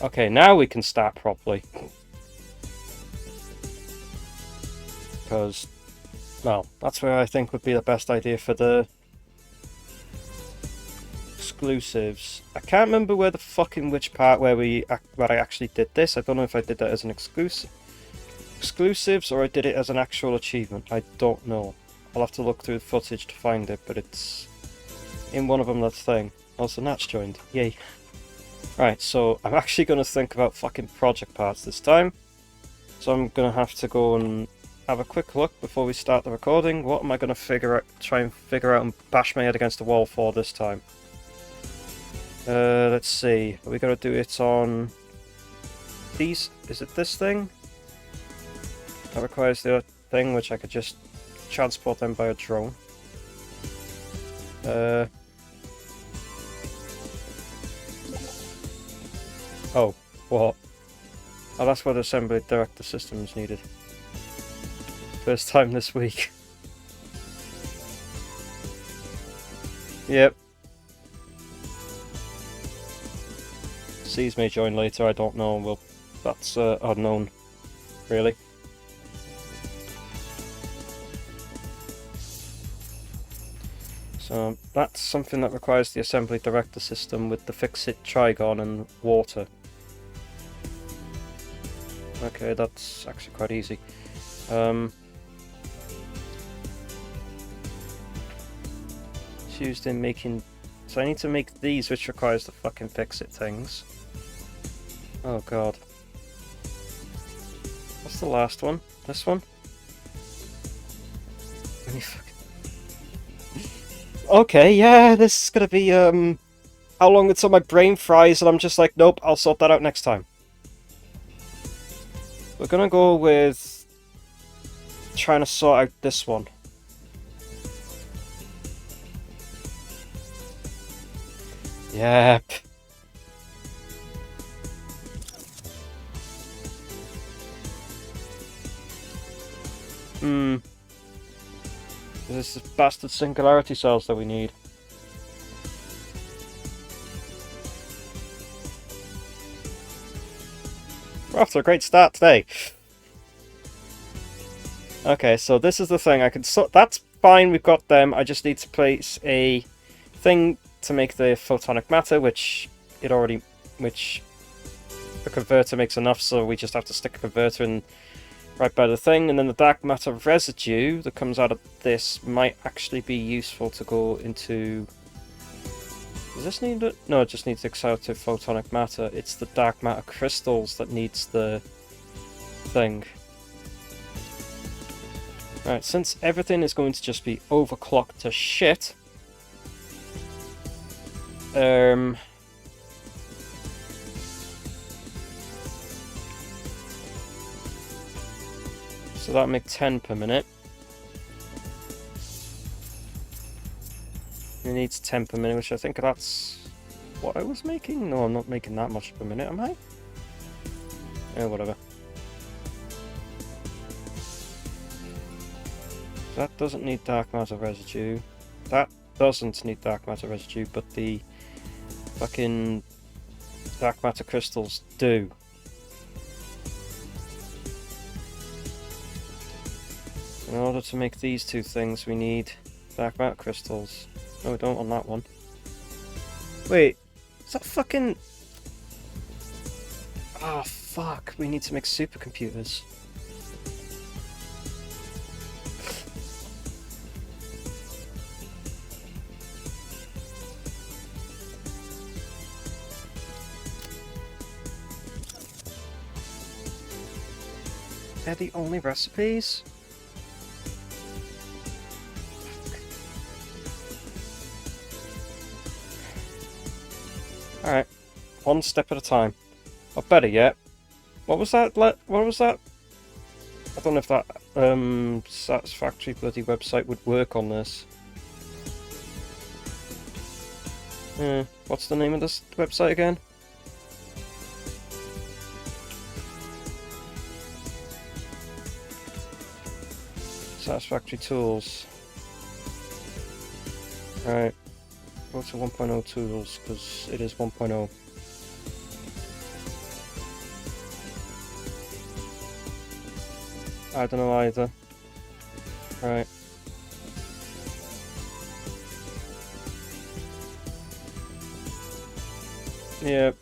Okay, now we can start properly. Because, well, that's where I think would be the best idea for the exclusives. I can't remember where the fucking which part where I actually did this. I don't know if I did that as an exclusives or I did it as an actual achievement. I don't know. I'll have to look through the footage to find it, but it's in one of them, that thing. Also, Nat's joined. Yay. Right, so I'm actually going to think about fucking project parts this time. So I'm going to have to go and have a quick look before we start the recording. What am I going to try and figure out and bash my head against the wall for this time? Let's see. Are we going to do it on these? Is it this thing? That requires the other thing, which I could just transport them by a drone. Oh, what? Oh, that's what the assembly director system is needed. First time this week. Yep. C's may join later, I don't know. Well, that's unknown, really. So that's something that requires the assembly director system with the fix-it trigon and water. Okay, that's actually quite easy. It's used in making... So I need to make these, which requires the fucking fix-it things. Oh god. What's the last one? This one? Okay, yeah, this is gonna be, how long until my brain fries and I'm just like, nope, I'll sort that out next time. We're gonna go with trying to sort out this one. Yep. This is bastard singularity cells that we need. We're off to a great start today. Okay, so this is the thing. That's fine. We've got them. I just need to place a thing to make the photonic matter, which the converter makes enough. So we just have to stick a converter in right by the thing, and then the dark matter residue that comes out of this might actually be useful to go into... Does this need it? No, it just needs excited photonic matter. It's the dark matter crystals that needs the thing. Right, since everything is going to just be overclocked to shit, so that'll make 10 per minute. It needs 10 per minute, which I think that's what I was making. No, I'm not making that much per minute, am I? Yeah, whatever. That doesn't need dark matter residue. That doesn't need dark matter residue, but the fucking dark matter crystals do. In order to make these two things, we need dark matter crystals. No, we don't on that one. Wait, is that fucking... Oh, fuck. We need to make supercomputers. They're the only recipes? Alright, one step at a time. Or better yet, what was that? What was that? I don't know if that Satisfactory bloody website would work on this. What's the name of this website again? Satisfactory tools. Right. Go to 1.0 tools, because it is 1.0. I don't know either. Right. Yep.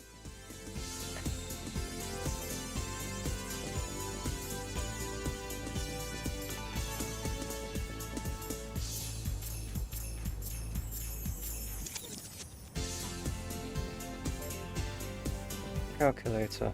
Calculator.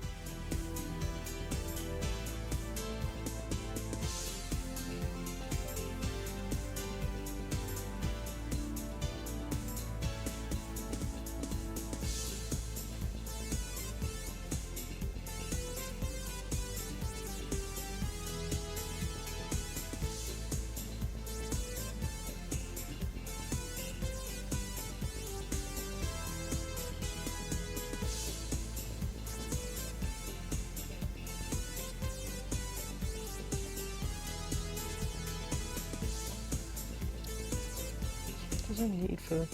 What does I need for...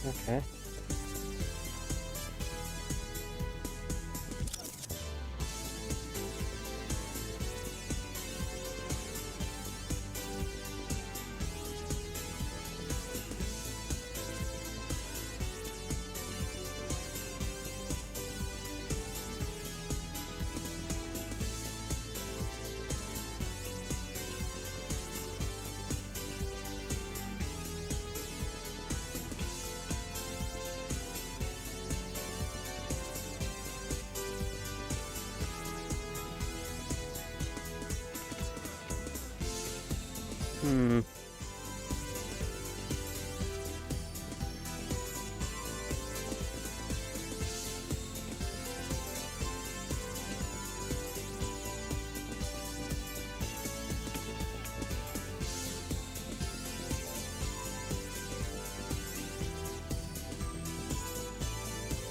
Okay. Hmm.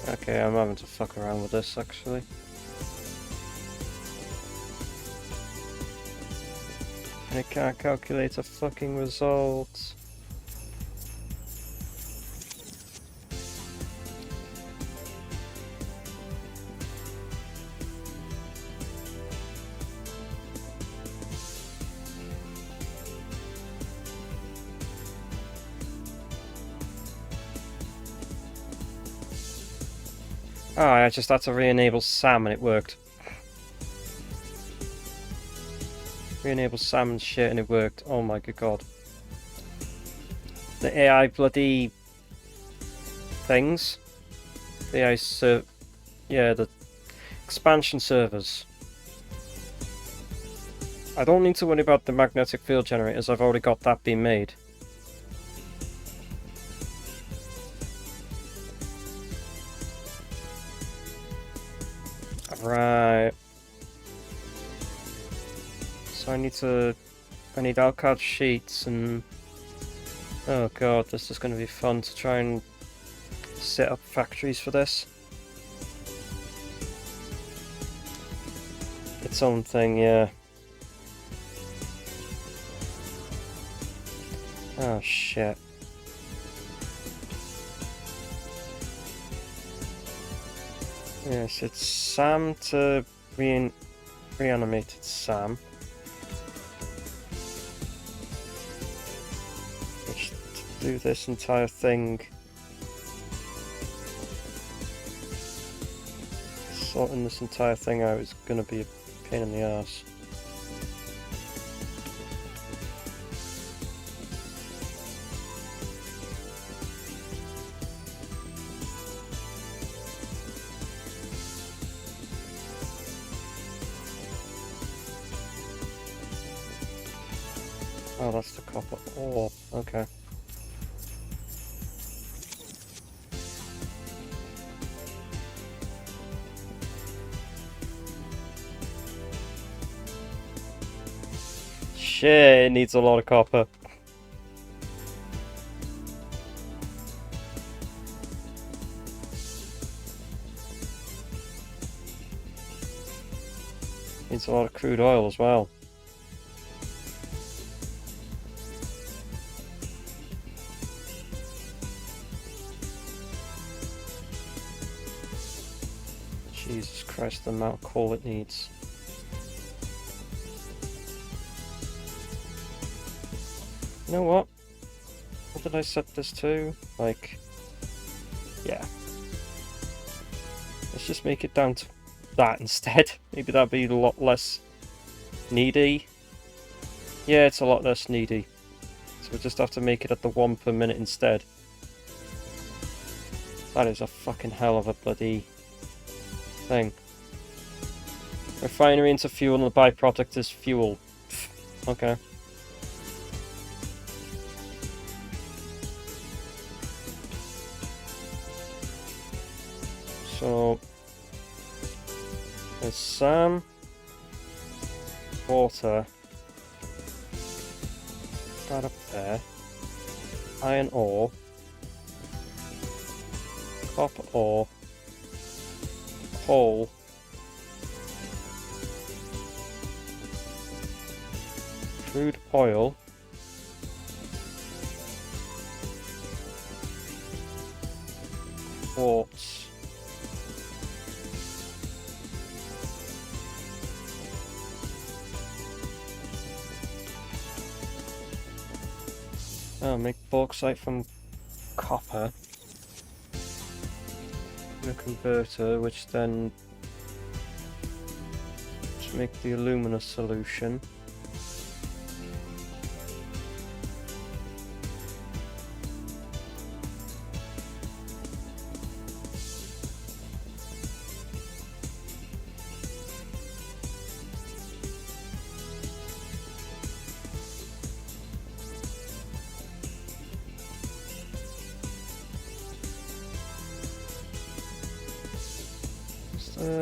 Okay, I'm having to fuck around with this actually. And it can't calculate a fucking result. Oh, I just had to re-enable SAM and it worked. Re-enable SAM and shit and it worked. Oh my good god. The AI bloody things. The AI yeah, the expansion servers. I don't need to worry about the magnetic field generators, I've already got that being made. Right. So I need Alcard sheets and... Oh god, this is going to be fun to try and set up factories for this. Its own thing, yeah. Oh shit. Yes, it's Sam to reanimated Sam. Which, to do this entire thing, sorting this entire thing out is gonna be a pain in the ass. Oh, that's the copper ore. Okay. Shit, it needs a lot of copper. Needs a lot of crude oil as well. Jesus Christ, the amount of coal it needs. You know what? What did I set this to? Like, yeah. Let's just make it down to that instead. Maybe that'd be a lot less needy. Yeah, it's a lot less needy. So we just have to make it at the 1 per minute instead. That is a fucking hell of a bloody thing. Refinery into fuel and the byproduct is fuel. Pfft, okay. So there's sand, water, that up there, iron ore, copper ore, coal, crude oil, quartz, make bauxite from copper in a converter, which then to make the alumina solution.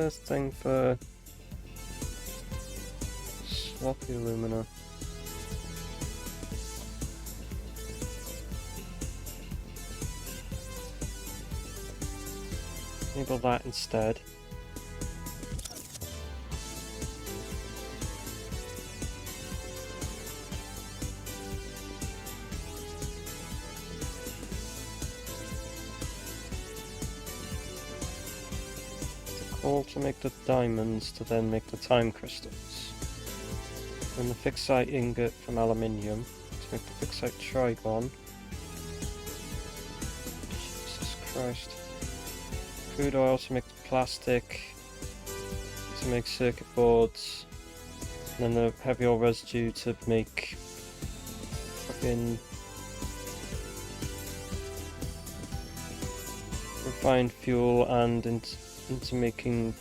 What's the thing for sloppy alumina? Enable that instead. Coal to make the diamonds to then make the time crystals. And the fixite ingot from aluminium to make the fixite trigon. Jesus Christ. Crude oil to make the plastic, to make circuit boards, and then the heavy oil residue to make fucking refined fuel and into making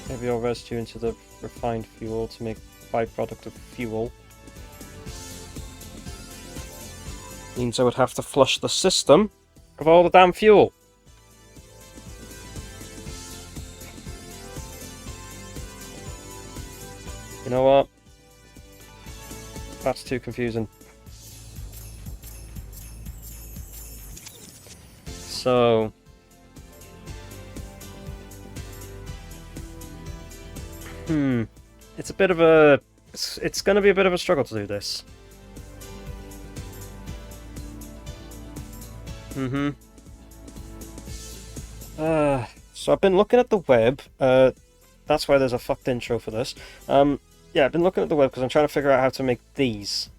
heavy oil residue into the refined fuel to make byproduct of fuel. Means I would have to flush the system of all the damn fuel. You know what? That's too confusing. So it's a bit of a it's going to be a bit of a struggle to do this. So I've been looking at the web. That's why there's a fucked intro for this. Yeah, I've been looking at the web because I'm trying to figure out how to make these.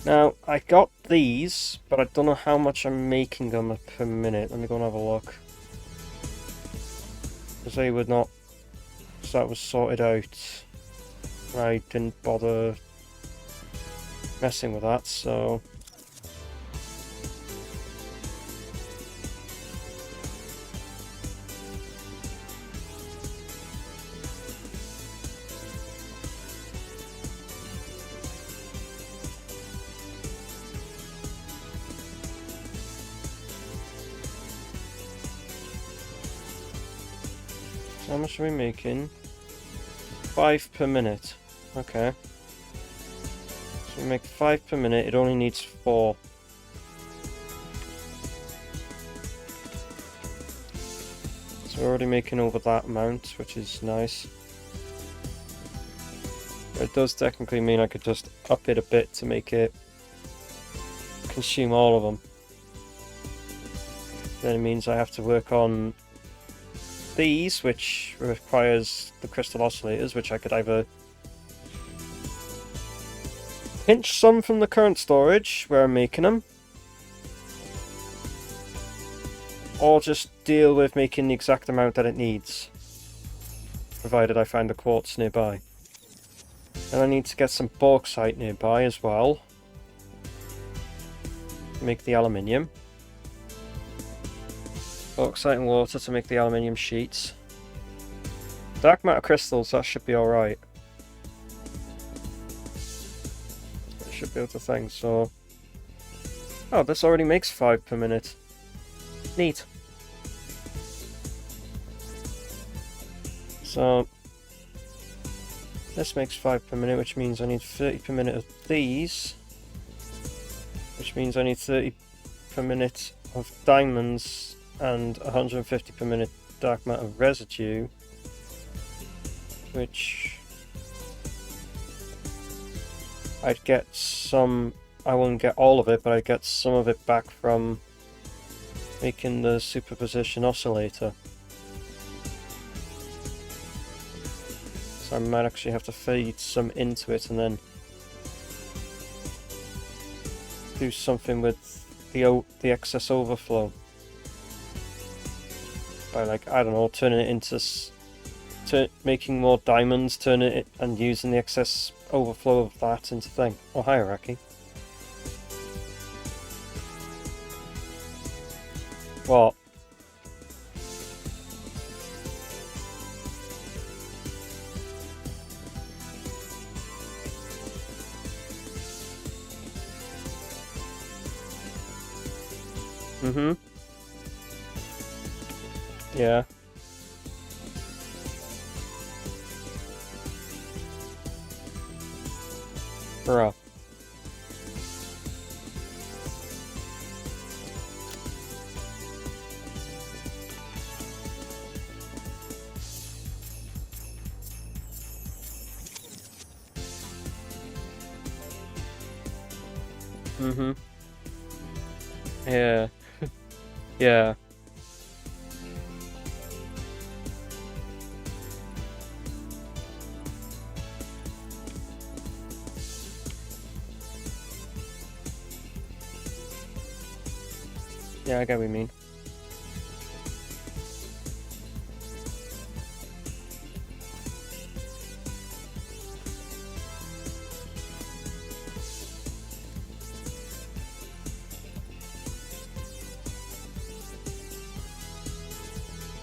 Now, I got these, but I don't know how much I'm making them per minute. Let me go and have a look. Because they would not... So that was sorted out. I didn't bother messing with that, so... How much are we making? 5 per minute. Okay. So we make 5 per minute, it only needs 4. So we're already making over that amount, which is nice. But it does technically mean I could just up it a bit to make it consume all of them. Then it means I have to work on these, which requires the crystal oscillators, which I could either pinch some from the current storage where I'm making them, or just deal with making the exact amount that it needs, provided I find the quartz nearby. And I need to get some bauxite nearby as well, to make the aluminium. Bauxite and water to make the aluminium sheets. Dark matter crystals, that should be alright. I should be able to think, so... Oh, this already makes 5 per minute. Neat. So... this makes 5 per minute, which means I need 30 per minute of these. Which means I need 30 per minute of diamonds and 150 per minute dark matter residue. Which... I'd get some... I won't get all of it, but I'd get some of it back from making the superposition oscillator. So I might actually have to feed some into it and then do something with the excess overflow. By, like, I don't know, turning it into... making more diamonds, turning it and using the excess overflow of that into thing. Or hierarchy. What? Mm-hmm. Yeah. Bruh. Mm-hmm. Yeah. Yeah. Yeah, I get what you mean.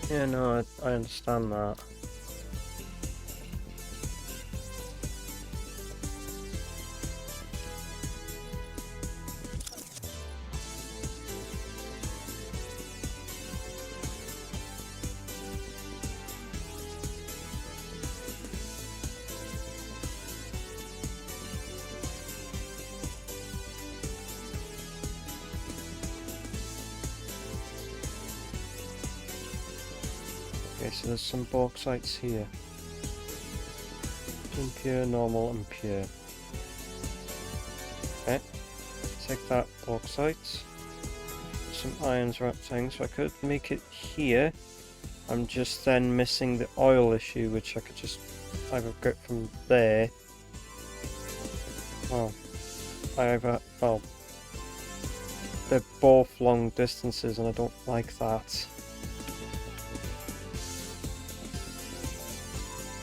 Yeah, no, I understand that. Okay, so there's some bauxites here. Impure, normal, and pure. Okay, take that bauxite. Some irons wrap things, so I could make it here. I'm just then missing the oil issue, which I could just either get from there. Well, well, they're both long distances, and I don't like that.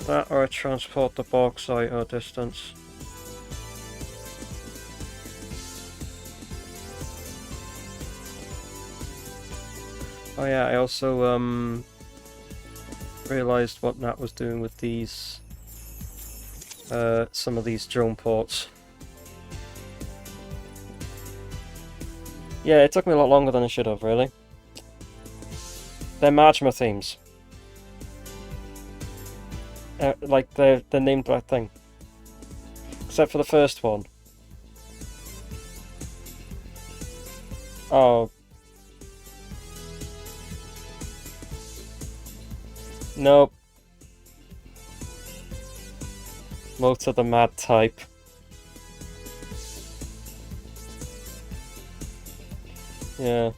That or I transport the bauxite or distance. Oh yeah, I also realised what Nat was doing with these some of these drone ports. Yeah, it took me a lot longer than it should have, really. They're Majma themes. Like they're named that thing. Except for the first one. Oh. Nope. Motor the mad type. Yeah.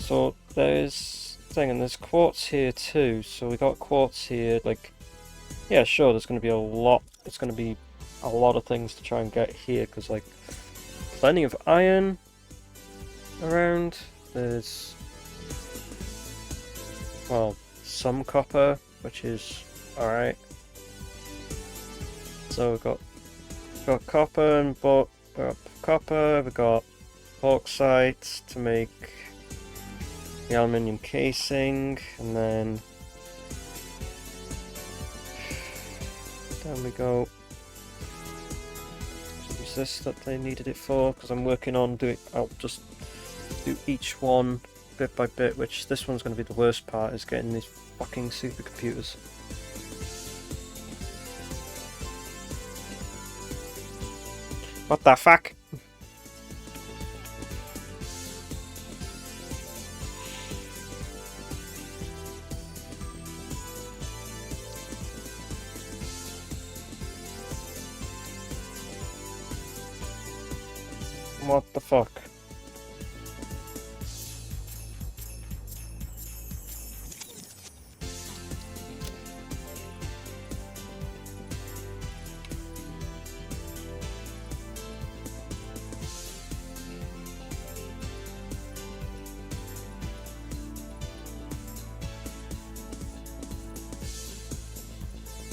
So there's thing, and there's quartz here too. So we got quartz here. Like, yeah, sure. There's going to be a lot. It's going to be a lot of things to try and get here because like plenty of iron around. There's well some copper, which is all right. So we've got copper and copper. We've got bauxite to make the aluminium casing, and then down we go. So was this that they needed it for? Because I'm working on doing. I'll just do each one bit by bit. Which this one's going to be the worst part, is getting these fucking supercomputers. What the fuck? What the fuck?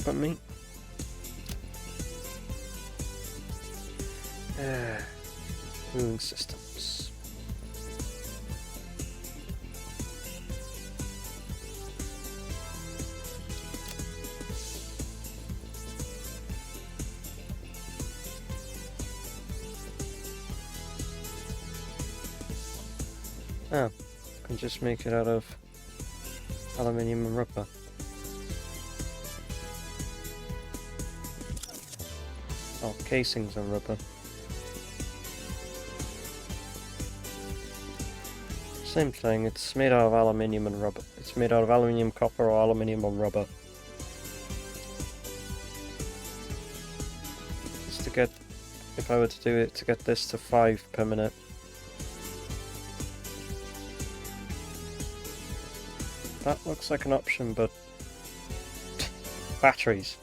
But me? Cooling systems. Oh, can just make it out of aluminium and rubber. Oh, casings and rubber. Same thing, it's made out of aluminium and rubber. It's made out of aluminium, copper, or aluminium and rubber. Just to get, if I were to do it, to get this to 5 per minute. That looks like an option, but batteries.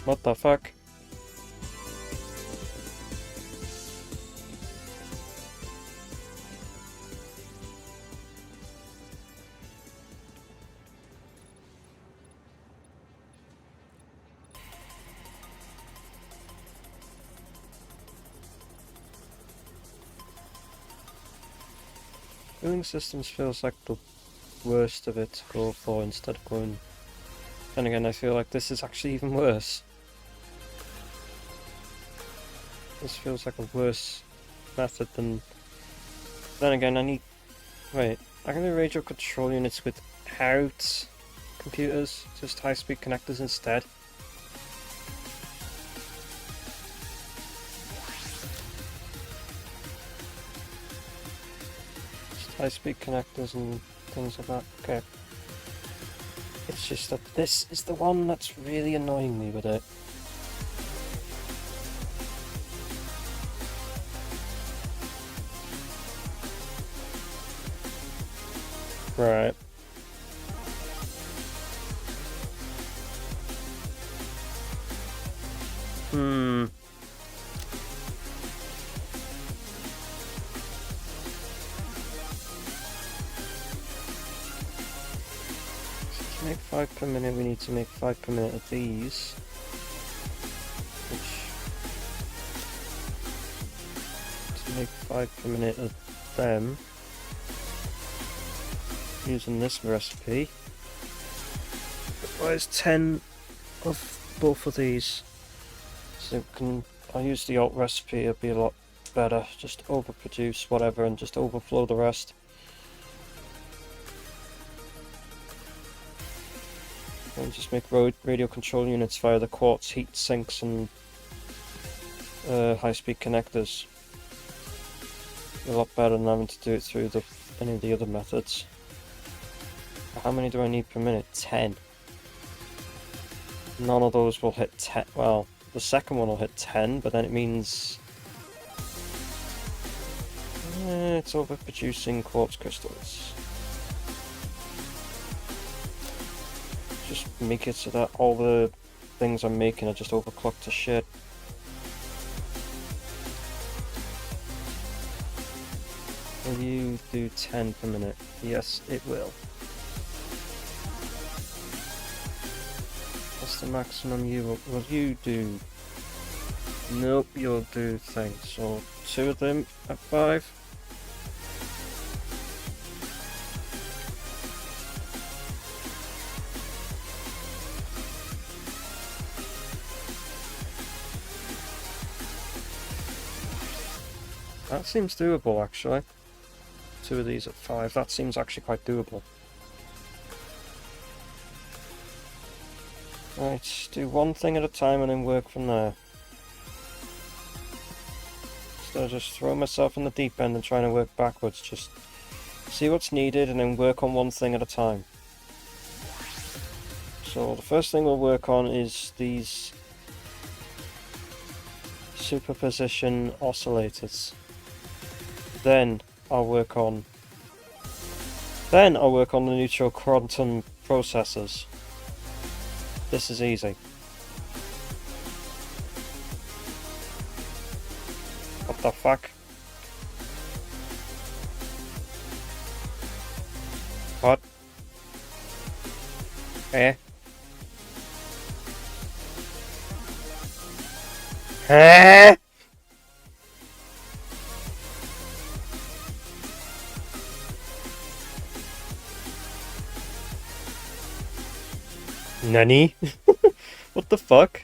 What the fuck? Cooling systems feels like the worst of it to go for instead of going... Then again, I feel like this is actually even worse. This feels like a worse method than... Then again, I need... Wait, I can do radio control units without computers, just high-speed connectors instead. Just high-speed connectors and things like that. Okay. It's just that this is the one that's really annoying me with it. Right. To make 5 per minute, we need to make 5 per minute of these. Which... To make 5 per minute of them. Using this recipe, requires 10 of both of these, so I'll use the alt recipe. It'll be a lot better, just overproduce whatever and just overflow the rest. And just make radio control units via the quartz heat sinks and high-speed connectors. A lot better than having to do it through any of the other methods. How many do I need per minute? 10. None of those will hit 10. Well, the second one will hit 10, but then it means it's overproducing quartz crystals. Just make it so that all the things I'm making are just overclocked to shit. Will you do 10 per minute? Yes, it will. What's the maximum you will you do? Nope, you'll do things. So 2 of them at 5. That seems doable, actually. 2 of these at 5. That seems actually quite doable. Right, do one thing at a time and then work from there. Instead of just throwing myself in the deep end and trying to work backwards, just see what's needed and then work on one thing at a time. So the first thing we'll work on is these superposition oscillators. Then I'll work on the neutral quantum processors. This is easy. What the fuck? What? Eh? Eh? Nani? What the fuck?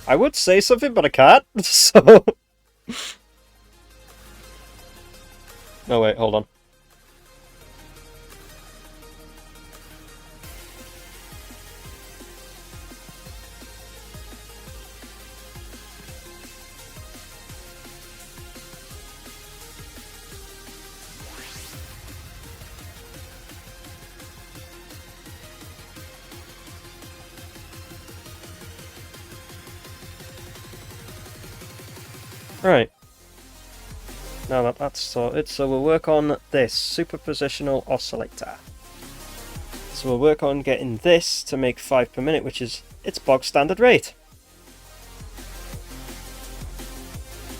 I would say something, but I can't, so... No, wait, hold on. Right. Now that that's sorted, so we'll work on this superpositional oscillator. So we'll work on getting this to make 5 per minute, which is its bog standard rate.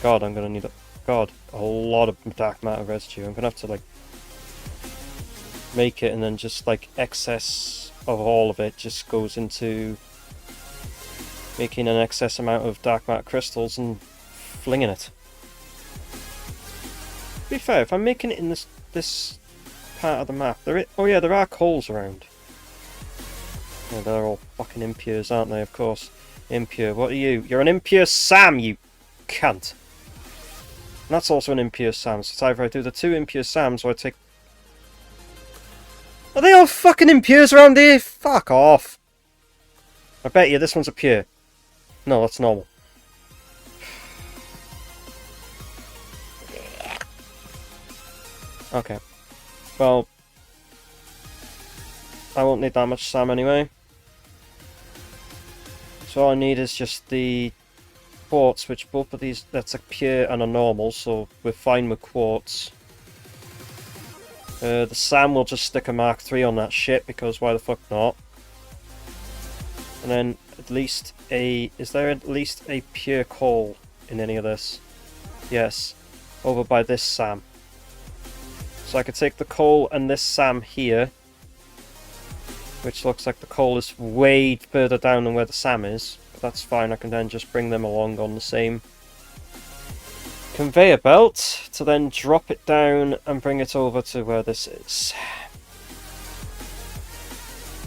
God, I'm gonna need a lot of dark matter residue. I'm gonna have to like make it, and then just like excess of all of it just goes into making an excess amount of dark matter crystals and flinging it. To be fair, if I'm making it in this part of the map, there are coals around. Yeah, they're all fucking impures, aren't they? Of course, impure. What are you? You're an impure Sam, you cunt. And that's also an impure Sam. So it's either I do the 2 impure Sams or I take. Are they all fucking impures around here? Fuck off. I bet you this one's a pure. No, that's normal. Okay. Well, I won't need that much SAM anyway. So all I need is just the quartz, which both of these, that's a pure and a normal, so we're fine with quartz. The SAM will just stick a Mark III on that shit, because why the fuck not? And then at least is there at least a pure coal in any of this? Yes. Over by this SAM. So I could take the coal and this SAM here, which looks like the coal is way further down than where the SAM is, but that's fine. I can then just bring them along on the same conveyor belt to then drop it down and bring it over to where this is.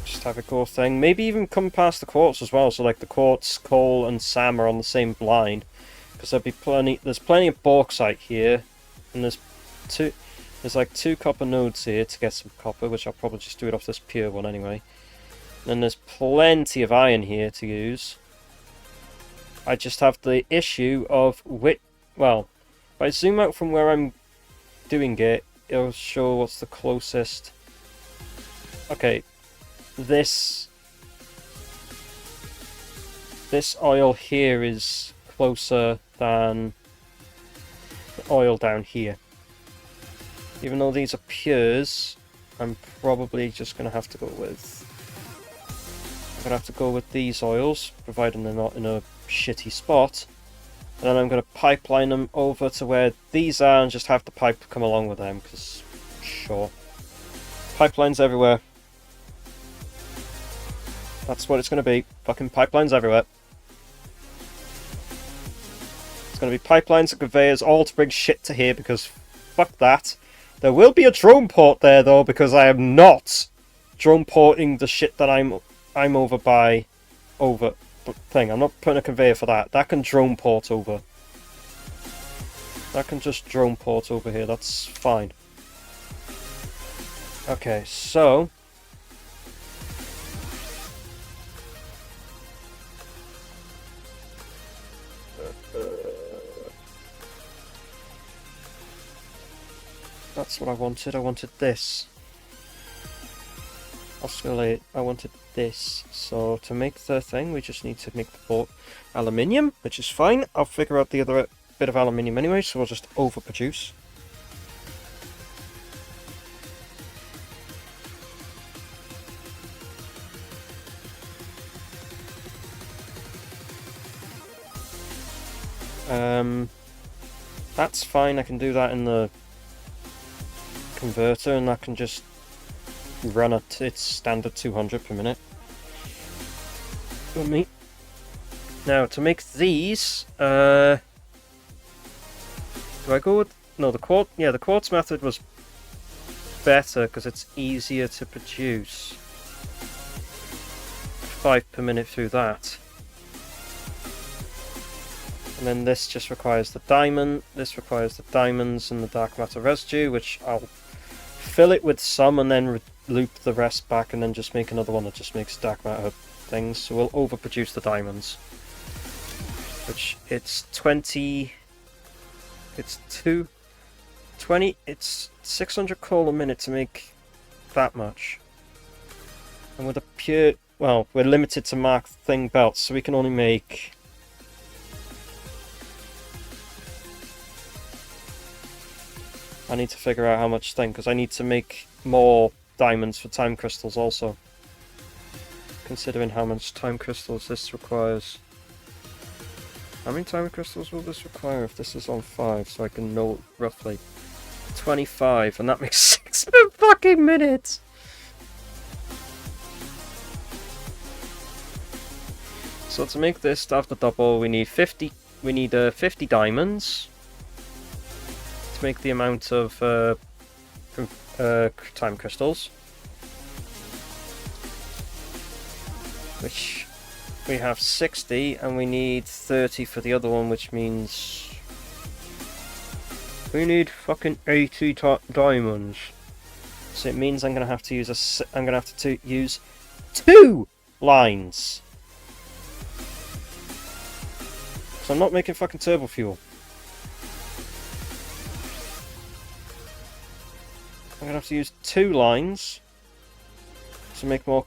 Just have a cool thing. Maybe even come past the quartz as well, so like the quartz, coal and SAM are on the same line, because there's plenty of bauxite here, and there's like 2 copper nodes here to get some copper, which I'll probably just do it off this pure one anyway. And there's plenty of iron here to use. I just have the issue of well, if I zoom out from where I'm doing it, it'll show what's the closest. Okay, this oil here is closer than the oil down here. Even though these are pures, I'm probably just going to have to go with... I'm going to have to go with these oils, providing they're not in a shitty spot. And then I'm going to pipeline them over to where these are and just have the pipe come along with them, because, sure. Pipelines everywhere. That's what it's going to be. Fucking pipelines everywhere. It's going to be pipelines and conveyors all to bring shit to here, because fuck that. There will be a drone port there though, because I am not drone porting the shit that I'm over by thing. I'm not putting a conveyor for that. That can drone port over. That can just drone port over here. That's fine. Okay, so that's what I wanted. I wanted this. Oscillate. I wanted this. So to make the thing, we just need to make the port aluminium, which is fine. I'll figure out the other bit of aluminium anyway, so we'll just overproduce. That's fine. I can do that in the converter, and that can just run at its standard 200 per minute. For me. Now to make these, do I go with no the quartz? Yeah, the quartz method was better because it's easier to produce. 5 per minute through that. And then this just requires the diamond. This requires the diamonds and the dark matter residue, which I'll fill it with some and then loop the rest back and then just make another one that just makes dark matter things. So we'll overproduce the diamonds. Which it's 20... It's 20... It's 600 coal a minute to make that much. And with a pure... Well, we're limited to Mark Thing belts, so we can only make... I need to figure out how much thing, because I need to make more diamonds for time crystals also. Considering how much time crystals this requires. How many time crystals will this require if this is on 5, so I can know roughly? 25, and that makes 6 per fucking minute! So to make this, to have the double, we need 50 diamonds. Make the amount of time crystals, which we have 60, and we need 30 for the other one, which means we need fucking 80 diamonds. So it means I'm gonna have to use use 2 lines. So I'm not making fucking turbo fuel. I'm gonna have to use 2 lines to make more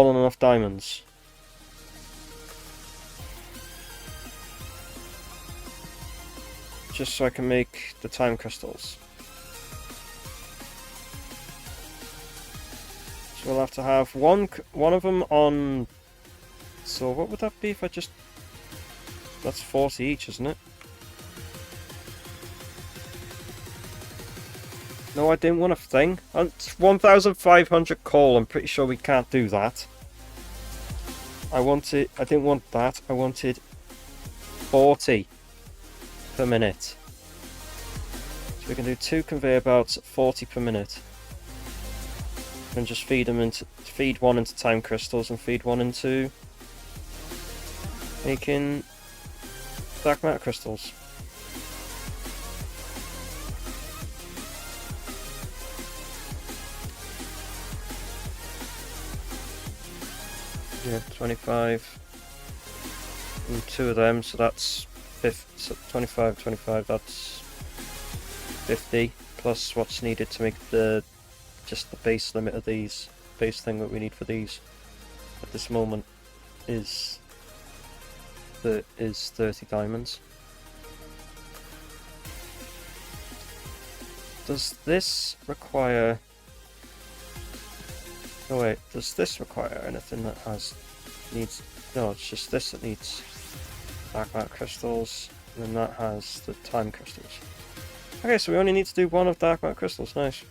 than enough diamonds. Just so I can make the time crystals. So we'll have to have one of them on. So what would that be if I just? That's 40 each, isn't it? No, I didn't want a thing. It's 1,500 coal. I'm pretty sure we can't do that. I didn't want that. I wanted 40 per minute. So we can do 2 conveyor belts at 40 per minute. And just feed one into time crystals and feed one into making dark matter crystals. Yeah, 25 and 2 of them, so that's 25, that's 50 plus what's needed to make the just the base limit of these, base thing that we need for these at this moment is 30 diamonds. Does this require... Oh wait, does this require anything that needs... No, it's just this that needs dark matter crystals, and then that has the time crystals. Okay, so we only need to do one of dark matter crystals, nice.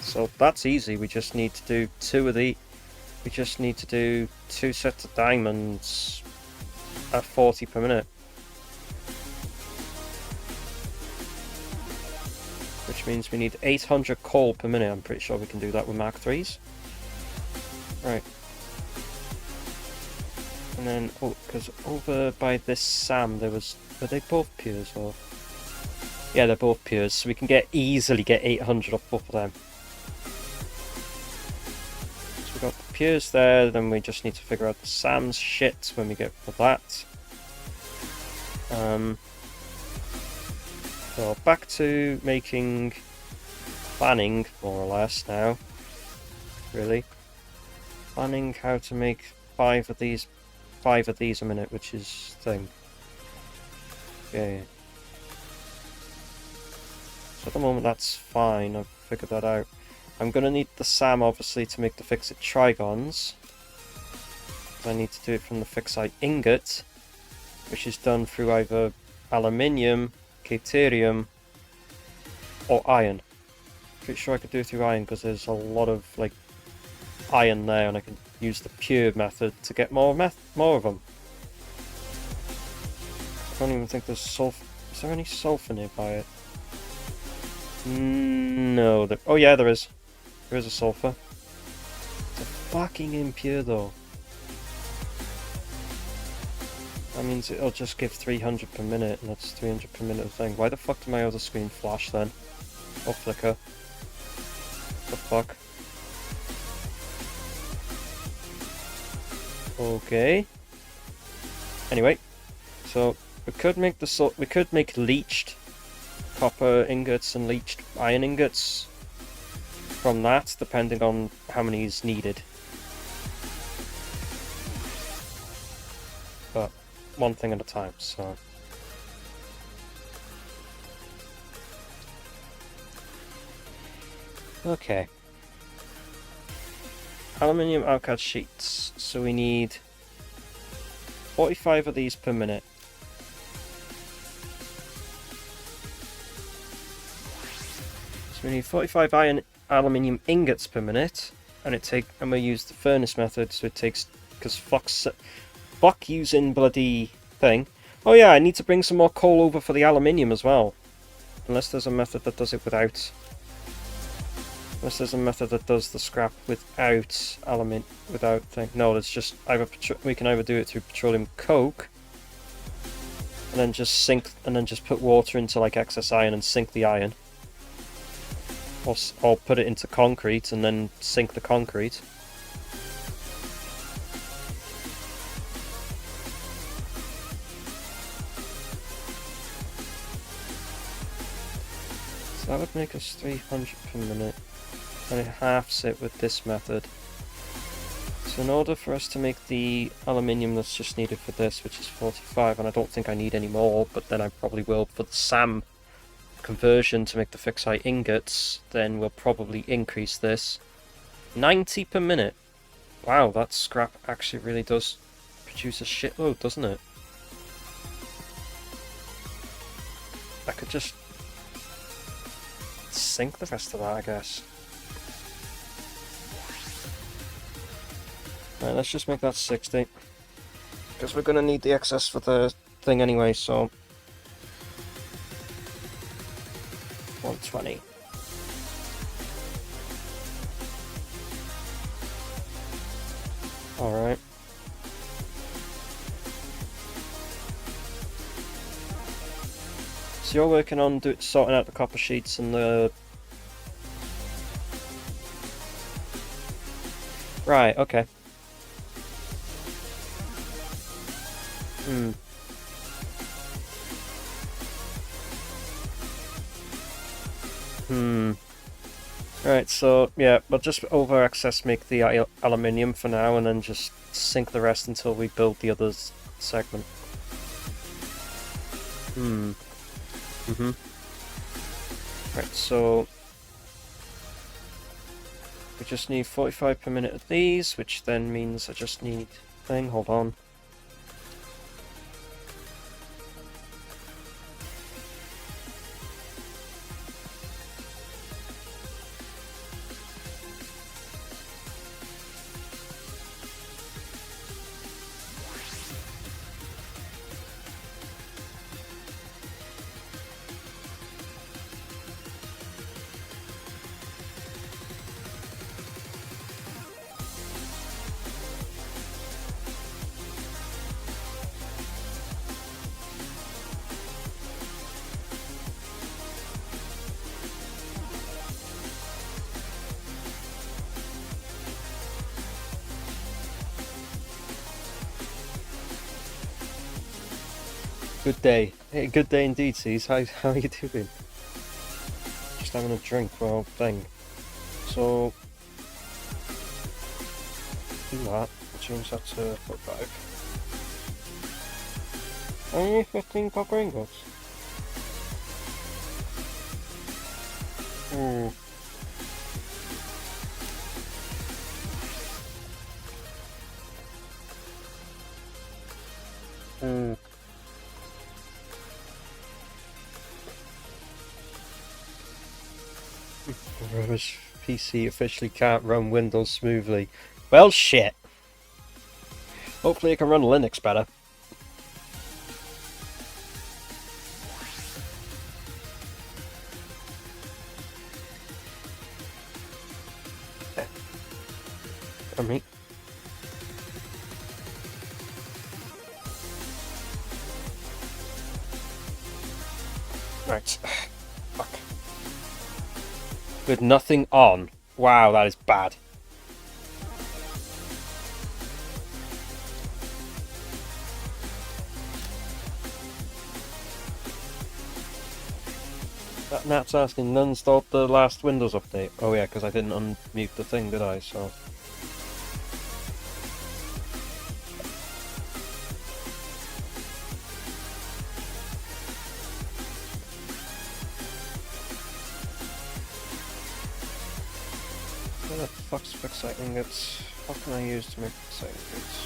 So that's easy, we just need to do two of the... We just need to do 2 sets of diamonds at 40 per minute. Which means we need 800 coal per minute. I'm pretty sure we can do that with Mark 3s. Right. And then, oh, because over by this Sam there was... Were they both pures or...? Yeah, they're both pures, so we can easily get 800 off both of them. So we got the pures there, then we just need to figure out the Sam's shit when we get for that. So back to planning more or less now, really. Planning how to make 5 of these a minute, which is thing. Okay. So at the moment that's fine, I've figured that out. I'm gonna need the SAM obviously to make the fixed trigons. I need to do it from the fixed ingot, which is done through either aluminium, Caterium, or iron. Pretty sure I could do it through iron because there's a lot of like iron there, and I can use the pure method to get more of them. I don't even think there's sulfur. Is there any sulfur nearby it? No. Oh yeah, there is. There is a sulfur. It's a fucking impure though. That means it'll just give 300 per minute, and that's 300 per minute of thing. Why the fuck did my other screen flash then? Or flicker? The fuck? Okay. Anyway, so we could make leached copper ingots and leached iron ingots from that, depending on how many is needed. But one thing at a time, so. Okay. Aluminium alcad sheets. So we need 45 of these per minute. So we need 45 aluminium ingots per minute, and we use the furnace method, so it takes, because fuck using bloody thing. Oh yeah, I need to bring some more coal over for the aluminium as well. Unless there's a method that does it without. Unless there's a method that does the scrap without thing. No, it's just we can either do it through petroleum coke, and then just put water into like excess iron and sink the iron, or put it into concrete and then sink the concrete. So that would make us 300 per minute. And it halves it with this method. So in order for us to make the aluminium that's just needed for this, which is 45, and I don't think I need any more, but then I probably will for the SAM conversion to make the fixed ingots, then we'll probably increase this. 90 per minute. Wow, that scrap actually really does produce a shitload, doesn't it? I could just sink the rest of that, I guess. Right, let's just make that 60. Because we're going to need the excess for the thing anyway, so... 120. Alright. So you're working on sorting out the copper sheets and the... Right, okay. Right, so yeah, we'll just over excess make the aluminium for now, and then just sink the rest until we build the other segment. Right, so we just need 45 per minute of these, which then means I just need thing. Hold on. Good day. Hey, good day indeed, C's. How are you doing? Just having a drink while thing. So do that. Change that to 45. Only 15 copper ingots. Rubbish PC officially can't run Windows smoothly. Well, shit. Hopefully it can run Linux better. I mean, right. Fuck. With nothing on. Wow, that is bad. Nat's asking, none installed the last Windows update. Oh yeah, because I didn't unmute the thing, did I? So. What the fuck's fixate ingots? What can I use to make fixate ingots?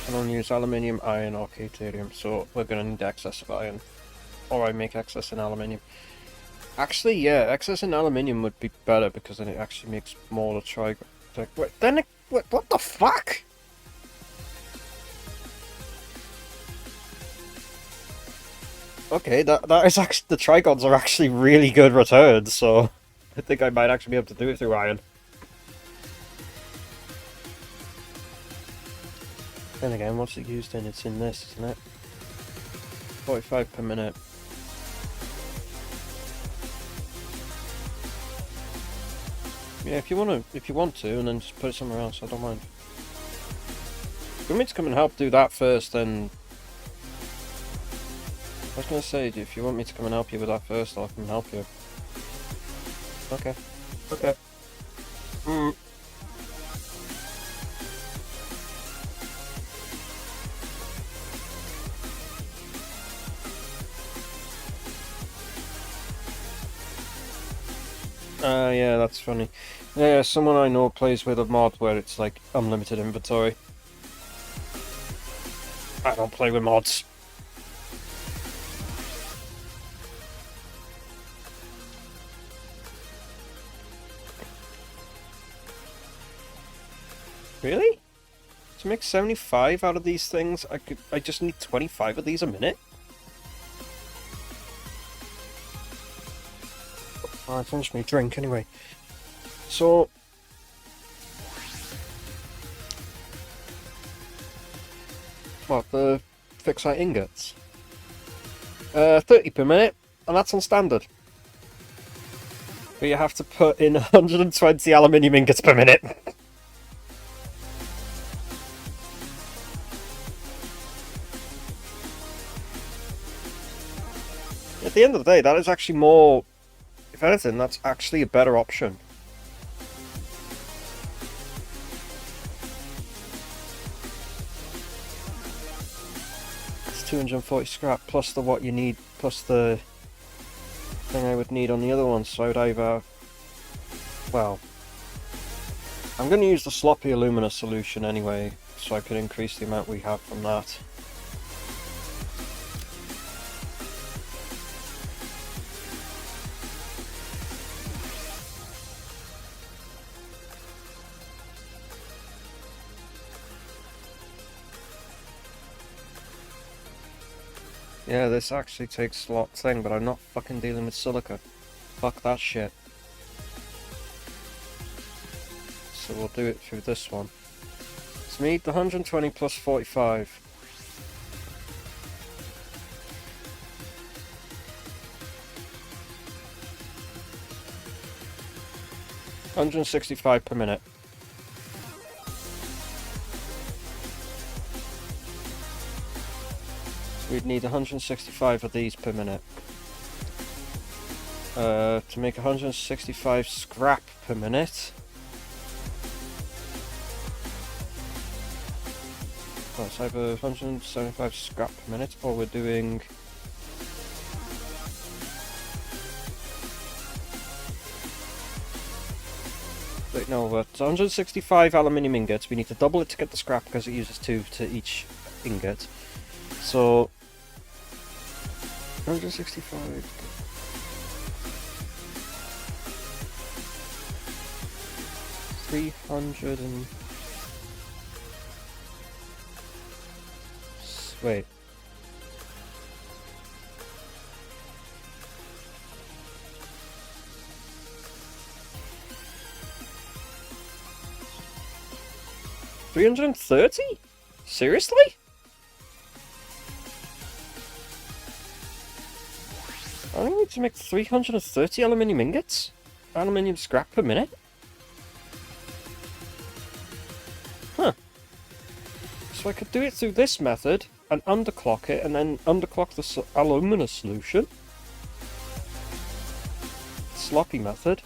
I don't use aluminium, iron, or deuterium, so we're gonna need excess of iron. Or I make excess in aluminium. Actually, yeah, excess in aluminium would be better because then it actually makes more to try. Wait, then it, what the fuck? Okay, that is actually, the trigons are actually really good returns, so I think I might actually be able to do it through iron. Then again, what's it used in? It's in this, isn't it? 45 per minute. Yeah, if you want to, and then just put it somewhere else, I don't mind. If you want me to come and help do that first, then I was gonna say, if you want me to come and help you with that first, I'll come and help you. Okay. Okay. Yeah, that's funny. Yeah, someone I know plays with a mod where it's like unlimited inventory. I don't play with mods. Really? To make 75 out of these things, I just need 25 of these a minute? Oh, I finished my drink anyway. So what, the fixite ingots? 30 per minute, and that's on standard. But you have to put in 120 aluminium ingots per minute. At the end of the day, that is actually more If anything, that's actually a better option. It's 240 scrap plus the what you need, plus the thing I would need on the other one, so I would either... Well, I'm going to use the sloppy alumina solution anyway, so I can increase the amount we have from that. Yeah, this actually takes a lot thing, but I'm not fucking dealing with silica. Fuck that shit. So we'll do it through this one. So we need the 120 plus 45. $165 per minute. So we'd need 165 of these per minute. To make 165 scrap per minute. Oh, it's either 175 scrap per minute, or we're doing... Wait, no, it's 165 aluminium ingots. We need to double it to get the scrap because it uses 2 to each ingot. So... 165... 300 and... Wait. $330? Seriously? I only need to make 330 aluminium ingots? Aluminium scrap per minute? Huh. So I could do it through this method and underclock it and then underclock the alumina solution. Sloppy method.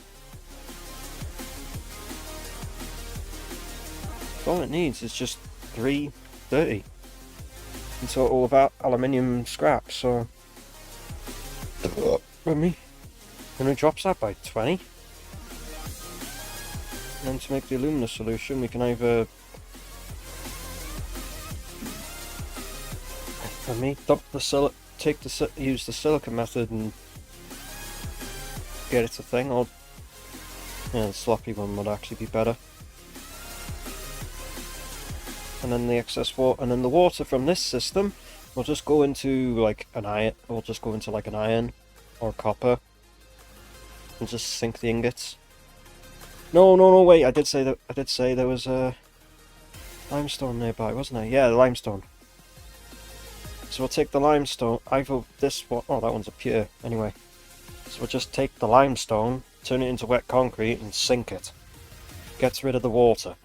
All it needs is just 330 in total of aluminium scrap, so... Let me... And it drops that by 20. And then to make the alumina solution, we can either... Let me dump the use the silica method and get it a thing, or... Yeah, the sloppy one would actually be better. And then the excess water, and then the water from this system will just go into like an iron, or just go into like an iron or copper, and just sink the ingots. No, wait! I did say there was a limestone nearby, wasn't there? Yeah, the limestone. So we'll take the limestone. Either this one, oh, that one's a pure. Anyway, so we'll just take the limestone, turn it into wet concrete, and sink it. Gets rid of the water.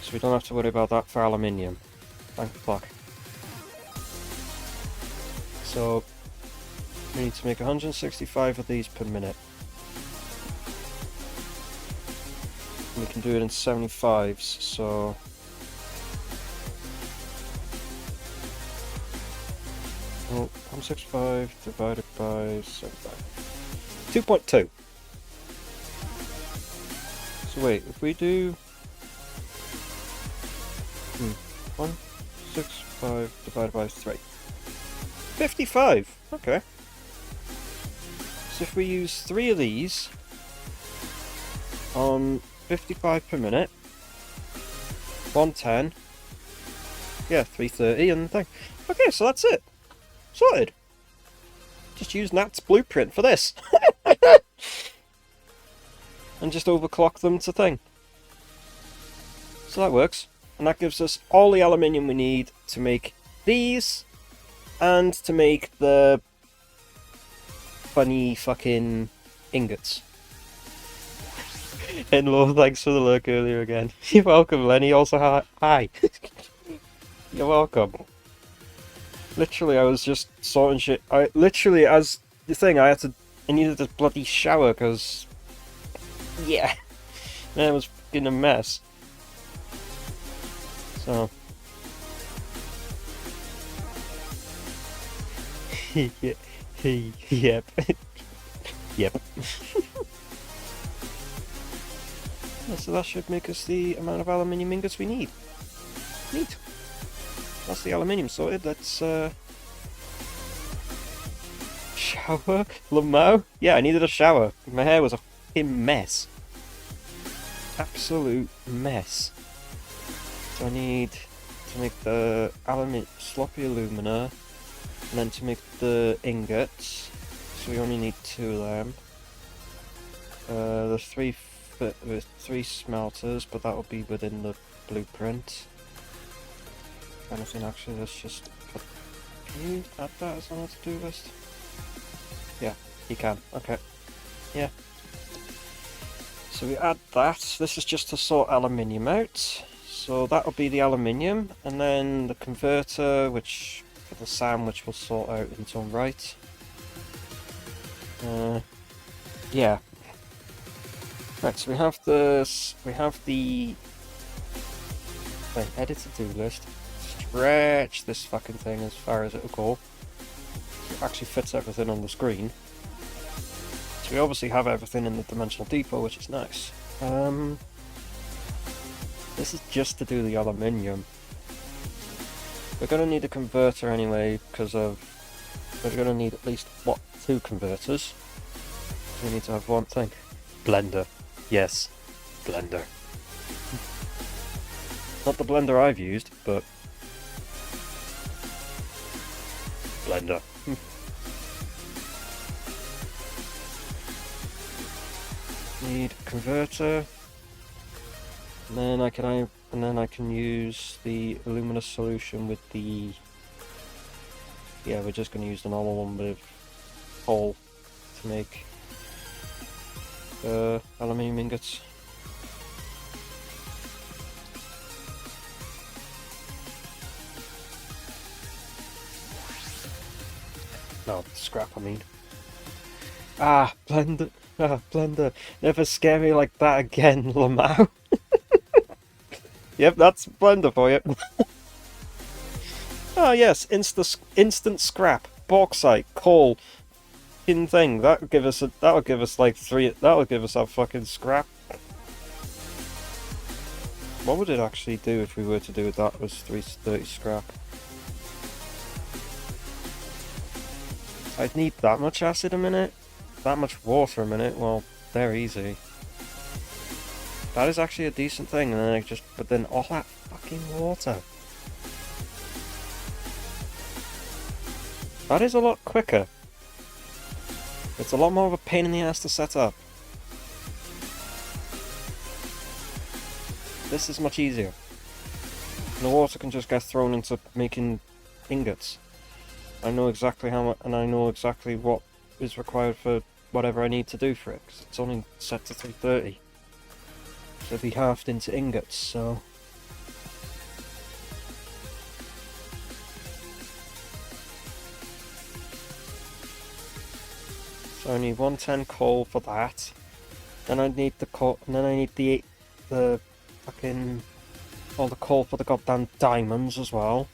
So we don't have to worry about that for aluminium. Thank fuck. So we need to make 165 of these per minute. We can do it in 75s, so... Oh, 165 divided by 75. 2.2. So wait, if we do... 165 divided by 3. 55! Okay. So if we use 3 of these on 55 per minute, 110, yeah, 330 and thing. Okay, so that's it. Sorted. Just use Nat's blueprint for this. And just overclock them to thing. So that works. And that gives us all the aluminium we need to make these, and to make the funny fucking ingots. Enlo, thanks for the lurk earlier again. You're welcome, Lenny. Also, hi. You're welcome. Literally, I was just sorting shit. I literally, as the thing, I needed a bloody shower because, yeah, man, it was fucking a mess. So, yeah, yep, yep. Yeah, so that should make us the amount of aluminium ingots we need. Neat. That's the aluminium sorted. Let's shower. Lamau? Yeah, I needed a shower. My hair was a fucking mess. Absolute mess. So I need to make the sloppy alumina, and then to make the ingots. So we only need 2 of them. There's 3 smelters, but that will be within the blueprint. Anything actually, let's just put. Can you add that as on a to-do list? Yeah, you can. Okay. Yeah. So we add that. This is just to sort aluminium out. So that'll be the aluminium, and then the converter, which for the SAM, which we'll sort out in its own right. Yeah. Right. So we have this. We have the. Wait, edit to-do list. Stretch this fucking thing as far as it'll go. It actually fits everything on the screen. So we obviously have everything in the dimensional depot, which is nice. This is just to do the aluminium. We're going to need a converter anyway, because of... We're going to need at least, what, 2 converters? We need to have one thing. Blender. Yes. Blender. Not the blender I've used, but... Blender. Need a converter. And then I can use the alumina solution with the... Yeah, we're just going to use the normal one with coal to make aluminium ingots. No, scrap, I mean. Ah, blender. Ah, blender. Never scare me like that again, Lamau. Yep, that's blender for you. Ah, yes, instant scrap, bauxite, coal, fucking thing. That'll give us like 3. That'll give us our fucking scrap. What would it actually do if we were to do it? That was 330 scrap. I'd need that much acid a minute, that much water a minute. Well, they're easy. That is actually a decent thing, and then but then all that fucking water. That is a lot quicker. It's a lot more of a pain in the ass to set up. This is much easier. And the water can just get thrown into making ingots. I know exactly how much, and I know exactly what is required for whatever I need to do for it, because it's only set to 330. So it'll be halved into ingots, so... So I need 110 coal for that. Then I need the coal, and then I need the fucking... all the coal for the goddamn diamonds as well.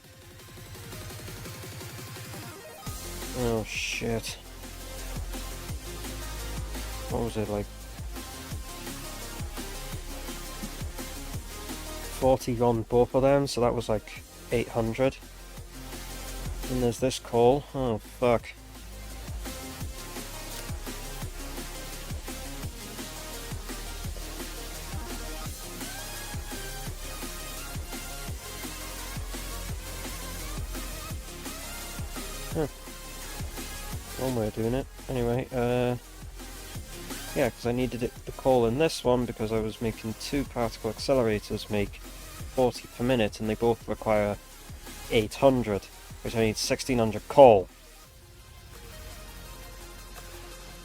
Oh shit. What was it, like 40 on both of them, so that was like 800. And there's this coal. Oh fuck. Huh. One way of doing it. Anyway, yeah, because I needed the coal in this one because I was making 2 particle accelerators make 40 per minute, and they both require 800, which I need 1600 coal.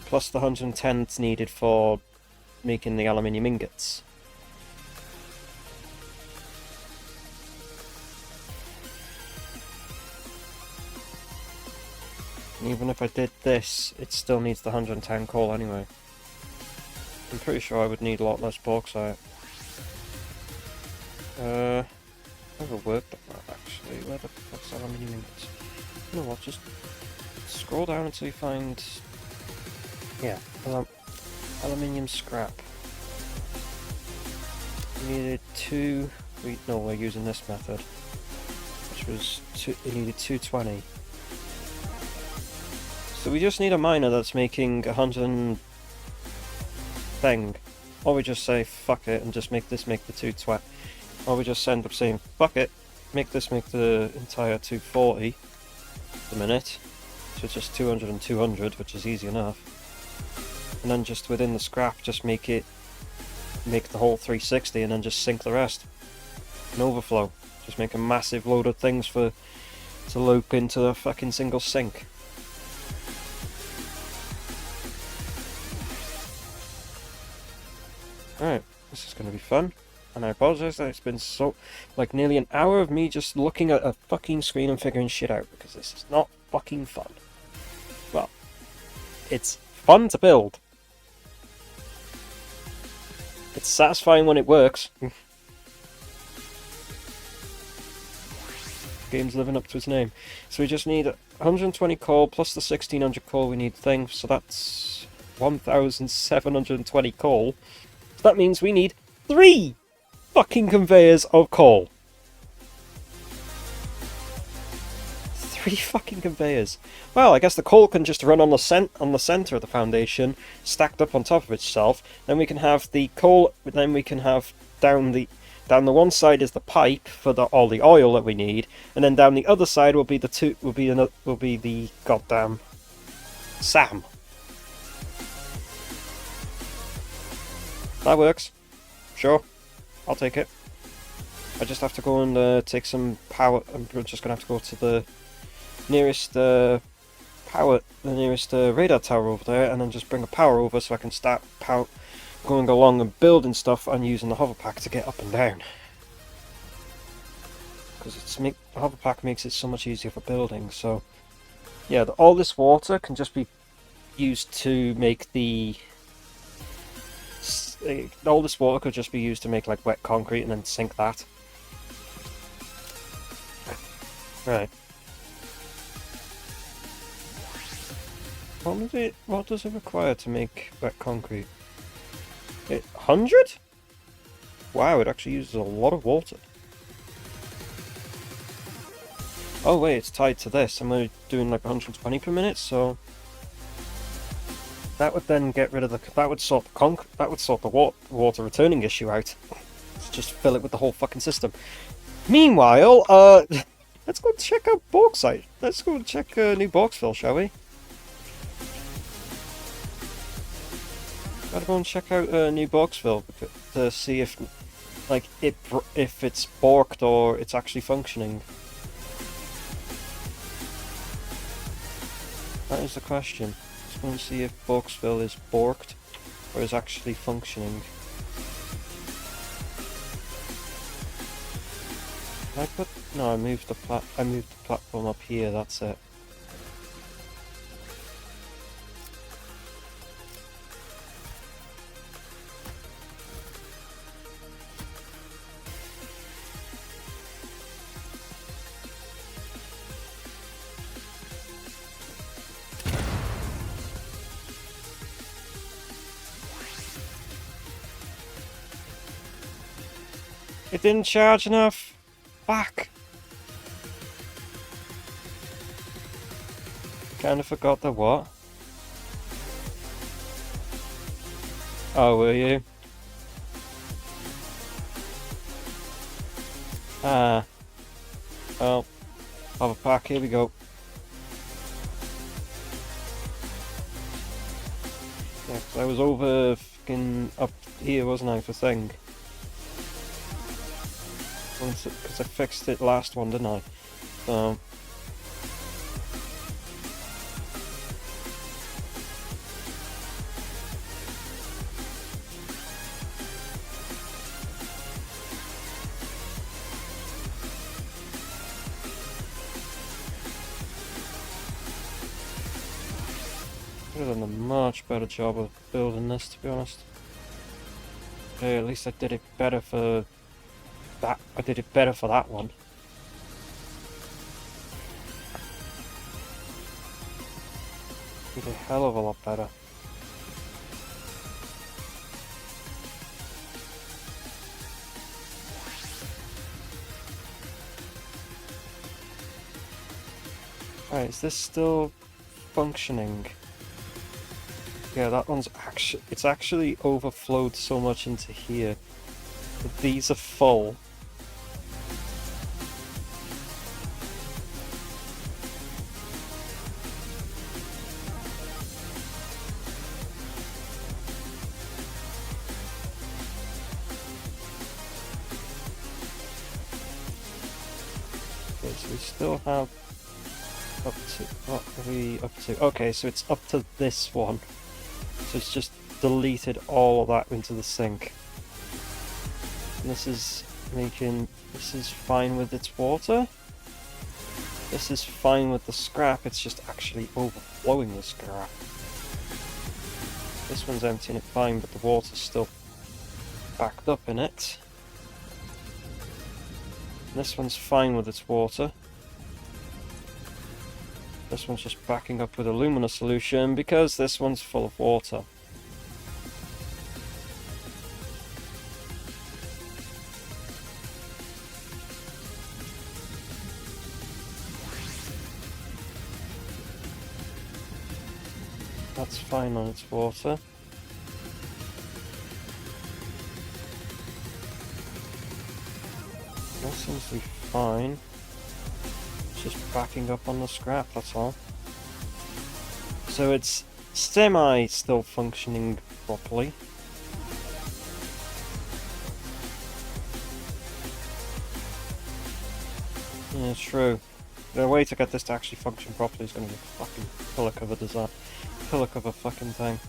Plus the 110 that's needed for making the aluminium ingots. Even if I did this, it still needs the 110 coal anyway. I'm pretty sure I would need a lot less bauxite. Never worked on that actually. Where the fuck's aluminium ingots? You know what, just scroll down until you find... Yeah, aluminium scrap. We needed 2... No, we're using this method. Which was... It needed 220. So we just need a miner that's making 100 thing. Or we just say fuck it and just make the 220. Or we just end up saying fuck it, make the entire 240 the minute. So it's just 200 and 200, which is easy enough. And then just within the scrap just make the whole 360 and then just sink the rest. An overflow. Just make a massive load of things to loop into a fucking single sink. Alright, this is going to be fun, and I apologise that it's been like nearly an hour of me just looking at a fucking screen and figuring shit out, because this is not fucking fun. Well, it's fun to build. It's satisfying when it works. Game's living up to its name. So we just need 120 coal plus the 1600 coal we need thing, so that's 1720 coal. So that means we need 3 fucking conveyors of coal. 3 fucking conveyors. Well, I guess the coal can just run on the center of the foundation, stacked up on top of itself. Then we can have the coal. Then we can have down the one side is the pipe for all the oil that we need, and then down the other side will be the goddamn SAM. That works. Sure. I'll take it. I just have to go and take some power. I'm just going to have to go to the nearest radar tower over there, and then just bring a power over so I can start going along and building stuff and using the hover pack to get up and down. Because the hover pack makes it so much easier for building. So yeah, all this water can just be used to make the... all this water could just be used to make like wet concrete and then sink that. Right. What does it require to make wet concrete? 100? Wow, it actually uses a lot of water. Oh wait, it's tied to this. I'm only doing like 120 per minute, so that would then get rid of that would sort the water returning issue out. Let's just fill it with the whole fucking system. Meanwhile, let's go check out bauxite. Let's go check New Bauxville, shall we? Gotta go and check out New Bauxville to see if it's borked or it's actually functioning. That is the question. Let's go and see if Bauxville is borked or is actually functioning. No, I moved the platform up here. That's it. It didn't charge enough. Fuck. Kinda forgot the what? Oh, were you? Ah. Well, have a pack, here we go. Yeah, 'cause I was over fucking up here, wasn't I, for thing? Because I fixed it last one, didn't I? So... Could have done a much better job of building this, to be honest. Hey, at least I did it better for that. I did it better for that one. Did a hell of a lot better. Right, is this still functioning? Yeah, that one's actually, it's actually overflowed so much into here. But these are full. Okay, so we still have up to, what are we up to? Okay, so it's up to this one. So it's just deleted all of that into the sink. And this is fine with its water. This is fine with the scrap, it's just actually overflowing the scrap. This one's emptying it fine, but the water's still backed up in it. This one's fine with its water. This one's just backing up with alumina solution because this one's full of water. That's fine on its water. That seems to be fine. It's just backing up on the scrap, that's all. So it's semi still functioning properly. Yeah, true. The way to get this to actually function properly is going to be a fucking pillar cover design. Pillar cover fucking thing.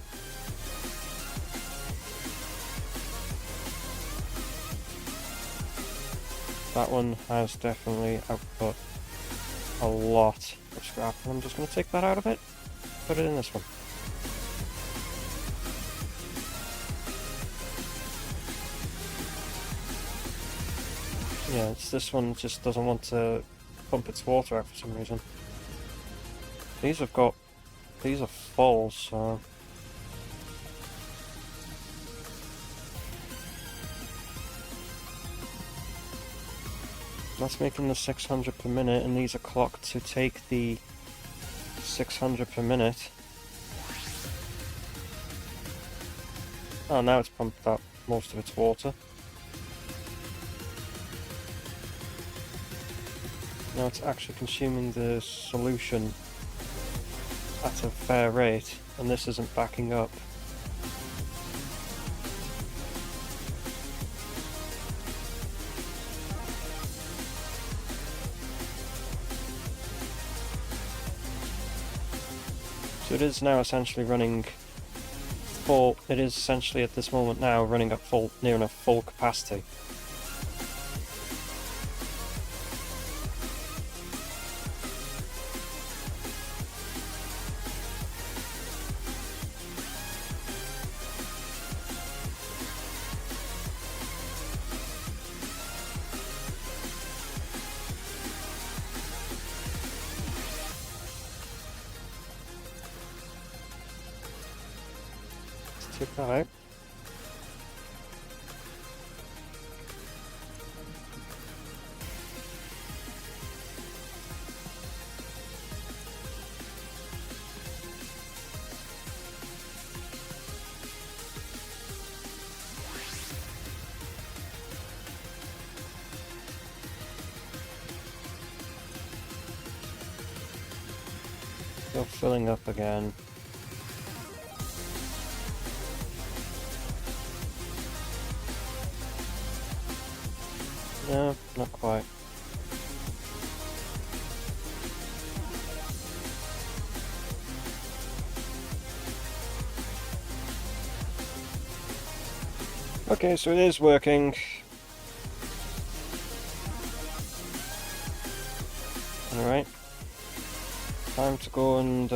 That one has definitely output a lot of scrap, and I'm just going to take that out of it, put it in this one. Yeah, it's this one just doesn't want to pump its water out for some reason. These are full, so that's making the 600 per minute, and these are clocked to take the 600 per minute. Oh, now it's pumped out most of its water. Now it's actually consuming the solution at a fair rate, and this isn't backing up. So it is now essentially running full, it is essentially at this moment now running at full, near enough full capacity. Check that out. Still filling up again. No, not quite. Okay, so it is working. Alright. Time to go and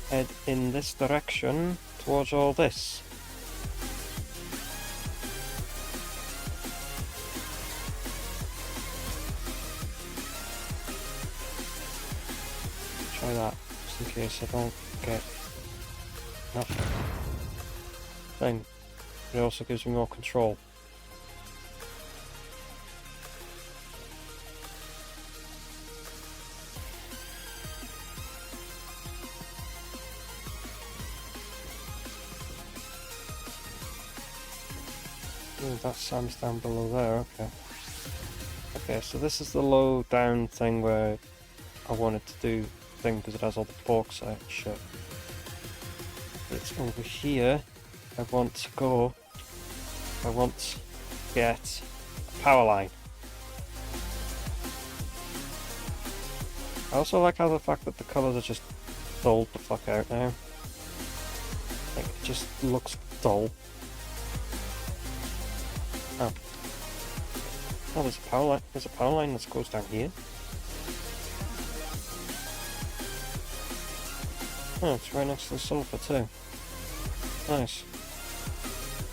head in this direction towards all this. Try that, just in case I don't get enough thing. It also gives me more control. Ooh, that sand's down below there, okay. Okay, so this is the low down thing where I wanted to do the thing because it has all the bauxite and shit. But it's over here I want to go. I want to get a power line. I also like how the fact that the colours are just dulled the fuck out now. Like, it just looks dull. Oh. Oh, there's a power line. There's a power line that goes down here. Oh, it's right next to the sulfur too. Nice.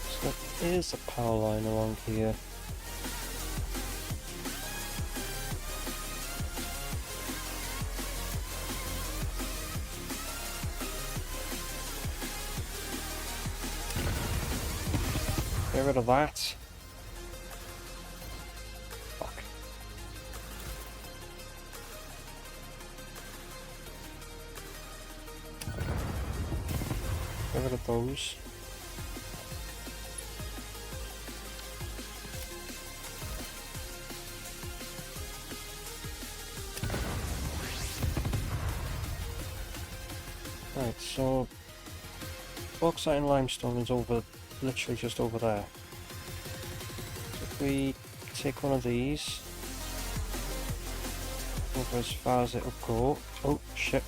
So there is a power line along here. Get rid of that. Fuck. Get rid of those. Right, so bauxite and limestone is over, literally just over there. So if we take one of these over as far as it'll go. Oh shit.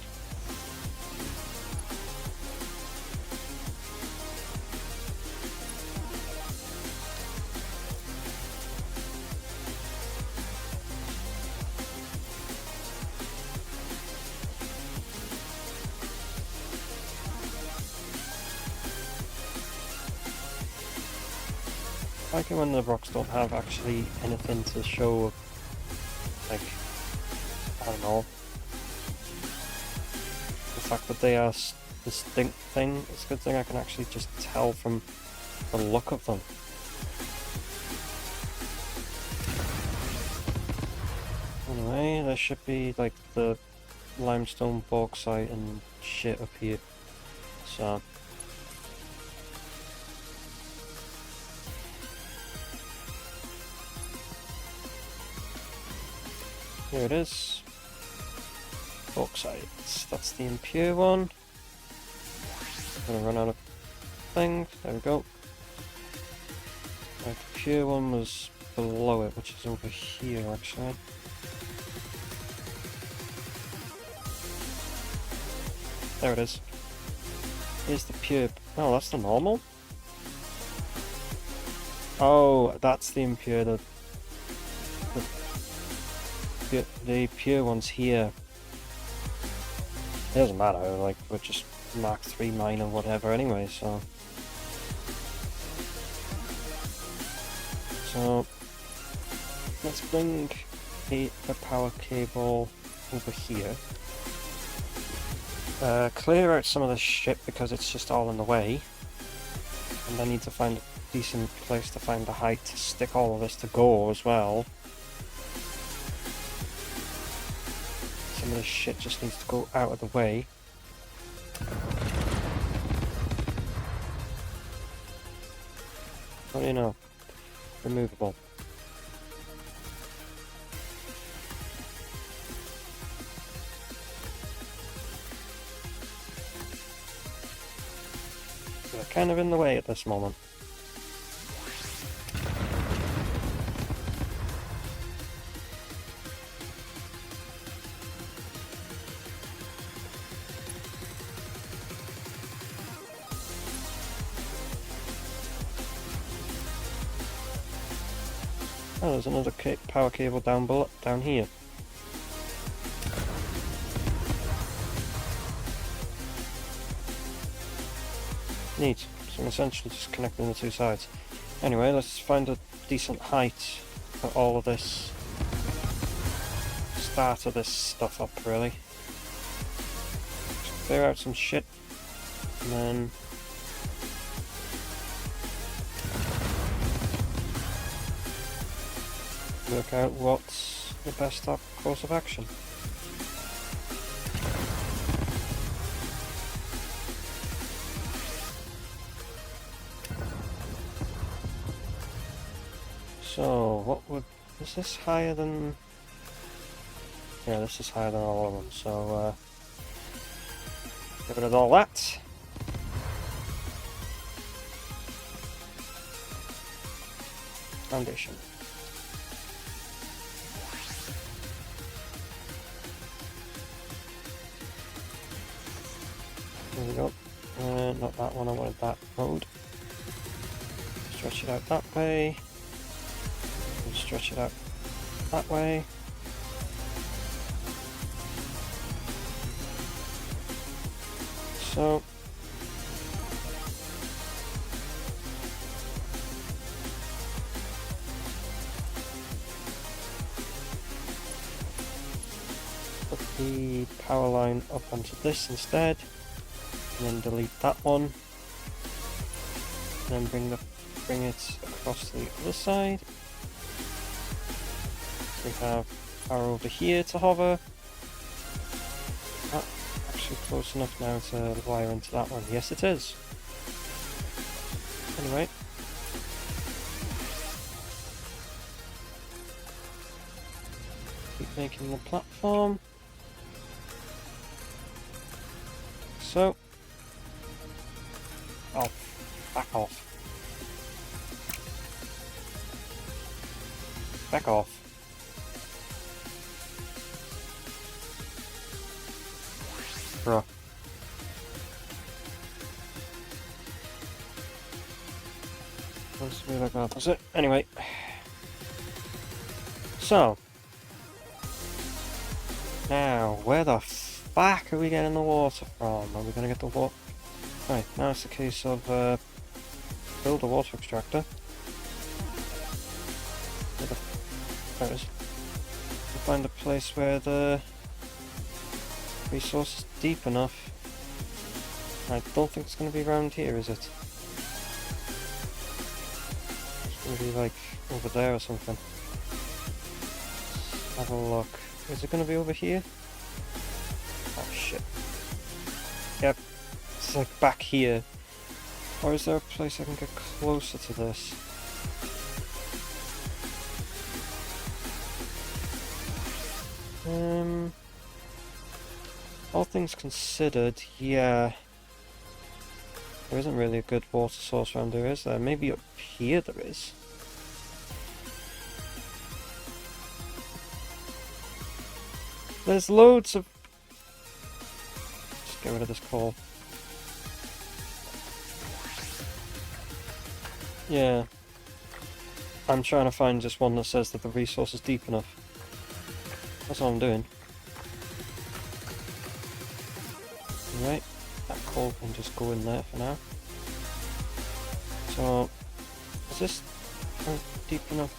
I like it when the rocks don't have actually anything to show, like, I don't know, the fact that they are distinct thing. It's a good thing I can actually just tell from the look of them. Anyway, there should be like the limestone, bauxite and shit up here, so here it is. Bauxite. That's the impure one. I'm gonna run out of things. There we go. Right, the pure one was below it, which is over here actually. There it is. Here's the pure. Oh, that's the normal? Oh, that's the impure. The pure one's here. It doesn't matter, like, we're just Mark 3 mine or whatever anyway, so. So, let's bring the power cable over here. Clear out some of this shit because it's just all in the way. And I need to find a decent place to find the height to stick all of this to go as well. Some of this shit just needs to go out of the way. What do you know? Removable. They're kind of in the way at this moment. Oh, there's another power cable down here. Neat. So I'm essentially just connecting the two sides. Anyway, let's find a decent height for all of this. Start of this stuff up, really. Just clear out some shit, and then work out what's the best course of action. So, what would... is this higher than... yeah, this is higher than all of them, so get rid of all that. Foundation. There we go. Not that one, I wanted that road. Stretch it out that way. Stretch it out that way. So put the power line up onto this instead, and then delete that one, and then bring it across to the other side. We have power over here to hover. Actually close enough now to wire into that one. Yes, it is. Anyway. Keep making the platform. So. Oh, back off. Back off. Bruh. Let's be like that. That's it. Anyway. So. Now, where the fuck are we getting the water from? Are we gonna get the water? Right, now it's a case of build a water extractor. There it is. We'll find a place where the resource is deep enough. I don't think it's going to be around here, is it? It's going to be like over there or something. Let's have a look. Is it going to be over here? Oh shit. Yep. It's like back here. Or is there a place I can get closer to this? All things considered, yeah. There isn't really a good water source around here, is there? Maybe up here there is. There's loads of... Just get rid of this coal. Yeah. I'm trying to find just one that says that the resource is deep enough. That's all I'm doing. Right, that coal can just go in there for now. So, is this a deep enough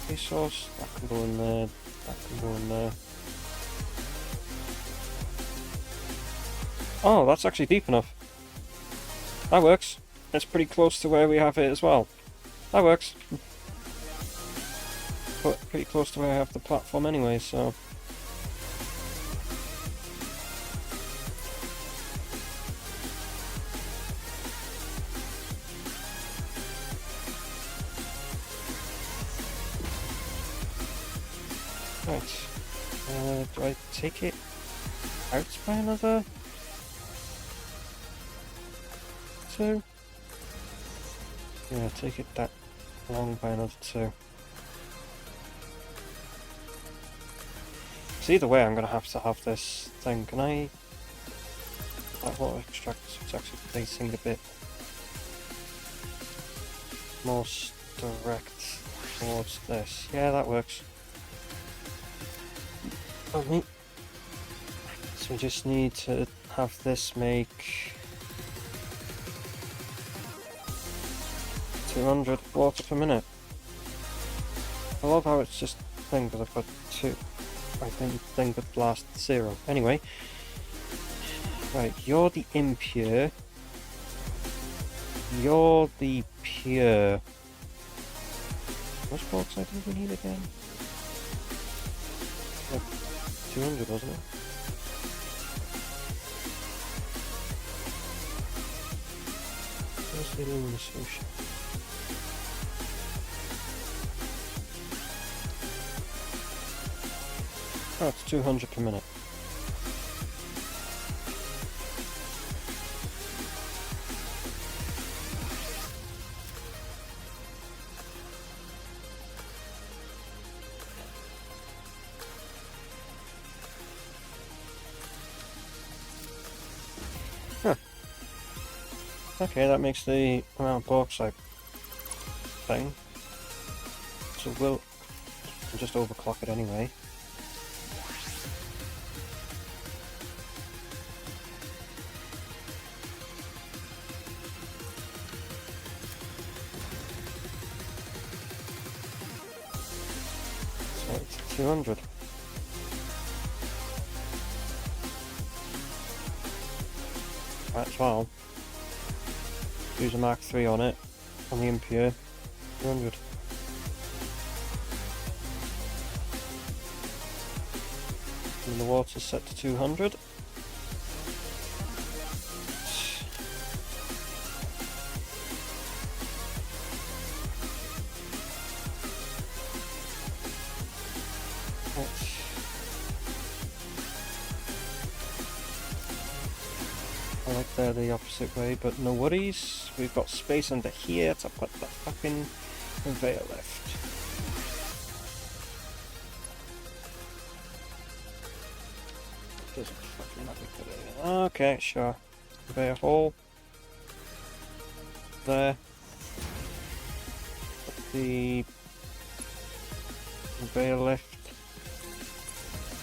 resource? That can go in there, that can go in there. Oh, that's actually deep enough. That works. It's pretty close to where we have it as well. That works. But pretty close to where I have the platform anyway, so... Right. Do I take it out by another 2? Yeah, take it that long by another 2. So either way, I'm going to have this thing. Can I... that water extractor, so it's actually facing a bit more direct towards this. Yeah, that works. Okay. So we just need to have this make 200 water per minute. I love how it's just thing because I've got 2. I think thing with last 0. Anyway. Right, you're the impure. You're the pure. Which bauxite did we need again? Like 200, wasn't it? Where's the luminous ocean? Oh, it's 200 per minute. Huh. Okay, that makes the amount of bauxite thing. So we'll just overclock it anyway. So it's 200. That's well. Use a Mark 3 on it, on the impure, 200. And the water's set to 200. I like they're the opposite way, but no worries. We've got space under here to put the fucking conveyor lift. Doesn't fucking matter. Okay, sure. Conveyor hole. There. Put the conveyor lift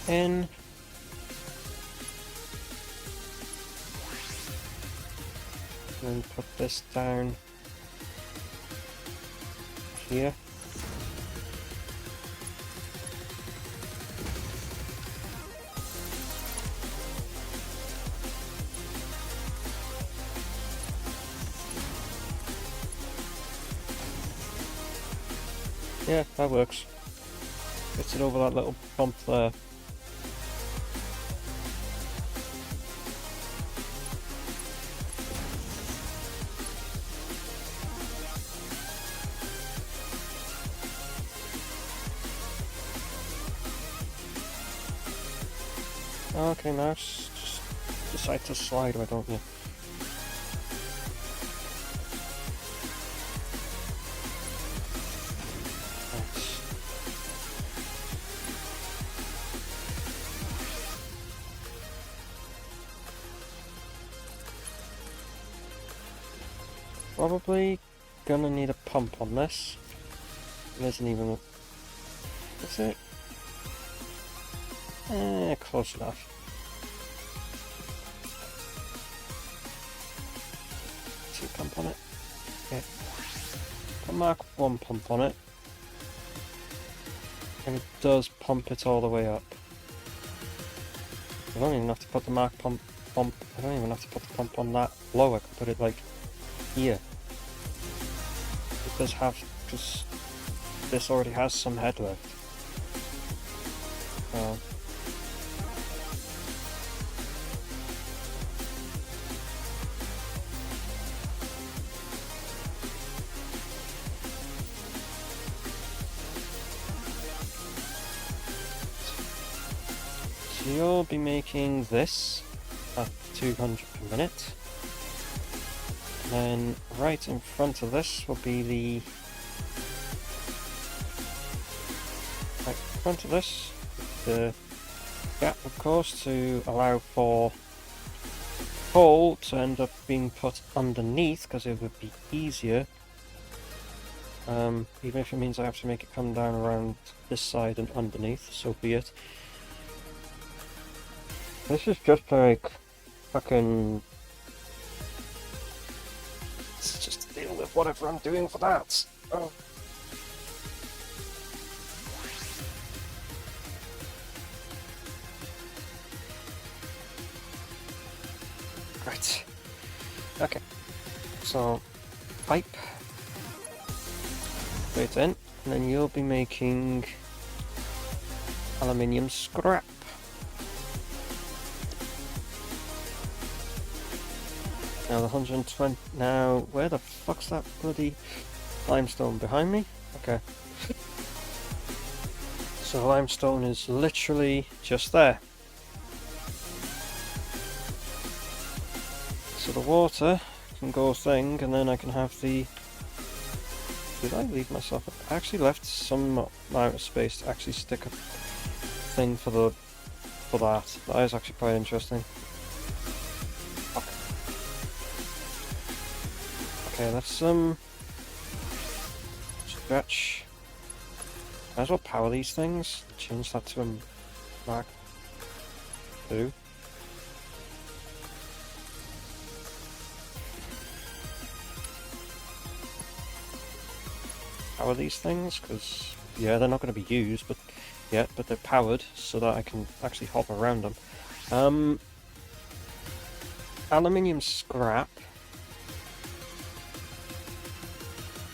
in. And put this down here. Yeah, that works. Gets it over that little bump there. Okay, now just decide to slide, why don't you? Nice. Probably gonna need a pump on this. It isn't even a... Is it? Close enough. Two pump on it. Okay. Put Mark 1 pump on it. And it does pump it all the way up. I don't even have to put the Mark pump. I don't even have to put the pump on that low. I can put it like here. It does have, because this already has some head lift. So you'll be making this at 200 per minute. And then right in front of this will be the... right in front of this, the gap of course, to allow for coal to end up being put underneath, because it would be easier. Even if it means I have to make it come down around this side and underneath, so be it. This is just like fucking... it's just to deal with whatever I'm doing for that. Oh. Right. Okay. So, pipe. Straight in, and then you'll be making aluminium scrap. Now the 120. Now, where the fuck's that bloody limestone? Behind me? Okay. So the limestone is literally just there. So the water can go thing, and then I can have the... Did I leave myself? I actually left some amount of space to actually stick a thing for that. That is actually quite interesting. Okay, let's stretch. Might as well power these things. Change that to a Mark 2. Power these things, because yeah, they're not going to be used, but yeah, but they're powered so that I can actually hop around them. Aluminium scrap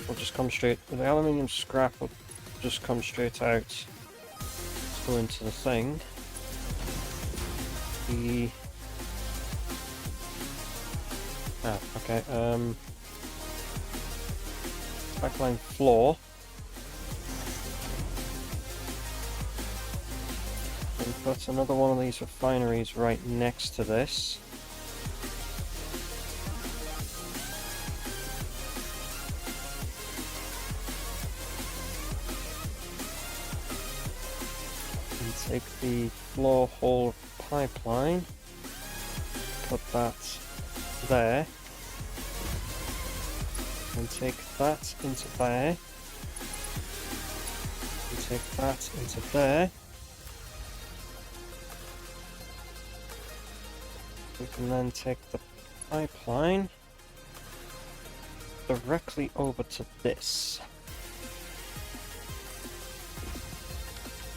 will just come straight. The aluminium scrap will just come straight out. Let's go into the thing. Okay. Backline floor. And put another one of these refineries right next to this. And take the floor hole pipeline. Put that there. And take that into there. And take that into there. We can then take the pipeline directly over to this.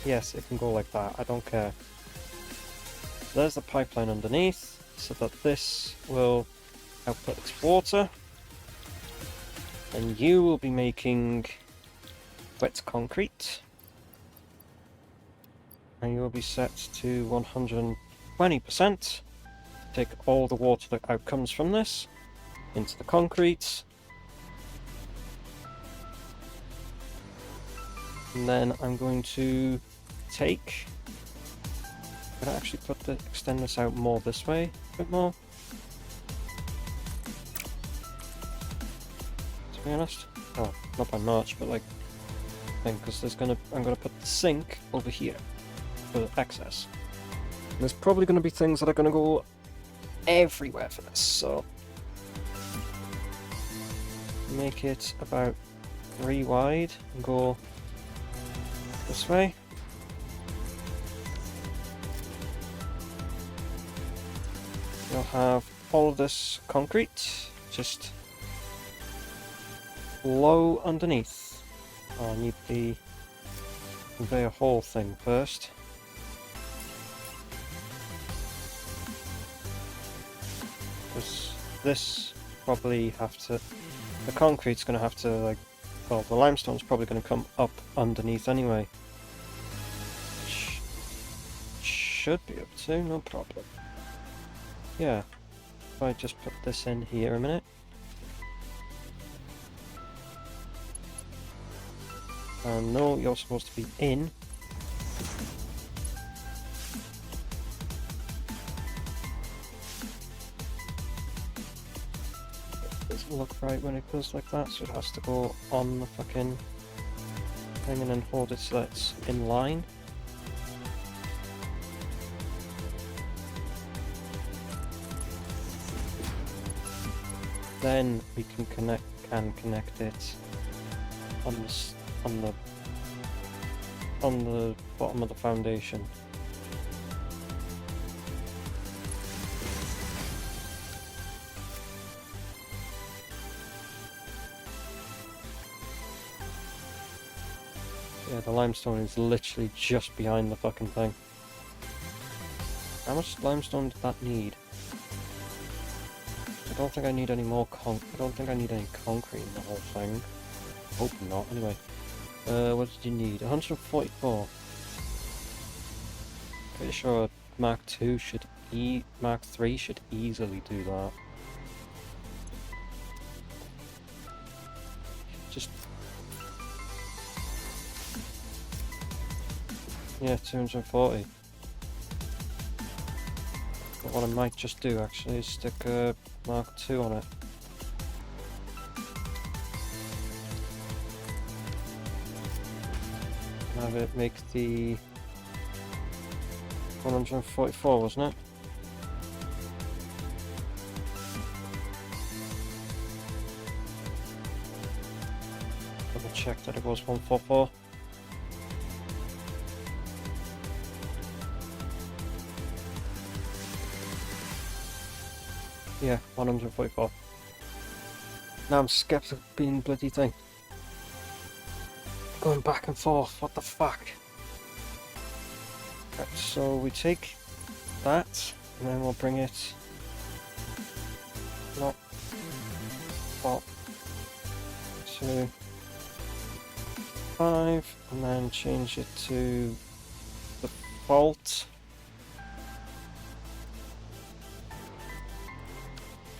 Yes, it can go like that, I don't care. So there's the pipeline underneath, so that this will output its water. And you will be making wet concrete. And you will be set to 120%. Take all the water that comes from this into the concrete. And then I'm going to take... I'm going to actually extend this out more this way, a bit more. To be honest. Oh, not by much, but like, because I'm gonna put the sink over here for excess. And there's probably gonna be things that are gonna go everywhere for this, so make it about 3 wide and go this way. You'll have all of this concrete just low underneath. Oh, I need the conveyor hole thing first. Because this probably have to... The concrete's going to have to, like... Well, the limestone's probably going to come up underneath anyway. Should be able to, no problem. Yeah. If I just put this in here a minute. No, you're supposed to be in. It doesn't look right when it goes like that, so it has to go on the fucking thing and then hold it so that it's in line. Then we can connect it on the bottom of the foundation. Yeah, the limestone is literally just behind the fucking thing. How much limestone did that need? I don't think I need any more I don't think I need any concrete in the whole thing. Hope not, anyway. What did you need? 144. Pretty sure Mark 2 should Mark 3 should easily do that. Just... yeah, 240. But what I might just do actually is stick a Mark 2 on it. Have it make the 144, wasn't it? Double check that it was 144. Yeah, 144. Now I'm skeptical of being bloody thing. Going back and forth, what the fuck? Right, so we take that, and then we'll bring it... not... up to 5, and then change it to the fault.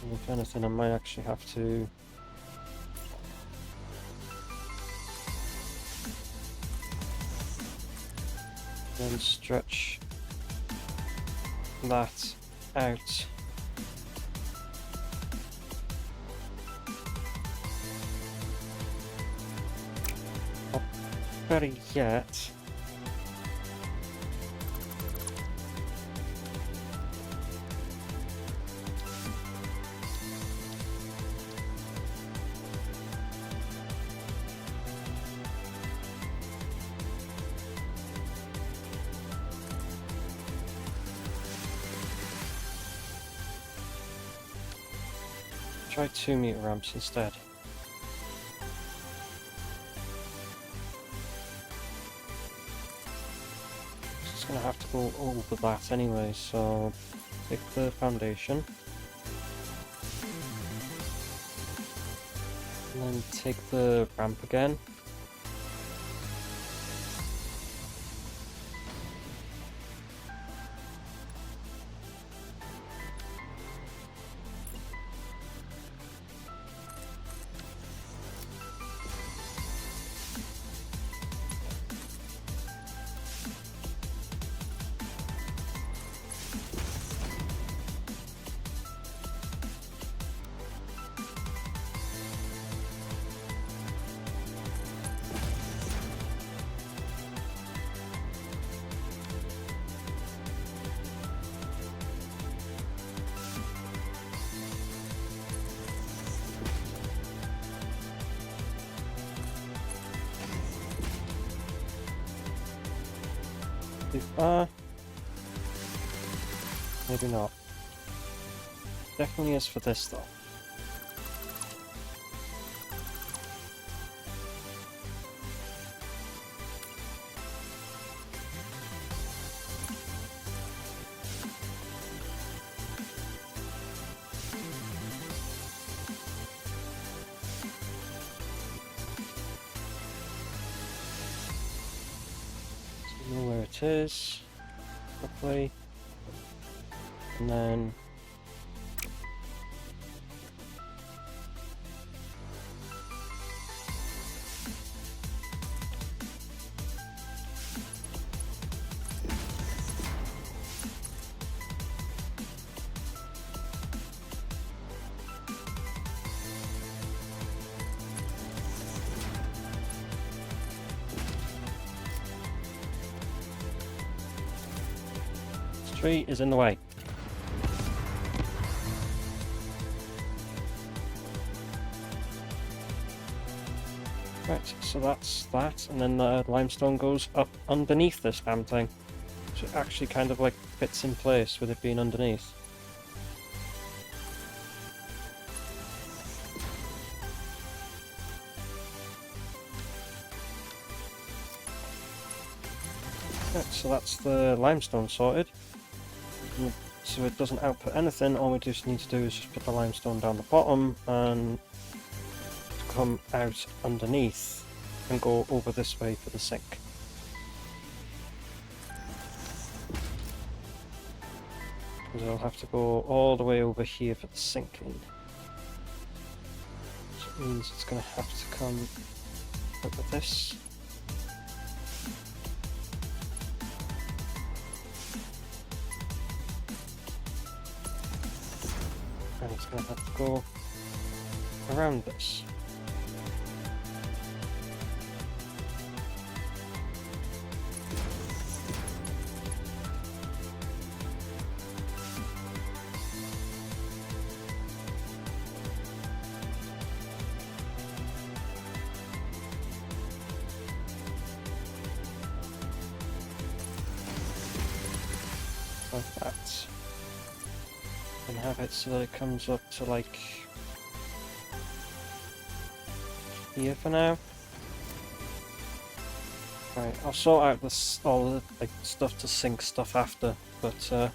And if anything, I might actually have to... then stretch that out. Or better yet, try 2-meter ramps instead. Just gonna have to go over that anyway, so take the foundation. And then take the ramp again. Maybe not. Definitely is for this though. So you know where it is, roughly. And then this tree is in the way. Right, so that's that, and then the limestone goes up underneath this damn thing. So it actually kind of like fits in place with it being underneath. Right, so that's the limestone sorted. So it doesn't output anything, all we just need to do is just put the limestone down the bottom and come out underneath and go over this way for the sink. Because I'll have to go all the way over here for the sinking. Which means it's going to have to come up with this. And it's going to have to go around this. Like that. And have it so that it comes up to like here for now. Right, I'll sort out this all the like stuff to sink stuff after, but right.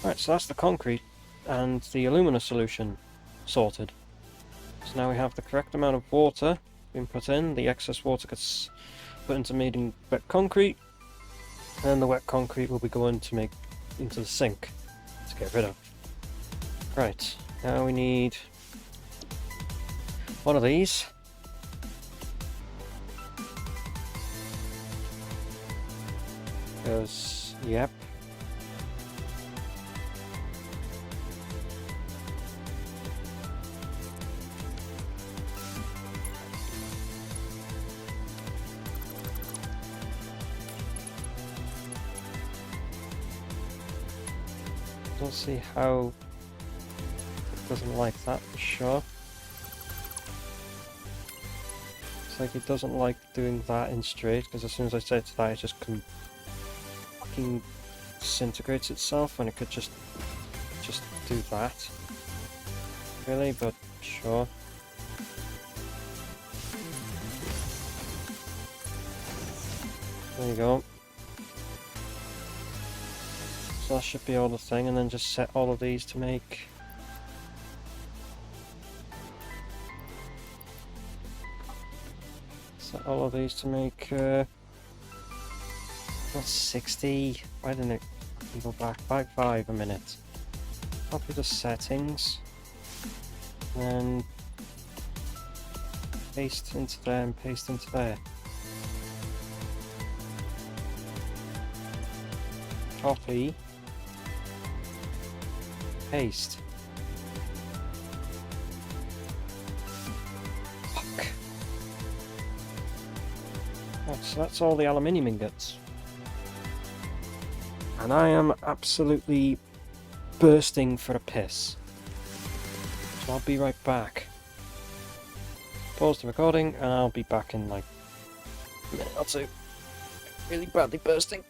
Right, so that's the concrete and the alumina solution sorted. So now we have the correct amount of water being put in, the excess water gets put into making wet concrete, and the wet concrete will be going to make into the sink to get rid of. Right, now we need one of these. Because, yep. Don't see how it doesn't like that for sure. It's like it doesn't like doing that in straight, because as soon as I say it to that, it just fucking disintegrates itself, when it could just do that. Really, but sure. There you go. So that should be all the thing, and then just set all of these to make all of these to make what's 60? Why didn't it go back 5 a minute? Copy the settings and paste into there and paste into there. Copy, paste. Fuck. Right, so that's all the aluminium ingots. And I am absolutely bursting for a piss. So I'll be right back. Pause the recording and I'll be back in like a minute or two. Really badly bursting.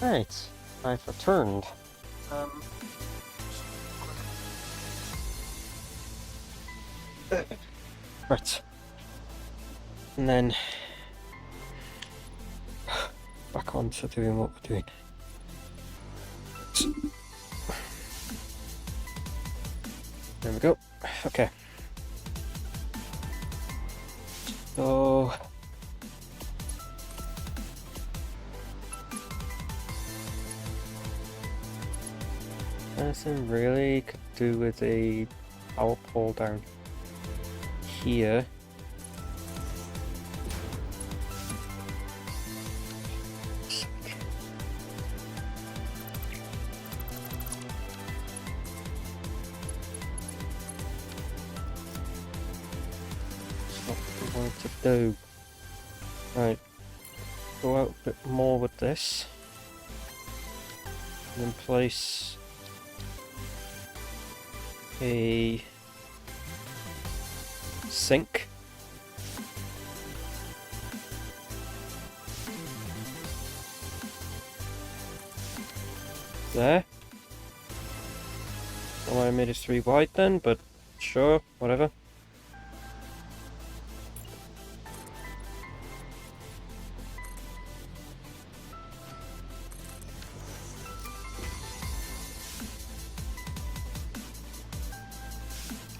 Right, I've returned. Right. And then back on to doing what we're doing. There we go. Okay. So anything really could do with a power pole down here. To do. Right, go out a bit more with this, and then place a sink. There. Don't know why I made it 3 wide then, but sure, whatever.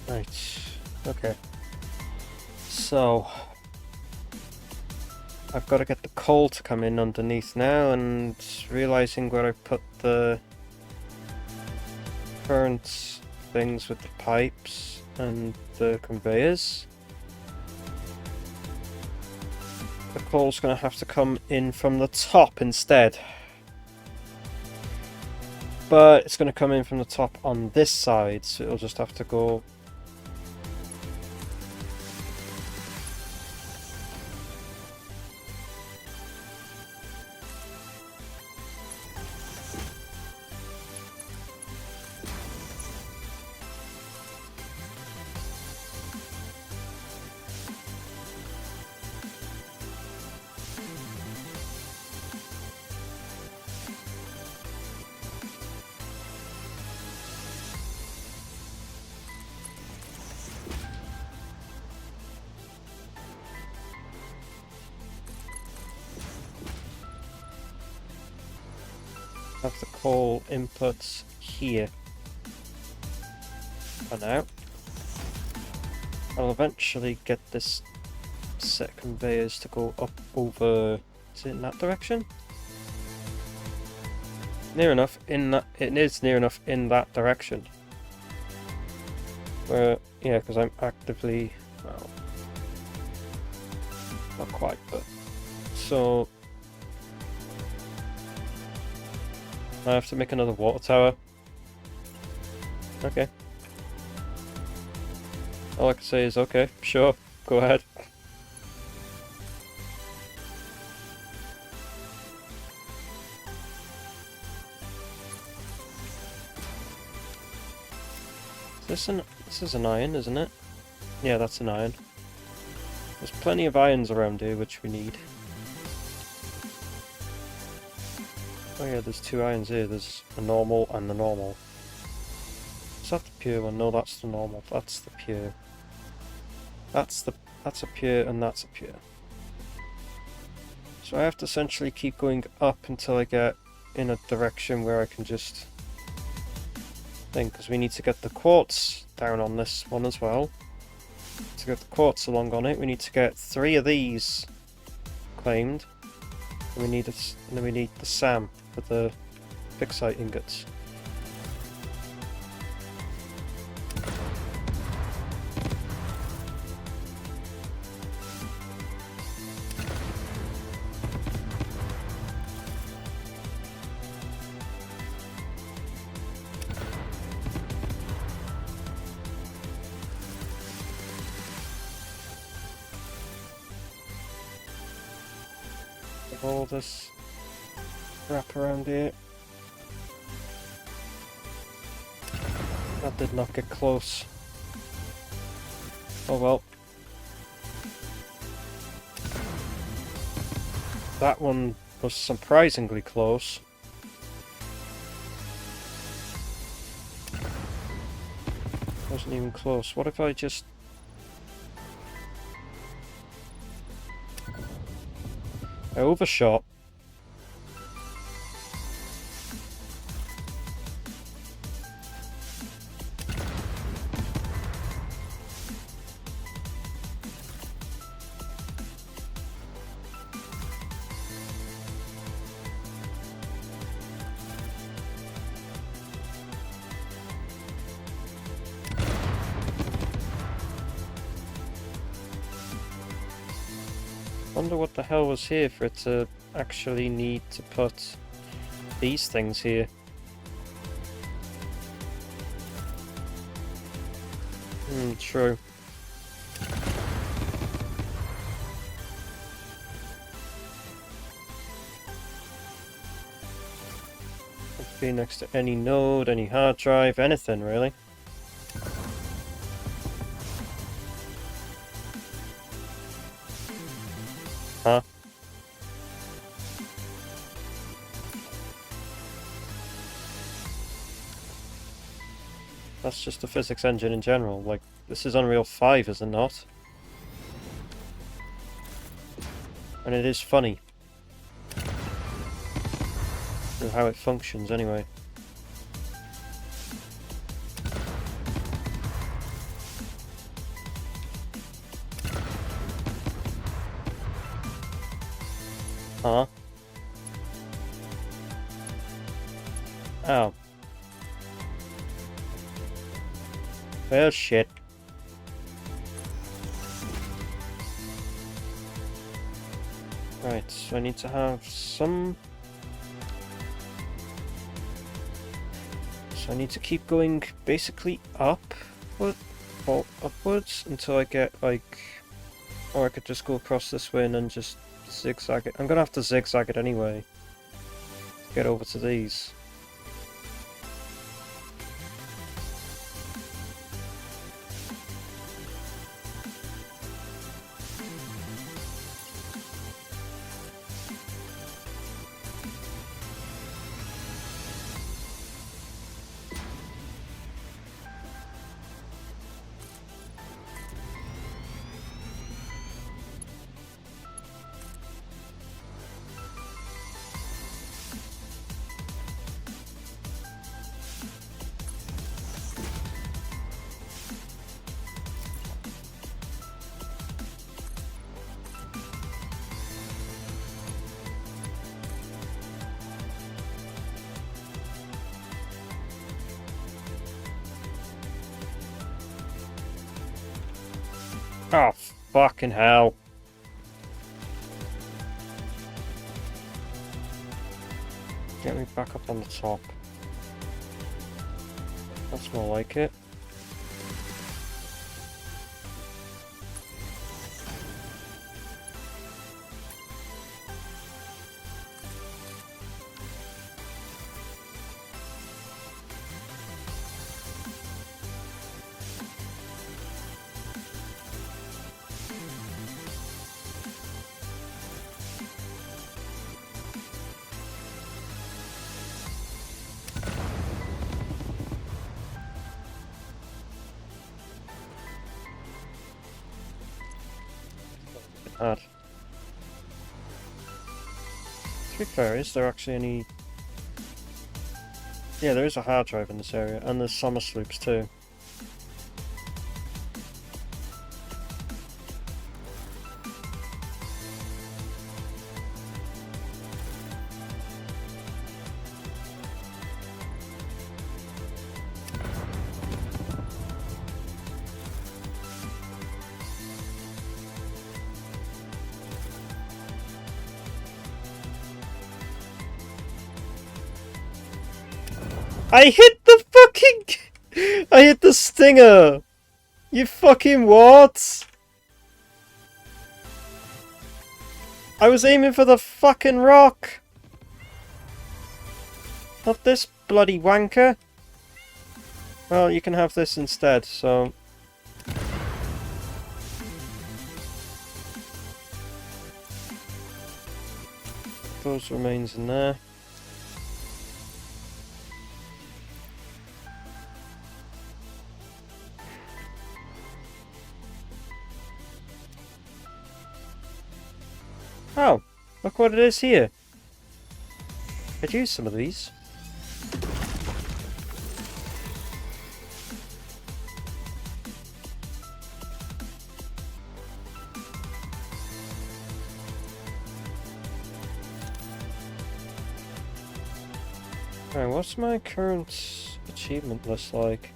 Right, okay. So I've got to get the coal to come in underneath now, and realizing where I put the current things with the pipes and the conveyors. The coal's going to have to come in from the top instead. But it's going to come in from the top on this side, so it'll just have to go have the coal inputs here for now. I'll eventually get this set of conveyors to go up over, is it in that direction? Near enough in that, it is near enough in that direction. Where, yeah, because I'm actively, well, not quite, but, so I have to make another water tower. Okay. All I can say is okay, sure, go ahead. This is an iron, isn't it? Yeah, that's an iron. There's plenty of irons around here which we need. Oh yeah, there's 2 irons here. There's a normal and the normal. Is that the pure one? No, that's the normal. That's the pure. That's a pure and that's a pure. So I have to essentially keep going up until I get in a direction where I can just think, because we need to get the quartz down on this one as well. To get the quartz along on it, we need to get 3 of these claimed. And we need and then we need the SAM for the fixite ingots. All this wrap around here. That did not get close. Oh well. That one was surprisingly close. Wasn't even close. What if I just... I overshot. Wonder what the hell was here for it to actually need to put these things here. True. Could be next to any node, any hard drive, anything really. Huh? That's just the physics engine in general. Like, this is Unreal 5, is it not? And it is funny. And how it functions, anyway. Huh? Oh. Well, shit. Right, so I need to have some... So I need to keep going basically upward, or upwards until I get like... Or I could just go across this way and then just zigzag it. I'm gonna have to zigzag it anyway to get over to these. Oh, fucking hell. Get me back up on the top. That's more like it. Hard. To be fair, is there actually any... Yeah, there is a hard drive in this area, and there's summer sloops too. I hit the fucking... I hit the stinger! You fucking what? I was aiming for the fucking rock! Not this bloody wanker! Well, you can have this instead, so... Those remains in there. Oh, look what it is here. Could use some of these. Alright, what's my current achievement list like?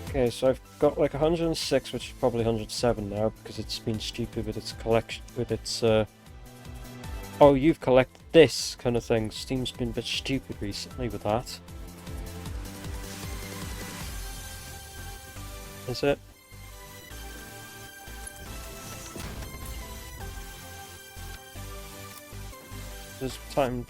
Okay, so I've got like 106, which is probably 107 now, because it's been stupid with its collection, with its, oh, you've collected this kind of thing. Steam's been a bit stupid recently with that. Is it? There's time...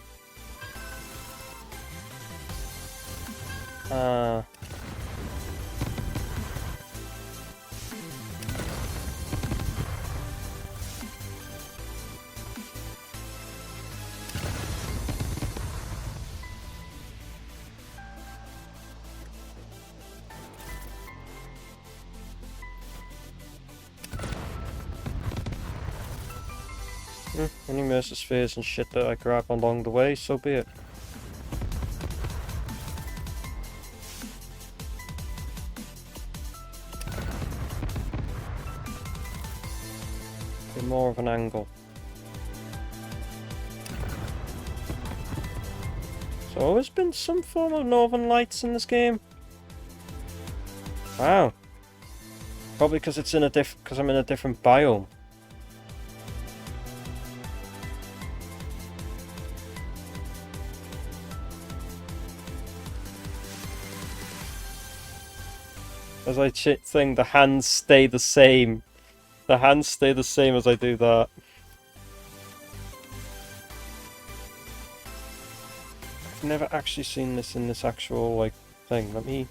any Mercer spheres and shit that I grab along the way, so be it. Get more of an angle. So always been some form of northern lights in this game. Wow. Probably because it's in a because I'm in a different biome. As I think the hands stay the same. The hands stay the same as I do that. I've never actually seen this in this actual, like, thing. Let me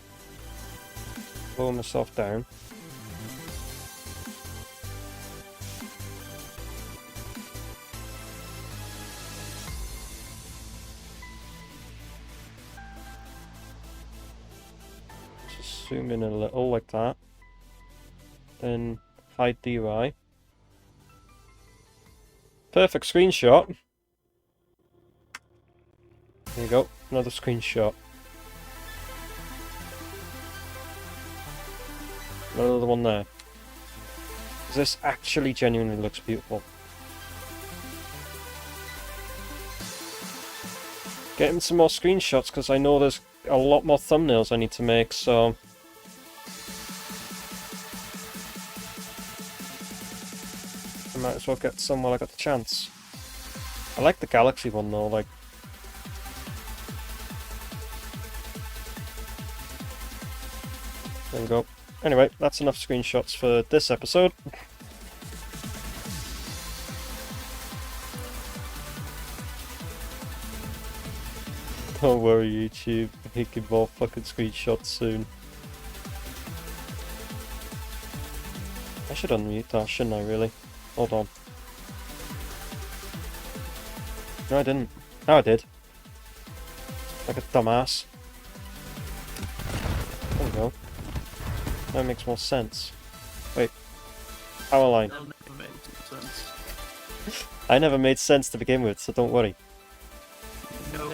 blow myself down. Just zoom in a little like that. Then hide the UI. Perfect screenshot. There you go, another screenshot. Another one there. This actually genuinely looks beautiful. Getting some more screenshots because I know there's a lot more thumbnails I need to make, so... I might as well get some while I got the chance. I like the Galaxy one though, like... There we go. Anyway, that's enough screenshots for this episode. Don't worry, YouTube. Making more fucking screenshots soon. I should unmute that, shouldn't I, really? Hold on. No, I didn't. No, I did. Like a dumbass. There we go. That makes more sense. Wait. Power line. That never made sense. I never made sense to begin with, so don't worry. No.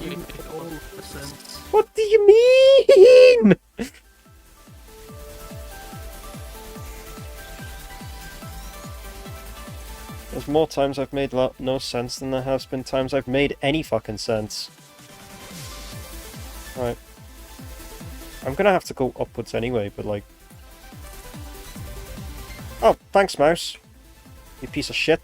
You make all the sense. What do you mean? There's more times I've made no sense than there has been times I've made any fucking sense. Right. I'm gonna have to go upwards anyway, but like... Oh, thanks, mouse. You piece of shit.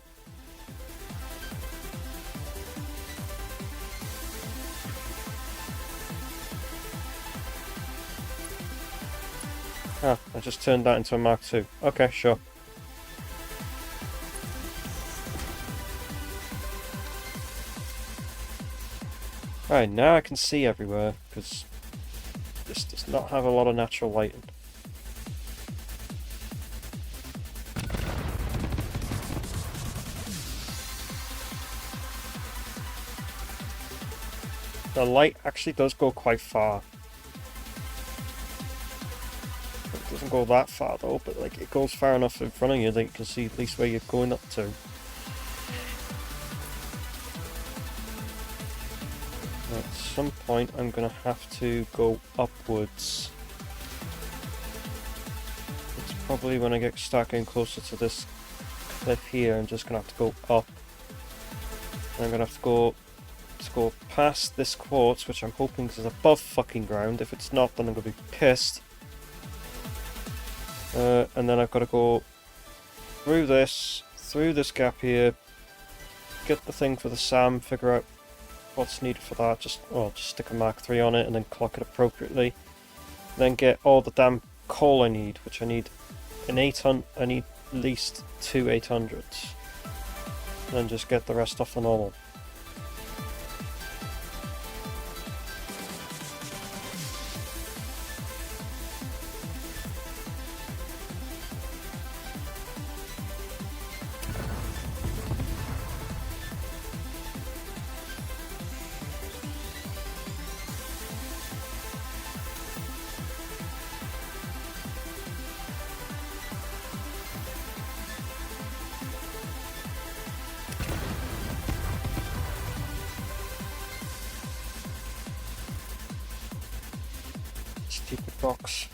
Ah, I just turned that into a Mark II. Okay, sure. Right, now I can see everywhere, because this does not have a lot of natural lighting. The light actually does go quite far. doesn't go that far though, but like it goes far enough in front of you that you can see at least where you're going up to. At some point I'm gonna have to go upwards. It's probably when I start getting closer to this cliff here, I'm just gonna have to go up. And I'm gonna have to go past this quartz, which I'm hoping is above fucking ground. If it's not, then I'm gonna be pissed. And then I've got to go through this gap here, get the thing for the SAM, figure out what's needed for that, just stick a Mark 3 on it and then clock it appropriately. Then get all the damn coal I need, which I need an 800, I need at least 2 800s. And then just get the rest off the normal. Stupid box.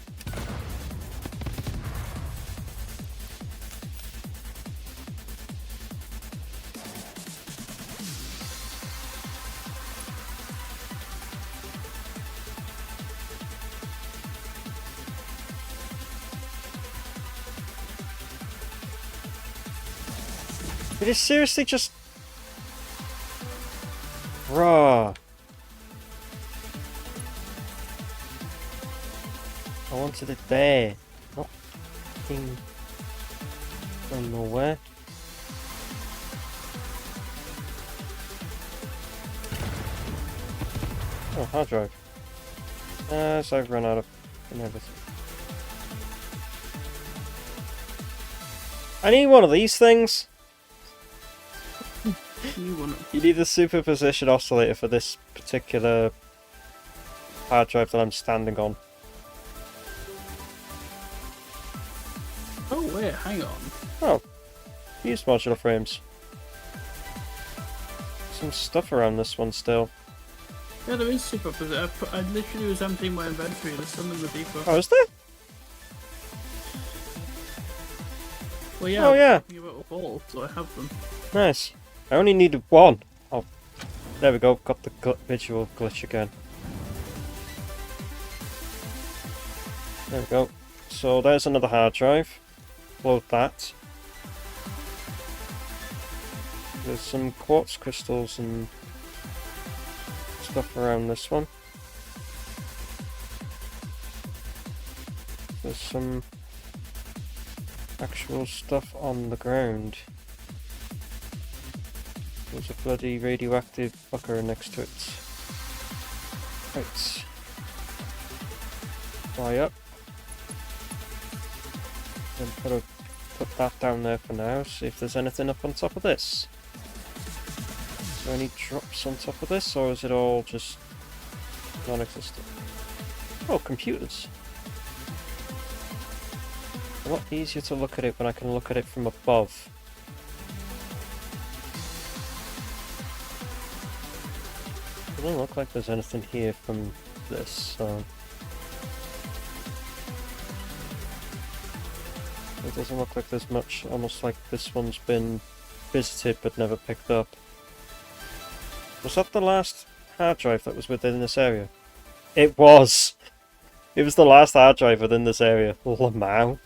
It is seriously just raw. I wanted it there, not fucking from nowhere. Oh, hard drive. So I've run out of everything. I need one of these things. You need a superposition oscillator for this particular hard drive that I'm standing on. Oh wait, hang on. Oh, use modular frames. Some stuff around this one still. Yeah, there is superposition. I literally was emptying my inventory. There's some in the depot. Oh, is there? Well, yeah. Oh, yeah. I'm talking about a ball, so I have them. Nice. I only needed one. Oh, there we go. Got the visual glitch again. There we go. So there's another hard drive. Load that. There's some quartz crystals and stuff around this one. There's some actual stuff on the ground. There's a bloody radioactive fucker next to it. Right. Fly up. Then put that down there for now, see if there's anything up on top of this. Is there any drops on top of this, or is it all just non-existent? Oh, computers. A lot easier to look at it when I can look at it from above. It doesn't look like there's anything here from this, so... It doesn't look like there's much, almost like this one's been visited but never picked up. Was that the last hard drive that was within this area? It was! It was the last hard drive within this area. Lamau.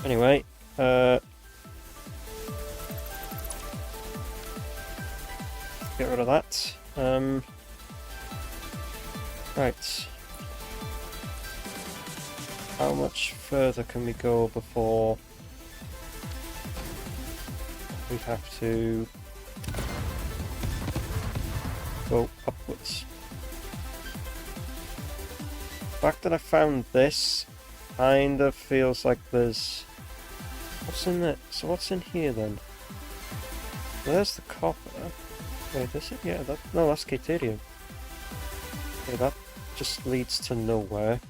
Anyway, get rid of that. Right. How much further can we go before we have to go upwards? The fact that I found this kind of feels like there's... What's in it? So what's in here then? There's the copper. Wait, is it? Yeah, no, that's Caterium. Okay, that just leads to nowhere.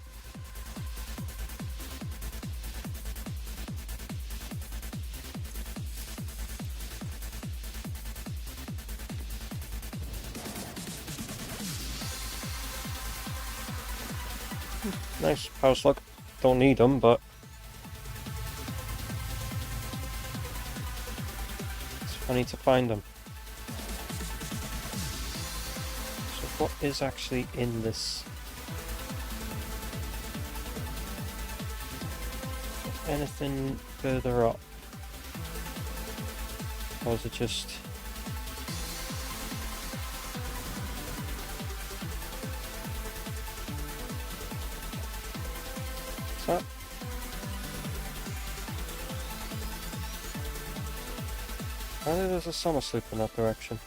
Nice power slug. Don't need them, but it's funny to find them. So what is actually in this? Anything further up? Or is it just... Is that... Apparently there's a summer sloop in that direction.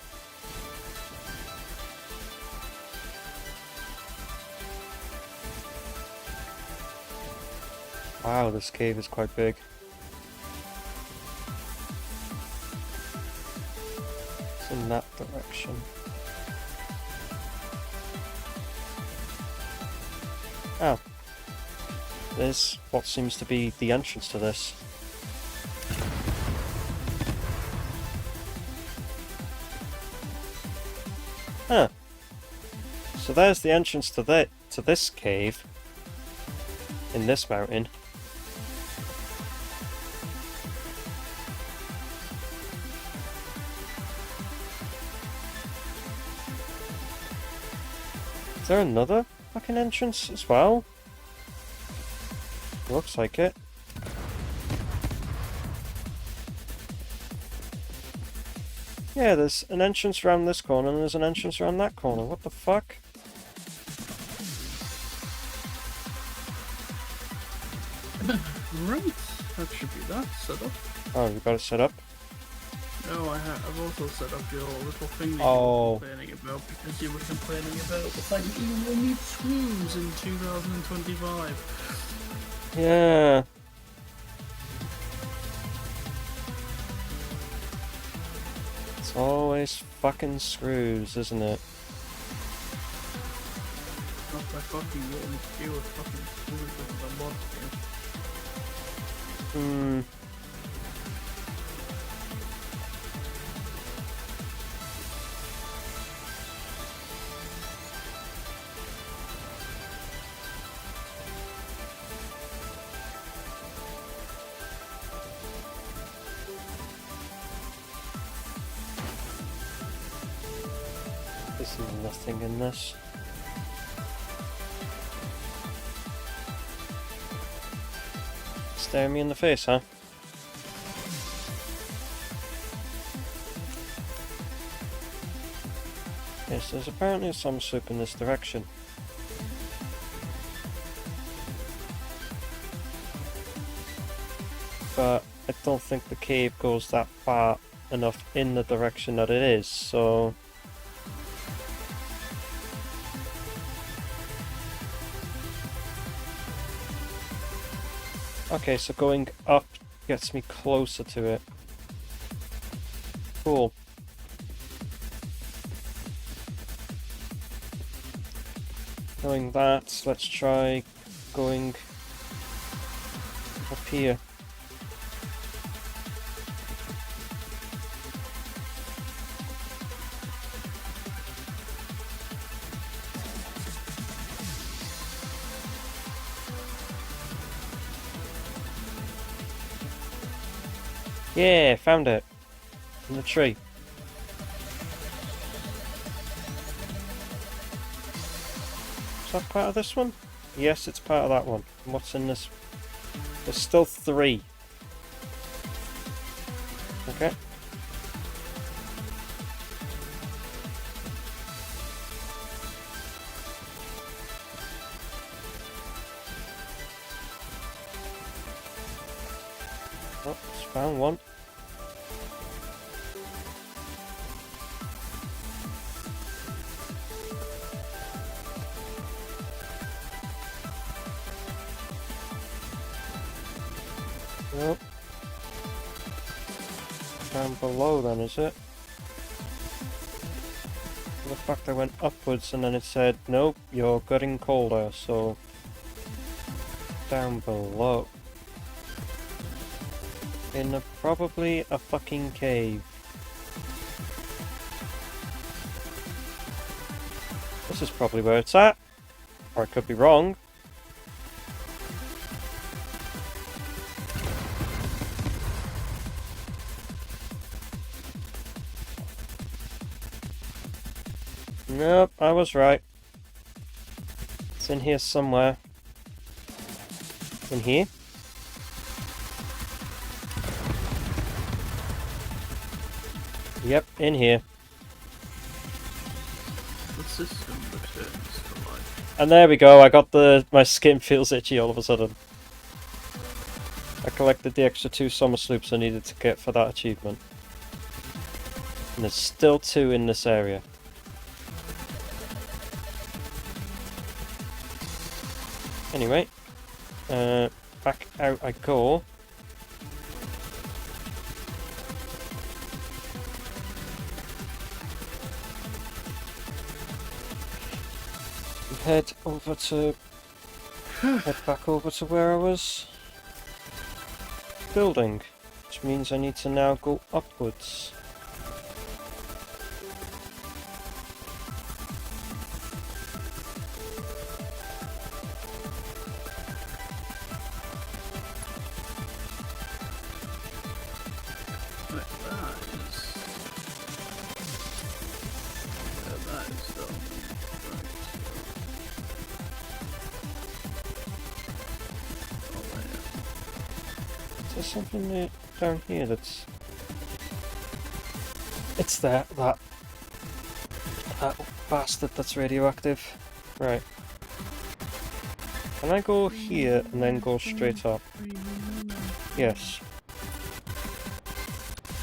Wow, this cave is quite big. It's in that direction. Oh. There's what seems to be the entrance to this. Huh. So there's the entrance to this cave in this mountain. Is there another fucking entrance as well? Looks like it. Yeah, there's an entrance around this corner and there's an entrance around that corner. What the fuck? Right, that should be that set up. Oh, you got it set up? No, I've also set up your little thing that you Oh. were complaining about because you were complaining about the fact that you will need screws in 2025. Yeah. It's always fucking screws, isn't it? Not by fucking getting fewer fucking screws with the mod game. There's nothing in this. Stare me in the face, huh? Yes, there's apparently some sloop in this direction. But I don't think the cave goes that far enough in the direction that it is, so... Okay, so going up gets me closer to it. Cool. Knowing that, let's try going up here. Yeah, found it. In the tree. Is that part of this one? Yes, it's part of that one. And what's in this? There's still 3. Okay. Oh, just found one. Nope. Down below then, is it? The fact I went upwards and then it said, nope, you're getting colder, so... Down below. In probably a fucking cave. This is probably where it's at. Or I could be wrong. Nope, I was right. It's in here somewhere. In here? Yep, in here. The system returns to life. And there we go, I got my skin feels itchy all of a sudden. I collected the extra 2 summer sloops I needed to get for that achievement. And there's still 2 in this area. Anyway, back out I go. Head back over to where I was building, which means I need to now go upwards. There's something down here that's... It's that bastard that's radioactive. Right. Can I go here and then go straight up? Yes.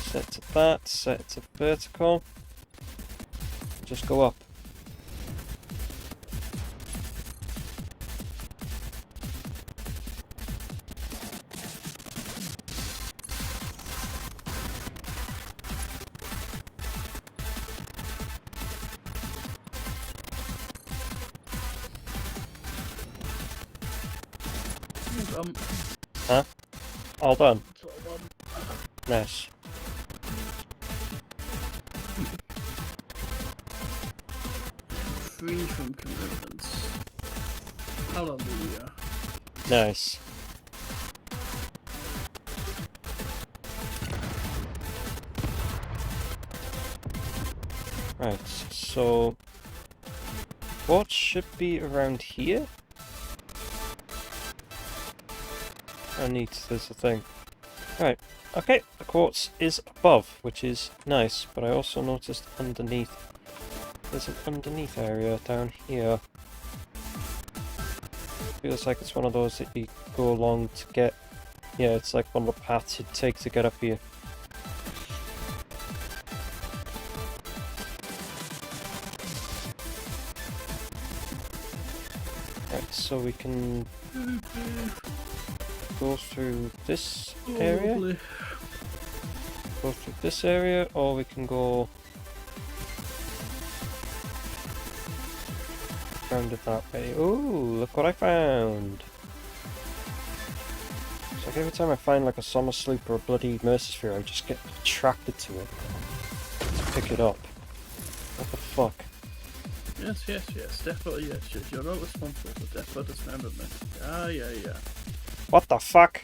Set to that, set to vertical. Just go up. Huh? All done? Nice. Free from commitments. Hallelujah. Nice. Right, so... What should be around here? Oh, neat, there's a thing. Right, okay, the quartz is above, which is nice, but I also noticed underneath. There's an underneath area down here. Feels like it's one of those that you go along to get... Yeah, it's like one of the paths you'd take to get up here. Right, so we can go through this area. Lovely. Go through this area, or we can go round it that way. Ooh, look what I found! It's like every time I find like a summer sloop or a bloody mercersphere, I just get attracted to it. To pick it up. What the fuck? Yes, definitely yes. You're not responsible for death by dismemberment. Yeah. What the fuck?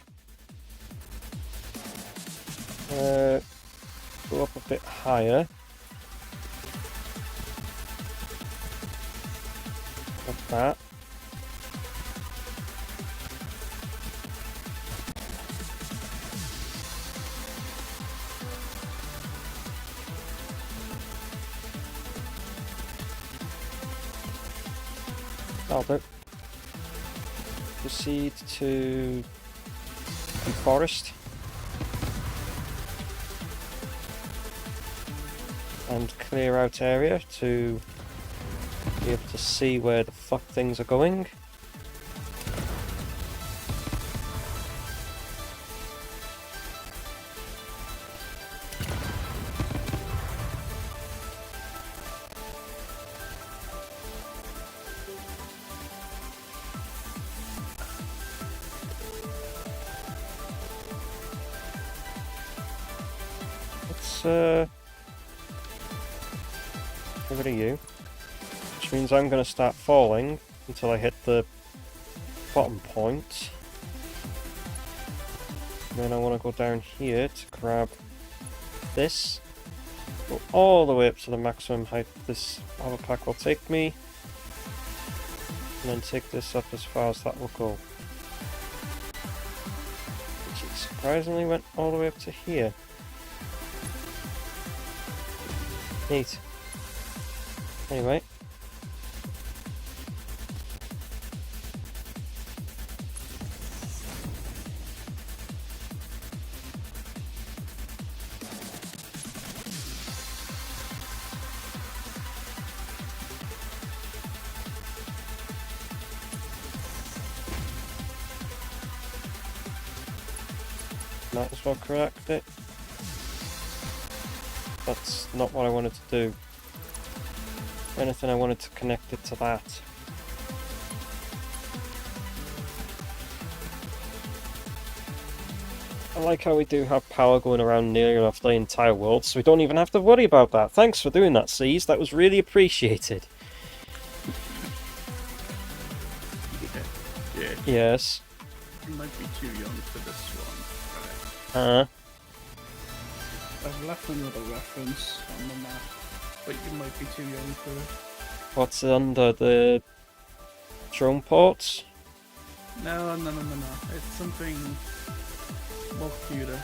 Go up a bit higher. Like that. That'll do. Proceed to the forest. And clear out area to be able to see where the fuck things are going. Let's get rid of you. Which means I'm going to start falling until I hit the bottom point. And then I want to go down here to grab this. go all the way up to the maximum height this hover pack will take me. And then take this up as far as that will go. Which it surprisingly went all the way up to here. Neat. Anyway. Might as well correct it. That's not what I wanted to do. If anything, I wanted to connect it to that. I like how we do have power going around near enough the entire world, so we don't even have to worry about that. Thanks for doing that, Seas. That was really appreciated. Yeah. Yes. You might be too young for this one. I've left another reference on the map, but you might be too young for it. What's under the drone ports? No. It's something more cuter.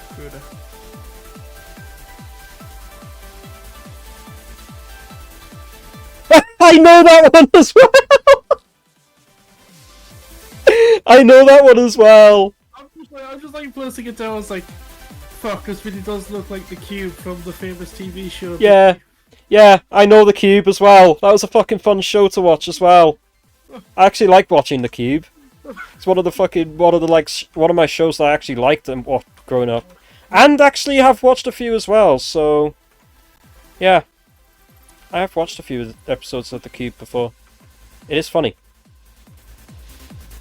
I know that one as well! I know that one as well! I'm just like placing it down. I was like, fuck, this really does look like the cube from the famous TV show. Yeah, I know the Cube as well. That was a fucking fun show to watch as well. I actually like watching the Cube. It's one of my shows that I actually liked and watched growing up, and actually have watched a few as well. So, yeah, I have watched a few episodes of the Cube before. It is funny.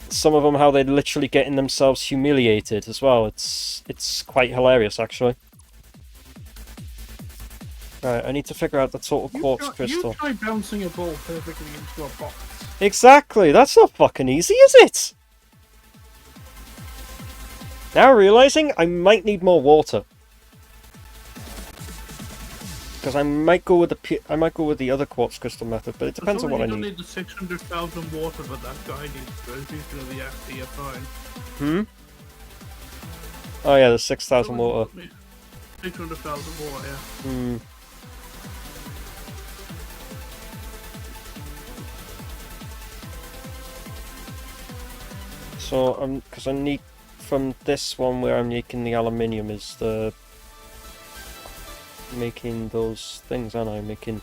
Some of them, how they're literally getting themselves humiliated as well. It's quite hilarious, actually. Right, I need to figure out the total quartz crystal. You try bouncing a ball perfectly into a box. Exactly, that's not fucking easy, is it? Now realizing I might need more water. Because I might go with the other quartz crystal method, but it depends on what I need. You don't need the 600,000 water, but that guy needs to. He's gonna be actually fine. Oh yeah, the 6,000 water. 600,000 water, yeah. So, because I need, from this one where I'm making the aluminium is making those things, aren't I? Making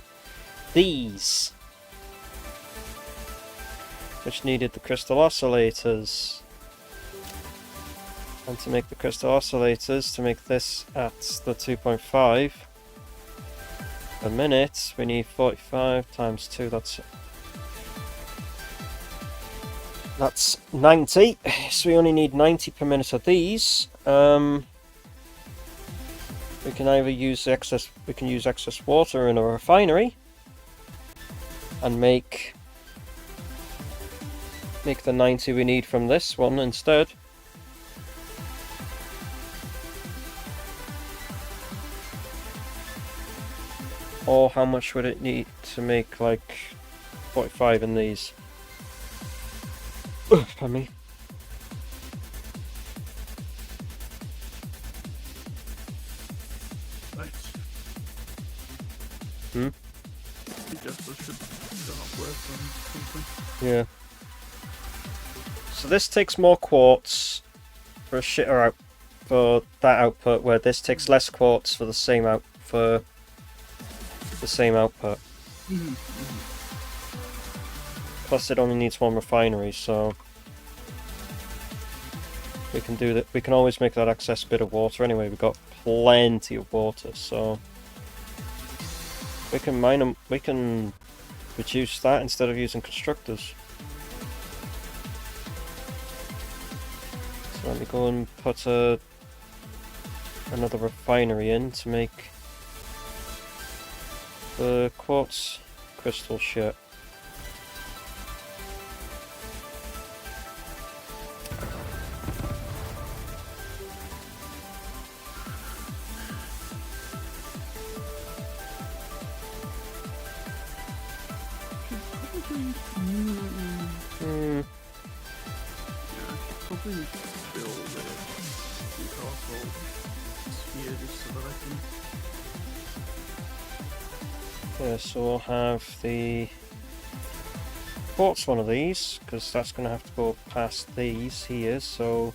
these. Which needed the crystal oscillators. And to make the crystal oscillators, to make this at the 2.5 a minute, we need 45 times 2, that's 90, so we only need 90 per minute of these. We can either use excess water in a refinery and make the 90 we need from this one instead. Or how much would it need to make like 45 in these? Pardon me. Nice. I guess I should start working on something. Yeah. So this takes more quartz for a shitter out for that output, where this takes less quartz for the same output. Plus, it only needs one refinery, so we can do that. We can always make that excess bit of water anyway. We've got plenty of water, so we can mine them. We can reduce that instead of using constructors. So let me go and put another refinery in to make the quartz crystal shit. actually build a powerful sphere just so that I can. Yeah, so we'll have the quartz one of these, because that's going to have to go past these here, so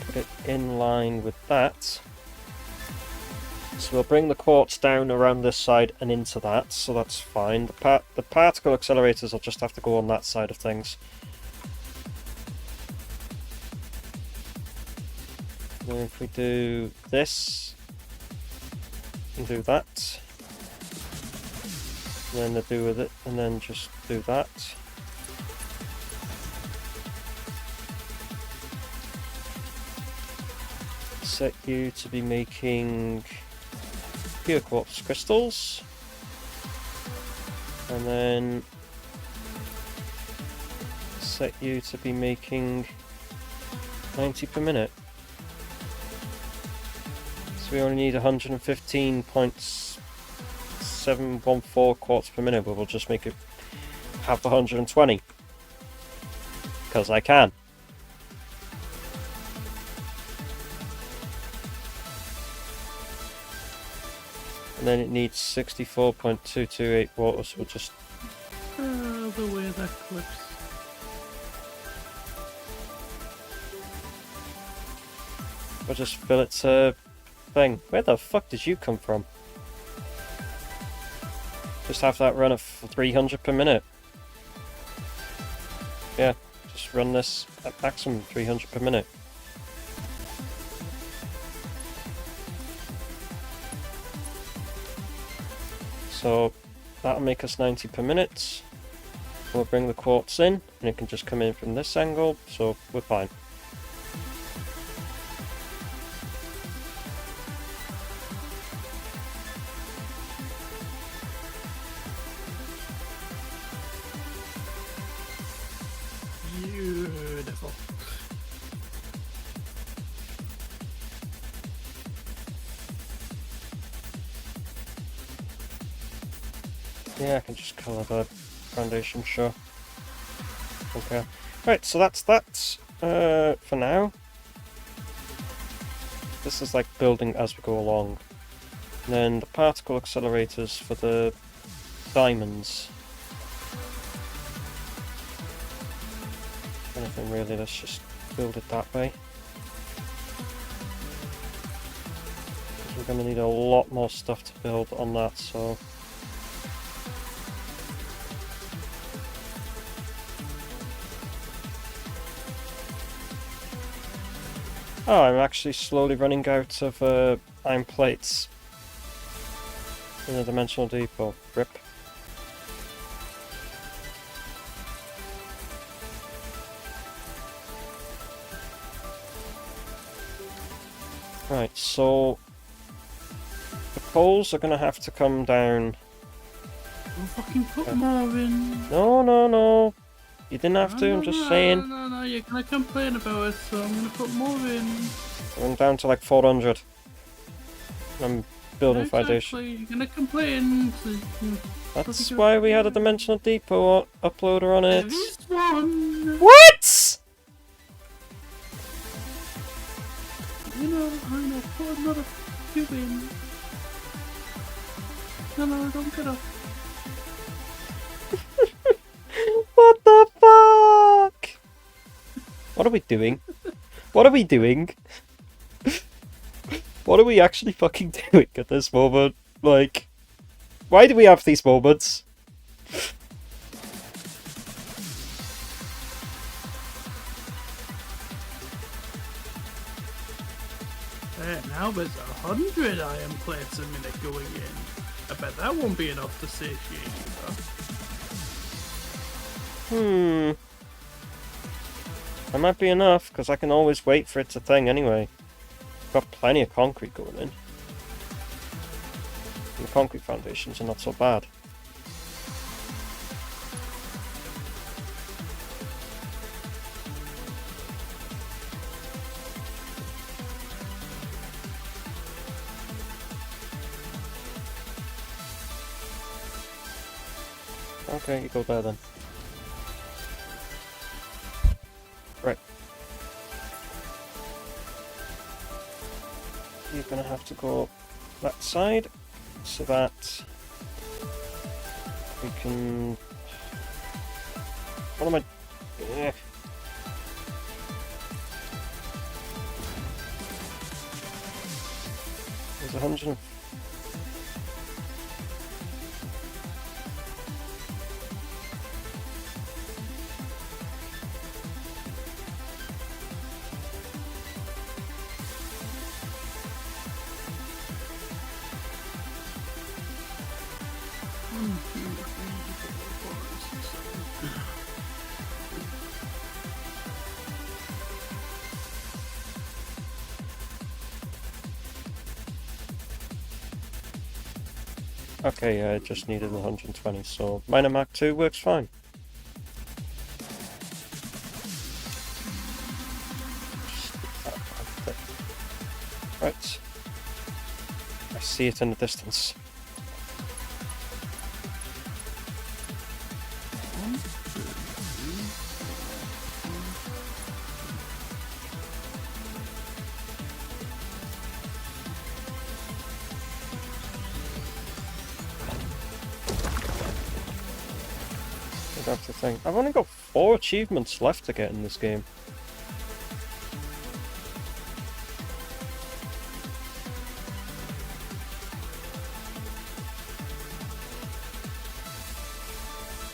put it in line with that. So we'll bring the quartz down around this side and into that, so that's fine. The particle accelerators will just have to go on that side of things. And then if we do this, and do that, and then to do with it, and then just do that. Set you to be making pure quartz crystals, and then set you to be making 90 per minute. So we only need 115.714 quartz per minute, but we'll just make it have 120 because I can. And then it needs 64.228 water, so we'll just... The way that clips. We'll just fill it to thing. Where the fuck did you come from? Just have that run at 300 per minute. Yeah, just run this at maximum 300 per minute. So that'll make us 90 per minute. We'll bring the quartz in, and it can just come in from this angle, so we're fine. Beautiful. Yeah, I can just colour the foundation, sure. Okay. Right, so that's that for now. This is like building as we go along. And then the particle accelerators for the diamonds. Anything really, let's just build it that way. We're going to need a lot more stuff to build on that, so... Oh, I'm actually slowly running out of iron plates in the dimensional depot. Rip. Right, so the poles are going to have to come down. Don't fucking put more in. No. You didn't have to, I'm just saying. No, you're gonna complain about it, so I'm gonna put more in. I'm down to like 400. I'm building Exactly. foundation. You're gonna complain. So That's why we had a dimensional depot uploader on it. There is one. What? I know, put another cube in. No, don't get up. What the fuck? What are we doing? What are we doing? What are we actually fucking doing at this moment? Like, why do we have these moments? Now there's 100 iron plates a minute going in. I bet that won't be enough to satiate you, though. That might be enough, because I can always wait for it to thing anyway. Got plenty of concrete going in. And the concrete foundations are not so bad. Okay, you go there then. Right. You're gonna have to go that side so that we can. What am I? Ugh. There's 100. Okay, yeah, it just needed 120, so minor Mach 2 works fine. Right. I see it in the distance. That's the thing. I've only got 4 achievements left to get in this game.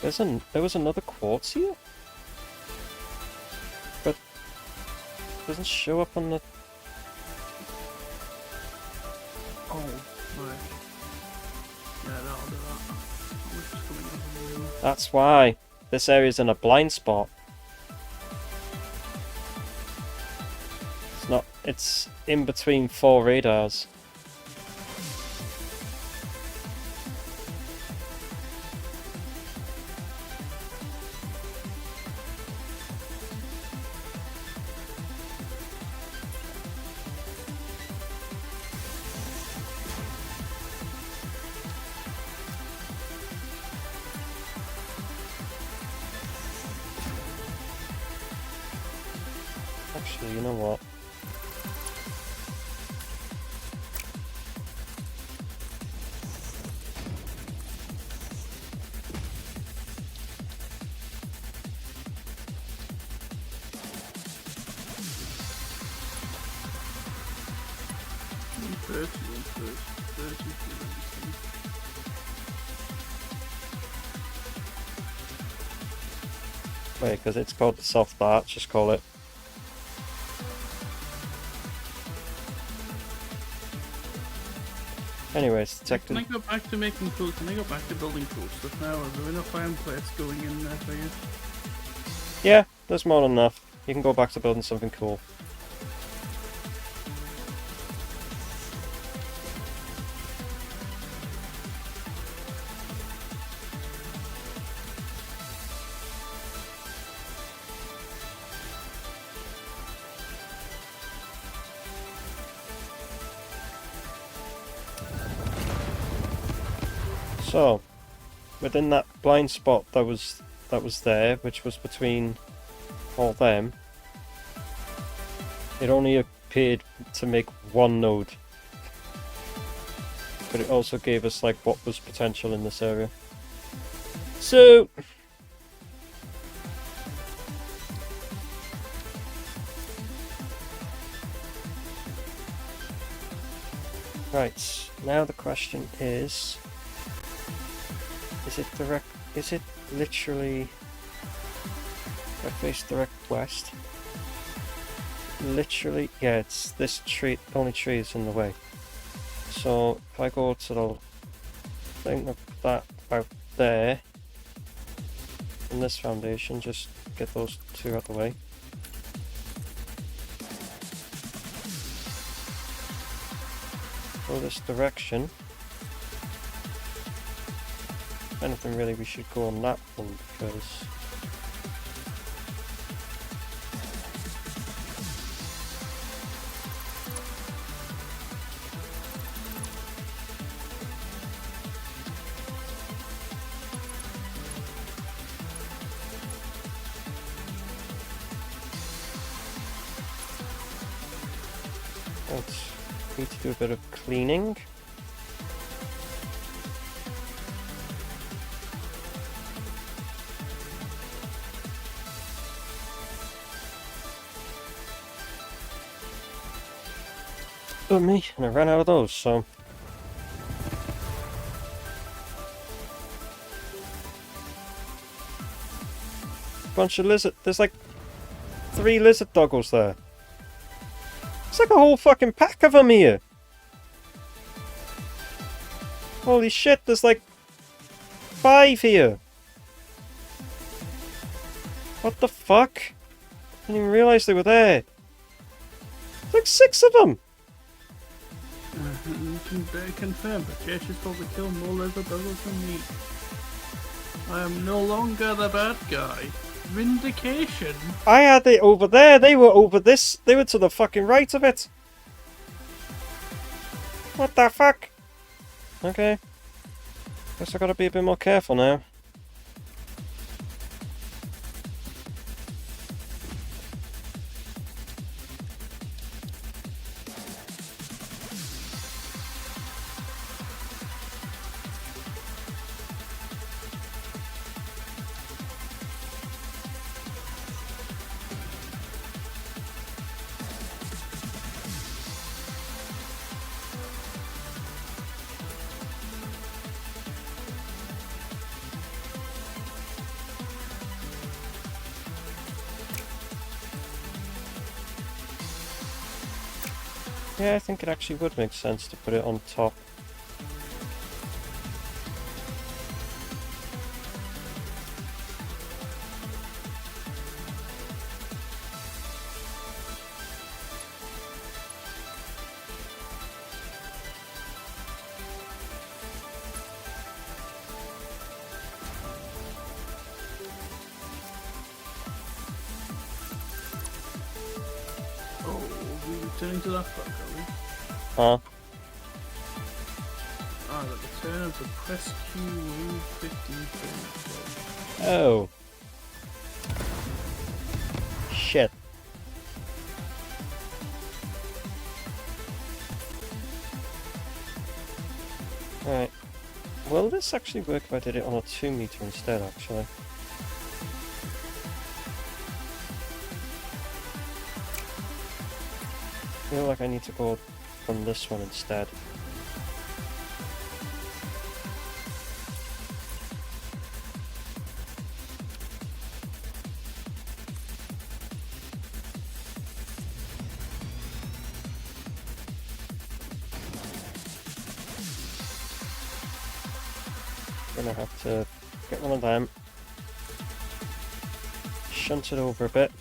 There was another quartz here? But it doesn't show up on the... Oh, right. Yeah, that'll do that. Which is coming up on you. That's why. This area's in a blind spot. It's not... It's in between 4 radars. Actually, you know what? Wait, because it's called the soft arch, just call it. Anyways, detected. Can I go back to making cool? Can I go back to building cool stuff now? Is there enough iron plates going in there for you? Yeah, there's more than enough. You can go back to building something cool. So, within that blind spot that was there, which was between all them, it only appeared to make one node. But it also gave us like what was potential in this area. So right, now the question is it direct? Is it literally? If I face direct west. Literally, yeah. It's this tree. Only tree is in the way. So if I go to the thing of that out there, in this foundation, just get those 2 out of the way. Go this direction. If anything, really, we should go on that one because Right. Need to do a bit of cleaning. But me, and I ran out of those, so. Bunch of lizard. There's like 3 lizard doggles there. It's like a whole fucking pack of them here. Holy shit, there's like 5 here. What the fuck? I didn't even realise they were there. There's like 6 of them. You can confirm that Jess has probably killed more lizard doggles than me. I am no longer the bad guy. Vindication. I had it over there. They were over this. They were to the fucking right of it. What the fuck? Okay. Guess I gotta be a bit more careful now. Yeah, I think it actually would make sense to put it on top. Returning to that book, are we? Huh? Ah, the return of the Press Q Rule 15. Oh. Shit. Right. Will this actually work if I did it on a 2 meter instead, actually? I feel like I need to go from this one instead. Gonna have to get one of them, shunt it over a bit,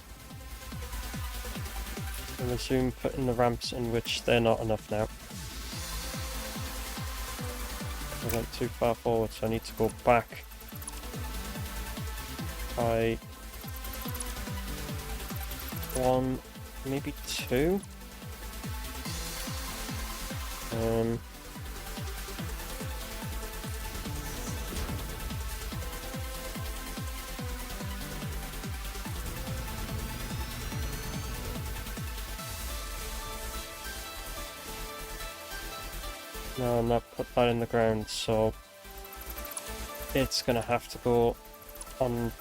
and resume putting the ramps in which they're not enough now. I went too far forward, so I need to go back by 1, maybe 2. No, I'm not put that in the ground, so it's gonna have to go on.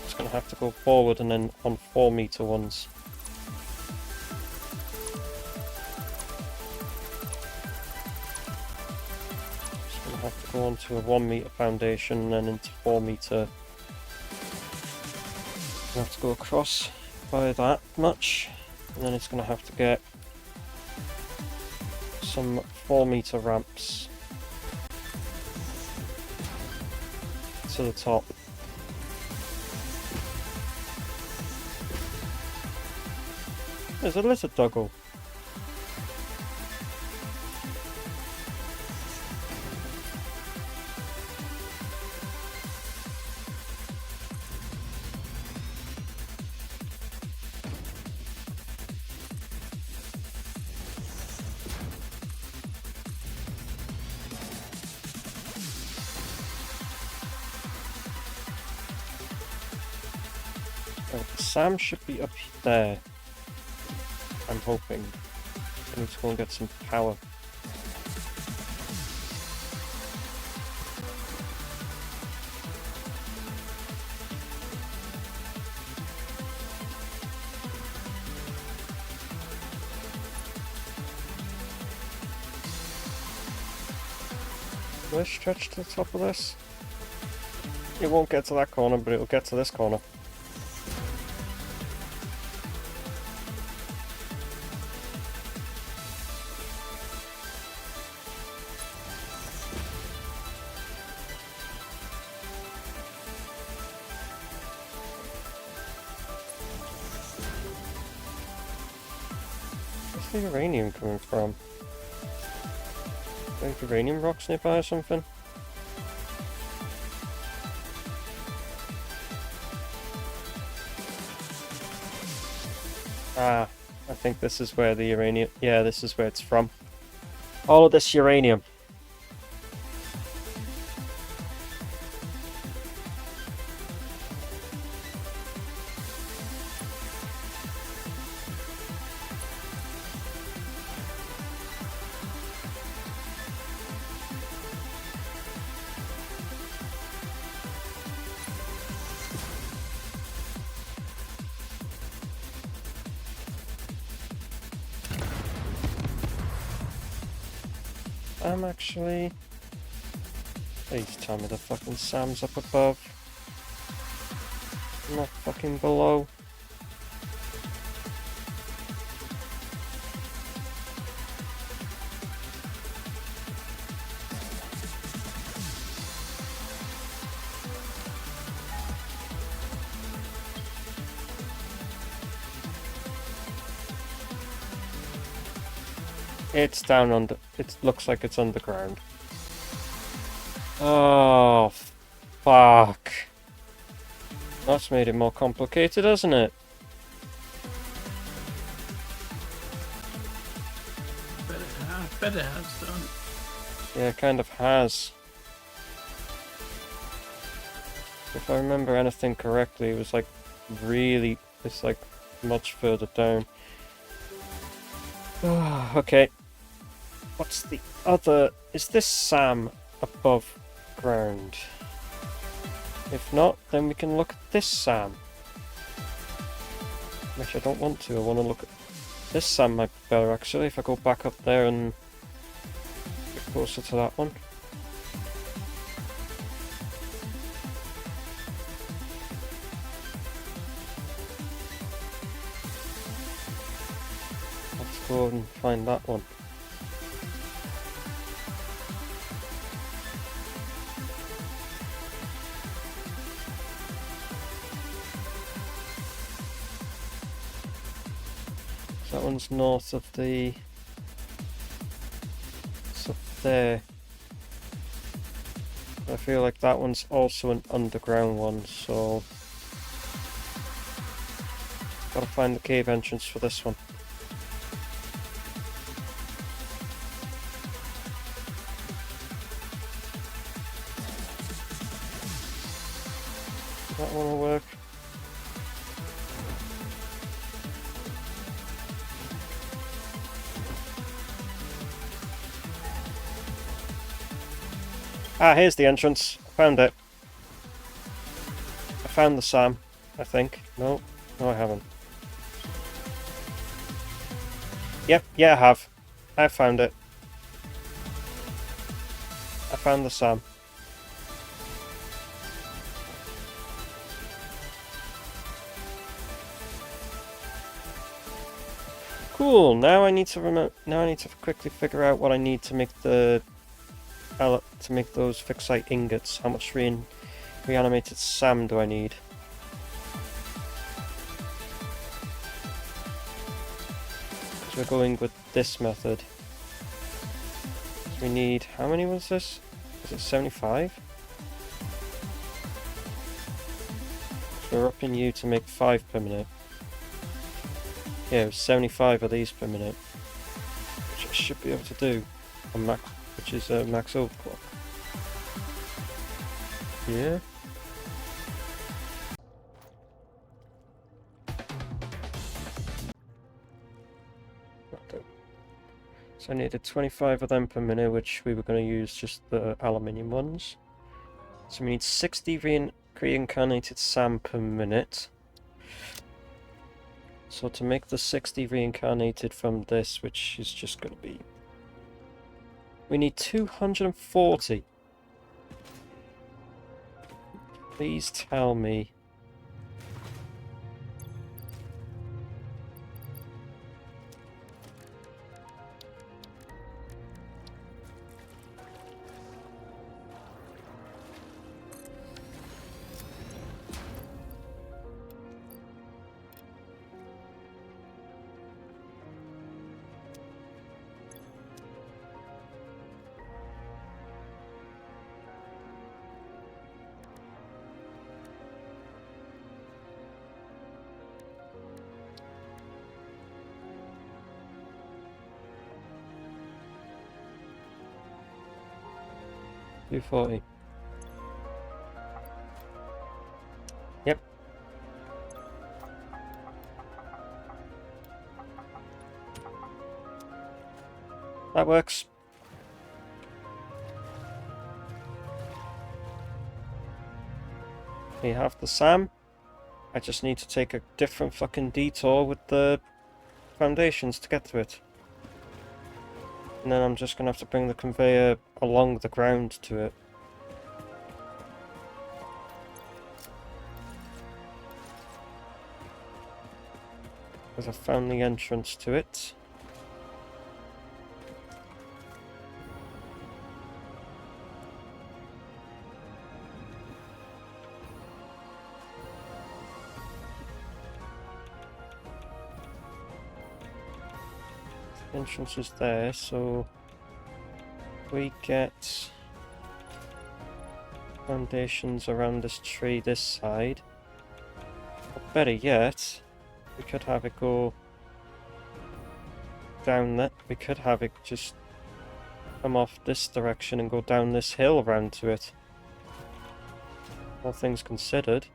It's gonna have to go forward and then on 4 meter ones. It's gonna have to go onto a 1 meter foundation and then into 4 meter. I have to go across by that much, and then it's gonna have to get some 4 meter ramps to the top. There's a lizard doggle. Right, Sam should be up there. I'm hoping. I need to go and get some power. Will I stretch to the top of this? It won't get to that corner, but it'll get to this corner. Where's the uranium coming from? Like uranium rocks nearby or something? Ah, I think this is where the uranium... Yeah, this is where it's from. All of this uranium. I'm actually... Please tell me the fucking Sam's up above. Not fucking below. It's down under... It looks like it's underground. Oh, fuck. That's made it more complicated, hasn't it? Bet it has done. Yeah, it kind of has. If I remember anything correctly, it was like really... It's like much further down. Okay. What's the other... Is this Sam above ground? If not, then we can look at this Sam. Which I don't want to. I want to look at... This Sam might be better actually, if I go back up there and get closer to that one. Let's go and find that one. That one's north of the... It's up there. I feel like that one's also an underground one, so... Gotta find the cave entrance for this one. That one will work. Ah, here's the entrance. I found it. I found the Sam, I think. No, I haven't. Yep, yeah, I have. I found it. I found the Sam. Cool. Now I need to quickly figure out what I need to make the to make those fixite ingots. How much reanimated SAM do I need? Because we're going with this method. So we need, how many was this? Was it 75? So we're upping you to make 5 per minute. Yeah, it was 75 of these per minute. Which I should be able to do on max, which is max overclock. Yeah. So I needed 25 of them per minute, which we were going to use just the aluminium ones. So we need 60 reincarnated SAM per minute. So to make the 60 reincarnated from this, which is just going to be... We need 240. Please tell me. $240. Yep. That works. We have the SAM. I just need to take a different fucking detour with the foundations to get to it. And then I'm just going to have to bring the conveyor along the ground to it. Because I found the entrance to it. The entrance is there, so we get foundations around this tree this side. Or better yet, we could have it go down that. We could have it just come off this direction and go down this hill around to it. All things considered.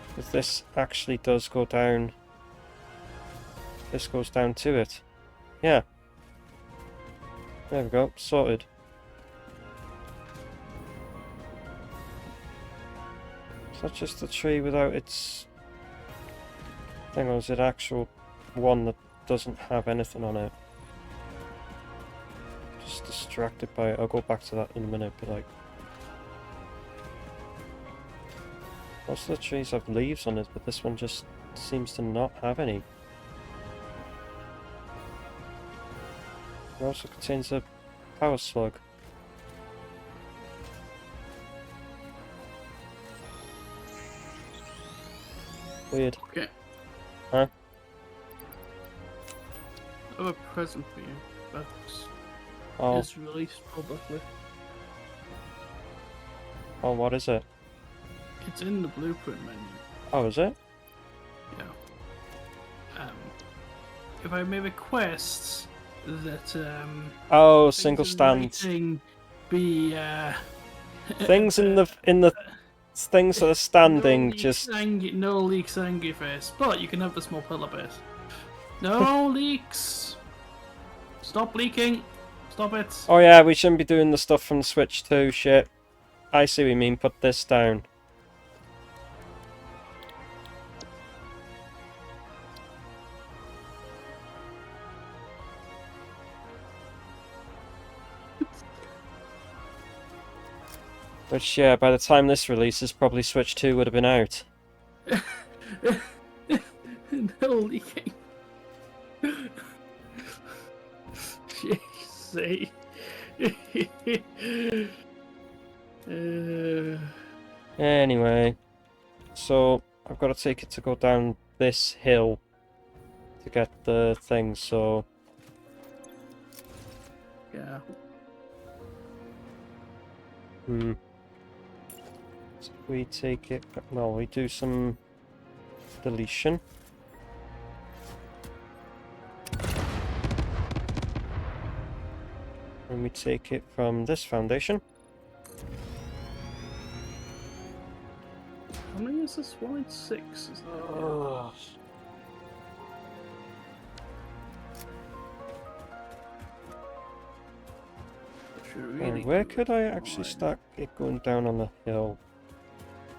Because this actually does go down. This goes down to it. Yeah. There we go, sorted. Is that just the tree without its thing, or is it actual one that doesn't have anything on it? Just distracted by it. I'll go back to that in a minute, but like... Most of the trees have leaves on it, but this one just seems to not have any. It also contains a power slug. Weird. Okay. Huh? I have a present for you. That's Oh. is released publicly. Oh, what is it? It's in the blueprint menu. Oh, is it? Yeah. If I may request that Oh, things single in stand. writing be Things in the things that are standing just... no leaks, angry face. But you can have the small pillar base. No leaks. Stop leaking. Stop it. Oh yeah, we shouldn't be doing the stuff from Switch 2, shit. I see what you mean, put this down. Which, yeah, by the time this releases, probably Switch 2 would have been out. No leaking. Jeez. Anyway, so I've got to take it to go down this hill to get the thing, so... Yeah. So we take it, well, we do some deletion. And we take it from this foundation. How many is this one? 6, is that? really Where good. could I actually Fine. start it going down on the hill?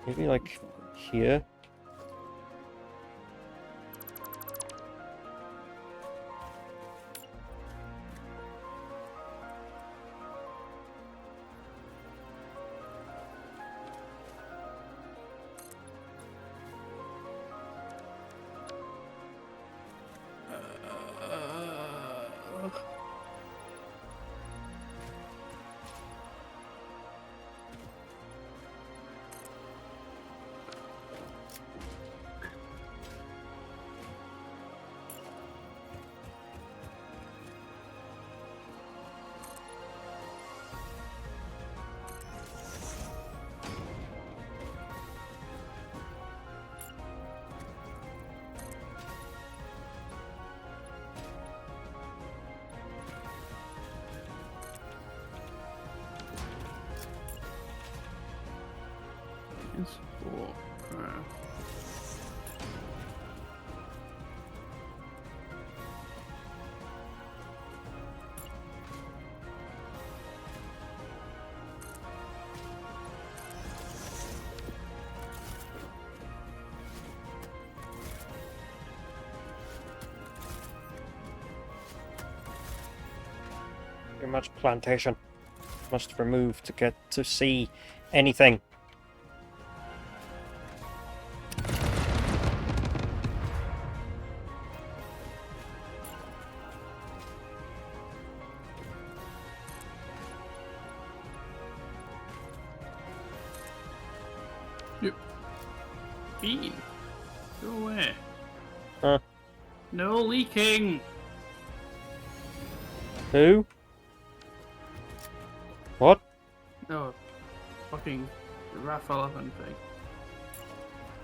Maybe like here? Uh, it's for crap. Too much plantation. Must remove to get to see anything. Yep. Bean. Go away. Huh? No leaking. Who? What? No. Fucking Raph 11 thing.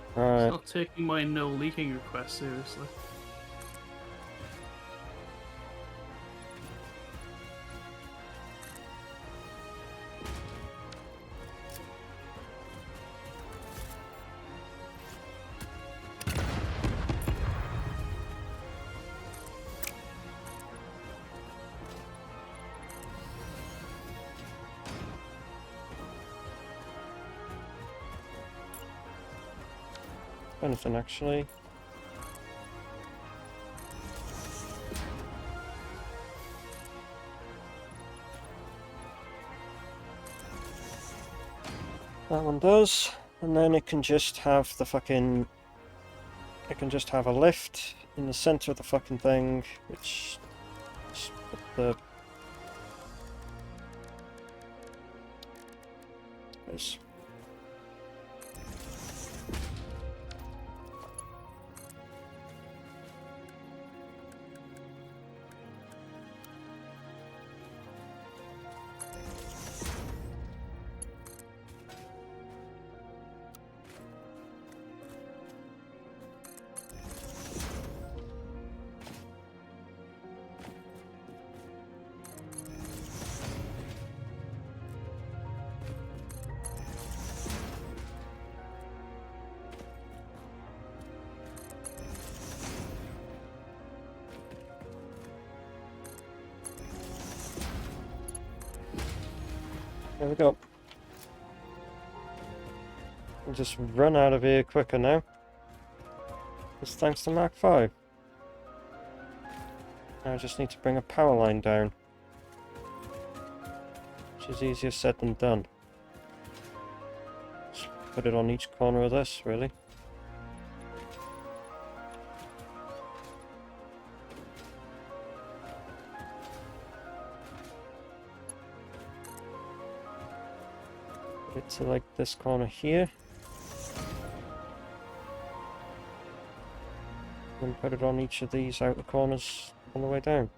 It's Alright. not taking my no leaking request seriously. Anything actually? That one does, and then it can just have the fucking... It can just have a lift in the center of the fucking thing, which... Just put the... There's... There we go. We'll just run out of here quicker now. Just thanks to Mark 5. Now I just need to bring a power line down. Which is easier said than done. Just put it on each corner of this, really. Put it to like this corner here. And put it on each of these outer corners on the way down.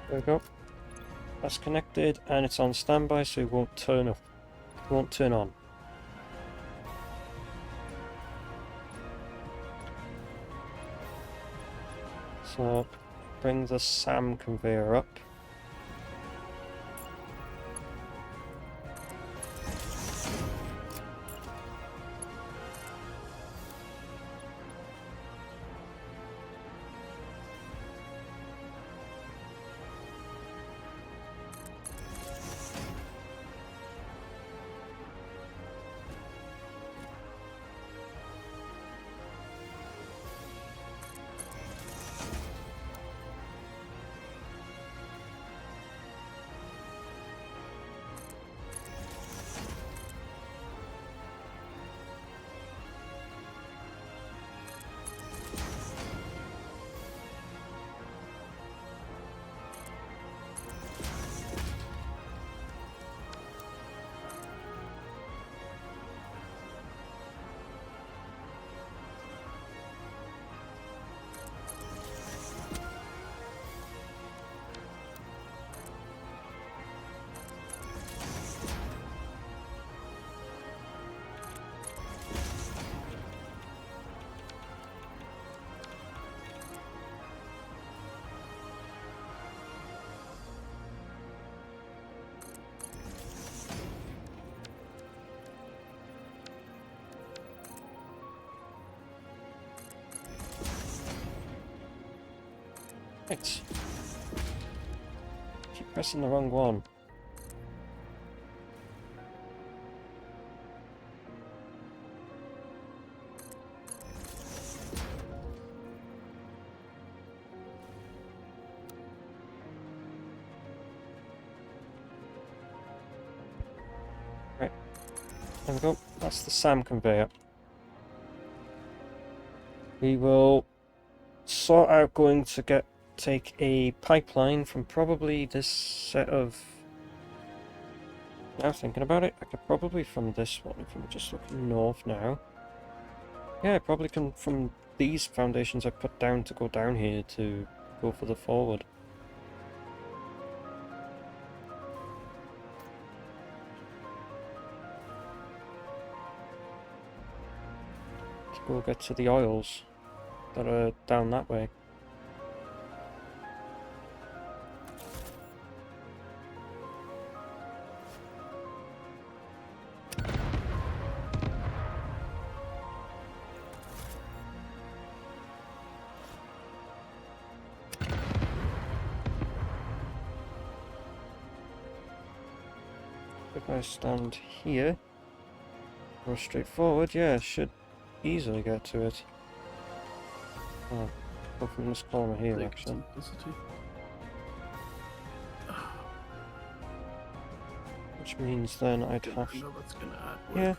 There we go. That's connected and it's on standby, so it won't turn off. It won't turn on. So bring the SAM conveyor up. Right. Keep pressing the wrong one. Right. There we go. That's the SAM conveyor. We will sort out going to take a pipeline from probably this set of... Now thinking about it, I could probably from this one, if I'm just looking north now. Yeah, I probably can from these foundations I put down to go down here to go for the forward. To go get to the oils that are down that way. If I stand here, go straight forward, yeah, should easily get to it. Oh, go from this corner here, actually. Which means then I'd have... Yeah.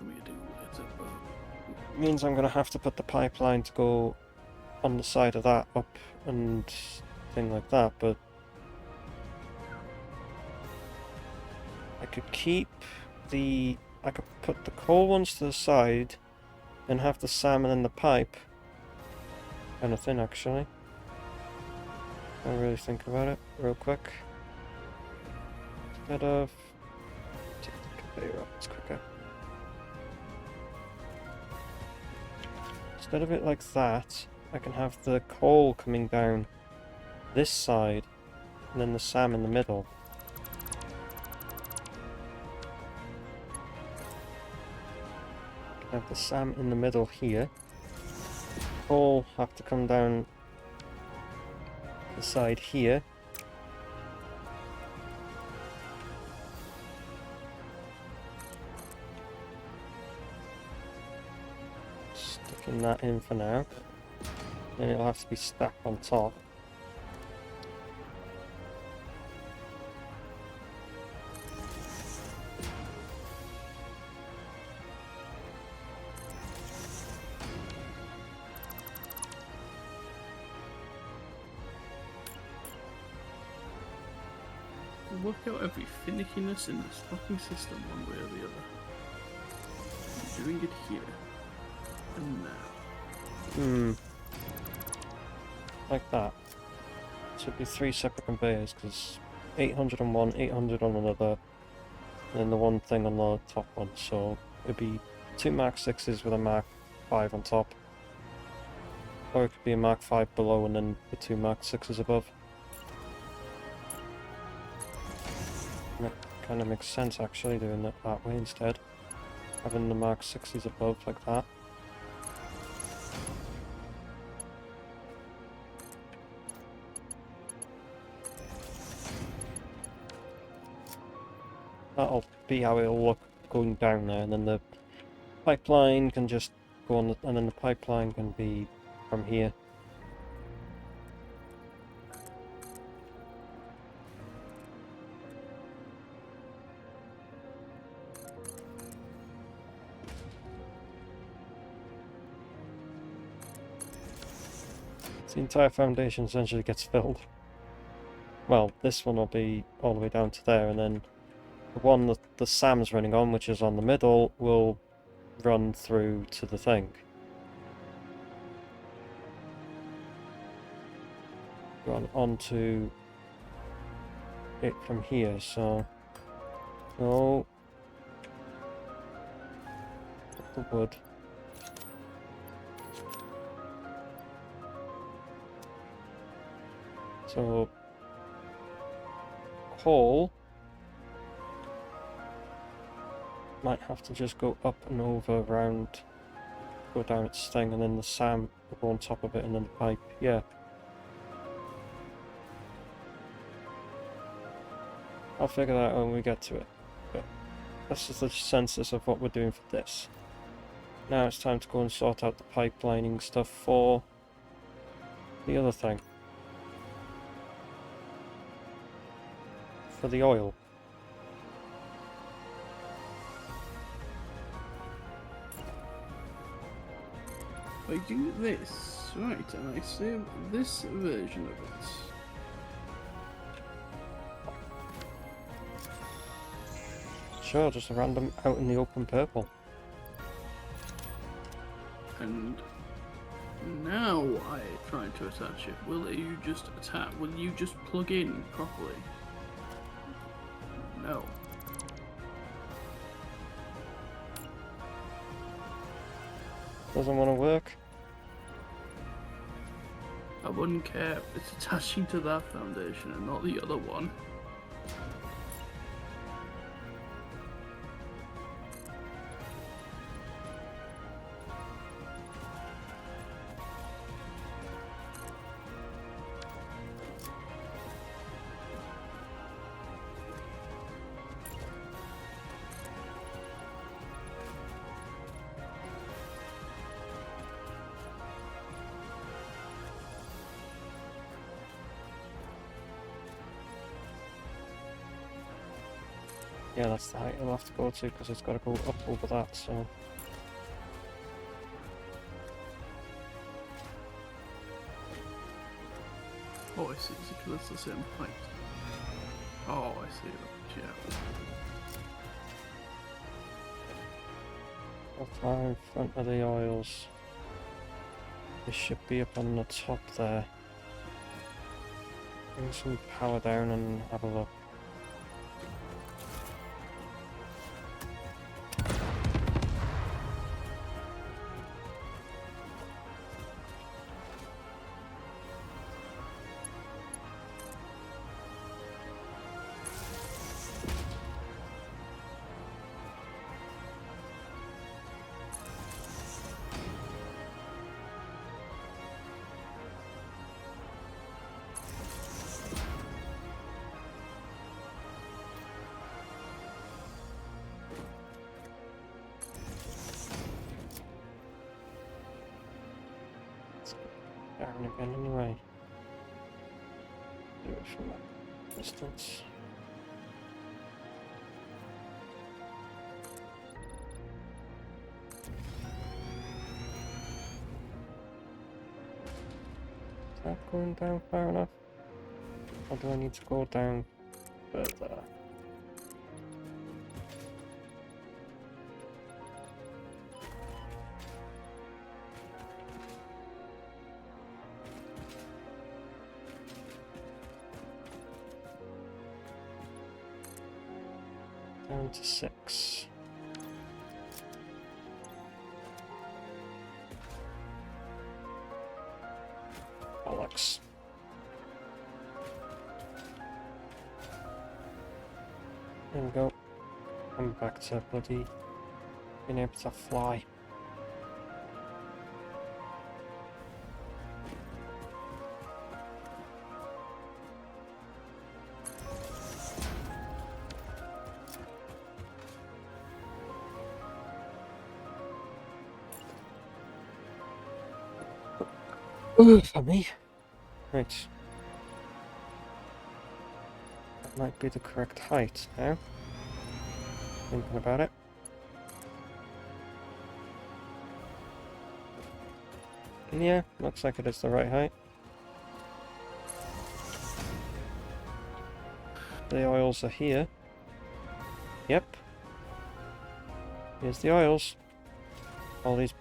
Means I'm going to have to put the pipeline to go on the side of that up and thing like that, but... I could keep the... I could put the coal ones to the side and have the SAM and then the pipe. Kind of thing, actually. I really think about it real quick. Instead of... Take the conveyor up, it's quicker. Instead of it like that, I can have the coal coming down this side and then the SAM in the middle. Have the SAM in the middle here. Coal have to come down the side here. Sticking that in for now. Then it'll have to be stacked on top. Work out every finickiness in this fucking system one way or the other. I'm doing it here. And now. Like that. Should be 3 separate conveyors, because 800 on one, 800 on another, and then the one thing on the top one, so it'd be 2 Mark 6s with a Mark 5 on top. Or it could be a Mark 5 below and then the 2 Mark 6s above. And that kind of makes sense actually, doing it that way instead. Having the Mark 6s above like that. That'll be how it'll look going down there, and then the pipeline can just go on, and then the pipeline can be from here. The entire foundation essentially gets filled. Well, this one will be all the way down to there, and then the one that the Sam's running on, which is on the middle, will run through to the thing. Run onto it from here, so... No. The wood. So... coal might have to just go up and over around, go down its thing, and then the SAM will go on top of it, and then the pipe, yeah. I'll figure that out when we get to it. But this is the census of what we're doing for this. Now it's time to go and sort out the pipelining stuff for the other thing. For the oil. I do this, right, and I save this version of it. Sure, just a random out in the open purple. And now I try to attach it. Will you just attach? Will you just plug in properly? No. Doesn't want to work. I wouldn't care. It's attaching to that foundation and not the other one. Yeah, that's the height it'll have to go to, because it's got to go up over that, so... Oh, I see. Because it's the same height. Oh, I see. Yeah. How far in front of the oils? This should be up on the top there. Bring some power down and have a look. Down again anyway. Do it from that distance. Is that going down far enough? Or do I need to go down further? Down to 6. Bollocks. There we go. I'm back to bloody being able to fly. Ooh, for me. Right. That might be the correct height now. Thinking about it. Yeah, looks like it is the right height. The oils are here. Yep. Here's the oils. All these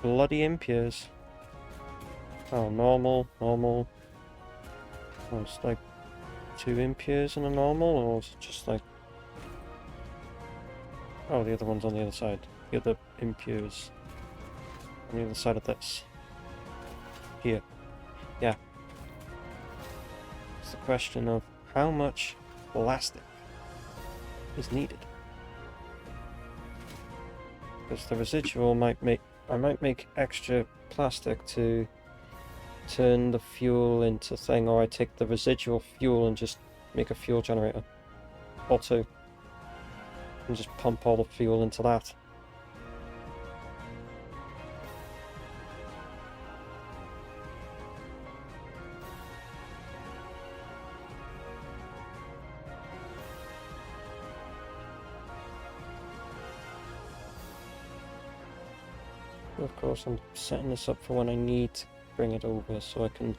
bloody impures. Oh, normal, normal. Oh, it's like 2 impures and a normal, or is it just like... Oh, the other one's on the other side. The other impures on the other side of this. Here. Yeah. It's the question of how much plastic is needed. Because the residual might make... I might make extra plastic to turn the fuel into thing, or I take the residual fuel and just make a fuel generator. Or 2. And just pump all the fuel into that. Of course, I'm setting this up for when I need to bring it over, so I can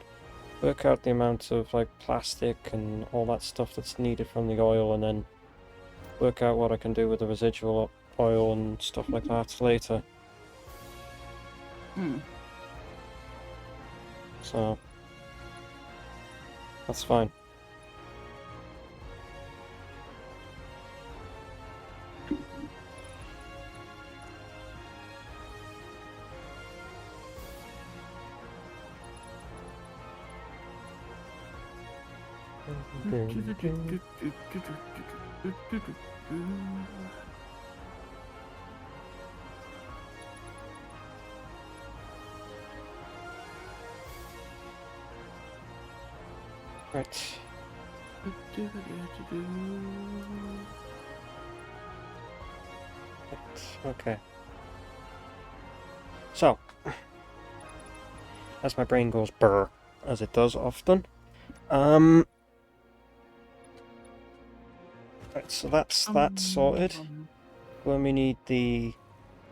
work out the amount of like plastic and all that stuff that's needed from the oil, and then work out what I can do with the residual oil and stuff like that later. So that's fine. Right. Okay. So, as my brain goes brr, as it does often, right, so that's that sorted. When we need the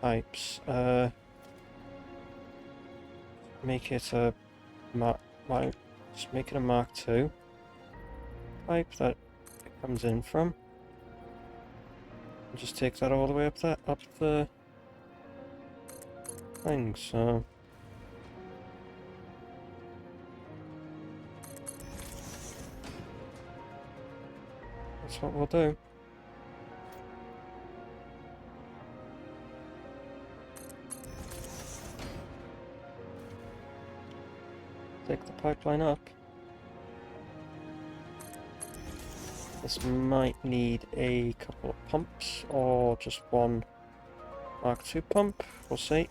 pipes, make it a just make it a Mark II pipe that it comes in from. And just take that all the way up the thing, so that's what we'll do. Take the pipeline up. This might need a couple of pumps, or just one Mark II pump, we'll see.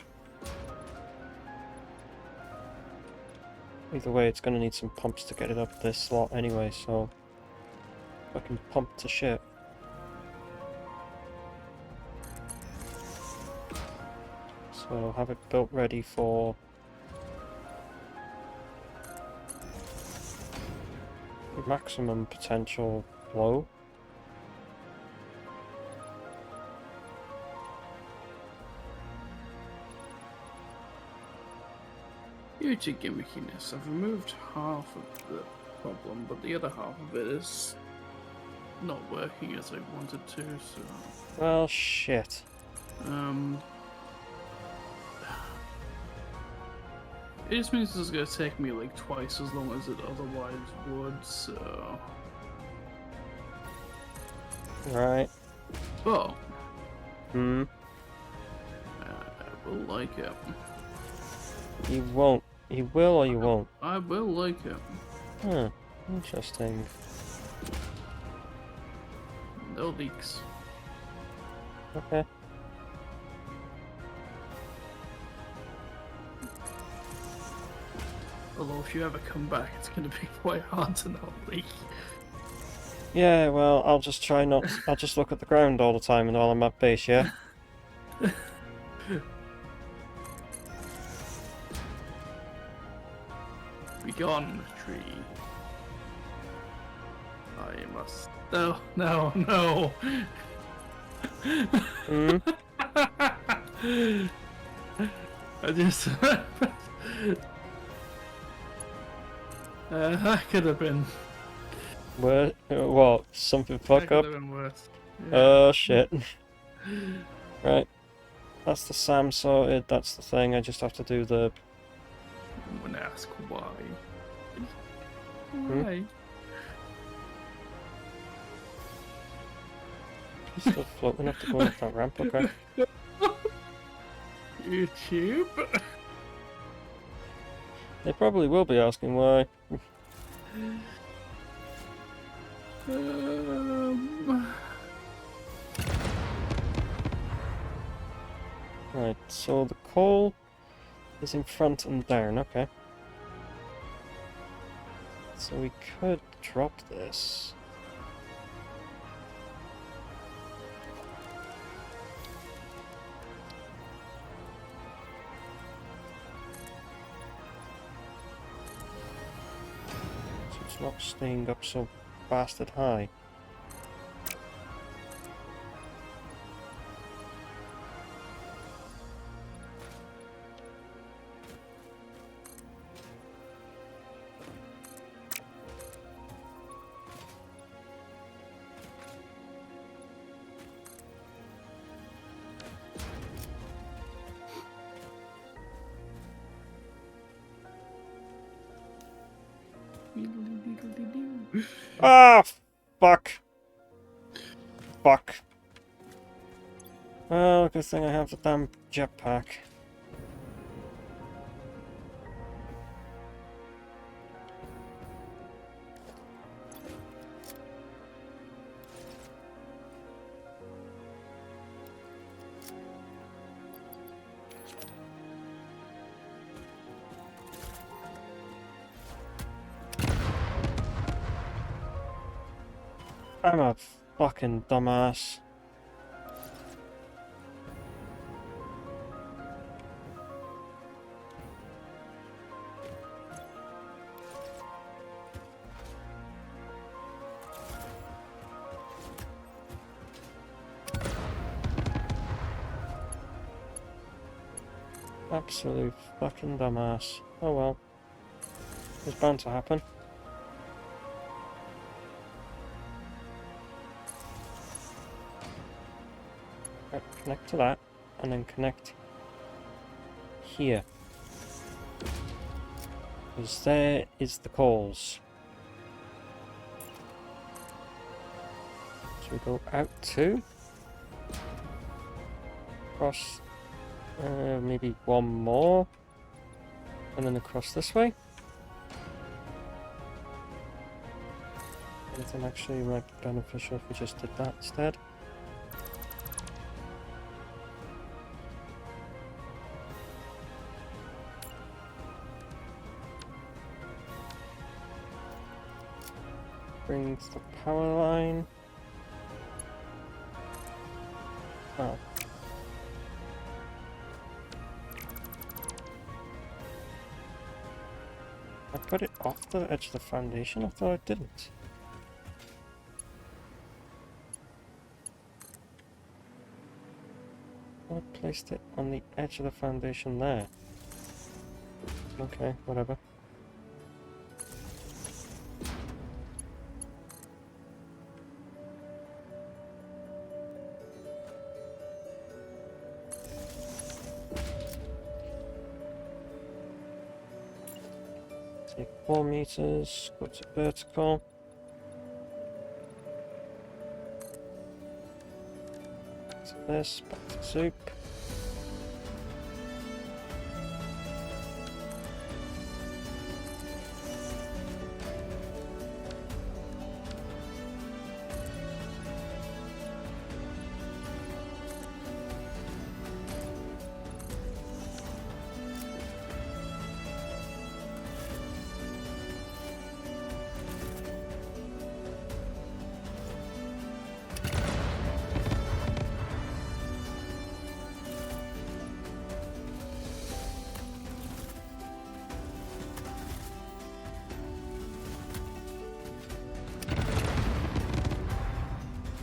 Either way, it's going to need some pumps to get it up this slot anyway, so I can pump to shit. So have it built ready for maximum potential flow. Due to gimmickiness, I've removed half of the problem, but the other half of it is not working as I wanted to, so... Well, shit. It just means this is going to take me like twice as long as it otherwise would, so... Right. But Hmm. I will like it. You won't. You will or you won't? I will like it. Huh. Interesting. No leaks. Okay. Although if you ever come back, it's going to be quite hard to not leak. Yeah, well, I'll just try not... I'll just look at the ground all the time and while I'm at base, yeah? Be gone, tree. I must. No, no, no. Hmm? I just. That could have been. Where? What? Something That fuck could up? have been worse. Yeah. Oh, shit. Right. That's the SAM sorted, that's the thing, I just have to do the... I'm gonna ask why. Hmm? Why? Still floating up to go up that ramp, okay. YouTube. They probably will be asking why. Right, so the coal is in front and down, okay. So we could drop this. So it's not staying up so bastard high. Ah, fuck. Fuck. Well, good thing I have the damn jetpack. I'm a fucking dumbass. Absolute fucking dumbass. Oh well. It's bound to happen. Right, connect to that, and then connect here. Because there is the coals. So we go out two. Across maybe one more. And then across this way. Anything actually like beneficial if we just did that instead? Brings the power line. Oh. I put it off the edge of the foundation? I thought I didn't. I placed it on the edge of the foundation there. Okay, whatever. Take 4 meters, go to vertical. this, back to soup.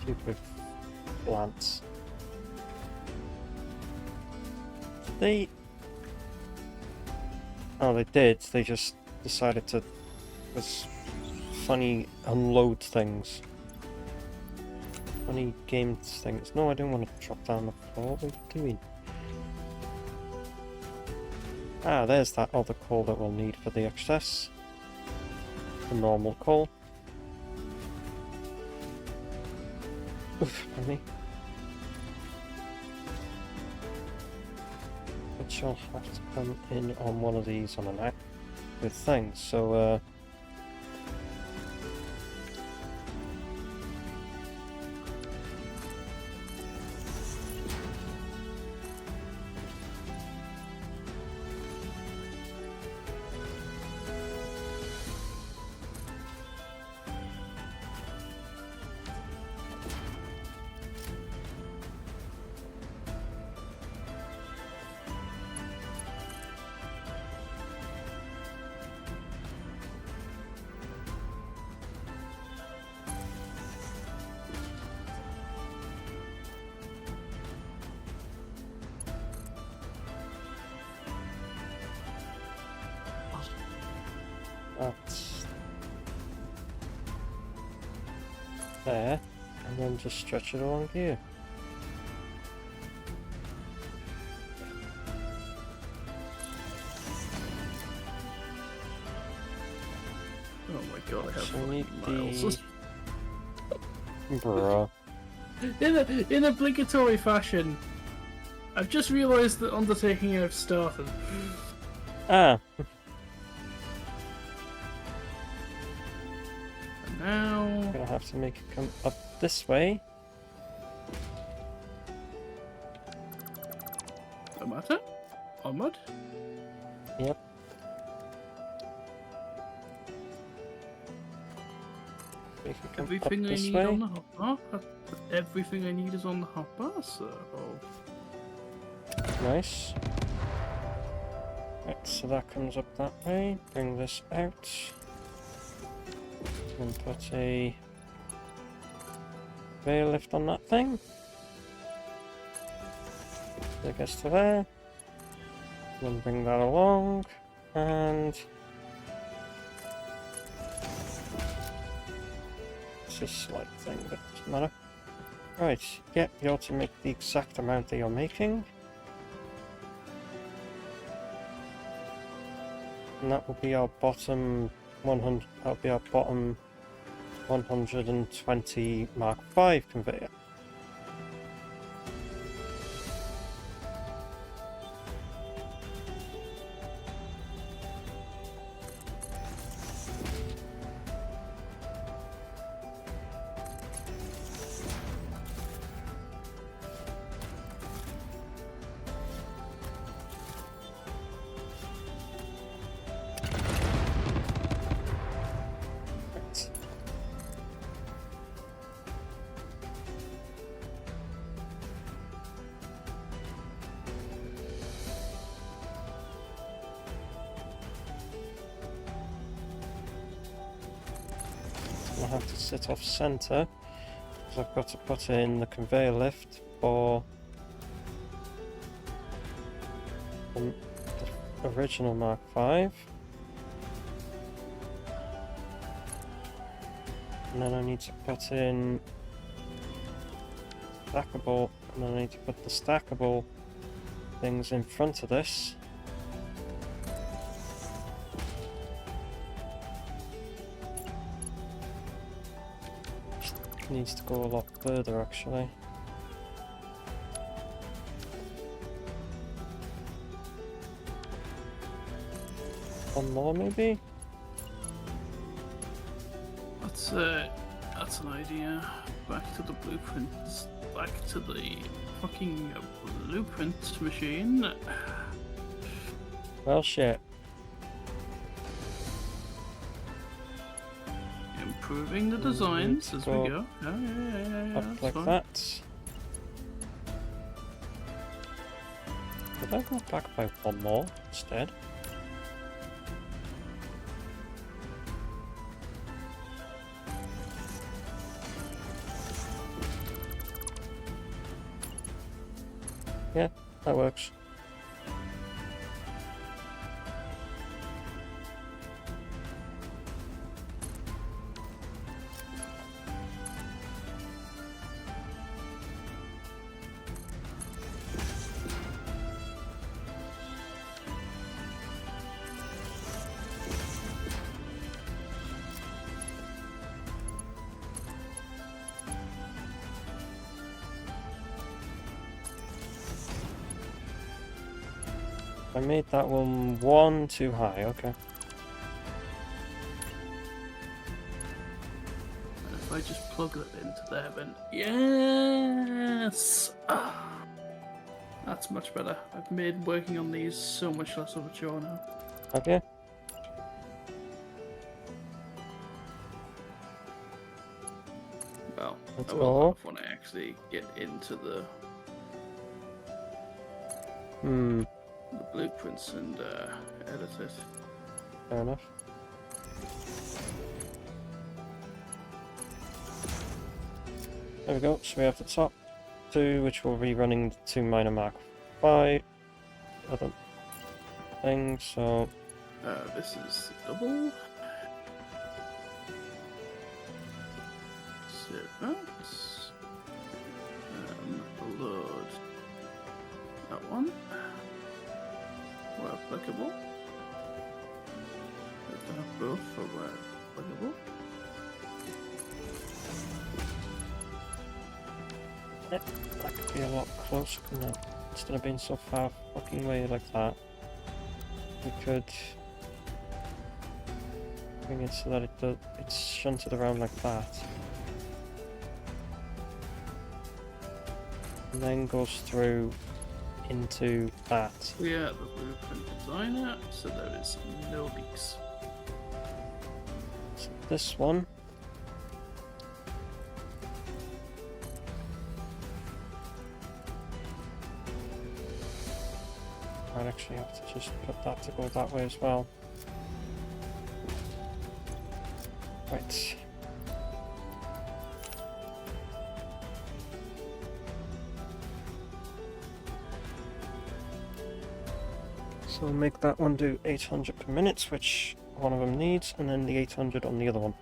Stupid plants. They... Oh, they did. They just decided to... was funny unload things. Funny game things. No, I don't want to drop down the floor. What are you doing? Ah, there's that other coal that we'll need for the excess. The normal coal. Oof, pardon me. Which I'll have to come in on one of these on an act with things, so that's there, and then just stretch it along here. Oh my god, I have So we need miles. Bruh. In a obligatory fashion, I've just realised that undertaking I've started. Ah, And now... I'm gonna have to make it come up this way. No matter? Onward? Yep. Make it come Everything up I this need way. on the hotbar? Everything I need is on the hotbar, sir. Oh. Nice. Right, so that comes up that way. Bring this out. And put a conveyor lift on that thing. Take us to there. Then bring that along. And it's a slight thing, but it doesn't matter. Right, yeah, you ought to make the exact amount that you're making. And that will be our bottom 100, that'll be our bottom 120 Mark V conveyor. Right. I'll have to sit off centre because I've got to put in the conveyor lift for the original Mark V. And then I need to put in stackable, and then I need to put the stackable things in front of this. Needs to go a lot further actually. One more, maybe? That's an idea. Back to the blueprints. Back to the fucking blueprint machine. Well, shit. Improving the designs as we go go. Yeah, Up that's like fine. that. Could I go back by one more instead? Yeah, that works. I made that one too high, okay. And if I just plug that into there, then yes, that's much better. I've made working on these so much less of a chore now. Okay. Well, Let's I will go. have when I actually get into the blueprints and edit it. Fair enough. There we go, so we have the top two, which will be running the 2 minor Mark 5 other thing, so This is double. Servants. Load that one. Where applicable. Have both for where applicable. that could be a lot closer, couldn't it? Instead of being so far fucking away like that, we could bring it so that it's shunted around like that. And then goes through into that. We are the blueprint designer, so there is no leaks. So this one. I'd actually have to just put that to go that way as well. Right. So we'll make that one do 800 per minute, which one of them needs, and then the 800 on the other one.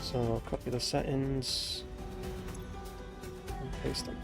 So I'll copy the settings and paste them.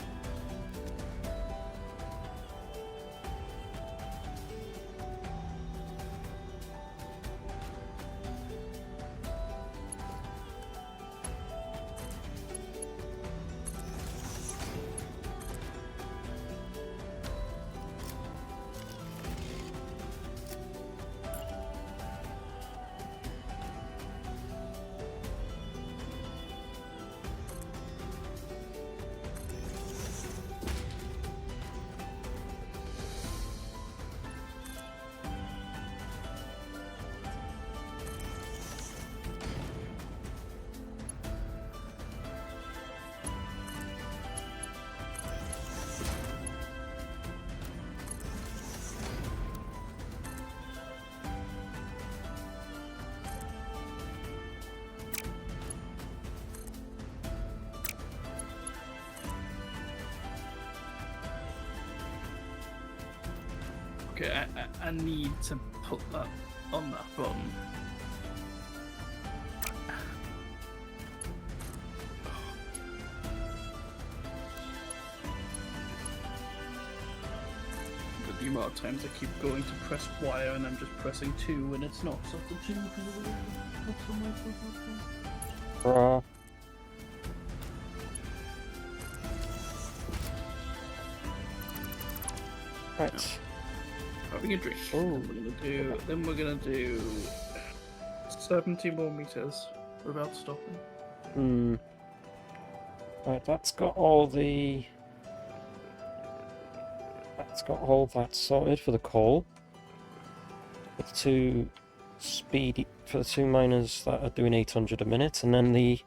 Okay, I need to put that on that button. But the amount of times I keep going to press Y and I'm just pressing 2 and it's not set to 2 because of the Bruh. Right. Having a drink. Ooh. Then we're gonna do 70 more meters without stopping. Hmm. Right, that's got all that sorted for the coal. For the two miners that are doing 800 a minute, and then the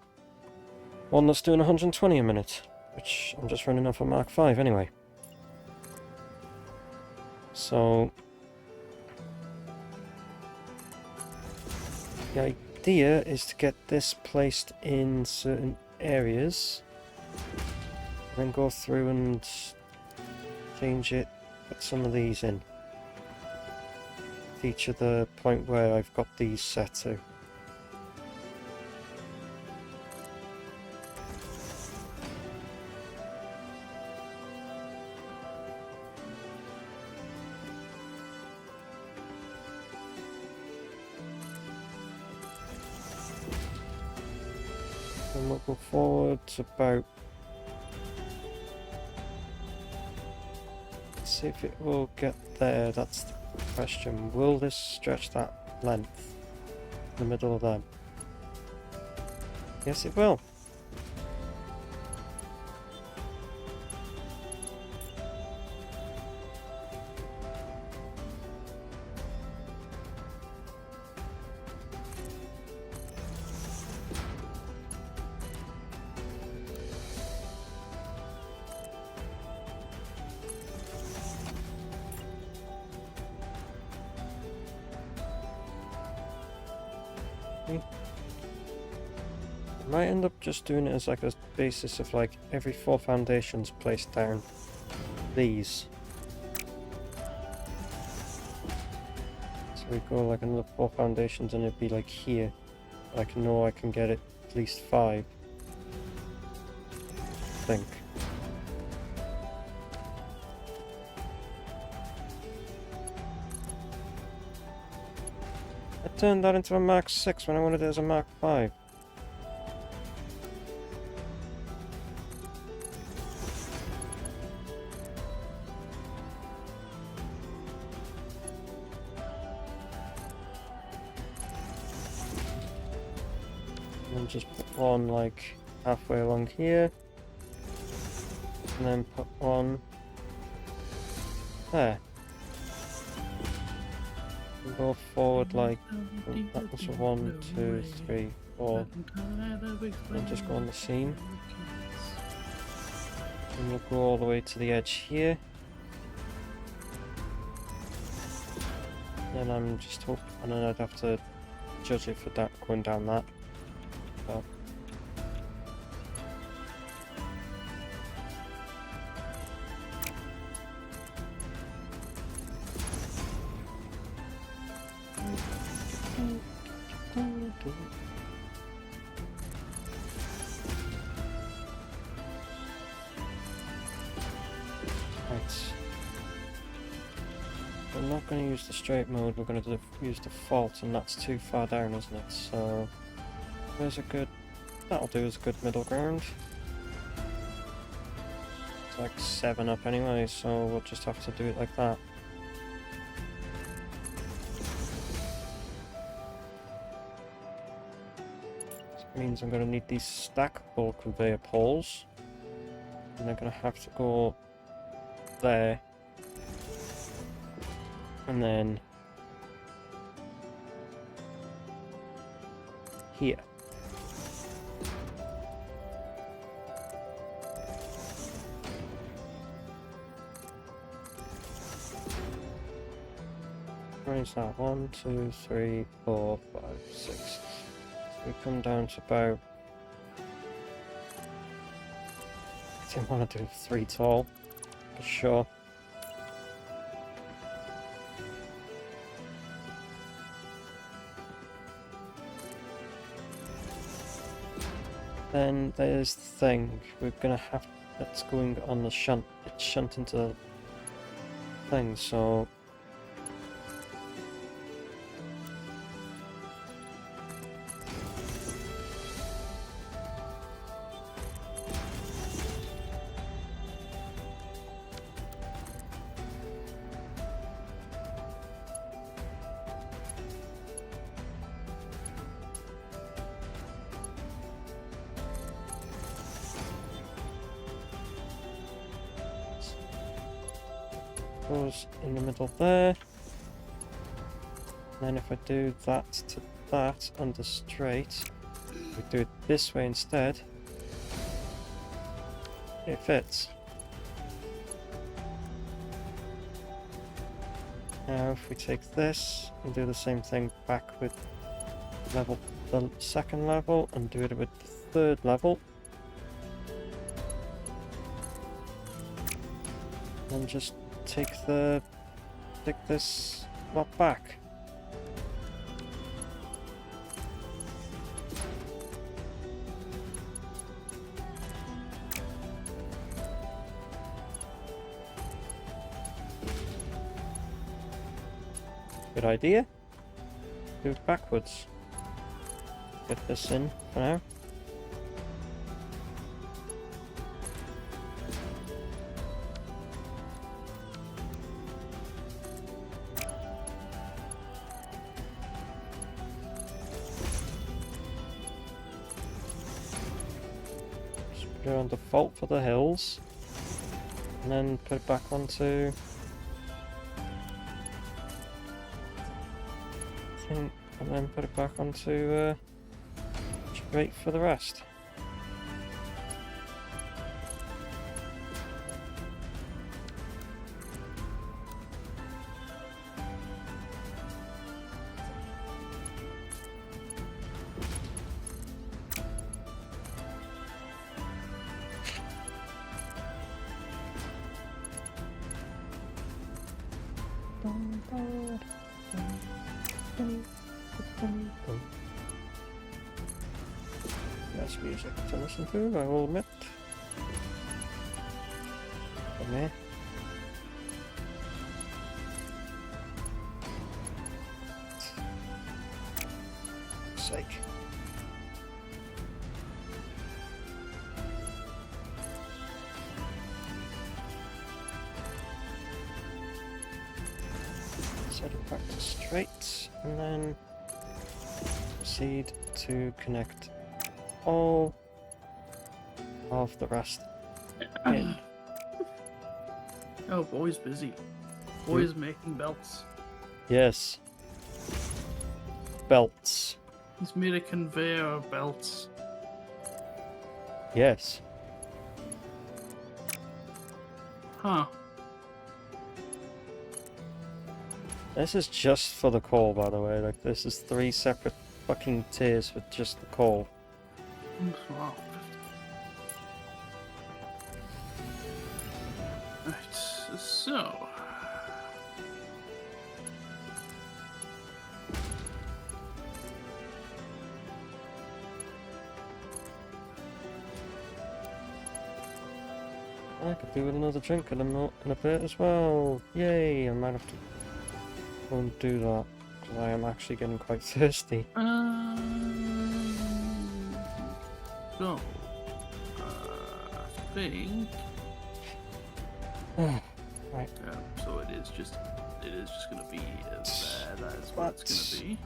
one that's doing 120 a minute, which I'm just running off a Mark 5 anyway. So the idea is to get this placed in certain areas, and then go through and change it, put some of these in. Feature the point where I've got these set to. And we'll go forward about. Let's see if it will get there. That's the question. Will this stretch that length in the middle of them? Yes, it will. I might end up just doing it as like a basis of like every 4 foundations placed down these. So we go like another 4 foundations and it'd be like here. I can know I can get it at least 5. I think. I turned that into a Mark 6 when I wanted it as a Mark 5. And just put one like halfway along here. And then put one there. And go forward like that was a 1, 2, 3, 4. And just go on the seam. And we'll go all the way to the edge here. Then I'm just hoping, and then I'd have to judge it for that going down that. So. Right. We're not going to use the straight mode, we're going to use the fault, and that's too far down, isn't it? So, there's a good, that'll do as a good middle ground. It's like 7 up anyway, so we'll just have to do it like that. This means I'm going to need these stackable conveyor poles, and they're going to have to go there. And then here. Where is that? 1, 2, 3, 4, 5, 6. So we come down to about. I didn't want to do 3 tall, for sure. Then there's the thing, we're gonna have, that's going on the shunt, it's shunting to the thing, so goes in the middle there. And then if I do that to that under straight, we do it this way instead, it fits. Now if we take this and do the same thing back with the second level and do it with the third level, and just take this lot back. Good idea. Do it backwards. Get this in for now. Just put it on default for the hills, and then put it back onto thing, and then put it back onto straight for the rest. Nice music to listen to, I will admit. For me. Sake. Set it back to straight, and then proceed to connect all of the rest in. Oh, boy's busy. Boy's making belts. Yes. Belts. He's made a conveyor of belts. Yes. Huh. This is just for the coal, by the way. Like, this is 3 separate fucking tiers for just the coal. Wow. Right, so... I could do with another drink in a bit as well. Yay! I might have to go and do that, because I am actually getting quite thirsty. So, I think. Right. So it is just going to be there. That is what it's going to be.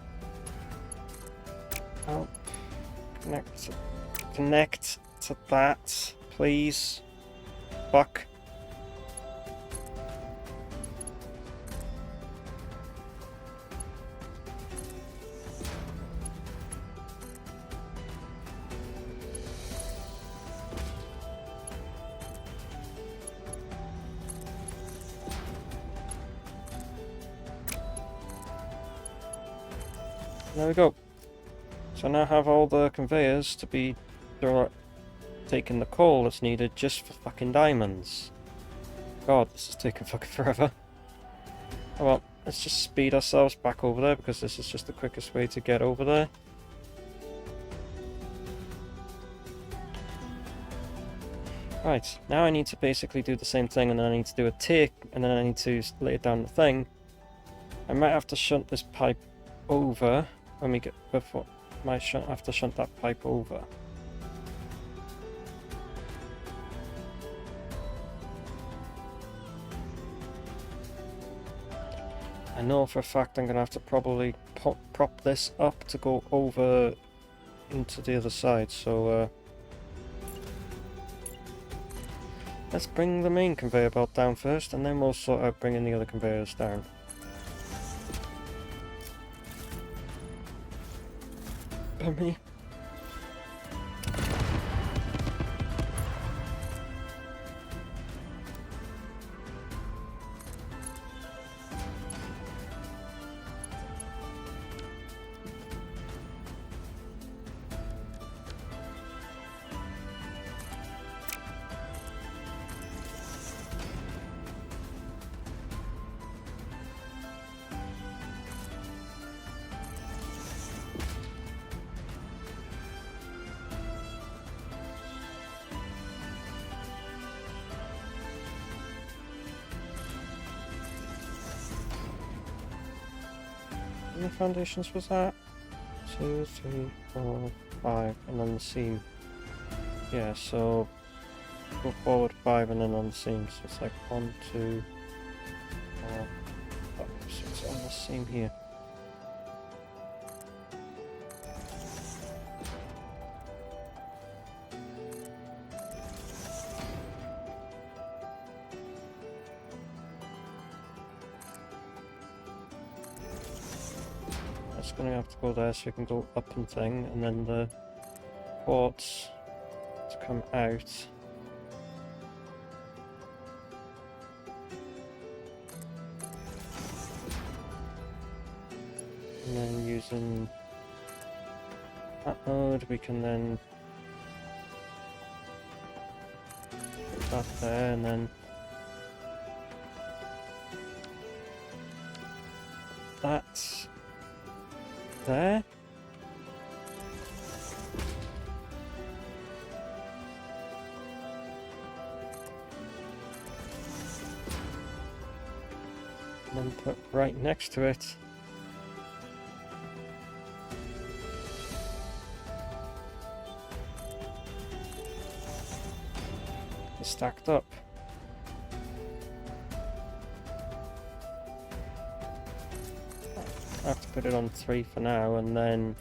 Oh, connect to that, please. Fuck. There we go. So now I have all the conveyors to be taking the coal that's needed just for fucking diamonds. God, this is taking fucking forever. Oh well, let's just speed ourselves back over there because this is just the quickest way to get over there. Right, now I need to basically do the same thing, and then I need to do a tick, and then I need to lay down the thing. I might have to shunt this pipe over when we get before my shunt. I have to shunt that pipe over. I know for a fact I'm gonna have to probably prop this up to go over into the other side. So Let's bring the main conveyor belt down first, and then we'll sort out bringing the other conveyors down. Bummy. How many foundations was that? 2, 3, 4, 5, and then the seam. Yeah, so go forward 5 and then on the seam. So it's like 1, 2, 4, 5. So it's on the seam here. It's gonna have to go there so you can go up and thing, and then the ports to come out. And then using that mode we can then put that there, and then that's there. And then put right next to it the stacked up. I have to put it on 3 for now, and then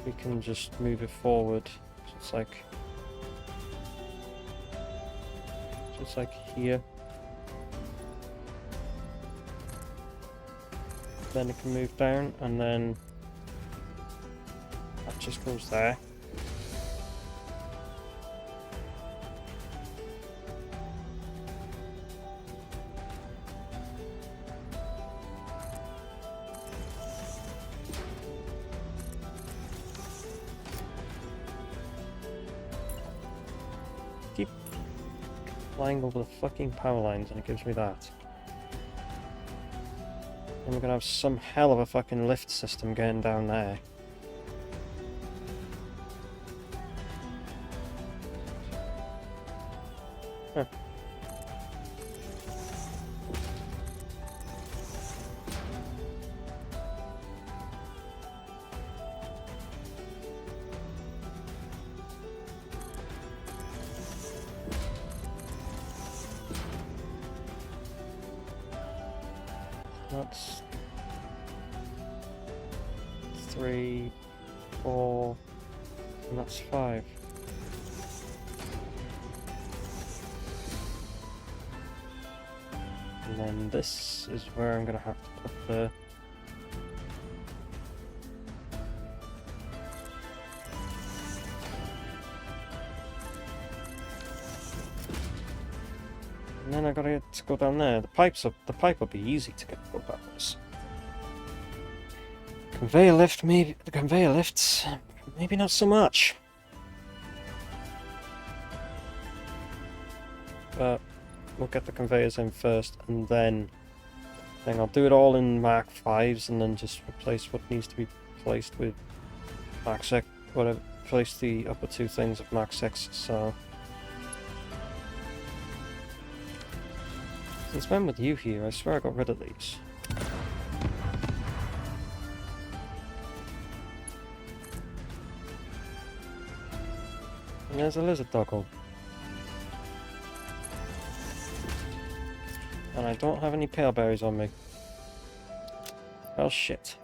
we can just move it forward. So it's like here. Then it can move down, and then that just goes there. Keep flying over the fucking power lines, and it gives me that. And we're gonna have some hell of a fucking lift system getting down there. Huh. That's 3, 4, and that's 5. And then this is where I'm gonna have to put the and then I gotta get to go down there. The pipe will be easy to get to go backwards. Conveyor lift, maybe the conveyor lifts, maybe not so much. But we'll get the conveyors in first, and then I'll do it all in Mark 5s, and then just replace what needs to be placed with Mark 6, whatever. Place the upper 2 things of Mark 6. So since when with you here, I swear I got rid of these. And there's a lizard doggo. And I don't have any pale berries on me. Well, shit.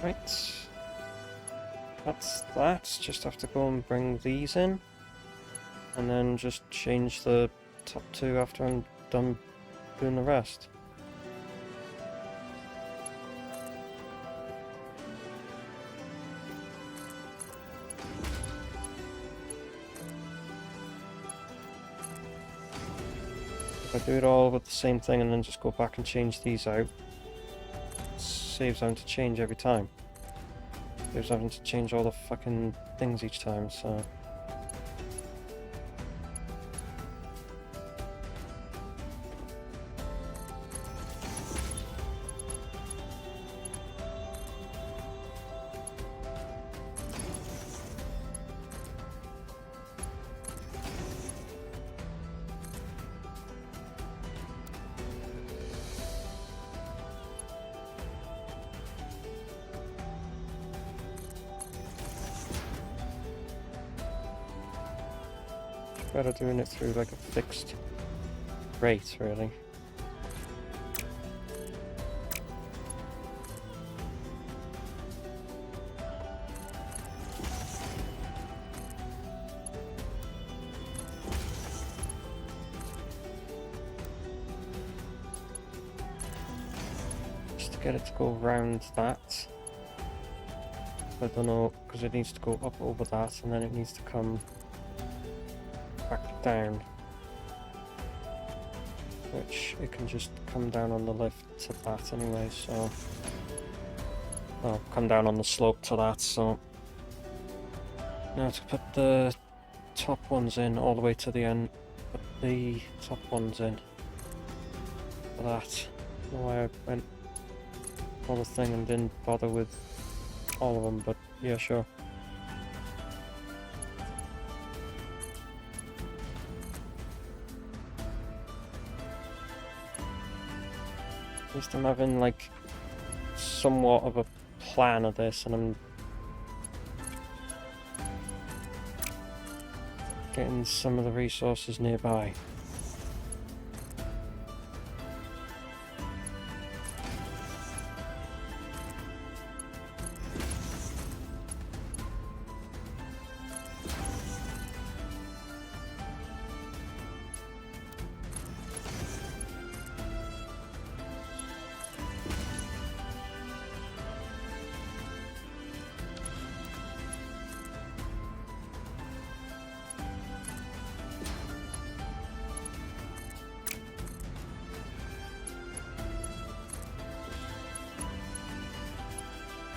Right. That's that. Just have to go and bring these in. And then just change the top two after I'm done doing the rest. If I do it all with the same thing and then just go back and change these out, it saves having to change every time. Saves having to change all the fucking things each time, so... Better doing it through like a fixed rate, really. Just to get it to go around that. I don't know, because it needs to go up over that and then it needs to come back down, which it can just come down on the lift to that anyway, so well, come down on the slope to that, so now to put the top ones in all the way to the end, put the top ones in for that. I don't know why I went all the thing and didn't bother with all of them, but yeah, sure. At least I'm having like somewhat of a plan of this, and I'm getting some of the resources nearby.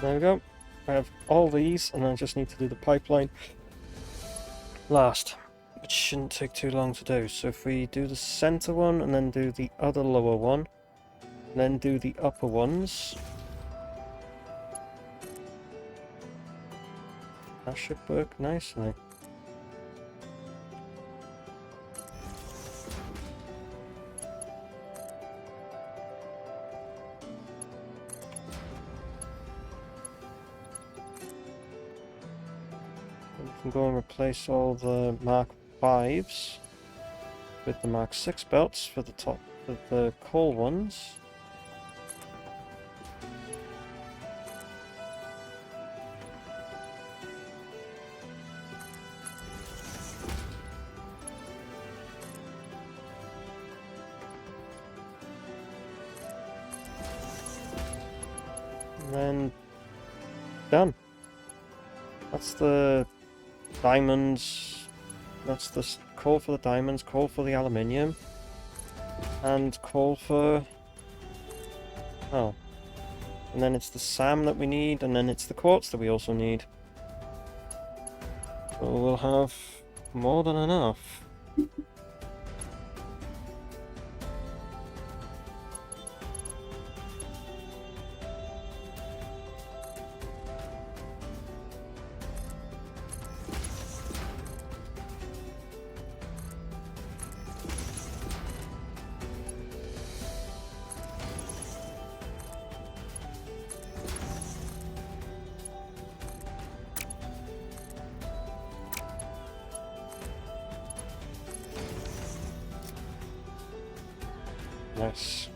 There we go. I have all these, and I just need to do the pipeline last, which shouldn't take too long to do. So if we do the center one, and then do the other lower one, and then do the upper ones, that should work nicely. We can go and replace all the Mark 5s with the Mark 6 belts for the top of the coal ones. And then done. That's the diamonds. That's the coal for the diamonds, coal for the aluminium, and coal for... oh. And then it's the SAM that we need, and then it's the quartz that we also need. So we'll have more than enough. Nice.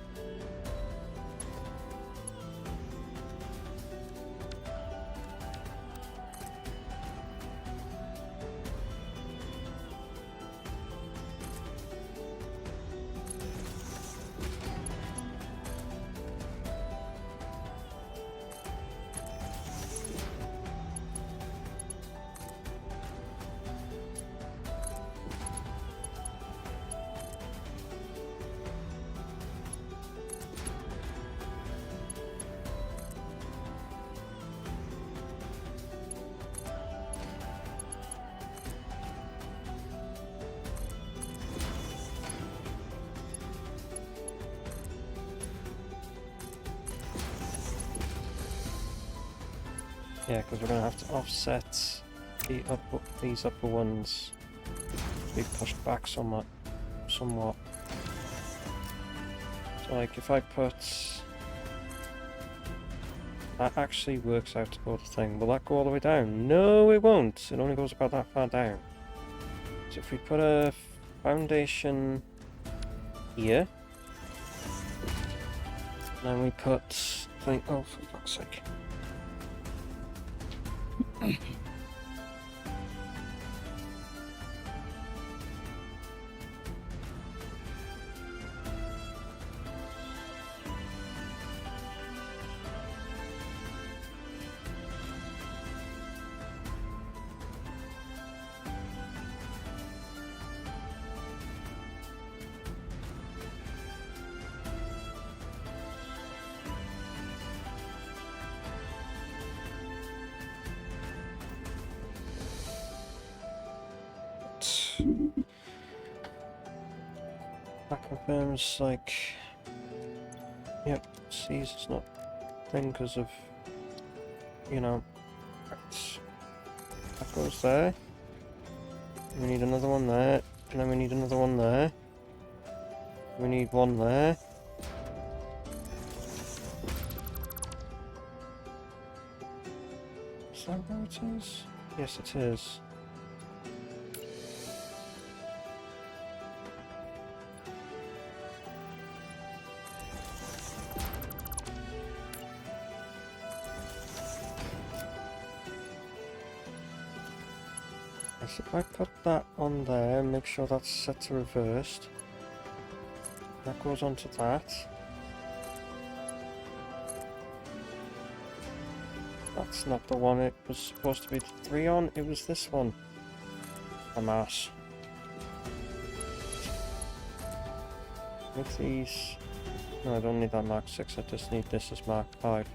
Yeah, because we're going to have to offset these upper ones to be pushed back somewhat. So like if I put... That actually works out to go the thing. Will that go all the way down? No, it won't. It only goes about that far down. So if we put a foundation here, then we put... oh, for fuck's sake. That confirms, like... Yep, C's it's not thing because of, you know, that goes there. We need another one there, and then we need another one there. We need one there. Is that where it is? Yes, it is. So if I put that on there, make sure that's set to reversed. That goes onto that. That's not the one it was supposed to be 3 on, it was this one. I'm ass. Make these... No, I don't need that Mark 6, I just need this as Mark 5.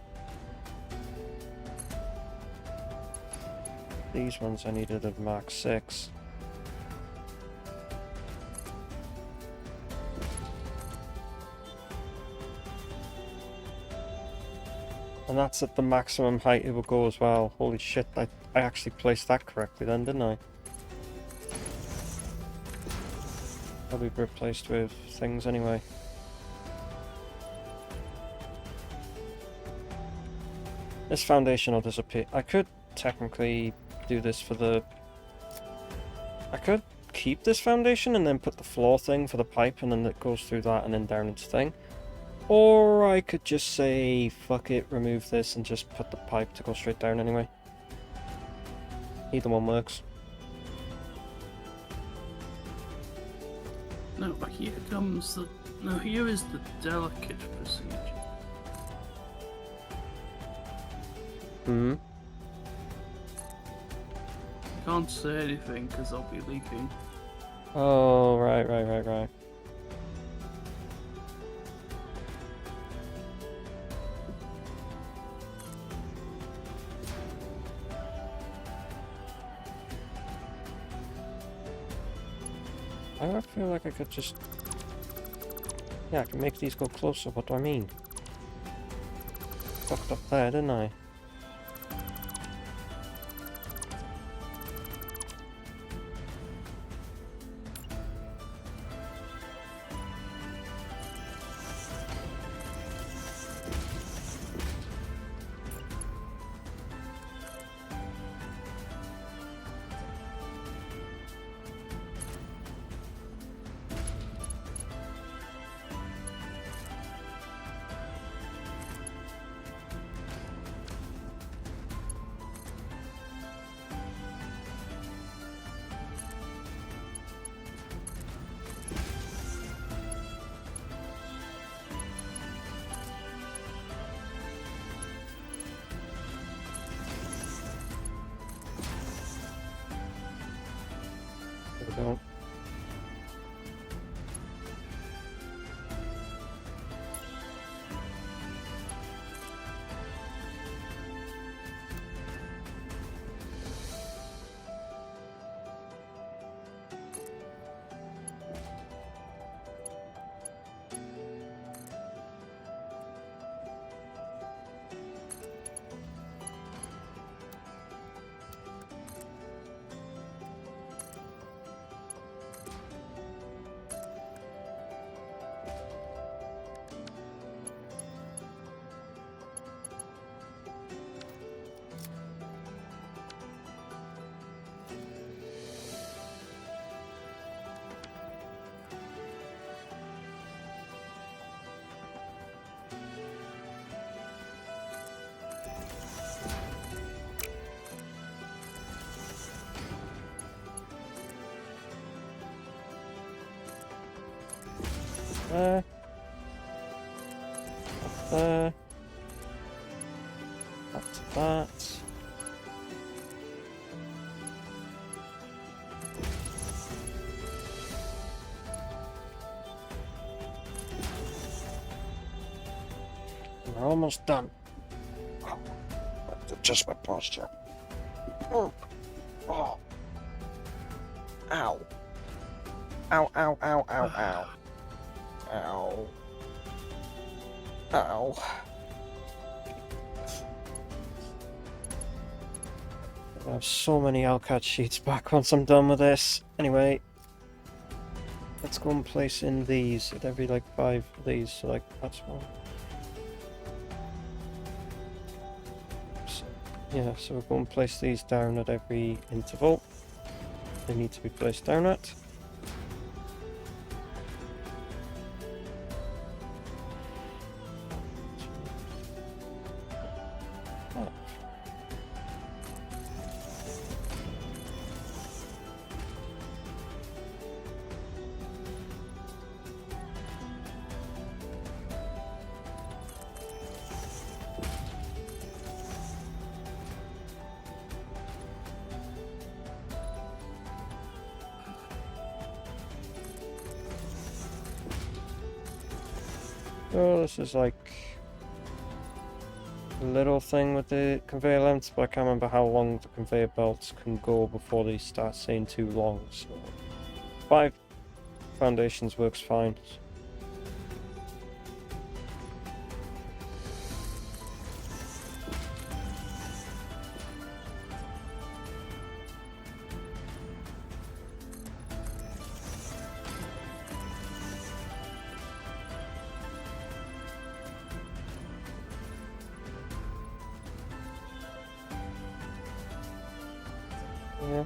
These ones I needed at Mark 6. And that's at the maximum height it will go as well. Holy shit, I actually placed that correctly then, didn't I? I'll be replaced with things anyway. This foundation will disappear. I could technically do this for the... I could keep this foundation and then put the floor thing for the pipe and then it goes through that and then down its thing. Or I could just say, fuck it, remove this and just put the pipe to go straight down anyway. Either one works. No, here comes the... No, here is the delicate procedure. Hmm? Can't say anything because I'll be leaking. Oh, right. I feel like I could just... Yeah, I can make these go closer, what do I mean? Fucked up there, didn't I? there. Up there. Up to that. We're almost done. Just my posture. Oh. Oh. Ow. Ow, ow, ow, ow, ow. Ow. Ow. I have so many Alcad sheets back once I'm done with this. Anyway, let's go and place in these at every like 5 of these, so like that's one. So, yeah, so we're going to place these down at every interval they need to be placed down at. Oh, this is like a little thing with the conveyor lengths, but I can't remember how long the conveyor belts can go before they start saying too long. So 5 foundations works fine. Yeah.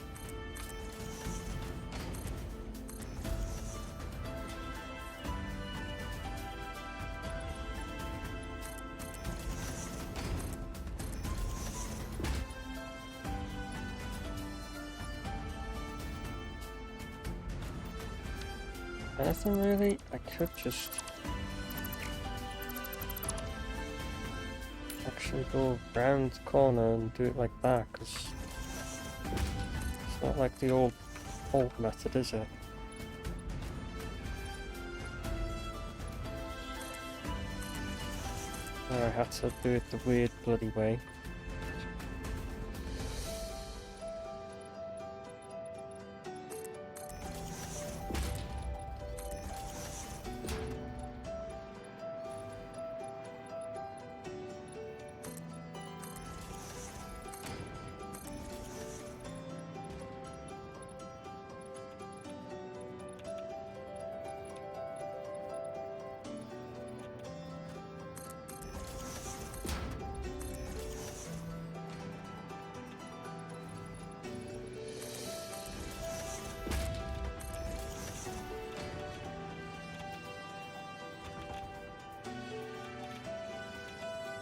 Anything really? I could just actually go round the corner and do it like that, because it's not like the old method, is it? Where I had to do it the weird bloody way.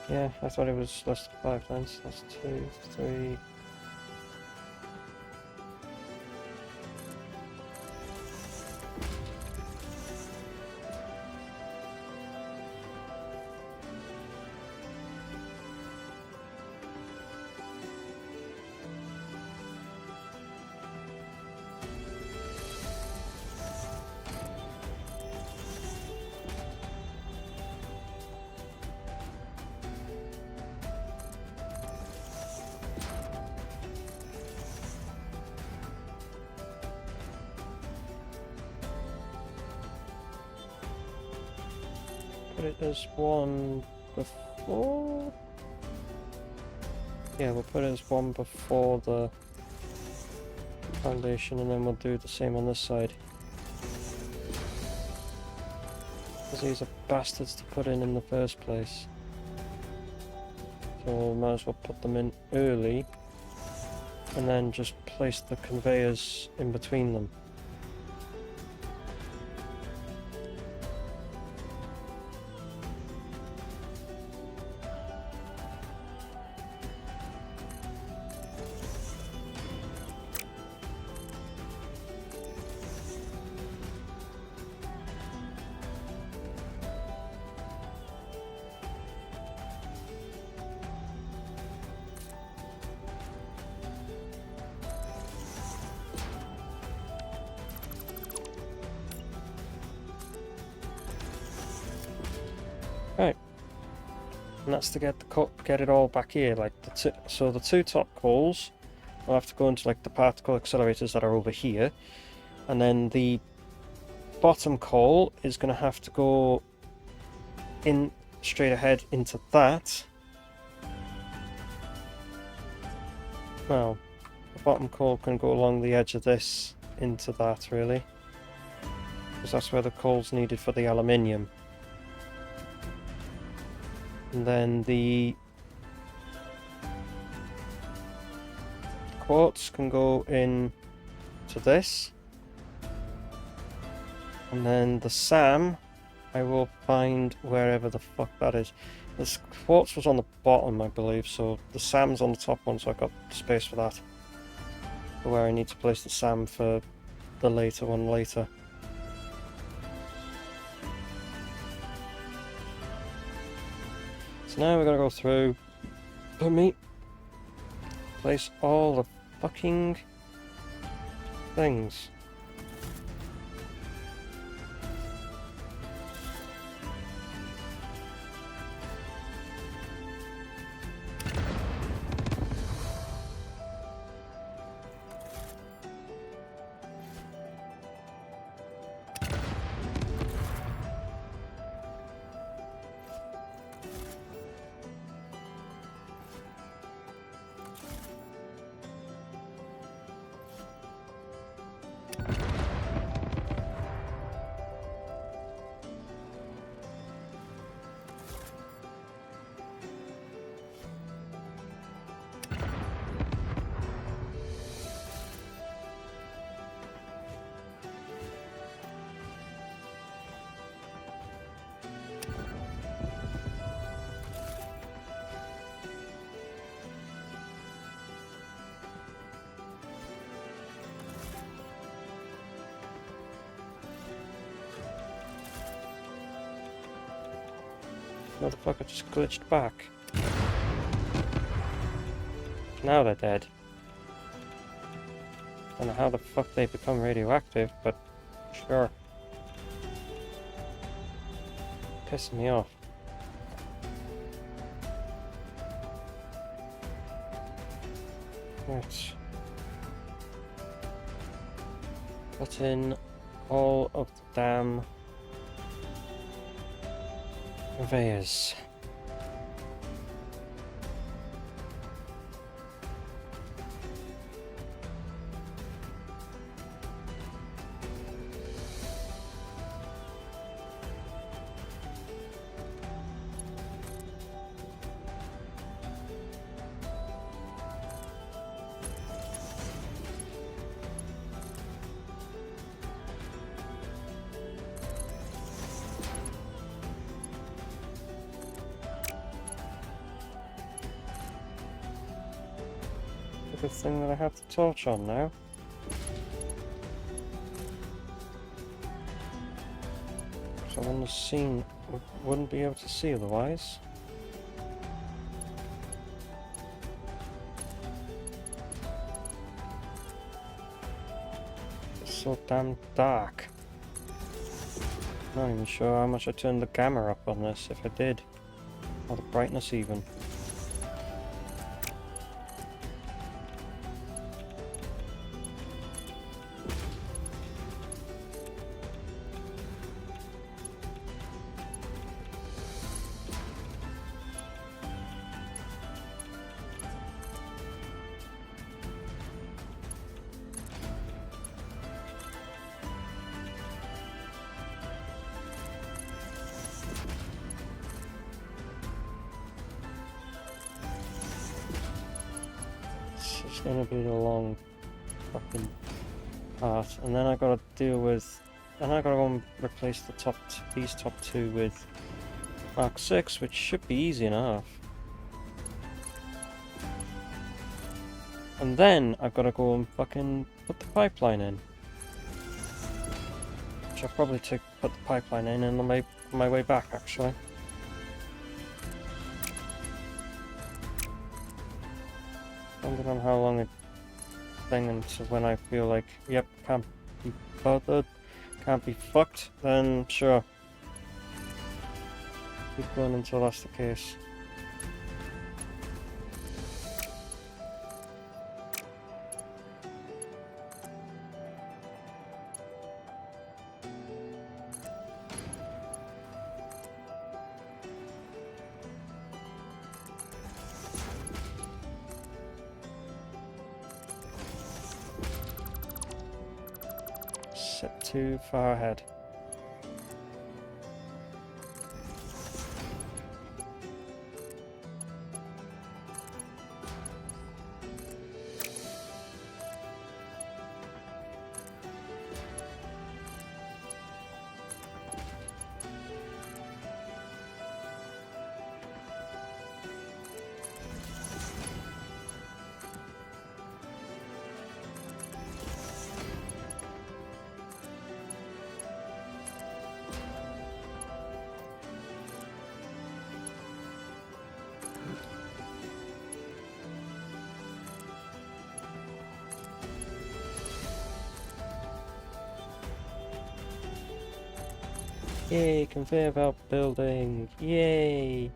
Yeah, I thought it was less than 5 lines. That's 2, 3. Put it as 1 before. Yeah, we'll put it as 1 before the foundation, and then we'll do the same on this side. Because these are bastards to put in the first place. So we might as well put them in early, and then just place the conveyors in between them. Right. And that's to get it all back here. Like so the two top coals will have to go into like the particle accelerators that are over here, and then the bottom coal is going to have to go in straight ahead into that. Well, the bottom coal can go along the edge of this into that, really, because that's where the coal's needed for the aluminium. And then the quartz can go in to this. And then the SAM, I will find wherever the fuck that is. This quartz was on the bottom, I believe, so the SAM's on the top one, so I've got space for that. For where I need to place the SAM for the later one later. So now we're gonna go through, place all the fucking things. Motherfucker just glitched back. Now they're dead. Don't know how the fuck they become radioactive, but sure. Pissing me off. Right. Put in all of the damn conveyors. Good thing that I have the torch on now. So I wouldn't have seen, wouldn't be able to see otherwise. It's so damn dark. Not even sure how much I turned the gamma up on this, if I did. Or the brightness even. It's gonna be a long fucking part, and then I gotta deal with, and I gotta go and replace the these top two with Mark 6, which should be easy enough. And then I've gotta go and fucking put the pipeline in. Which I'll probably put the pipeline in on my way back, actually. Depending on how long it thing until when I feel like, yep, can't be bothered, can't be fucked, then sure. keep going until that's the case. Set too far ahead. Yay, conveyor belt building! Yay!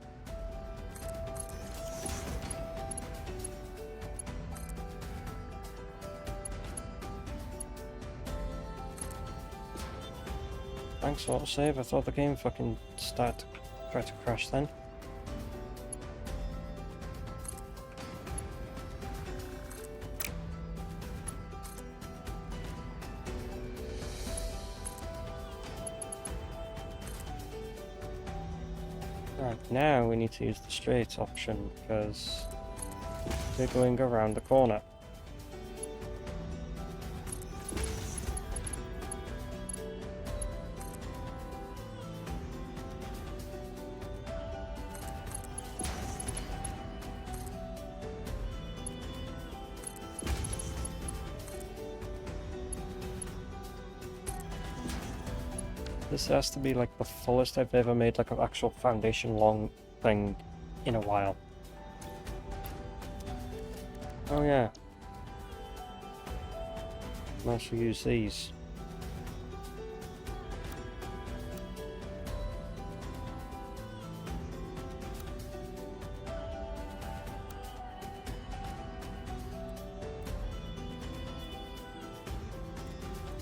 Thanks, autosave. I thought the game fucking started to try to crash then. Right, now we need to use the straight option because we're going around the corner. This has to be like the fullest I've ever made like an actual foundation long thing in a while. Oh yeah. I'll also use these.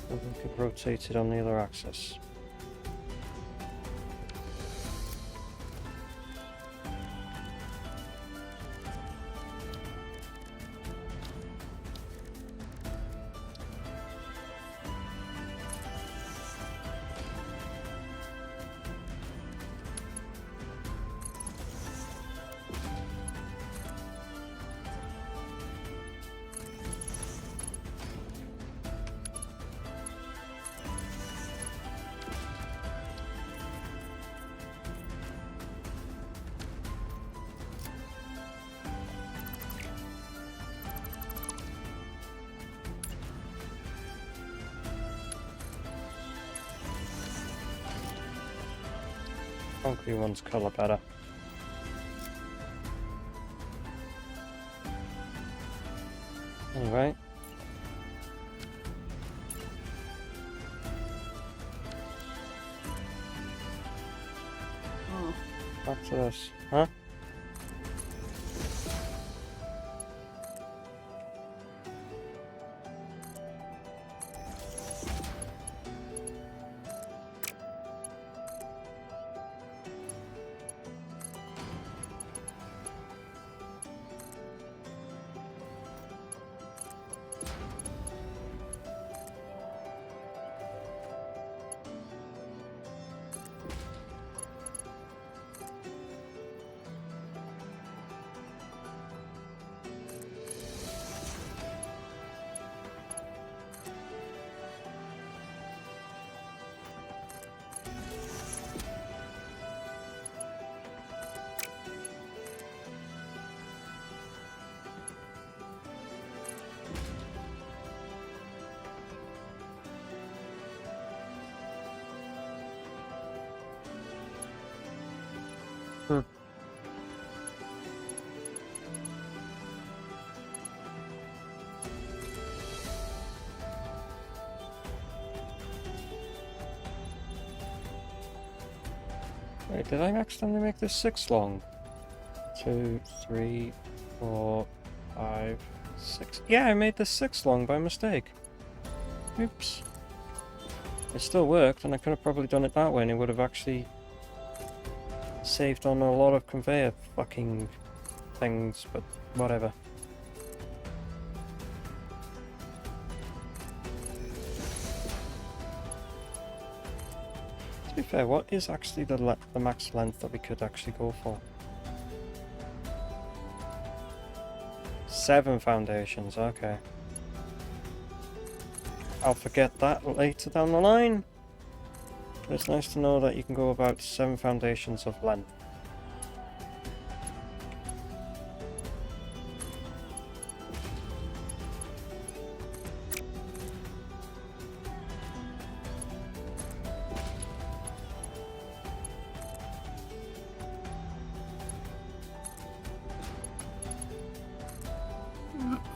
And we could rotate it on the other axis. Concrete one's colour better. Anyway. Oh, Back to this. Huh? Hmm. Wait, did I accidentally make this 6 long? 2, 3, 4, 5, 6. Yeah, I made this 6 long by mistake. Oops. It still worked, and I could have probably done it that way, and it would have actually saved on a lot of conveyor fucking things, but whatever. To be fair, what is actually the max length that we could actually go for? 7 foundations, okay. I'll forget that later down the line. But it's nice to know that you can go about 7 foundations of length.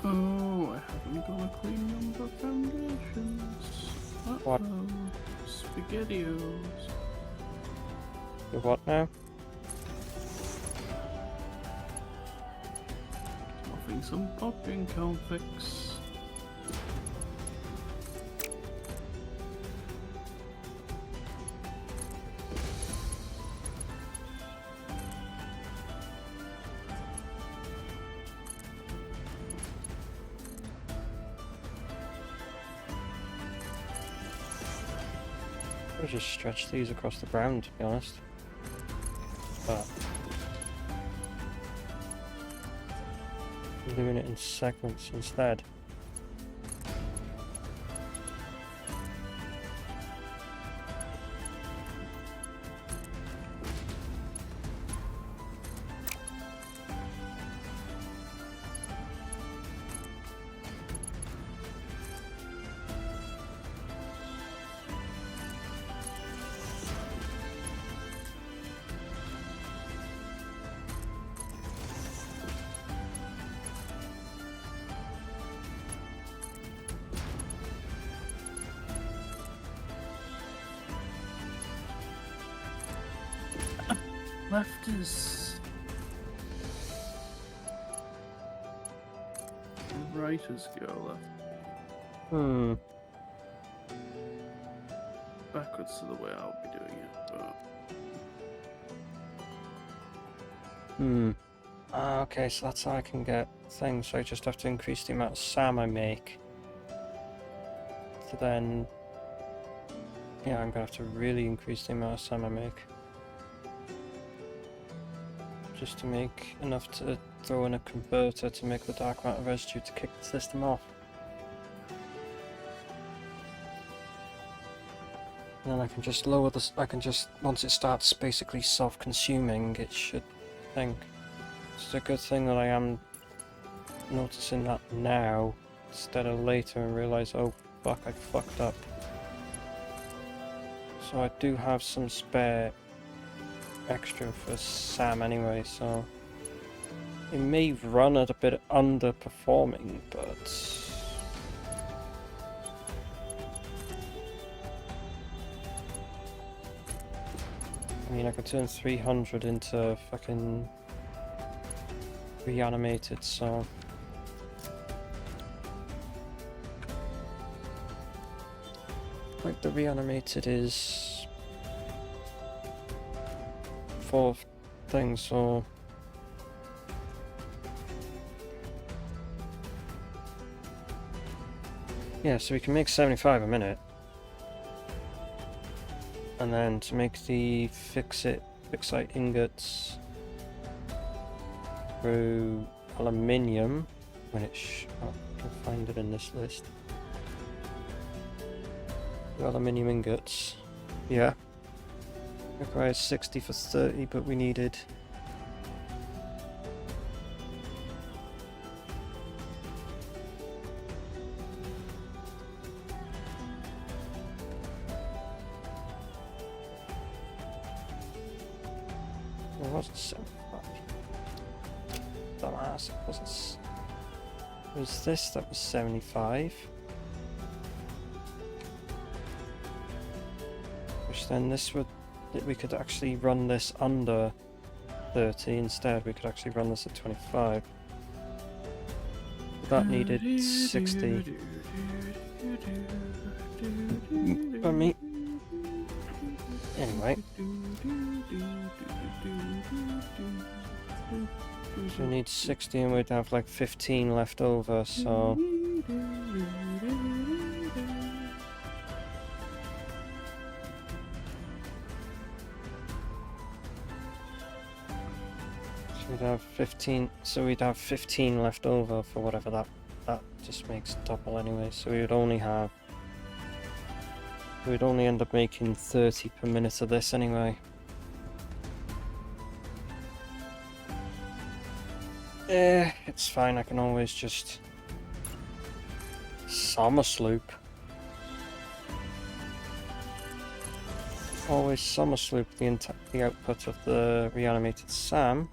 Oh, I haven't got a clean number of foundations. What? SpaghettiOs. The what now? Having some popping conflicts. I'll just stretch these across the ground, to be honest. But I'm doing it in segments instead. Left is... right is go left. Hmm. Backwards to the way I'll be doing it, but... Okay, so that's how I can get things. So I just have to increase the amount of SAM I make. So then... yeah, I'm gonna have to really increase the amount of SAM I make. Just to make enough to throw in a converter to make the dark matter residue to kick the system off. And then I can just lower this, once it starts basically self-consuming, it should think. It's a good thing that I am noticing that now, instead of later and realise, oh fuck, I fucked up. So I do have some spare extra for SAM anyway, so it may run at a bit underperforming, but I mean, I could turn 300 into fucking reanimated, so like the reanimated is 4 things, so yeah, so we can make 75 a minute, and then to make the fixite ingots through aluminium, when it's oh, I can find it in this list. The aluminium ingots, yeah. Requires 60 for 30, but we needed it wasn't 75. Dumbass, it wasn't. It was this that was 75. Which then this would we could actually run this under 30 instead. We could actually run this at 25. That needed 60. For me. Anyway. So we need 60 and we'd have like 15 left over, so... We'd have 15, so we'd have 15 left over for whatever that just makes double anyway, so we'd only end up making 30 per minute of this anyway. It's fine, I can always just summer sloop. Always summer sloop the output of the reanimated SAM.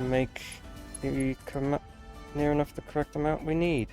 Make the near enough the correct amount we need.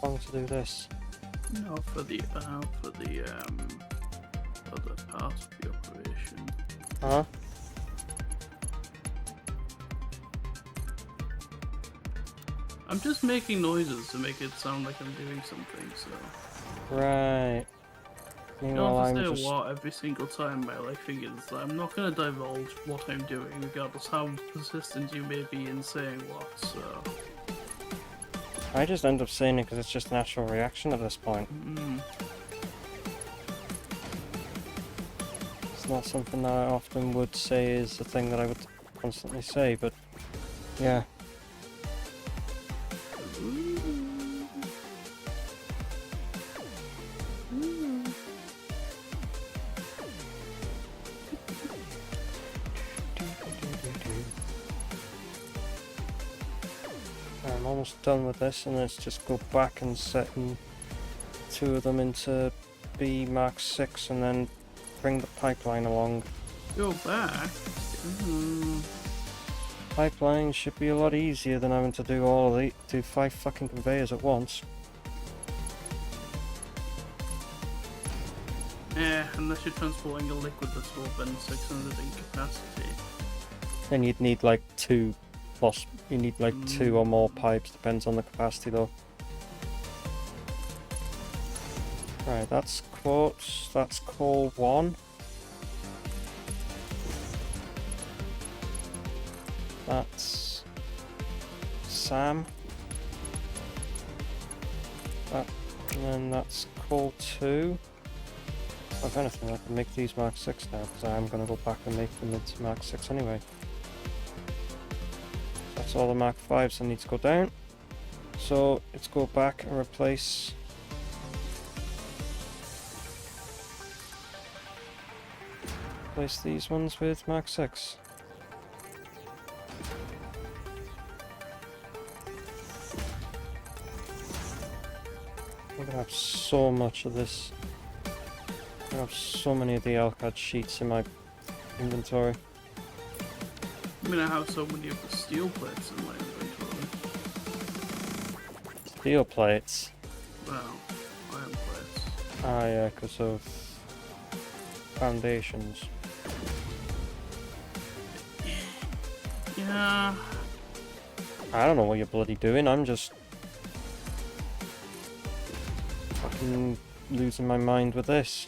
Long to do this. No, for the other part of the operation. Huh? I'm just making noises to make it sound like I'm doing something, so... Right. You don't have to say what every single time my like fingers. I'm not going to divulge what I'm doing, regardless how persistent you may be in saying what, so... I just end up saying it because it's just a natural reaction at this point. It's not something that I often would say is the thing that I would constantly say, but yeah. I'm almost done with this, and let's just go back and set two of them into B Mark 6 and then bring the pipeline along. Go back? Pipeline should be a lot easier than having to do 5 fucking conveyors at once. Yeah, unless you're transporting a liquid that's more than 600 in capacity. Then you'd need like 2 plus, you need like 2 or more pipes, depends on the capacity though. Right, that's quartz, that's coal 1. That's SAM. And then that's coal 2. If anything, I can make these Mark 6 now, because I am going to go back and make them into Mark 6 anyway. That's all the Mark 5s I need to go down. So let's go back and replace these ones with Mark 6. I'm going to have so much of this. I have so many of the LCAD sheets in my inventory. I mean, I have so many of the steel plates in my inventory. Steel plates? Well, iron plates. Ah yeah, because of foundations. Yeah. I don't know what you're bloody doing, I'm just fucking losing my mind with this.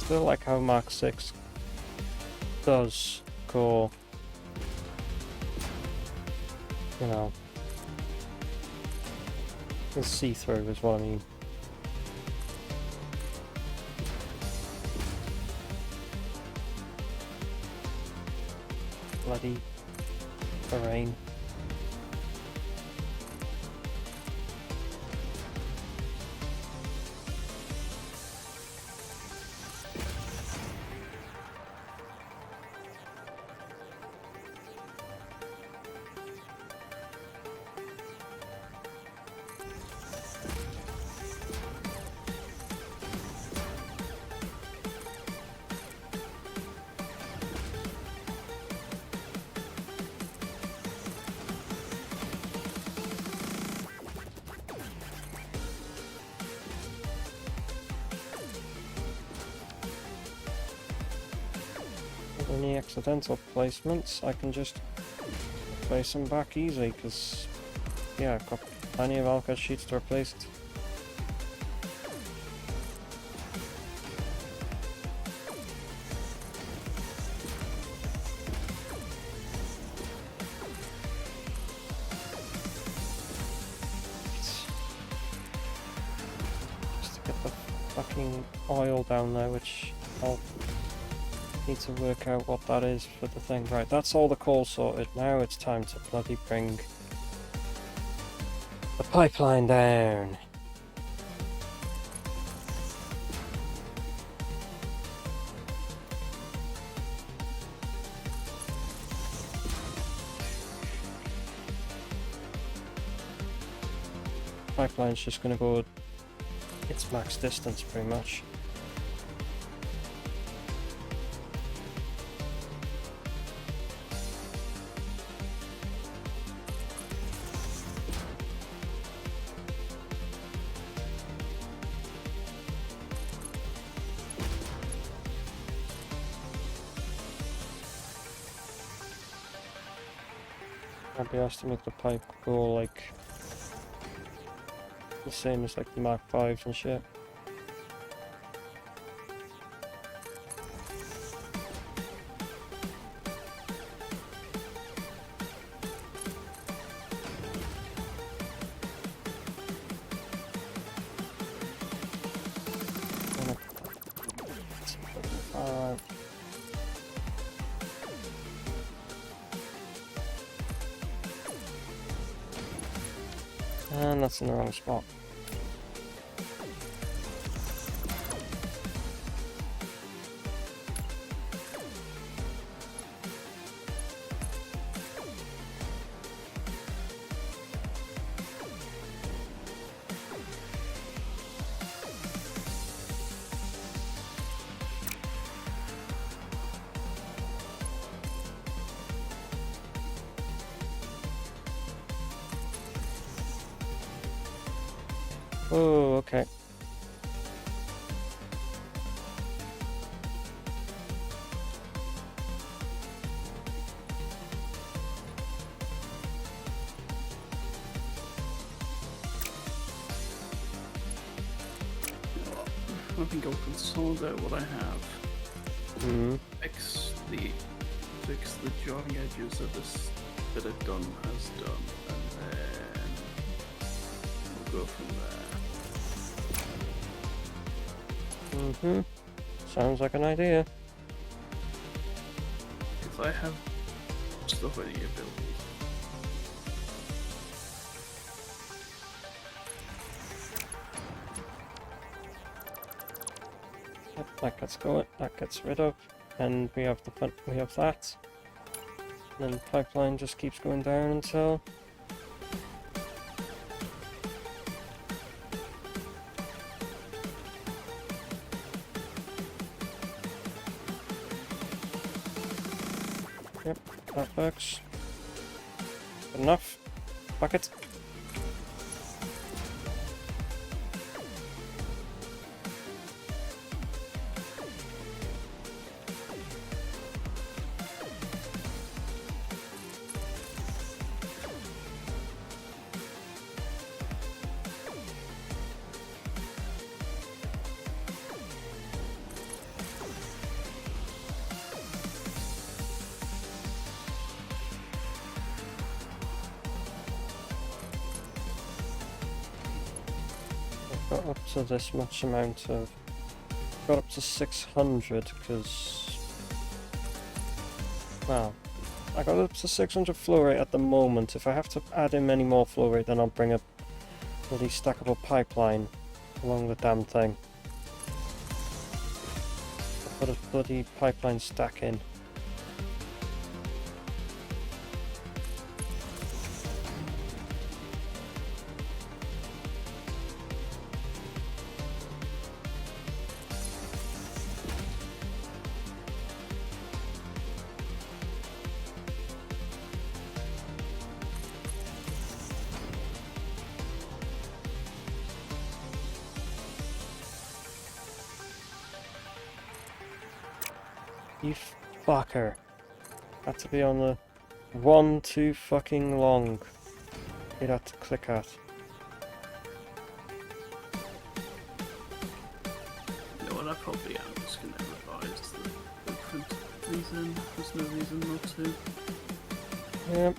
feel like how Mark 6 does go, you know, is see-through is what I mean. Bloody terrain. Any accidental placements, I can just place them back easy, because yeah, I've got plenty of alcod sheets to replace it. Just to get the fucking oil down there, which I'll need to work out what that is for the thing. Right, that's all the coal sorted. Now it's time to bloody bring the pipeline down. Pipeline's just going to go its max distance pretty much. I'd be asked to make the pipe go like the same as like the Mark 5s and shit. And that's in the wrong spot. Oh, okay. I think I'll consolidate what I have. Mm-hmm. Fix the joining edges that this bit of done has done, and then we'll go from there. Mm-hmm. Sounds like an idea. Because I have stuff I need to build. Yep, that gets going. That gets rid of, and we have we have that. And then the pipeline just keeps going down until. Yep, that works. Good enough. Bucket. got up to this much amount of... Got up to 600 because... Wow. I got up to 600 flow rate at the moment. If I have to add in any more flow rate, then I'll bring a bloody stackable pipeline along the damn thing. I'll put a bloody pipeline stack in. You fucker. Had to be on the 1 too fucking long. You'd have to click at. You know what, I probably am just gonna revise the blueprint reason. There's no reason not to. Yep.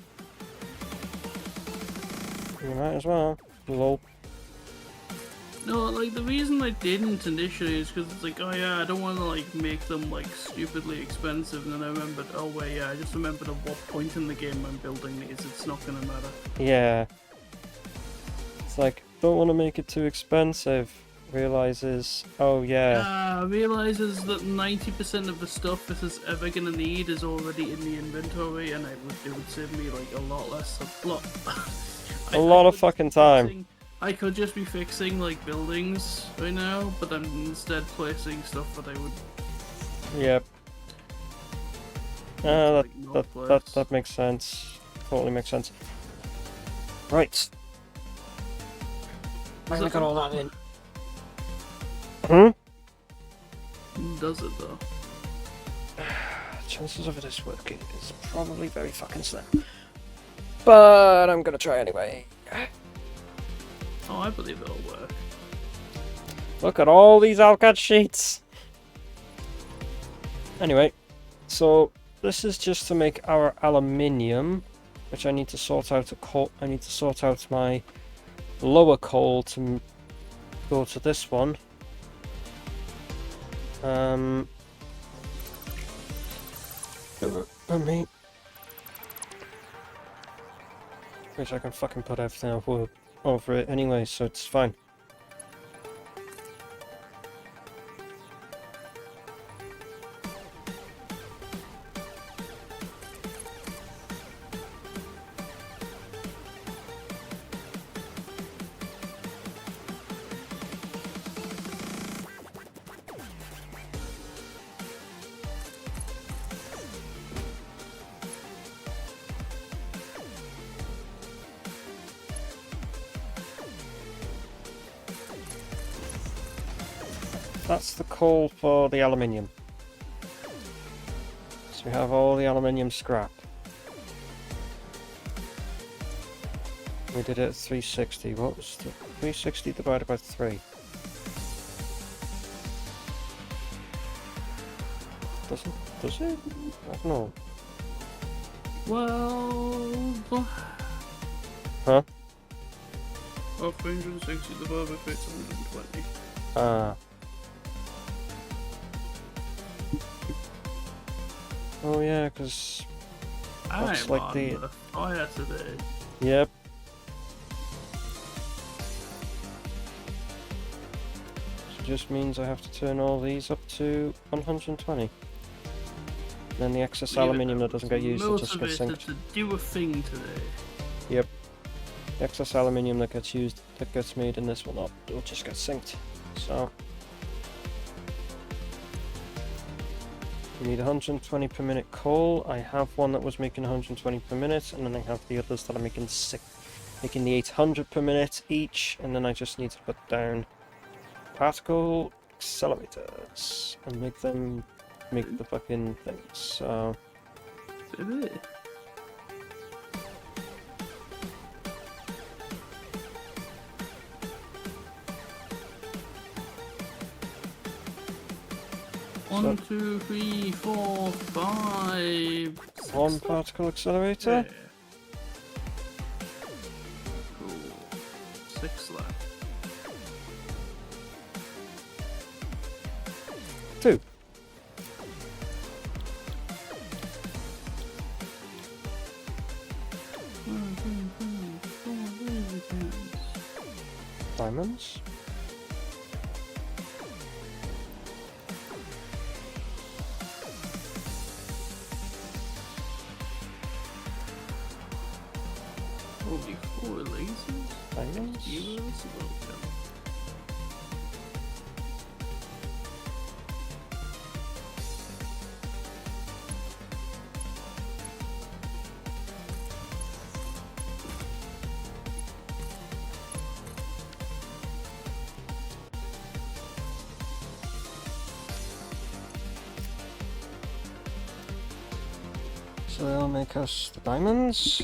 You might as well. Lol. No, like, the reason I didn't initially is because it's like, oh yeah, I don't want to, like, make them, like, stupidly expensive, and then I remembered, oh wait, yeah, I just remembered at what point in the game I'm building these, it's not gonna matter. Yeah. It's like, don't want to make it too expensive. Realizes, oh yeah. Realizes that 90% of the stuff this is ever gonna need is already in the inventory, and it would save me, like, a lot less, A lot of fucking time. I could just be fixing, like, buildings right now, but I'm instead placing stuff that I would... Yep. That makes sense. Totally makes sense. Right. I got all that in. Does it, though? Chances of this working is probably very fucking slim. But I'm gonna try anyway. Oh, I believe it'll work. Look at all these AutoCAD sheets! Anyway, so this is just to make our aluminium, which I need to sort out a coal. I need to sort out my lower coal to go to this one. Me. Which I can fucking put everything over it anyway, so it's fine. That's the coal for the aluminium. So we have all the aluminium scrap. We did it at 360. What was the 360 divided by 3? Does it? I don't know. Well... Huh? Oh, 360 divided by 320. Oh yeah, because that's like the fire today. Yep. So just means I have to turn all these up to 120. Then the excess aluminium that doesn't get used it just gets synced. To do a thing today. Yep. The excess aluminium that gets used, that gets made in this will not, it'll just get synced. So we need 120 per minute coal. I have one that was making 120 per minute, and then I have the others that are making the 800 per minute each, and then I just need to put down particle accelerators and make them make the fucking things. So Baby. One, 2, 3, 4, 5. One particle accelerator. Yeah. Cool. 6 left. diamonds. Holy 4 lasers? Diamonds. Heroes? Well, So they'll make us the diamonds.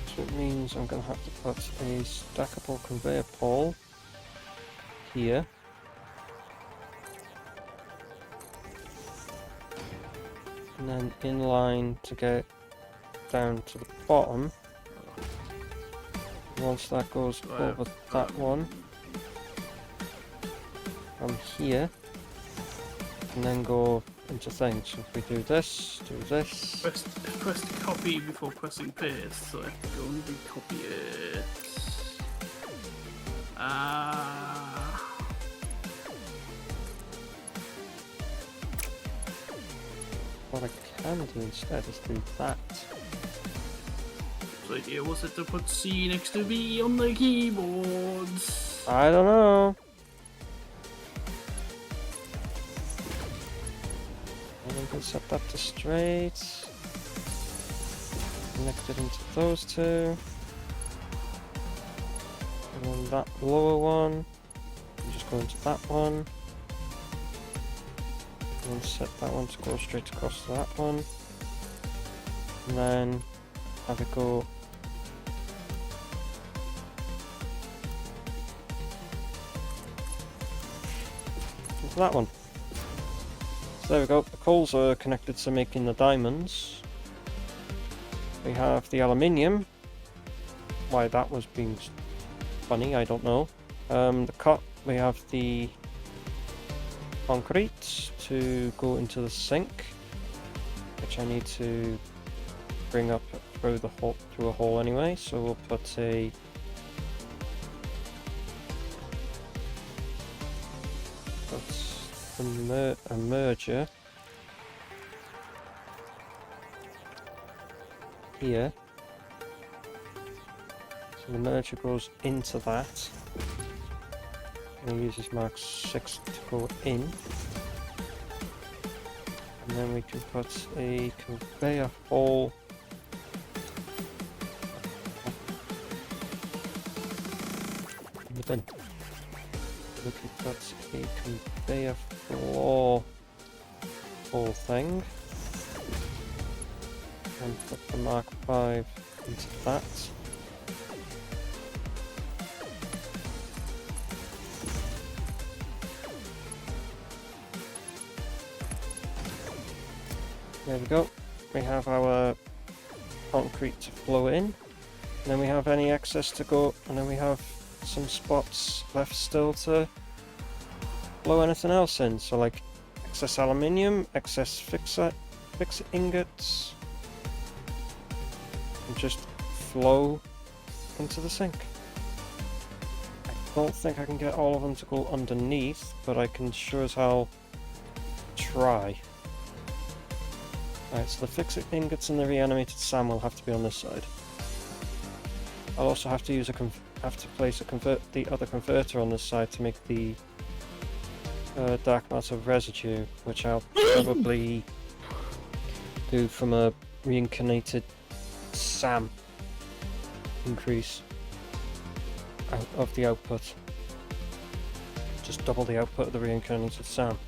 So it means I'm going to have to put a stackable conveyor pole here. And then in line to get down to the bottom. Once that goes over that one, from here, and then go into things. So if we do this, press copy before pressing paste, so I have to go and recopy it. what I can do instead is do that. The idea was it to put C next to V on the keyboard. I don't know. And then can set that to straight. Connect it into those two. And then that lower one. And just go into that one. And then set that one to go straight across to that one. And then have it go into that one. So there we go, the coals are connected to making the diamonds. We have the aluminium. Why that was being funny, I don't know. The cut, we have the concrete to go into the sink, which I need to bring up through the hole, through a hole anyway. So we'll put a merger here. So the merger goes into that. And uses Mark 6 to go in. And then we can put a conveyor hole in the bin. We can put a conveyor floor whole thing. And put the Mark 5 into that. There we go. We have our concrete to flow in. And then we have any excess to go, and then we have some spots left still to blow anything else in. So like excess aluminium, excess fixer ingots, and just flow into the sink. I don't think I can get all of them to go underneath, but I can sure as hell try. Alright, so the fixer ingots and the reanimated SAM will have to be on this side. I'll also have to use place the other converter on this side to make the dark matter residue, which I'll probably do from a reincarnated SAM increase out of the output. Just double the output of the reincarnated SAM.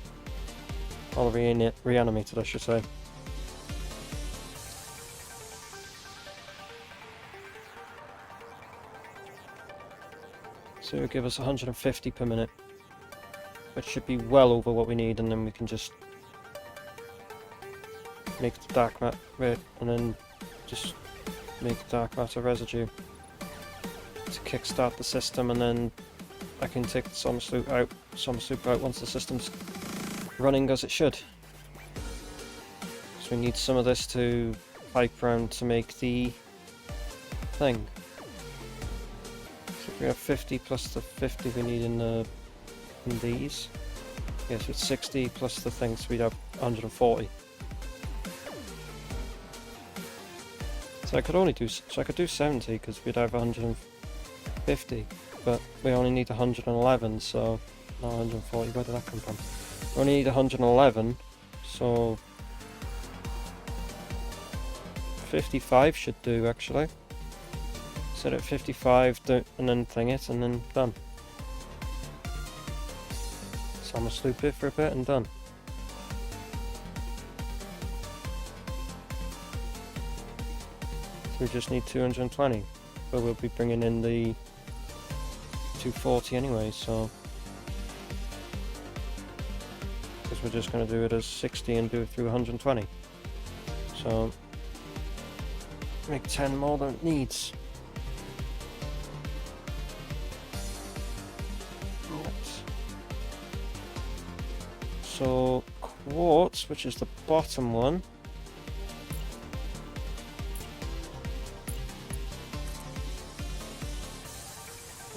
Or reanimated, I should say. So it'll give us 150 per minute, which should be well over what we need, and then we can just make the dark matter, and then just make the dark matter residue. to kickstart the system, and then I can take the Summer Super out once the system's running as it should. So we need some of this to pipe round to make the thing. So if we have 50 plus the 50 we need in these. Yes, it's 60 plus the thing, so we'd have 140. So I could do 70 because we'd have 150, but we only need 111, so no, 140. Where did that come from? We only need 111, so 55 should do actually. Set it at 55, and then thing it, and then done. So I'm gonna sloop it for a bit and done. So we just need 220, but we'll be bringing in the 240 anyway, so because we're just going to do it as 60 and do it through 120. So make 10 more than it needs. So quartz, which is the bottom one,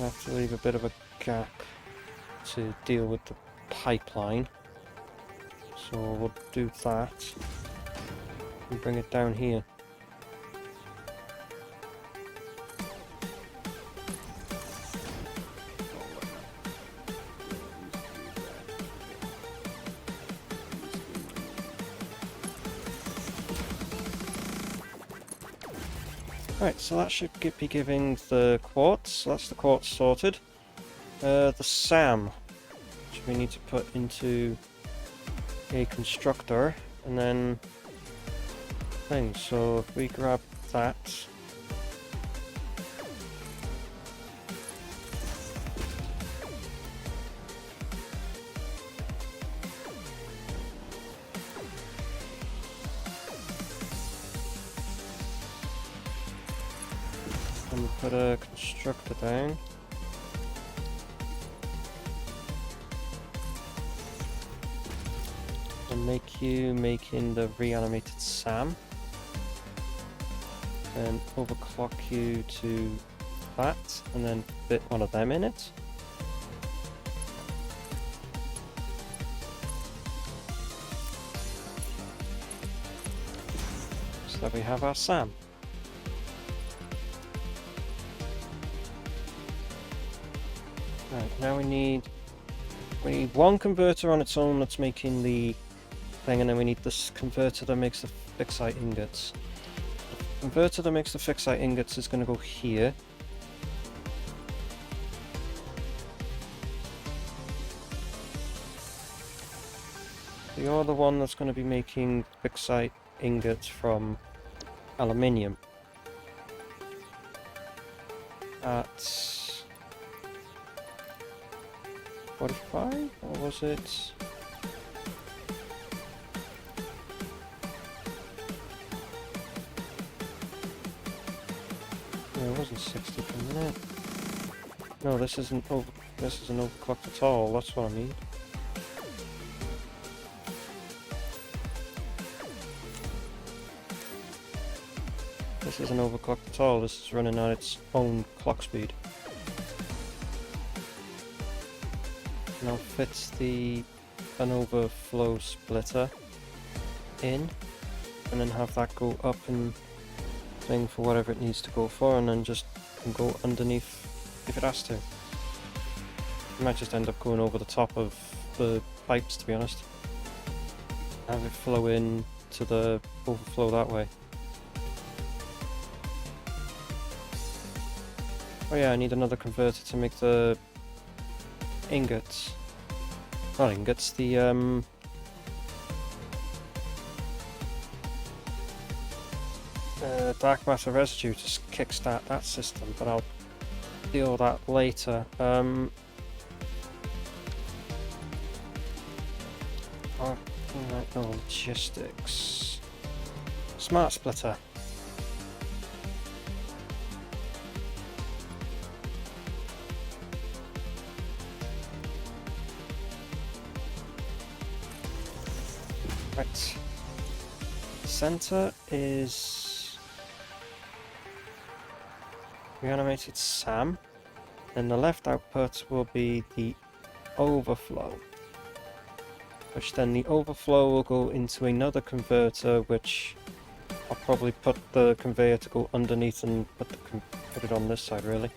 I have to leave a bit of a gap to deal with the pipeline, so we'll do that and bring it down here. Right, so that should be giving the quartz, so that's the quartz sorted. The SAM, which we need to put into a constructor, and then things. So if we grab that, and we put a constructor down. And make you making the reanimated SAM. And overclock you to that, and then fit one of them in it. So that we have our SAM. Right, now we need one converter on its own that's making the thing, and then we need this converter that makes the fixite ingots. The converter that makes the fixite ingots is going to go here. You're the one that's going to be making fixite ingots from aluminium. At 45, or was it? No, it wasn't 60 per minute. No, this isn't overclocked at all, that's what I mean. This isn't overclocked at all, this is running at its own clock speed. Now fits an overflow splitter in, and then have that go up and thing for whatever it needs to go for, and then just go underneath if it has to. It might just end up going over the top of the pipes, to be honest. Have it flow in to the overflow that way. Oh yeah, I need another converter to make the ingots. Not ingots, the dark matter residue to kickstart that system, but I'll deal with that later. Logistics. Smart splitter. Right. Center is reanimated Sam. And the left output will be the overflow. Which then the overflow will go into another converter, which I'll probably put the conveyor to go underneath and put it on this side, really.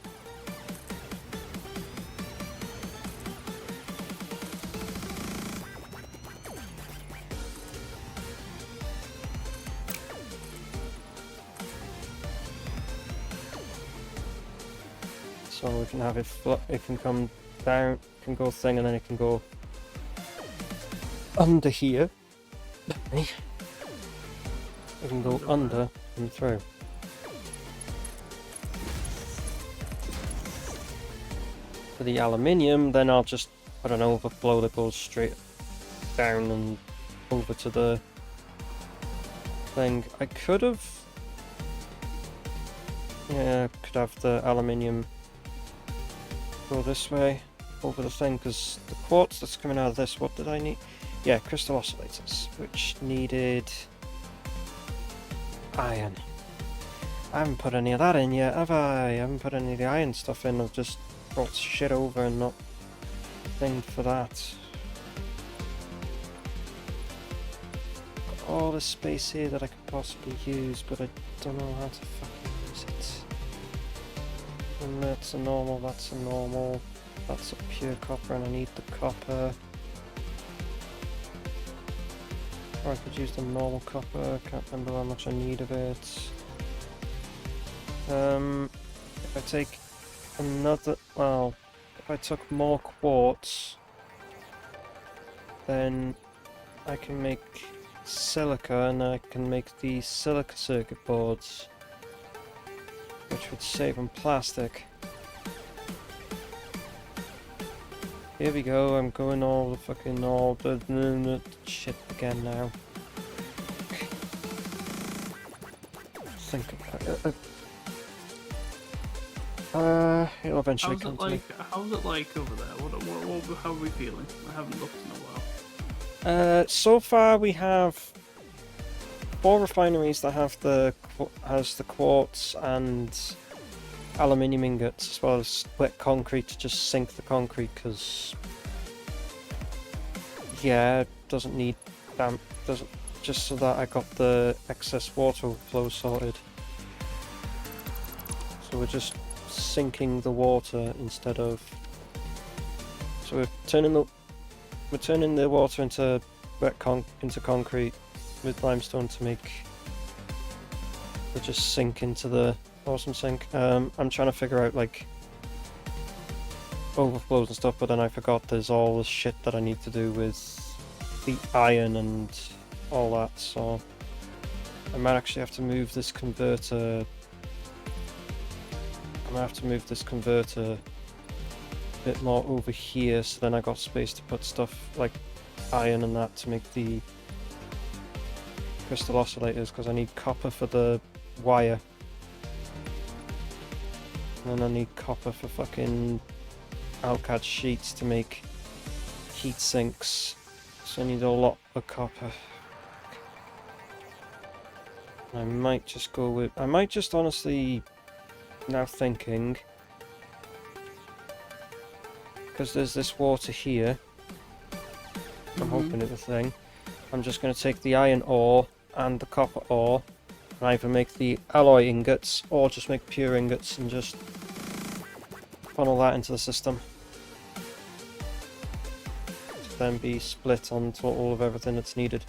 So we can have it can come down, it can go thing, and then it can go under here. It can go under and through. For the aluminium, then I'll just put an overflow that goes straight down and over to the thing. I could have... Yeah, could have the aluminium go this way over the thing, because the quartz that's coming out of this, what did I need? Yeah, crystal oscillators, which needed iron. I haven't put any of that in yet, have I? I haven't put any of the iron stuff in. I've just brought shit over and not thinged for that. Got all this space here that I could possibly use, but I don't know how to fucking use it. And that's a normal, that's a normal, that's a pure copper, and I need the copper. Or I could use the normal copper, can't remember how much I need of it. If I take another, well, if I took more quartz, then I can make silica, and I can make these silica circuit boards, which would save on plastic. Here we go, I'm going all the fucking all the shit again now. Think about it. It'll eventually come to me. How's it like over there? How are we feeling? I haven't looked in a while. So far we have 4 refineries that have the quartz and aluminium ingots, as well as wet concrete to just sink the concrete, because yeah, it doesn't need damp, doesn't, just so that I got the excess water flow sorted. So we're just sinking the water instead of, so we're turning the water into into concrete with limestone to make it just sink into the awesome sink. I'm trying to figure out like overflows and stuff, but then I forgot there's all the shit that I need to do with the iron and all that, so I might actually have to move this converter. I might have to move this converter a bit more over here, so then I got space to put stuff like iron and that to make the crystal oscillators, because I need copper for the wire. And then I need copper for fucking Alcad sheets to make heat sinks. So I need a lot of copper. I might just go with... I might just honestly... Now thinking... Because there's this water here. I'm hoping it's a thing. I'm just going to take the iron ore and the copper ore and either make the alloy ingots or just make pure ingots and just funnel that into the system. To then be split onto all of everything that's needed.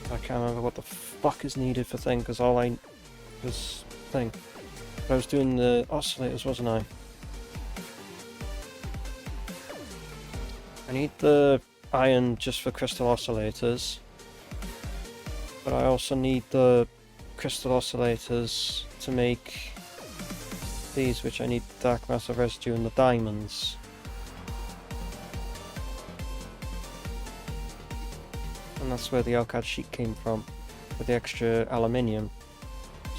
I can't remember what the fuck is needed for thing, because all I was thing. But I was doing the oscillators, wasn't I? I need the iron just for crystal oscillators, but I also need the crystal oscillators to make these, which I need the dark matter residue and the diamonds. And that's where the Alcad sheet came from, with the extra aluminium.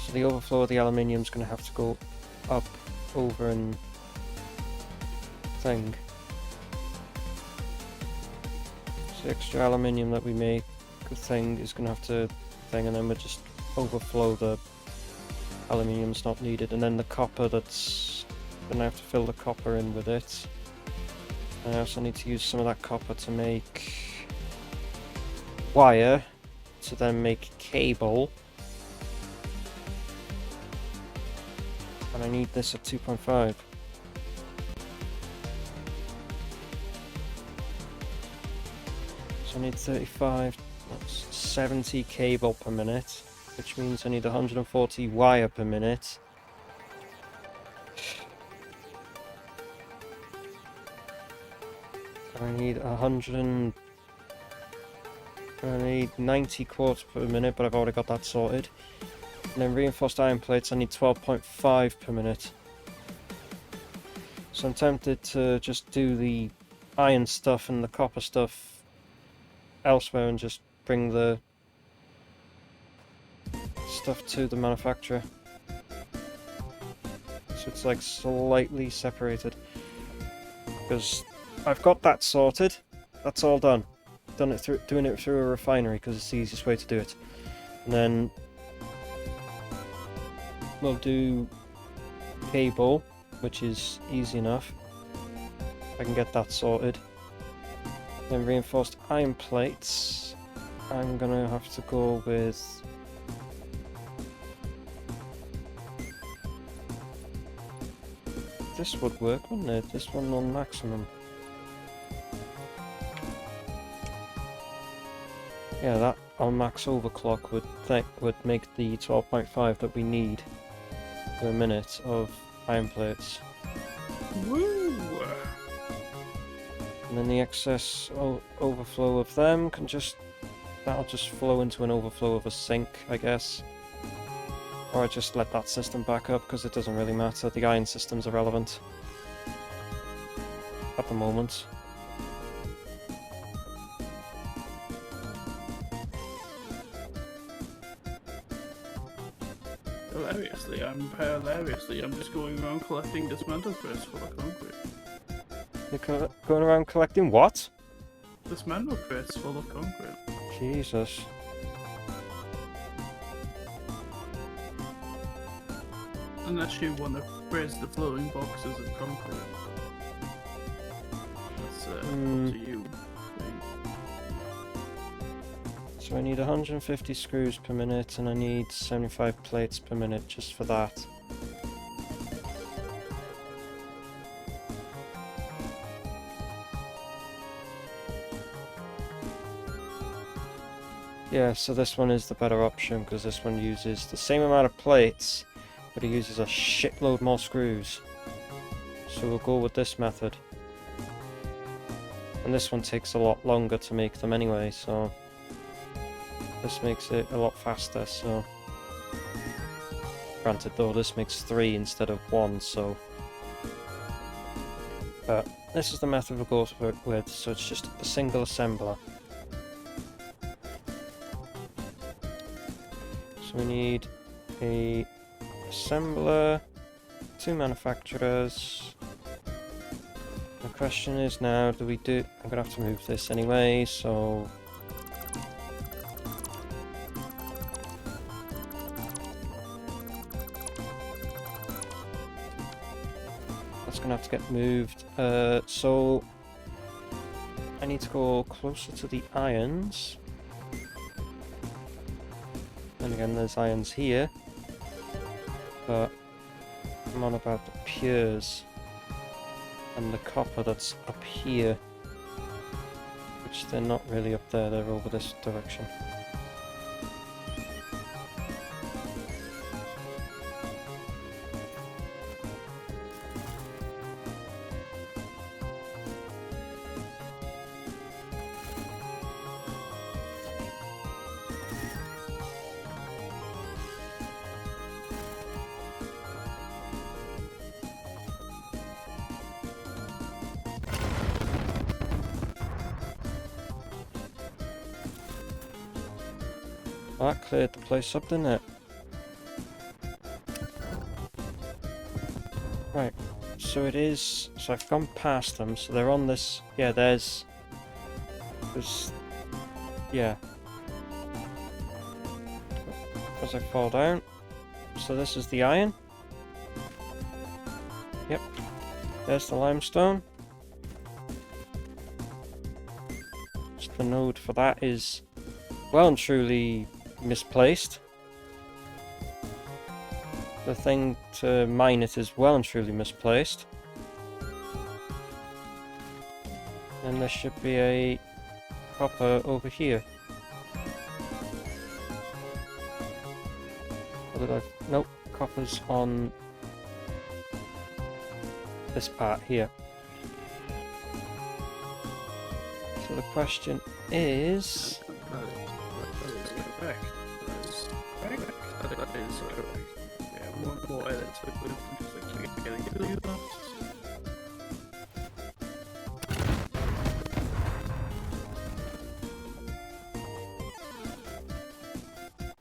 So the overflow of the aluminium is going to have to go up, over and thing. So the extra aluminium that we make thing is going to have to thing, and then we'll just overflow the aluminium's not needed, and then the copper that's going to have to fill the copper in with it. And I also need to use some of that copper to make wire, to then make cable. And I need this at 2.5. So I need 35, that's 70 cable per minute, which means I need 140 wire per minute. I need 90 quartz per minute, but I've already got that sorted. And then reinforced iron plates, I need 12.5 per minute. So I'm tempted to just do the iron stuff and the copper stuff elsewhere and just bring the stuff to the manufacturer. So it's like slightly separated. Because I've got that sorted. That's all done. Doing it through a refinery because it's the easiest way to do it. And then we'll do cable, which is easy enough. I can get that sorted. Then reinforced iron plates. I'm gonna have to go with this would work, wouldn't it? This one on maximum. Yeah, that on max overclock would make the 12.5 that we need per minute of iron plates. Woo! And then the excess overflow of them that'll just flow into an overflow of a sink, I guess. Or I just let that system back up because it doesn't really matter. The iron system's irrelevant at the moment. Hilariously, I'm just going around collecting dismantle crates full of concrete. You're going around collecting what? Dismantle crates full of concrete. Jesus. Unless you want to raise the floating boxes of concrete. That's up to you. So I need 150 screws per minute and I need 75 plates per minute just for that. Yeah, so this one is the better option because this one uses the same amount of plates, but it uses a shitload more screws. So we'll go with this method. And this one takes a lot longer to make them anyway, so this makes it a lot faster, so granted though this makes 3 instead of 1, so but this is the method we'll go with, so it's just a single assembler. So we need a assembler, 2 manufacturers. The question is now, I'm gonna have to move this anyway, so that's gonna have to get moved. So I need to go closer to the irons. And again, there's irons here, but I'm on about the pures and the copper that's up here, which they're not really up there, they're over this direction. That cleared the place up, didn't it? Right, so it is, so I've gone past them, so they're on this, yeah, there's, yeah, as I fall down. So this is the iron. Yep. There's the limestone. So the node for that is well and truly misplaced. The thing to mine it is well and truly misplaced. And there should be a copper over here. Or did I? Nope, copper's on this part here. So the question is... That is correct. That is correct. Yeah, one more edits with just like getting that.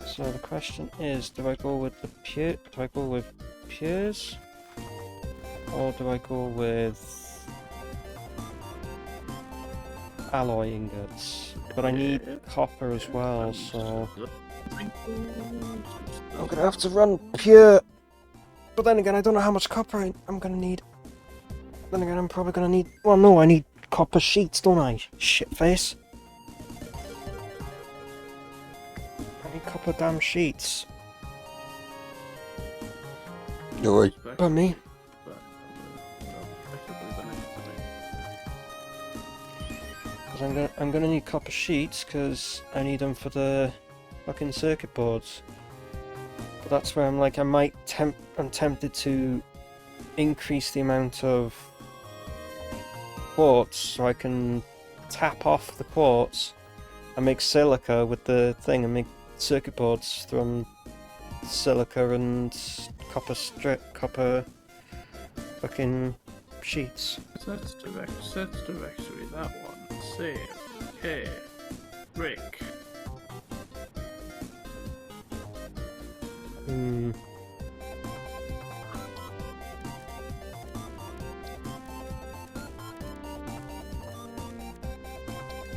So the question is, do I go with the pure? Do I go with pures, or do I go with alloy ingots? But I need copper as well, so I'm gonna have to run pure. But then again, I don't know how much copper I'm gonna need. Then again, I'm probably gonna need. Well, no, I need copper sheets, don't I? Shitface. Copper damn sheets. You're right. But me. Because I'm gonna need copper sheets because I need them for the fucking circuit boards. But that's where I'm like, I'm tempted to increase the amount of quartz so I can tap off the quartz and make silica with the thing and make circuit boards from silica and copper fucking sheets. Satisfactory, that one. Save. Okay. Break.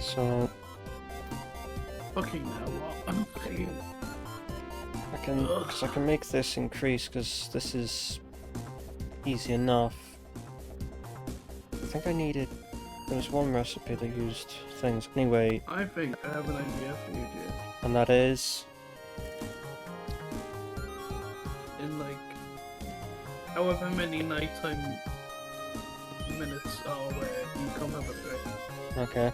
So Fucking now what? I can make this increase because this is easy enough. I think I needed. There was one recipe that used things anyway. I think I have an idea for you, Jay. And that is In like however many nighttime minutes are where you come have a break. okay.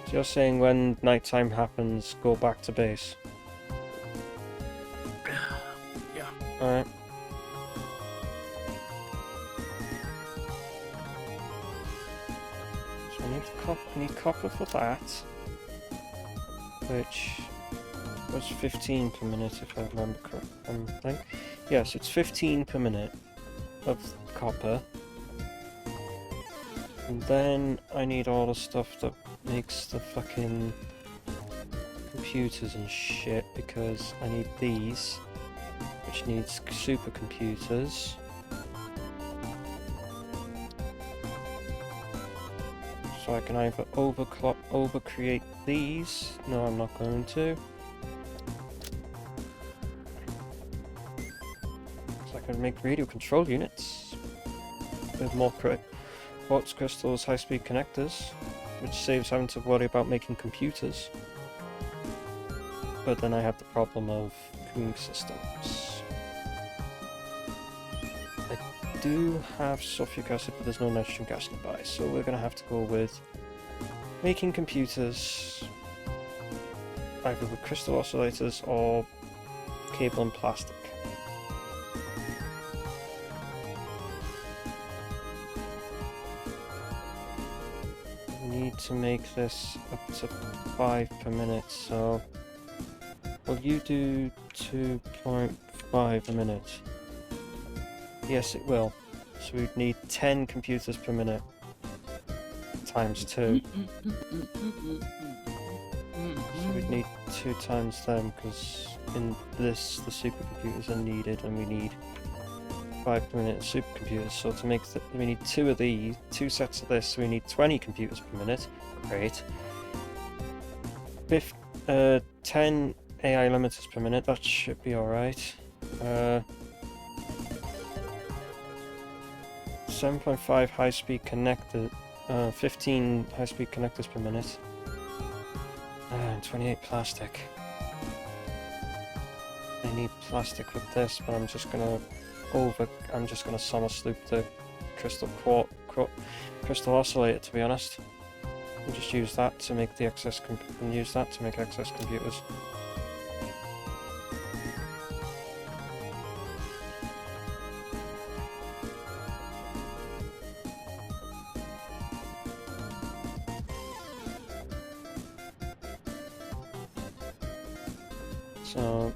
So you're saying when nighttime happens, go back to base. Yeah. Alright. So I need copper for that, which was 15 per minute if I remember correctly. Yes, it's 15 per minute of copper. And then I need all the stuff that makes the fucking computers and shit, because I need these, which needs supercomputers. So I can either overcreate these. No, I'm not going to. So I can make radio control units with more quartz crystals, high-speed connectors, which saves having to worry about making computers. But then I have the problem of cooling systems. I do have sulfuric acid, but there's no nitrogen gas nearby, so we're going to have to go with making computers either with crystal oscillators or cable and plastic. Need to make this up to 5 per minute, so will you do 2.5 a minute? Yes, it will. So we'd need 10 computers per minute times 2. So we'd need 2 times them, because in this the supercomputers are needed, and we need 5 per minute supercomputers. So to make we need 2 of these, 2 sets of this, so we need 20 computers per minute. Great. 10 AI limiters per minute. That should be alright. 7.5 high-speed connector, 15 high-speed connectors per minute, and 28 plastic. I need plastic with this, but I'm just gonna summer sloop the crystal oscillator, to be honest. And just use that to make the excess excess computers. So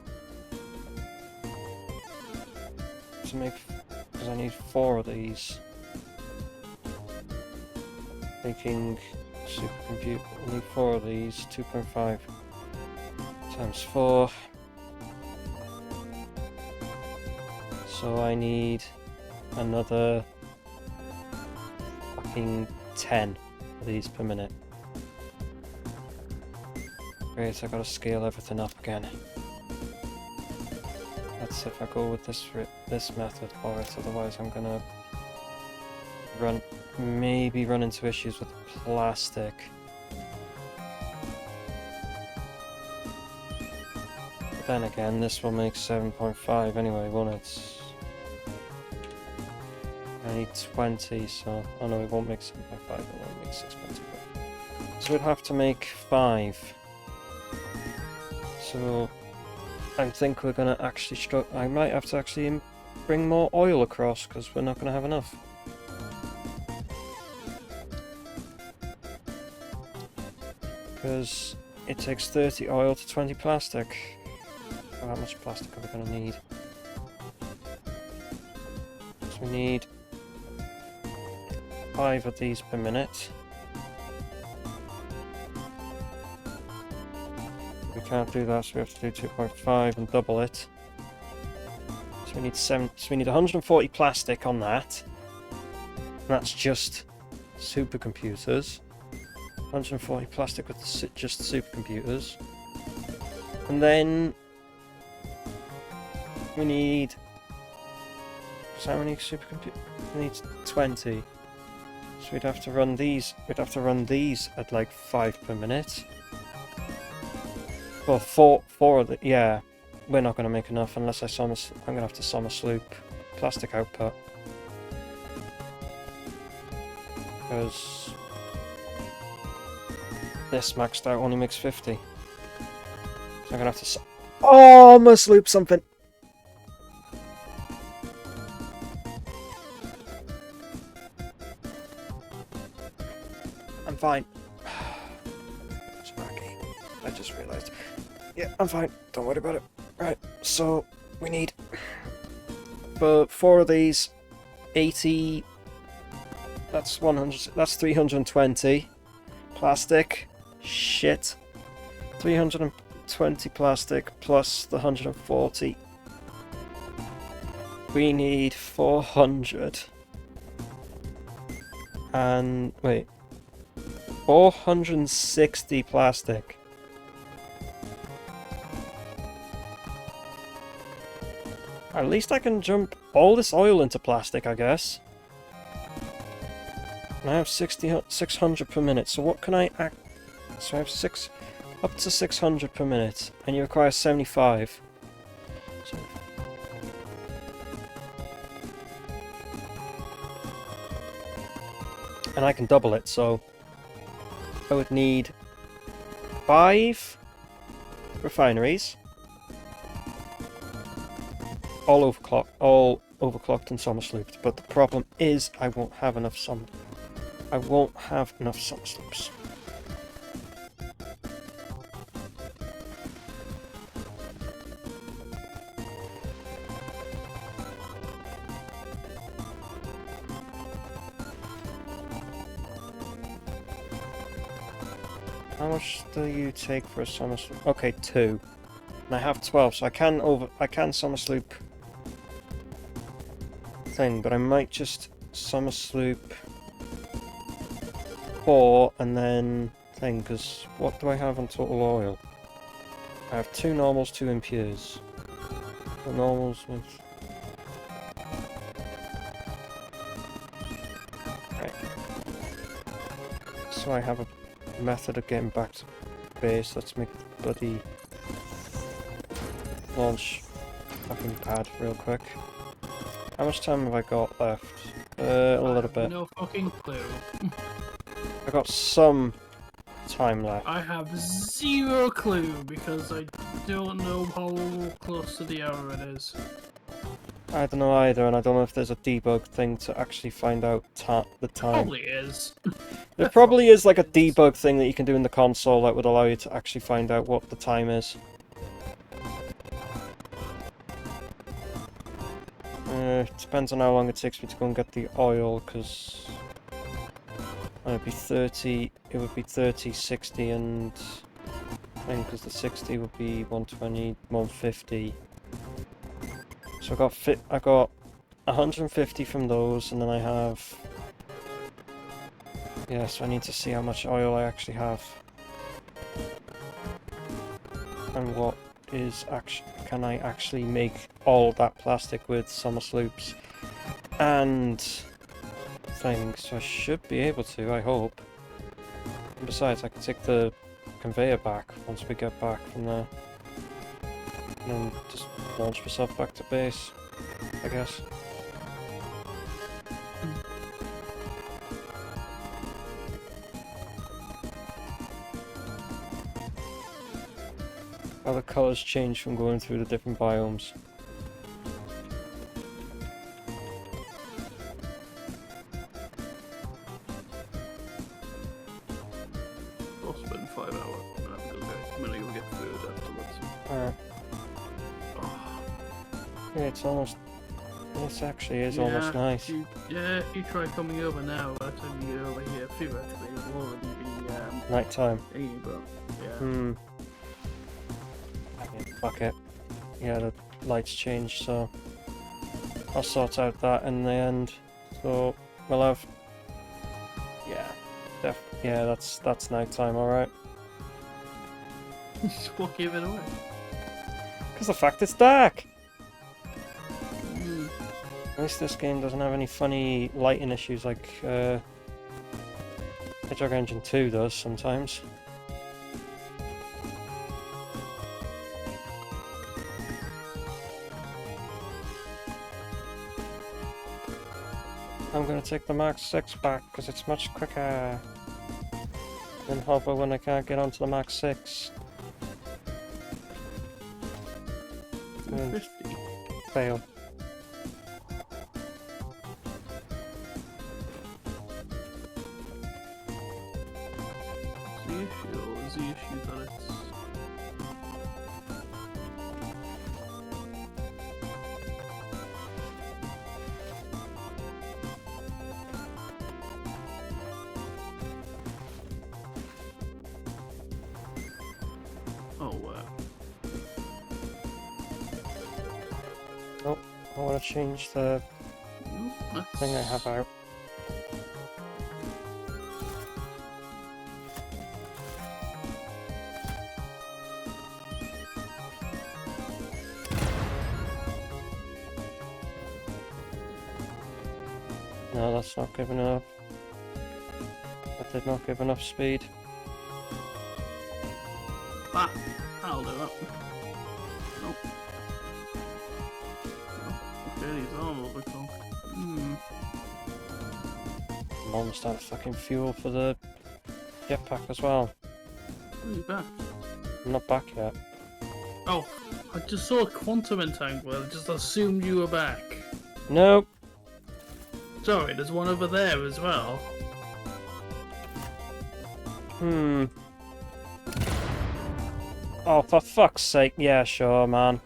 to make, because I need 4 of these, making supercomputer. I need 4 of these. 2.5 times 4. So I need another fucking 10 of these per minute. Great, I gotta scale everything up again. That's if I go with this method for it, otherwise I'm gonna maybe run into issues with plastic. But then again, this will make 7.5 anyway, won't it? I need 20, so... oh no, it won't make 7.5, it won't make 6.5. So we'd have to make 5. So I think we're gonna actually I might have to actually bring more oil across, because we're not gonna have enough. Because it takes 30 oil to 20 plastic. So how much plastic are we gonna need? So we need 5 of these per minute. We can't do that, so we have to do 2.5 and double it. So we need 140 plastic on that. And that's just supercomputers. 140 plastic with just supercomputers. And then we need... so how many supercomputers? We need 20. So we'd have to run these. We'd have to run these at like 5 per minute. Well, 4 of the... yeah, we're not going to make enough unless I'm going to have to summer sloop plastic output. Because this maxed out only makes 50. So I'm going to have to... oh, I'm going to sloop something! I'm fine. It's wacky. I just realised. Yeah, I'm fine. Don't worry about it. Right, so we need... for 4 of these, 80... that's 100... that's 320 plastic. Shit. 320 plastic plus the 140. We need 400. And... wait. 460 plastic. At least I can jump all this oil into plastic, I guess. And I have 600 per minute, so what can I so I have up to 600 per minute, and you require 75. So and I can double it, so I would need 5 refineries. All overclocked and summer slooped, but the problem is I won't have enough summer sloops. How much do you take for a summer sloop? Okay, 2. And I have 12, so I can summer sloop thing, but I might just summer sloop 4 and then thing, because what do I have on total oil? I have 2 normals, 2 impures. The normals with... Right. So I have a method of getting back to base. Let's make the bloody launch fucking pad real quick. How much time have I got left? A little bit. No fucking clue. I got some time left. I have 0 clue because I don't know how close to the hour it is. I don't know either, and I don't know if there's a debug thing to actually find out the time. Probably is. There probably is like a debug thing that you can do in the console that would allow you to actually find out what the time is. It depends on how long it takes me to go and get the oil, because it would be 30, 60, and I think because the 60 would be 120, 150. So I got 150 from those, and then I have... Yeah, so I need to see how much oil I actually have. And what is actually... Can I actually make all that plastic with summer sloops and things? So I should be able to, I hope. And besides, I can take the conveyor back once we get back from there. And then just launch myself back to base, I guess. How the colours change from going through the different biomes. I'll spend 5 hours and I'm gonna go get food afterwards. Alright. Oh. Yeah, it's almost... This actually is almost nice. If you try coming over now, by the time you get over here, theoretically it will already be Night time. but yeah. Hmm. Fuck it. Yeah, the lights changed, so I'll sort out that in the end. So we'll have... Yeah, that's night time, alright. What gave it away? Because the fact it's dark! Mm. At least this game doesn't have any funny lighting issues like Hedgehog Engine 2 does sometimes. I'm gonna take the Mark 6 back because it's much quicker than hover when I can't get onto the Mark 6. And 50. fail. Is the issue, or is the issue that it's... Oh, wow. Oh, I want to change the thing I have out. No, that's not giving enough. That did not give enough speed. Ah, I'll do it. Nope. Okay, these are overcooked. I'm almost out of fucking fuel for the jetpack as well. Are you back? I'm not back yet. Oh, I just saw a quantum entangler. I just assumed you were back. Nope. Sorry, there's one over there as well. Hmm. Oh, for fuck's sake. Yeah, sure, man.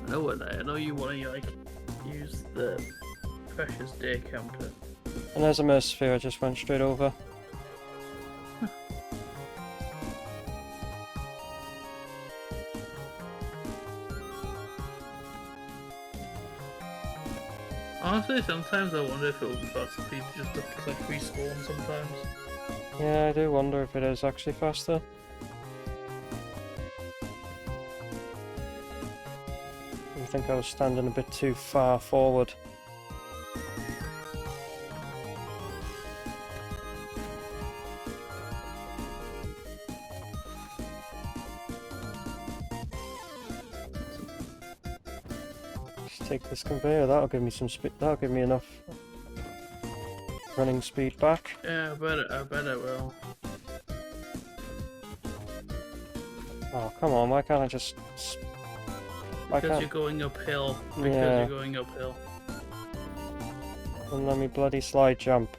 I know you want to, like, use the precious day counter. And there's a Mersphere I just went straight over. Honestly, sometimes I wonder if it would be faster for you to just like respawn sometimes. Yeah, I do wonder if it is actually faster. I think I was standing a bit too far forward. Just take this conveyor, that'll give me some speed, that'll give me enough running speed back. Yeah, I bet it will. Oh, come on, why can't I just... Why Because can't... you're going uphill. Because Yeah. you're going uphill. And let me bloody slide jump.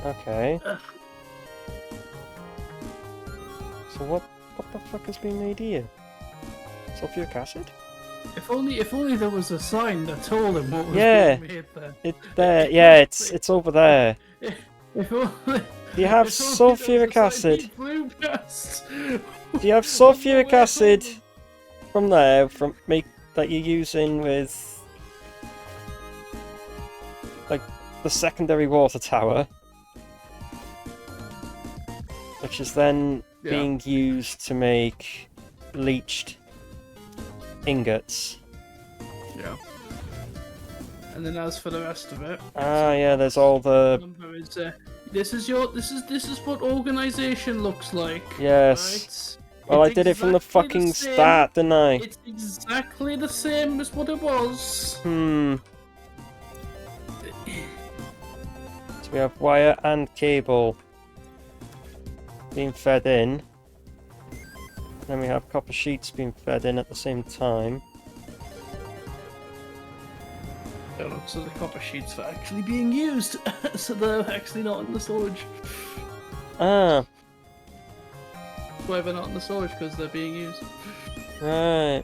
Okay. So what the fuck has been made here? Sulfuric acid? If only there was a sign that told him what was Yeah. being made there. It there, yeah, it's over there. If only, You have if only there sulfuric was a sign acid. being flew past. Do you have From the sulfuric way acid home. from there that you're using with like the secondary water tower, which is then Yeah. being used to make bleached ingots. Yeah. And then as for the rest of it, Ah, yeah, there's all the number is this is what organization looks like. yes. Right? Well, I It's did it from the exactly fucking same. start, didn't I? It's exactly the same as what it was. Hmm. So we have wire and cable being fed in. Then we have copper sheets being fed in at the same time. So the copper sheets are actually being used, so they're actually not in the storage. Ah, Why they're not in the storage? Because they're being used. right.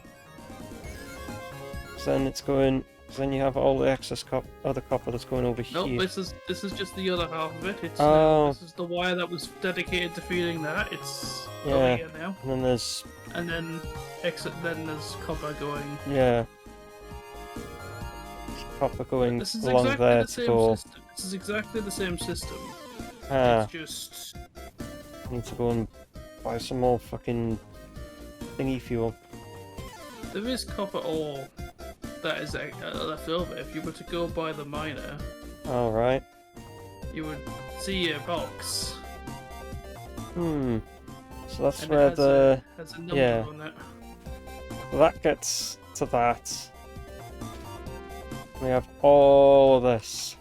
So then it's going. Then you have all the excess other copper that's going over Nope, here. this is just the other half of it. It's Oh. this is the wire that was dedicated to feeding that. It's Yeah. over here now, And then there's and then then there's copper going. yeah, copper going This is along exactly there the to same go. system. This is exactly the same system. Ah, It's just I need to go and buy some more fucking thingy fuel. there is copper ore that is left over. If you were to go by the miner, All right. you would see a box. Hmm. So that's And where it has the has a number yeah. on it. that gets to that. We have all of this.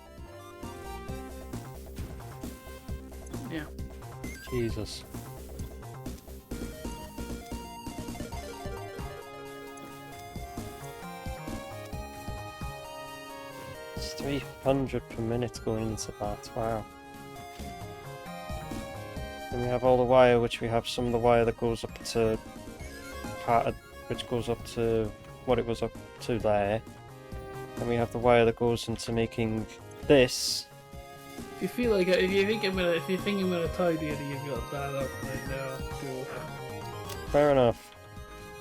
Yeah. Jesus. It's 300 per minute going into that. Wow. Then we have all the wire, which we have some of the wire that goes up to which goes up to what it was up to there. And we have the wire that goes into making this. If you feel like if you think I'm gonna tidy it, you've got that up right now. Cool. Fair enough.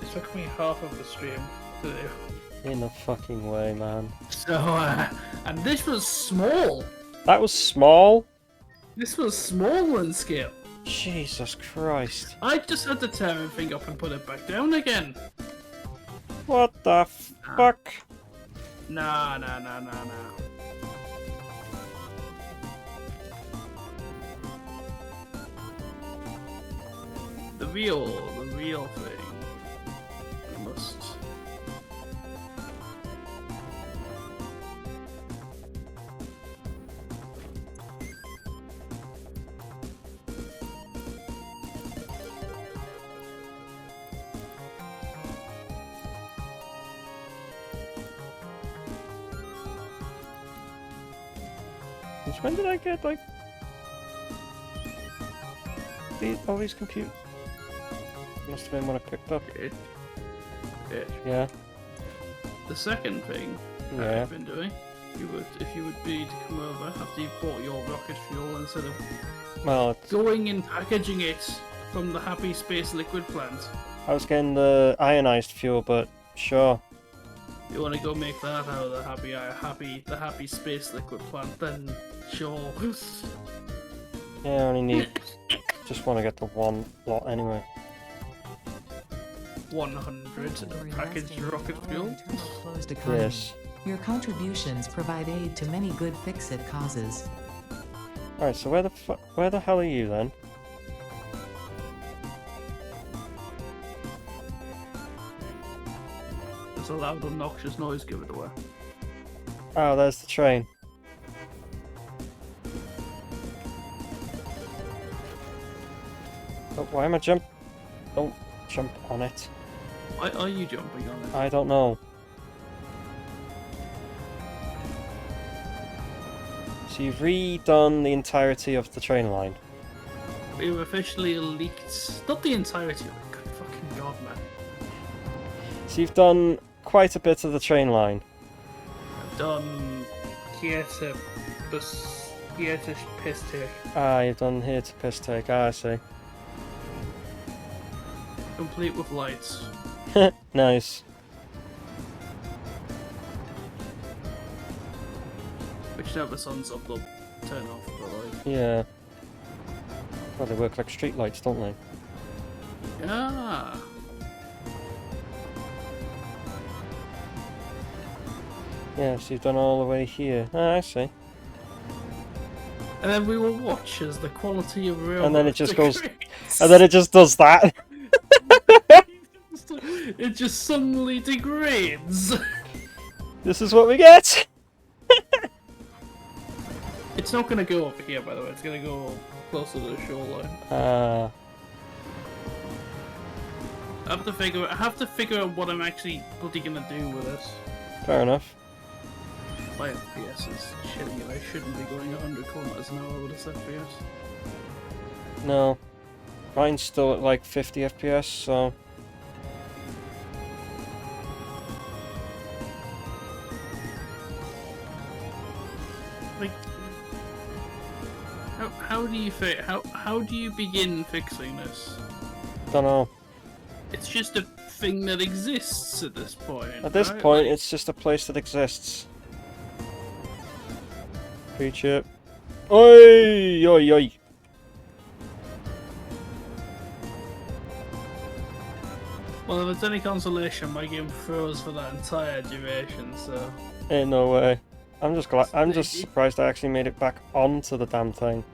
It took me half of the stream to do. In the fucking way, man. So and this was small. That was small? This was small in scale. Jesus Christ. I just had to tear everything up and put it back down again. What the fuck? Nah. The real thing. We must. Since when did I get, like, all these computers? Must have been when I picked up. It. Yeah. The second thing Yeah. I've been doing. If you would be to come over after you bought your rocket fuel instead of Well, going and packaging it from the Happy Space Liquid plant. I was getting the ionized fuel, but sure. You want to go make that out of the Happy Space Liquid plant? Then sure. Yeah, I only need. Just want to get the one lot anyway. 100 packaged rocket fuel. Yes. Your contributions provide aid to many good fix-it causes. Alright, so where the hell are you then? It's a loud, obnoxious noise. Give it away. Oh, there's the train. Oh, why am I Don't jump on it. Why are you jumping on it? I don't know. So you've redone the entirety of the train line. We've officially leaked. Not the entirety of it. Good fucking god, man. So you've done quite a bit of the train line. I've done here to piss take. Ah, you've done here to piss take. Ah, I see. Complete with lights. Nice. Which now the sun's up, they'll turn off, but like. Yeah. Well, they work like street lights, don't they? Yeah. Yeah, so you've done all the way here. Ah, I see. And then we will watch as the quality of real. And then it just goes. And then it just does that. It just suddenly degrades. This is what we get. It's not gonna go over here, by the way. It's gonna go closer to the shoreline. I have to figure out what I'm actually bloody gonna do with this. Fair enough. My FPS is shitting it. I shouldn't be going 100 kilometers an hour with this FPS. No. Mine's still at like 50 FPS, so. Like, how do you how do you begin fixing this? Don't know. It's just a thing that exists at this point. At this right? point, Like, it's just a place that exists. Creature. Oi! Oi! Oi! well, if it's any consolation, my game froze for that entire duration. So Ain't no way. I'm just glad. I'm just surprised I actually made it back onto the damn thing.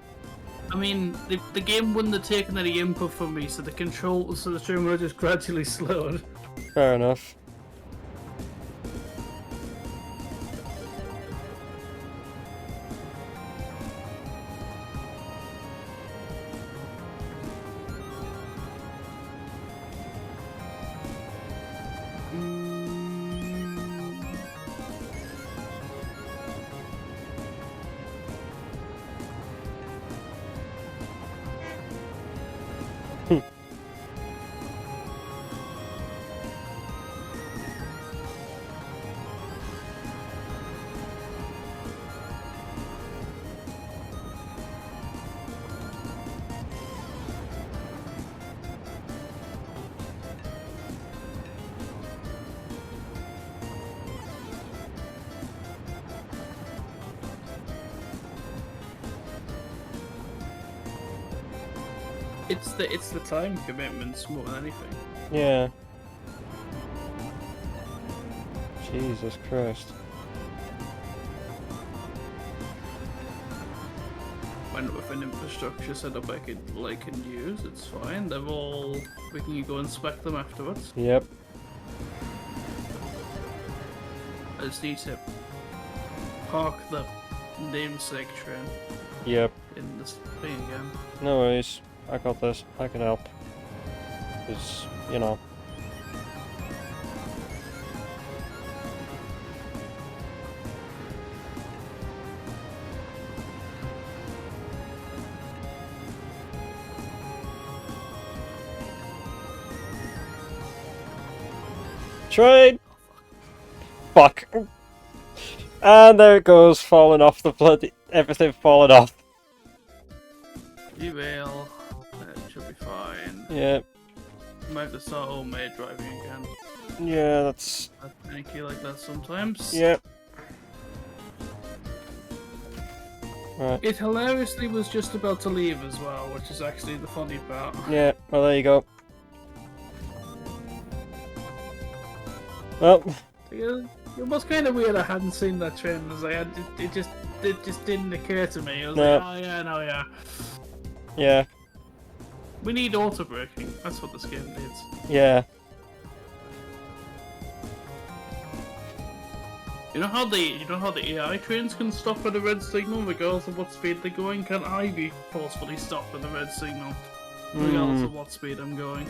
I mean, the game wouldn't have taken any input from me, so the stream would have just gradually slowed. Fair enough. It's the time commitments more than anything. Yeah. Jesus Christ. When with an infrastructure setup I can use, it's fine. They're all we can go inspect them afterwards. Yep. I just need to park the namesake train Yep. in this thing again. No worries. I got this. I can help. Because, you know. Train! Fuck. And there it goes, falling off the bloody... Everything falling off. You will. It should be fine. Yeah, Might have to start homemade driving again. yeah, that's... I think you like that sometimes. Yeah. Right, It hilariously was just about to leave as well, which is actually the funny part. yeah, well there you go. Well, It was kind of weird I hadn't seen that trend, as I had, it just didn't occur to me. I was No. like, oh yeah, no, yeah. yeah, We need auto braking. That's what this game needs. yeah. You know how the AI trains can stop at a red signal regardless of what speed they're going? Can I be forcefully stopped at a red signal regardless of what speed I'm going?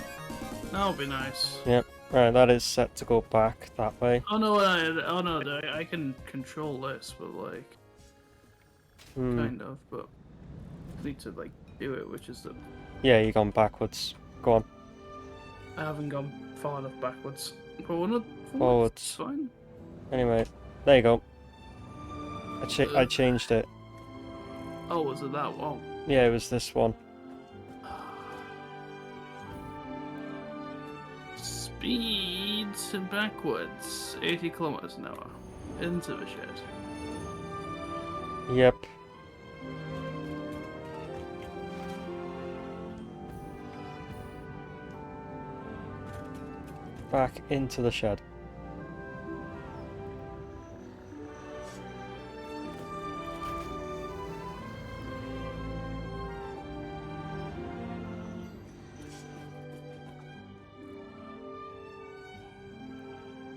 That would be nice. Yep. Right, that is set to go back that way. Oh no, I can control this, but like kind of, but I need to like do it, which is the Yeah, you're gone backwards. Go on. I haven't gone far enough backwards. Forward, Forwards. it's fine. Anyway, there you go. I changed it. Oh, was it that one? Yeah, it was this one. Speed backwards, 80 kilometers an hour, into the shed. Yep. Back into the shed.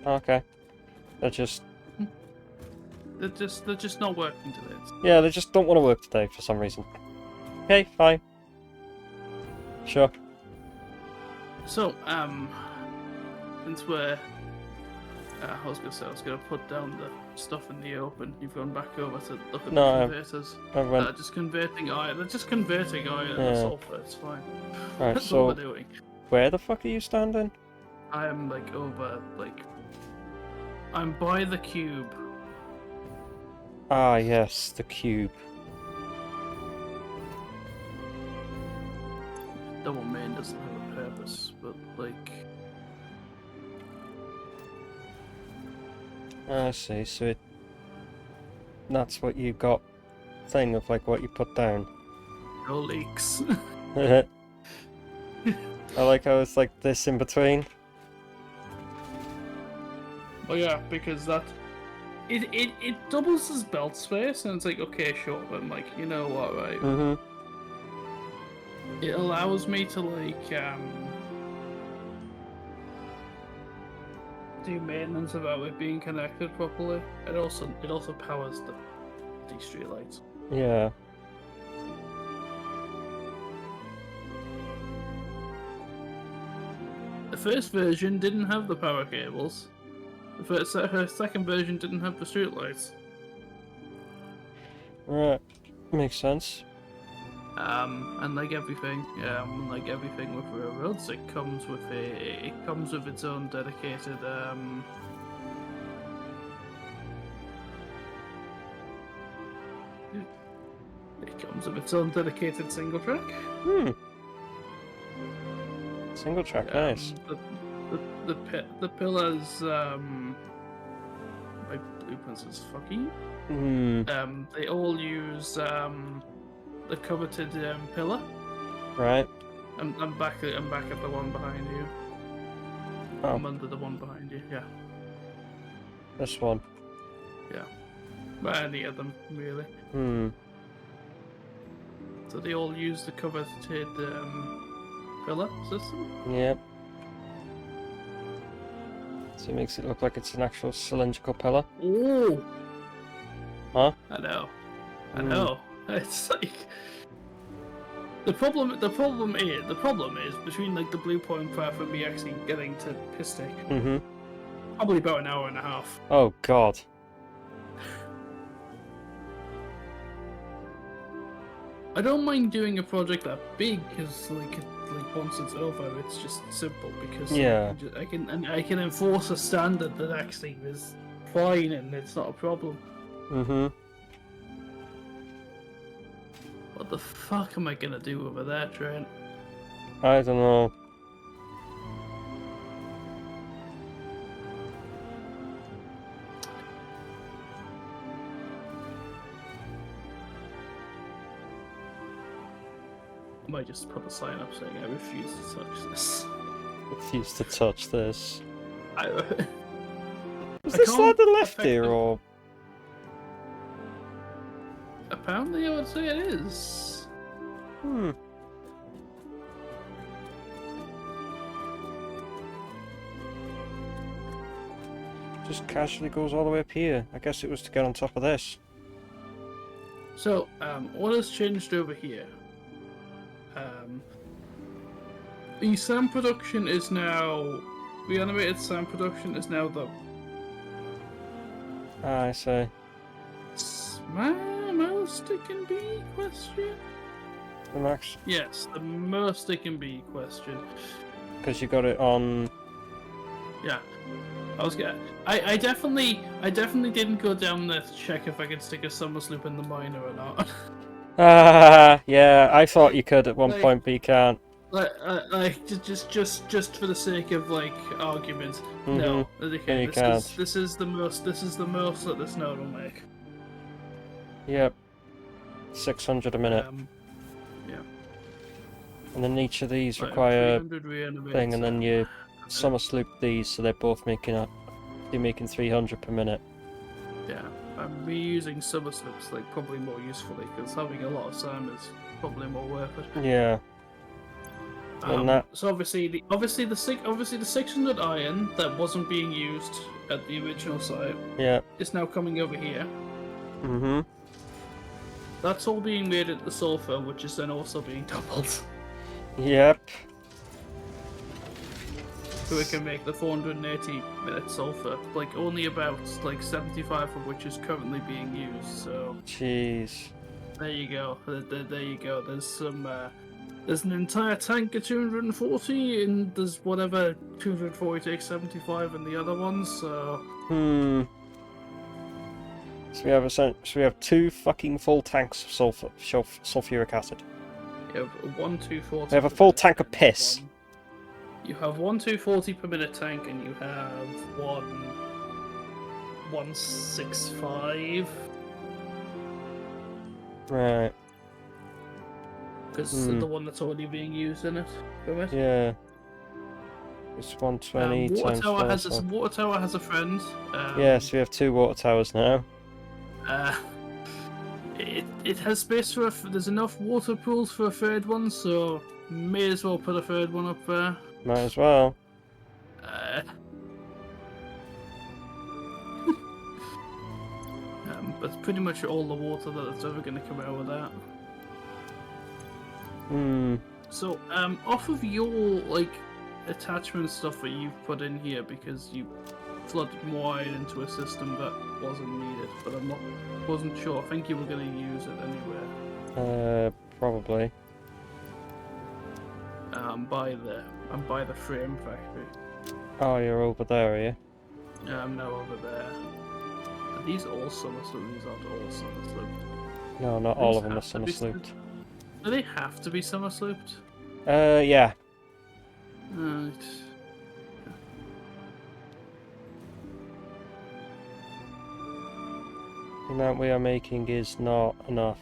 Okay. They're just... They're just not working today. Yeah, they just don't want to work today for some reason. Okay, fine. Sure. So, since we're, I was gonna put down the stuff in the open. You've gone back over to look at No, the converters. I went... Just converting iron. They're just converting iron Yeah. into sulfur. It's fine. Right, That's so all we're doing. where the fuck are you standing? I am like over like. I'm by the cube. Ah, yes, the cube. Double main doesn't have a purpose, but like. I see, so it... That's what you got thing of like what you put down. No leaks. I like how it's like this in between. Oh yeah, because that it doubles as belt space, and it's like okay, sure, but I'm like, you know what, right? Mm-hmm. It allows me to like do maintenance without it being connected properly. It also powers the street lights. Yeah. The first version didn't have the power cables. The second version didn't have the street lights. Right. Makes sense. And like everything with railroads, it comes with its own dedicated single track. Hmm. Single track, nice. The pillars my blueprints is fucky. Hmm. They all use the coveted pillar. Right. I'm back at the one behind you. Oh. I'm under the one behind you, yeah. This one. Yeah. But any of them, really. Hmm. So they all use the coveted pillar system. Yep. So it makes it look like it's an actual cylindrical pillar. Oh! Huh? I know. I Hmm. know. It's like the problem is between like the blue point path and me actually getting to Pistic. Mm-hmm. Probably about an hour and a half. Oh god. I don't mind doing a project that big because like once it's over, it's just simple because Yeah. I can enforce a standard that actually is fine and it's not a problem. Mm-hmm. What the fuck am I gonna do over there, Trent? I don't know. I might just put a sign up saying I refuse to touch this. Refuse to touch this. Is I this can't like the left affect ear the- or? Apparently, I would say it is. Hmm. Just casually goes all the way up here. I guess it was to get on top of this. So, what has changed over here? The sound production is now... The animated sound production is now the... Ah, I see. Most it can be question? The max, Yes, the most it can be question. because you got it on. Yeah. I was gonna... I definitely didn't go down there to check if I could stick a summer sloop in the minor or not. Ah, yeah. I thought you could at one Like- point, but you can't. Just for the sake of like argument, Mhm. no. Yeah, Okay, you this can't. is the most that this note will make. Yep. 600 a minute, Yeah. and then each of these Right, require 300 reanimated thing, and then sound. you summer sloop these, so they're both making up. They're making 300 per minute. Yeah, I'm reusing summer slips like probably more usefully because having a lot of sound is probably more worth it. Yeah. And that. So obviously the 600 iron that wasn't being used at the original site Yeah. is now coming over here. Mhm. That's all being made at the sulfur, which is then also being doubled. Yep. So we can make the 480 minute sulfur, like only about like 75 of which is currently being used. So Jeez. there you go. There you go. There's some. There's an entire tank of 240, and there's whatever 240 takes 75 in the other ones. So Hmm. So we have two fucking full tanks of sulfuric acid. you have one 240. We have a per full minute tank of and piss. You have one 240 per minute tank, and you have one 165. Right. Because the one that's already being used in it. Go ahead. Yeah. It's 120 Water times Tower 4. has a Water Tower has a friend. Yes, we have two water towers now. It has space for there's enough water pools for a third one, so may as well put a third one up there. Might as well. But pretty much all the water that's ever going to come out of that. Hmm. So, off of your like attachment stuff that you've put in here because you flooded more iron into a system that wasn't needed, but wasn't sure. I think you were going to use it anywhere. Probably. By the frame factory. Oh, you're over there, are you? I'm now over there. Are these all summer slooped? These aren't all summer slooped. No, not These all of them are have to summer be slooped. Do they have to be summer slooped? Yeah. Right. The amount we are making is not enough.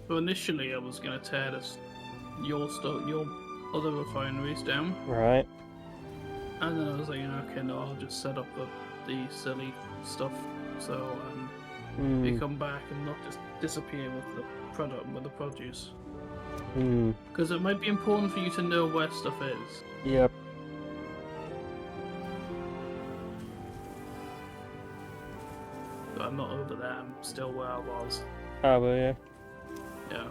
So initially, I was gonna tear your other refineries down, Right. and then I was like, okay, no, I'll just set up the silly stuff, so we Hmm. come back and not just disappear with the product with the produce. Hmm. Because it might be important for you to know where stuff is. Yep. But I'm not over there, I'm still where I was. Ah, will you? Yeah.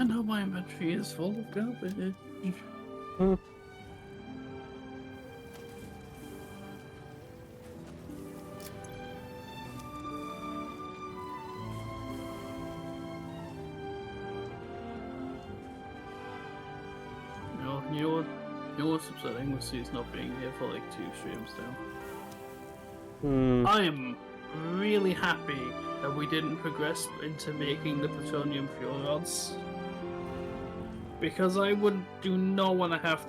I know my inventory is full of garbage. Hmm. You know what's upsetting with Sue's not being here for like 2 streams now? Hmm. I am really happy that we didn't progress into making the plutonium fuel rods. Because I did not want to have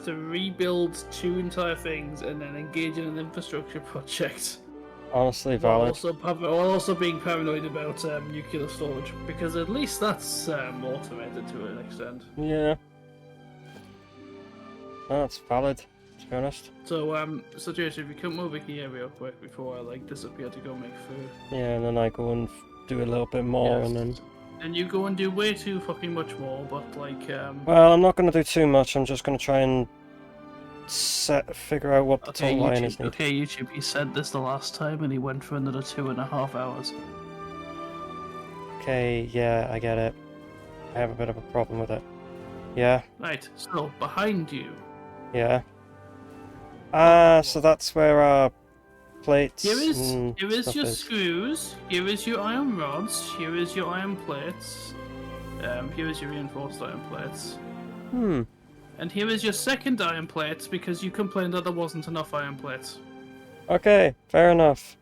to rebuild 2 entire things and then engage in an infrastructure project. Honestly, While valid. also being paranoid about nuclear storage, because at least that's automated to an extent. Yeah. That's valid, to be honest. So Jason, if you come over here real quick before I like disappear to go make food. Yeah, and then I go and do a little bit more, and then... And you go and do way too fucking much more, but like Well, I'm not going to do too much, I'm just going to try and figure out what the okay, total iron is YouTube. need. Okay, YouTube. He said this the last time, and he went for another 2.5 hours. Okay, yeah, I get it. I have a bit of a problem with it. Yeah, Right. So behind you. yeah. Ah, so that's where our plates Here is and stuff your is. screws. Here is your iron rods. Here is your iron plates. Here is your reinforced iron plates. Hmm. And here is your second iron plates because you complained that there wasn't enough iron plates. Okay, fair enough.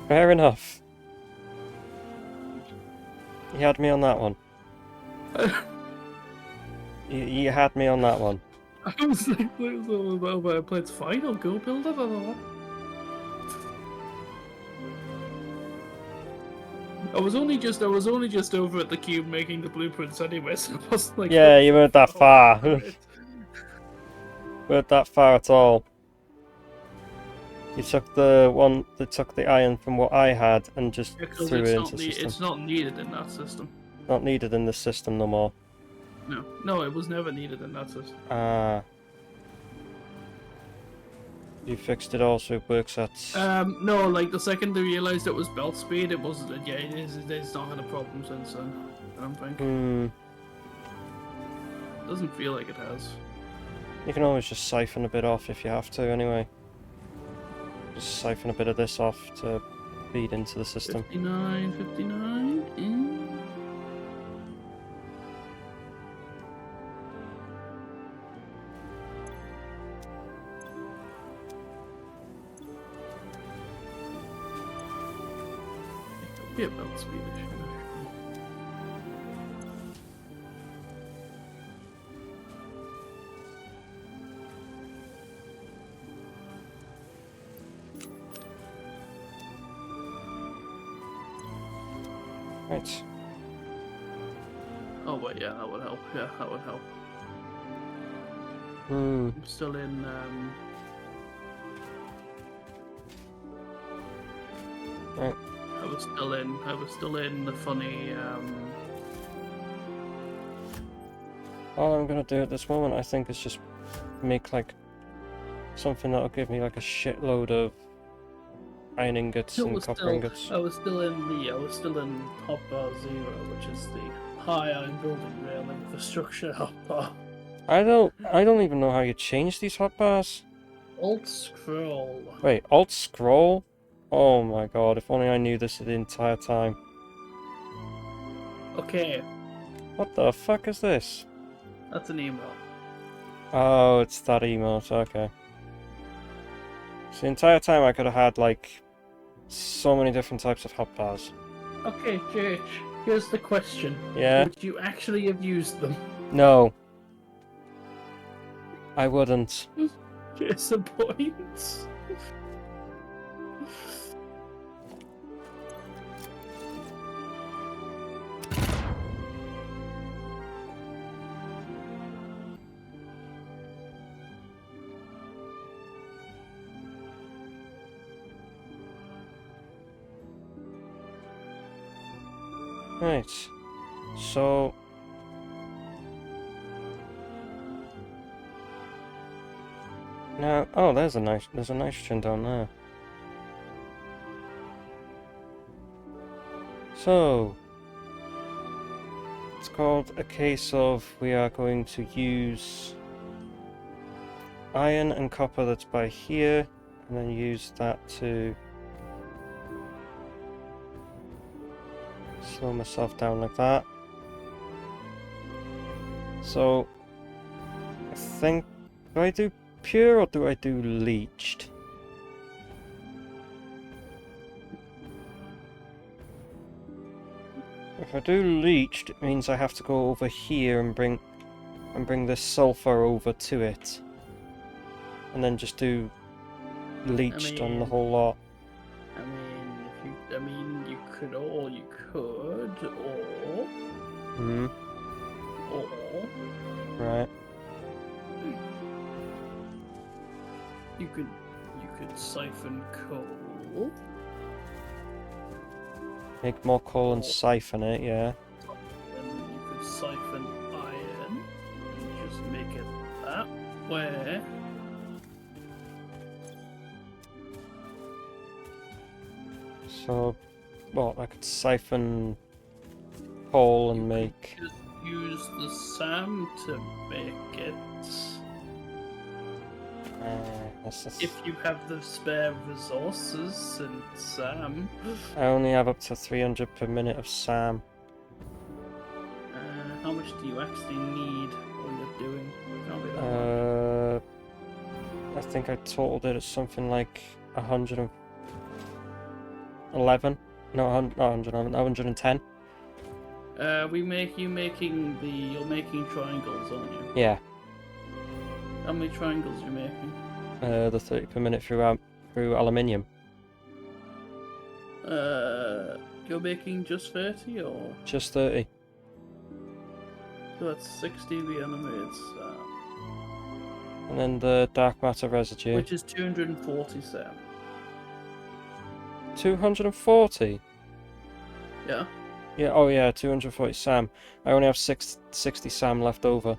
Fair enough. You had me on that one. You had me on that one. I was like, well, iron plates fine. I'll go build it. I was only just over at the cube making the blueprints anyway, so it wasn't like Yeah, you weren't that far. Weren't that far at all. You took the one that took the iron from what I had and just Because threw it into the system. it's not needed in that system. Not needed in this system no more. No, it was never needed in that system. Ah. You fixed it all so it works at... No, like the second they realised it was belt speed, it was it's not had a problem since then. I don't think. Doesn't feel like it has. You can always just siphon a bit off if you have to anyway. Just siphon a bit of this off to feed into the system. 59. Be about Swedish. Right. Oh wait, yeah, that would help. Yeah, that would help. Hmm. I'm still in. Right. I was still in the funny. All I'm gonna do at this moment, I think, is just make like something that'll give me like a shitload of iron ingots and copper ingots. I was still in Hotbar 0, which is the high-iron building rail infrastructure hotbar. I don't even know how you change these hotbars. Alt scroll. Wait, Alt scroll? Oh my god, if only I knew this the entire time. Okay, What the fuck is this? that's an email. Oh, it's that emote, okay. So the entire time I could have had, like, so many different types of hotbars. Okay, JH, here's the question. Yeah? Would you actually have used them? No. I wouldn't. Here's the point. Right. So... Now, oh, there's a nitrogen down there. So, it's called a case of we are going to use iron and copper that's by here, and then use that to slow myself down like that. So, I think, do I do pure or do I do leached? If I do leached, it means I have to go over here and bring this sulfur over to it, and then just do leached on the whole lot. You could, or Right. you could siphon coal. Make more coal and siphon it, yeah. Then you could siphon iron and just make it that way. So, well, I could siphon coal and make... Just use the SAM to make it. That's just... If you have the spare resources and SAM. I only have up to 300 per minute of SAM. How much do you actually need while you're doing? Can't be that much. I think I totaled it at something like 111. No, not 111, 110. You're making triangles, aren't you? Yeah. How many triangles are you making? The 30 per minute through aluminium. You're making just 30 or? Just 30. So that's 60 reanimated SAM. And then the dark matter residue. Which is 240 SAM. 240? Yeah? Yeah, oh yeah, 240 SAM. I only have 60 SAM left over.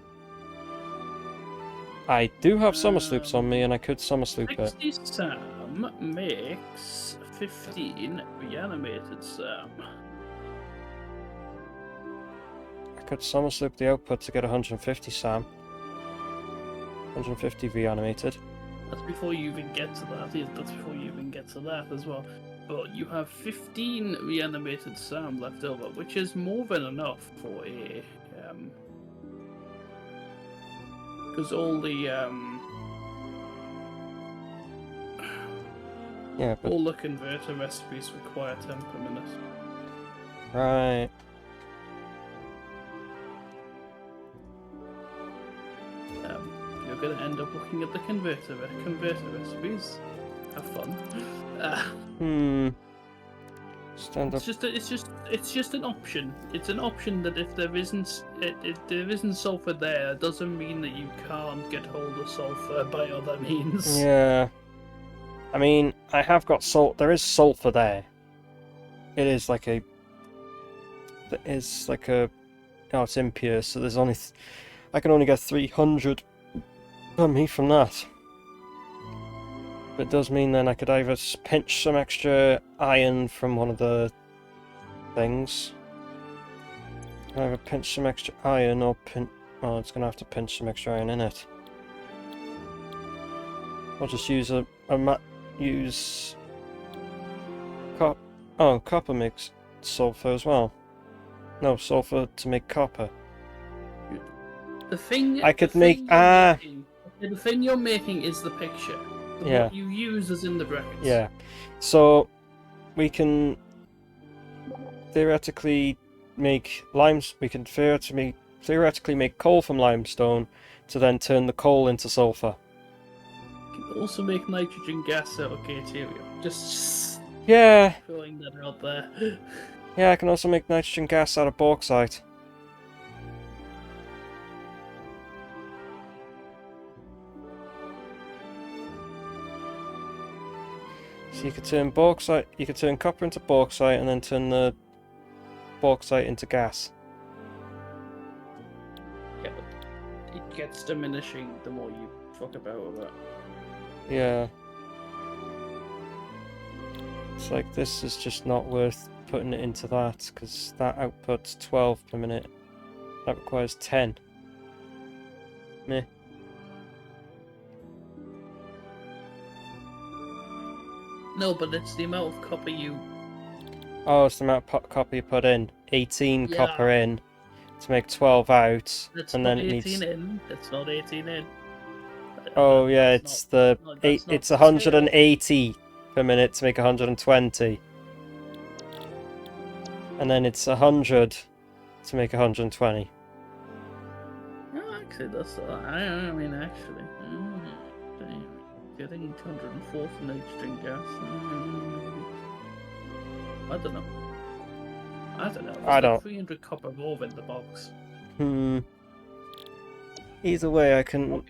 I do have summer sloops on me, and I could summer sloop it. 60 SAM makes 15 reanimated SAM. I could summer sloop the output to get 150 SAM. 150 reanimated. That's before you even get to that. That's before you even get to that as well. But you have 15 reanimated SAM left over, which is more than enough for a because all the Yeah, but all the converter recipes require 10 per minute. right. You're going to end up looking at the converter recipes. Have fun. Stand up. It's just an option. It's an option that if there isn't sulfur there, it doesn't mean that you can't get hold of sulfur by other means. Yeah. I mean, I have got salt. There is sulfur there. It is like a. It is like a. Oh, it's impure. So there's only. I can only get 300 on me from that. But it does mean then I could either pinch some extra iron from one of the things. Either pinch some extra iron or oh, it's gonna have to pinch some extra iron in it. I'll just use use copper makes sulfur as well. No, sulfur to make copper. The thing I could the thing make the thing you're making is the picture. Yeah. What you use is in the brackets. Yeah. So we can theoretically make we can theoretically make coal from limestone to then turn the coal into sulfur. You can also make nitrogen gas out of deuterium. Just Yeah. throwing that out there. Yeah, I can also make nitrogen gas out of bauxite. So you could turn copper into bauxite and then turn the bauxite into gas. Yeah, but it gets diminishing the more you fuck about with it. Yeah. It's like, this is just not worth putting it into that, because that outputs 12 per minute. That requires 10. Meh. No, but it's the amount of copper you... Oh, it's the amount of copper you put in. 18 Yeah. copper in to make 12 out. That's and not then it 18 needs... in. That's not 18 in. Oh yeah, That's it's not- no, that's not it's the scale. 180 per minute to make 120. And then it's 100 to make 120. No, actually, that's... I mean, actually... damn. Getting 204 for nitrogen gas. I don't know. There's I don't. 300 copper ore in the box. Either way, I can...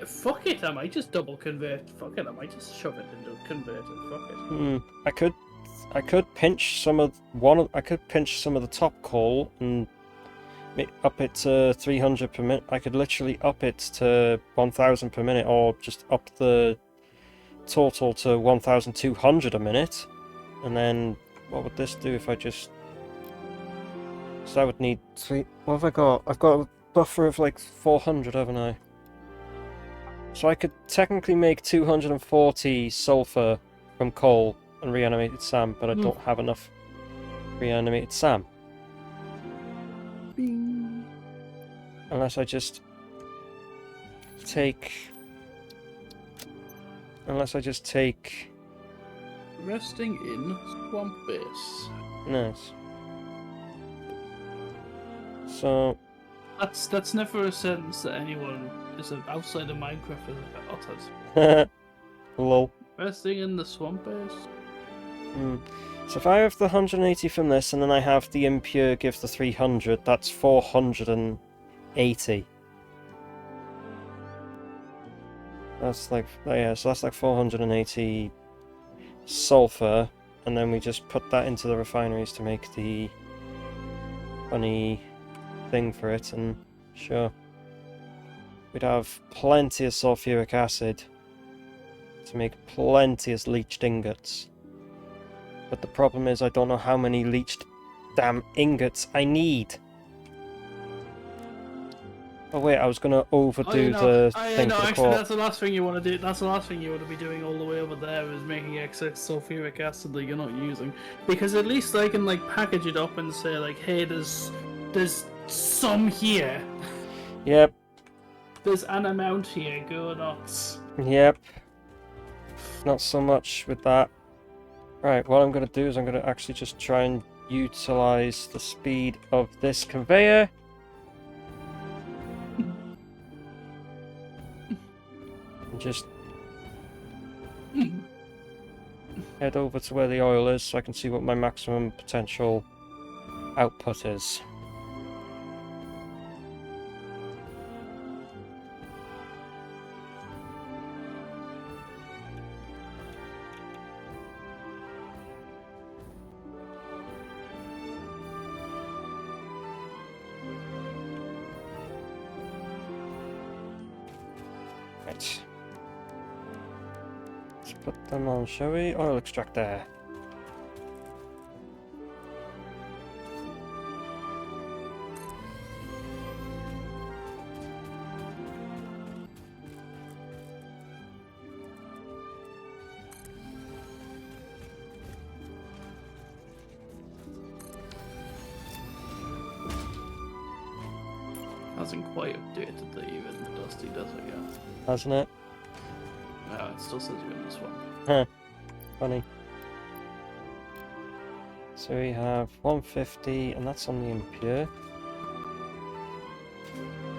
Fuck it, I might just double convert. Fuck it, I might just shove it into a converter. Fuck it. I could pinch some of the top coal and up it to 300 per minute. I could literally up it to 1,000 per minute, or just up the total to 1,200 a minute. And then what would this do if I just... So I would need three... What have I got? I've got a buffer of like 400, haven't I? So I could technically make 240 sulfur from coal and reanimated SAM, but I don't have enough reanimated SAM. Bing. Unless I just take... Resting in swamp base. Nice. So... That's never a sentence that anyone is outside of Minecraft has uttered. Lol. Resting in the swamp base. So if I have the 180 from this, and then I have the impure gives the 300, that's 480. That's like, yeah, so that's like 480 sulfur, and then we just put that into the refineries to make the funny thing for it, and sure. We'd have plenty of sulfuric acid to make plenty of leached ingots. But the problem is I don't know how many leached damn ingots I need. Oh wait, I was gonna overdo the thing for the actually, core. that's the last thing you want to do. That's the last thing you want to be doing all the way over there is making excess sulfuric acid that you're not using, because at least I can like package it up and say like, hey, there's some here. Yep. There's an amount here. Go nuts. Yep. Not so much with that. Right, what I'm going to do is I'm going to actually just try and utilize the speed of this conveyor. And just head over to where the oil is so I can see what my maximum potential output is. Right. Let's put them on, shall we? Oil extractor. hasn't quite updated the even Dusty Desert yet. Hasn't it? No, it still says you're in the swamp. Huh. Funny. So we have 150, and that's on the impure.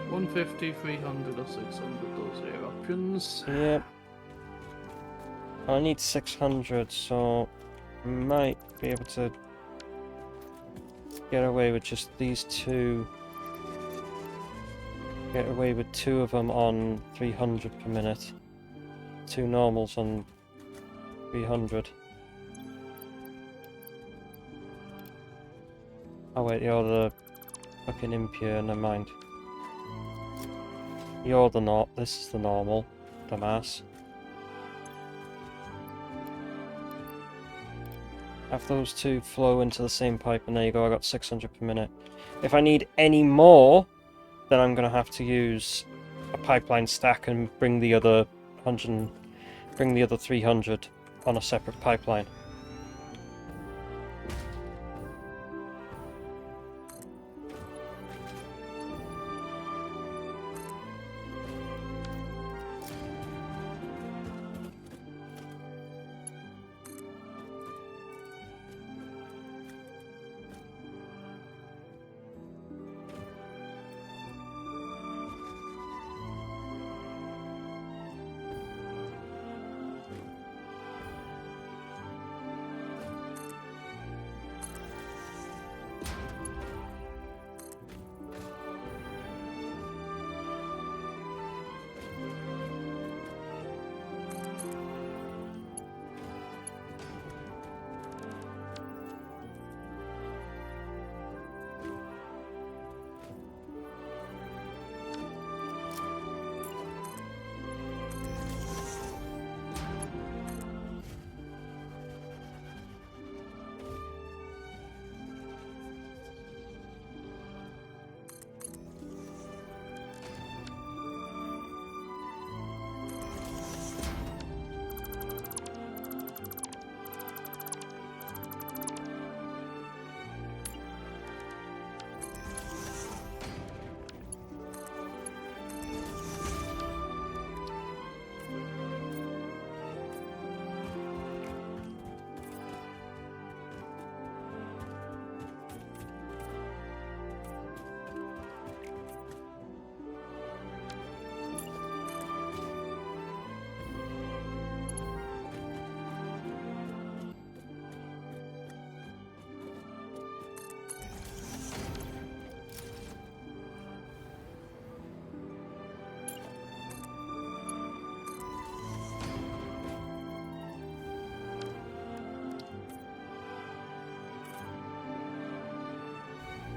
150, 300, or 600, those are your options. Yep. I need 600, so might be able to get away with just these two. Get away with 2 of them on 300 per minute. 2 normals on 300. Oh wait, you're the fucking impure, never mind. You're the this is the normal, dumbass. Have those 2 flow into the same pipe, and there you go, I got 600 per minute. If I need any more, then I'm gonna have to use a pipeline stack and bring the other 100, bring the other 300 on a separate pipeline.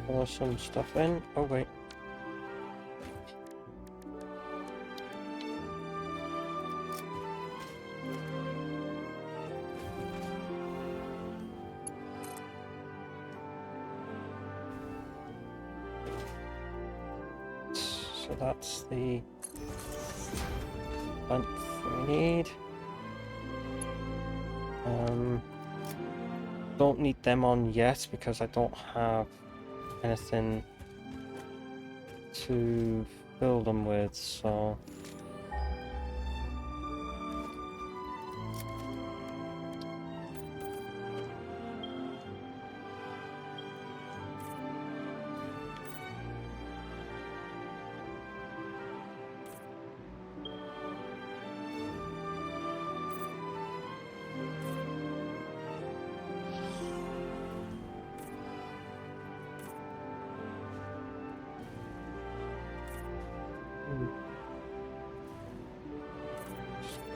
Pour some stuff in. Oh wait. So that's the length we need. Don't need them on yet because I don't have anything to fill them with, so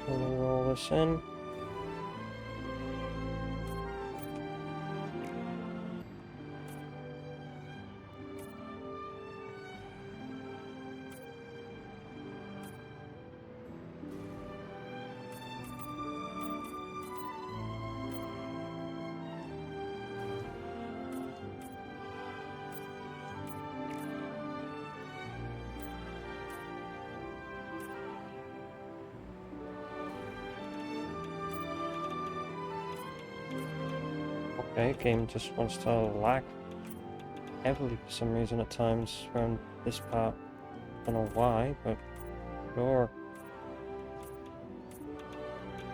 roll this in. Okay, game just wants to lag heavily for some reason at times around this part. Don't know why, but sure.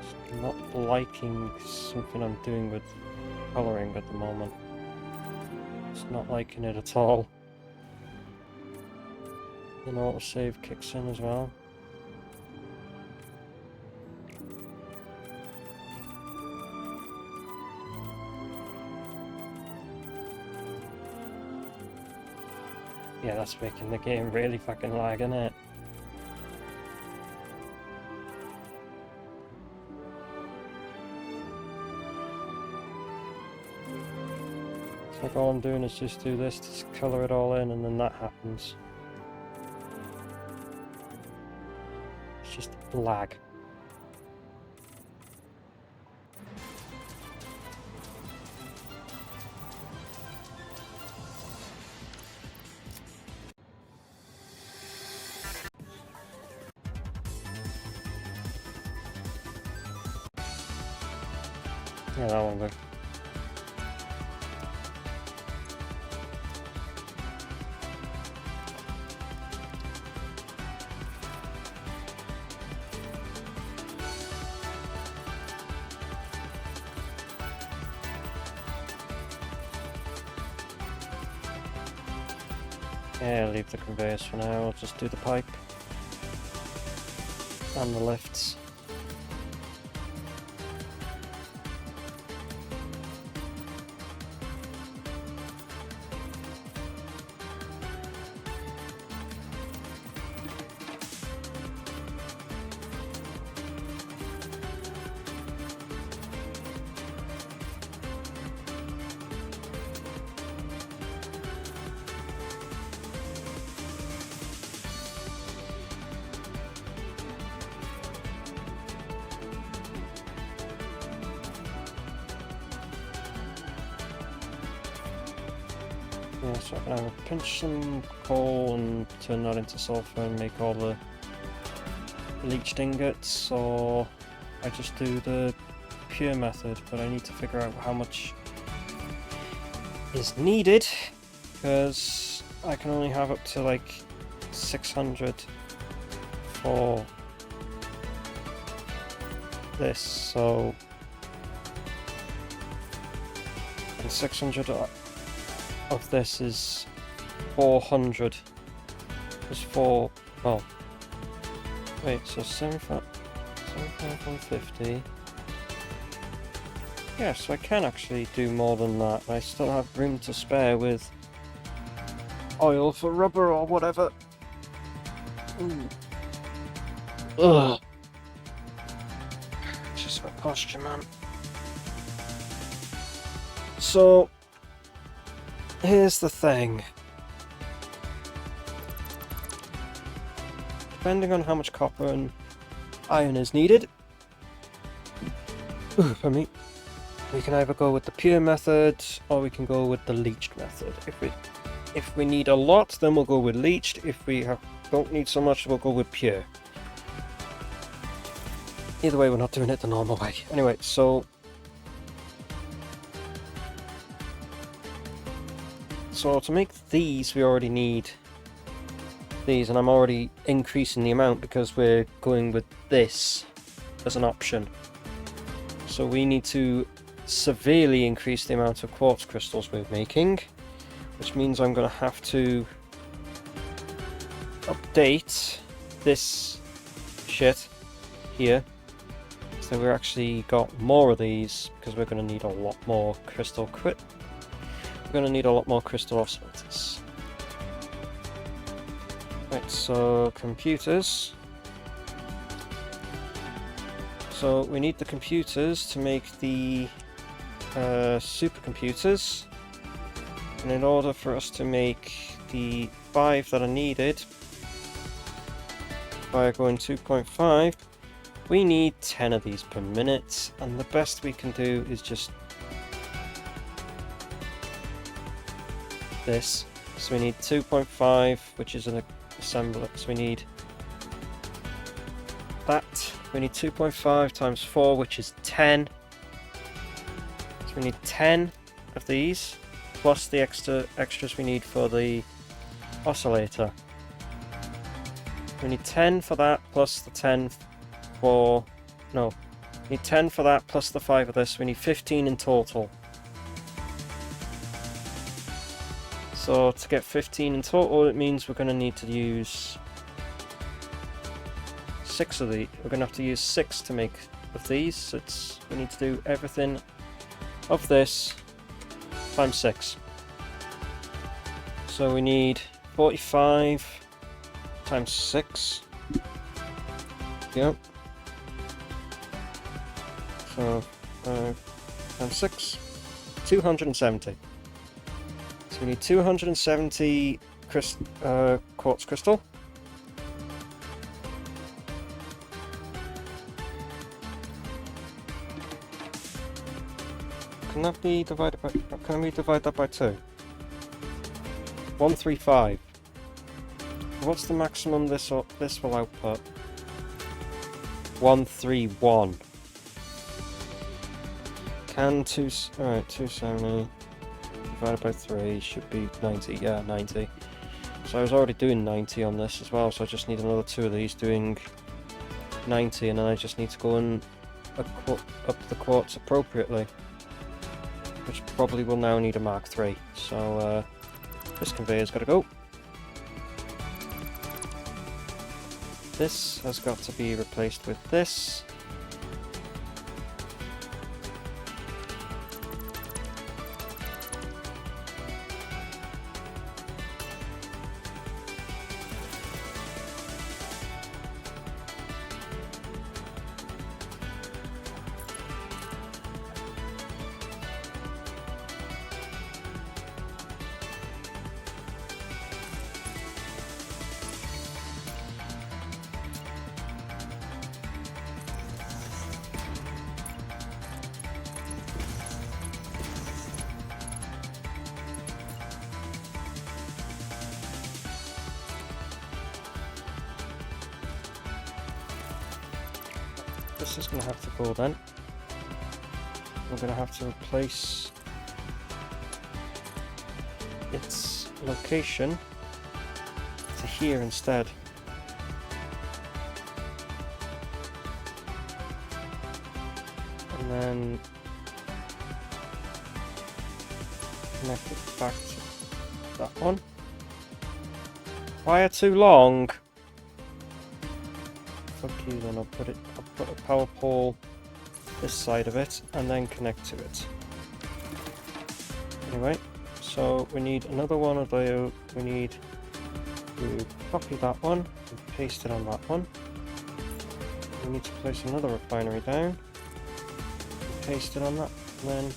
Just not liking something I'm doing with colouring at the moment. Just not liking it at all. Then autosave kicks in as well. Yeah, that's making the game really fucking lag, isn't it? It's like all I'm doing is just do this, just colour it all in, and then that happens. It's just lag. Yeah, that one good. Yeah, leave the conveyors for now, I'll just do the pipe and the lifts. Yeah, so I can either pinch some coal and turn that into sulfur and make all the leached ingots, or I just do the pure method, but I need to figure out how much is needed, because I can only have up to like 600 for this, so and 600 of this is 400. There's 4, well, wait, so 75, 150. Yeah, so I can actually do more than that. I still have room to spare with oil for rubber or whatever. Ooh. Ugh. Just my posture, man. So, here's the thing. Depending on how much copper and iron is needed, for me, we can either go with the pure method or we can go with the leached method. If we need a lot, then we'll go with leached. If we don't need so much, we'll go with pure. Either way, we're not doing it the normal way. Anyway, so to make these, we already need these, and I'm already increasing the amount because we're going with this as an option. So we need to severely increase the amount of quartz crystals we're making, which means I'm going to have to update this shit here, so we're actually got more of these, because we're going to need a lot more crystal We're going to need a lot more crystal oscillators. Right, so computers. So we need the computers to make the supercomputers. And in order for us to make the 5 that are needed by going 2.5, we need 10 of these per minute. And the best we can do is just this. So we need 2.5, which is an assembler. So we need that. We need 2.5 times 4, which is 10. So we need 10 of these, plus the extras we need for the oscillator. We need 10 for that, plus the 10 for... No. We need 10 for that, plus the 5 of this. We need 15 in total. So to get 15 in total, it means we're going to need to use 6 of these. We're going to have to use 6 to make of these. We need to do everything of this times 6. So we need 45 times 6. Yep. So 5 times 6, 270. So we need 270 quartz crystal. Can that be divided by... Can we divide that by 2? 135. What's the maximum this will output? 131. Can 270 divided by 3 should be 90. Yeah, 90. So I was already doing 90 on this as well, so I just need another 2 of these doing 90, and then I just need to go and up the quartz appropriately, which probably will now need a Mark III. So this conveyor's got to go. This has got to be replaced with this. This is going to have to go then. We're going to have to replace its location to here instead. And then connect it back to that one. Wire too long. Fuck you, then I'll put a power pole this side of it and then connect to it. Anyway, so we need another one of those. We need to copy that one and paste it on that one. We need to place another refinery down, paste it on that, and then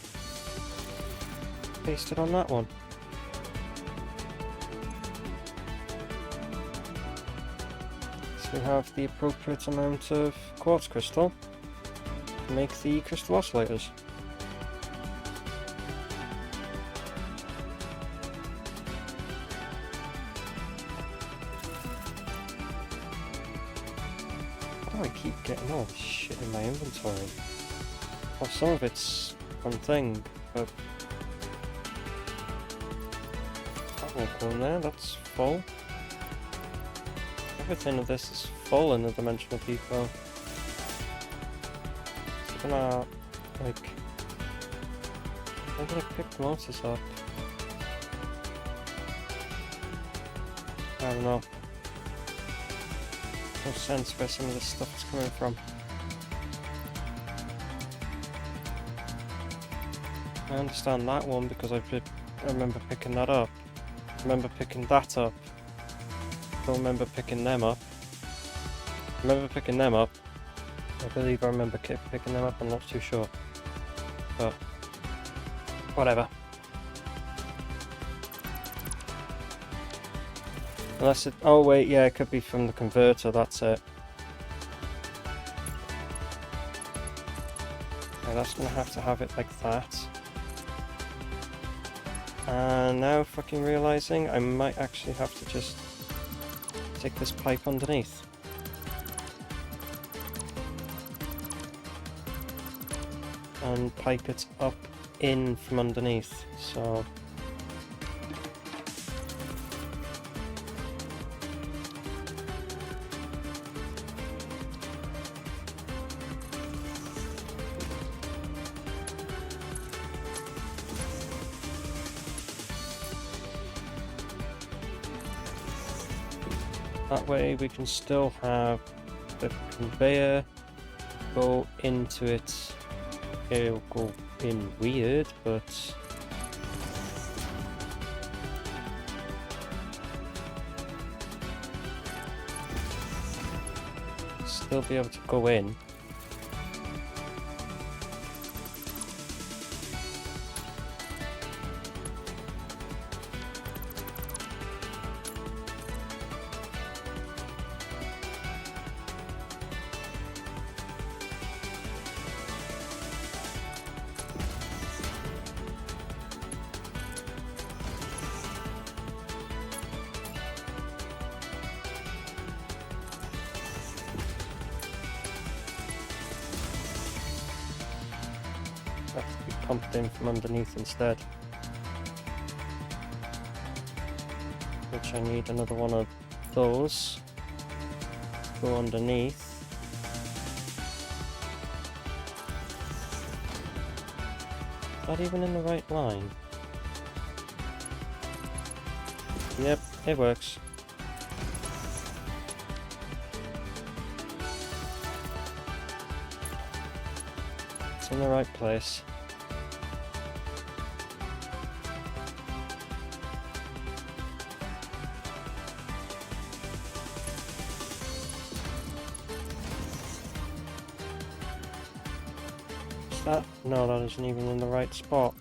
paste it on that one. So we have the appropriate amount of quartz crystal to make the crystal oscillators. Why do I keep getting all this shit in my inventory? Well, some of it's one thing, but that won't go in there, that's full. Everything of this is full in the dimensional depot. It's gonna, like... I'm gonna pick the motors up. I don't know. No sense where some of this stuff is coming from. I understand that one because I remember picking that up. I remember picking that up. I don't remember picking them up. I remember picking them up. I believe I remember picking them up, I'm not too sure. But, whatever. Unless it... Oh wait, yeah, it could be from the converter, that's it. Yeah, that's gonna have to have it like that. And now fucking realising I might actually have to just take this pipe underneath. And pipe it up in from underneath, so... That way we can still have the conveyor go into it. It'll go in weird, but still be able to go in. Have to be pumped in from underneath instead. Which I need another one of those. Go underneath. Is that even in the right line? Yep, it works. It's in the right place. Is that? No, that isn't even in the right spot.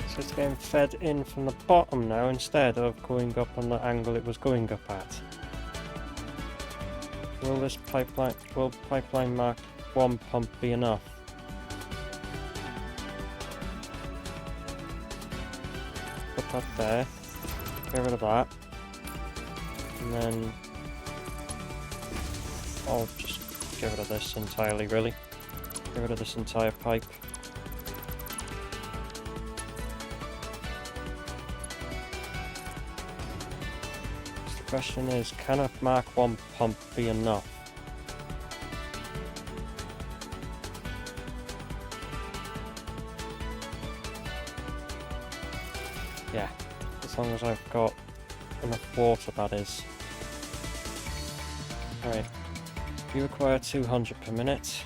So it's getting fed in from the bottom now instead of going up on the angle it was going up at. Will pipeline mark 1 pump be enough? Put that there. Get rid of that. And then I'll just get rid of this entirely, really. Get rid of this entire pipe. The question is, can a Mark 1 pump be enough? Yeah, as long as I've got enough water, that is. Right, you require 200 per minute,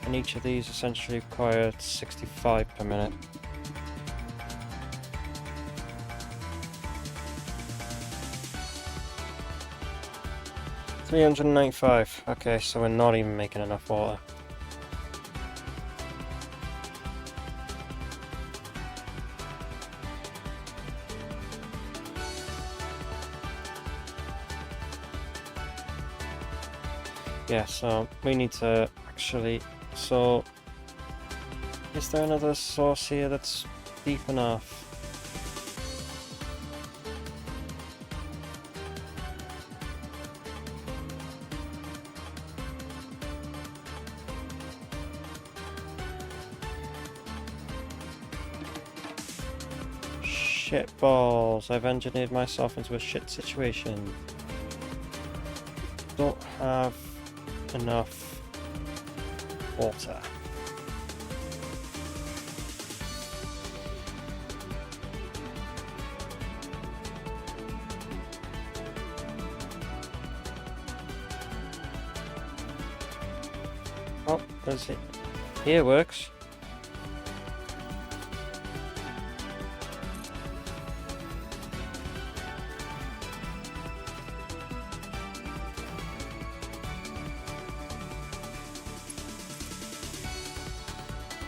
and each of these essentially require 65 per minute. $395. Okay, so we're not even making enough water. Yeah, so we need to actually... So, is there another source here that's deep enough? Shit balls, I've engineered myself into a shit situation. Don't have enough water. Oh, there's it. Here works.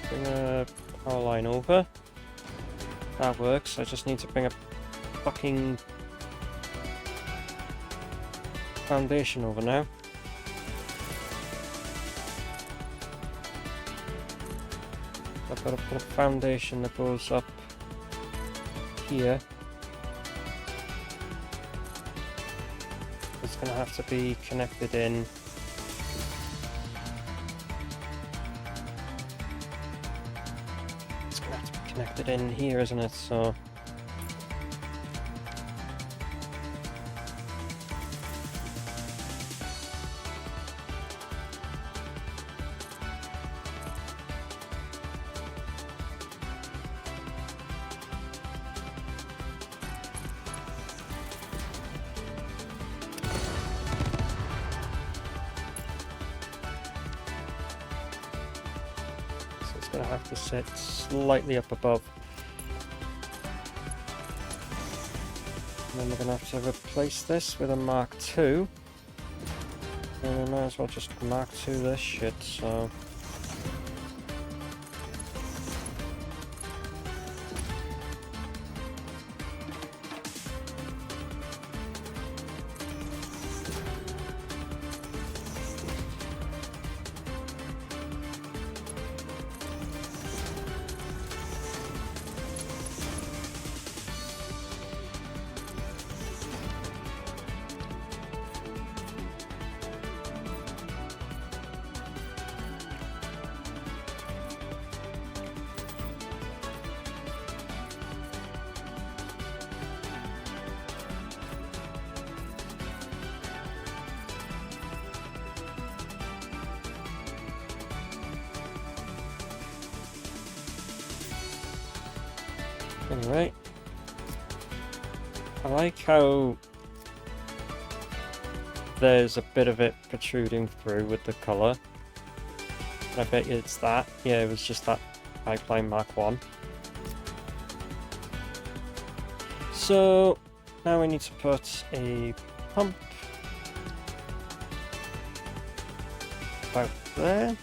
Bring a power line over. That works. I just need to bring a fucking foundation over now. I've got to put a foundation that goes up here. It's going to have to be connected in. connected in here, isn't it? So it's going to have to sit slightly up above. And then we're going to have to replace this with a Mark II. And we might as well just Mark II this shit, so... Anyway, I like how there's a bit of it protruding through with the colour. I bet you it's that. Yeah, it was just that Pipeline Mark 1. So now we need to put a pump about there.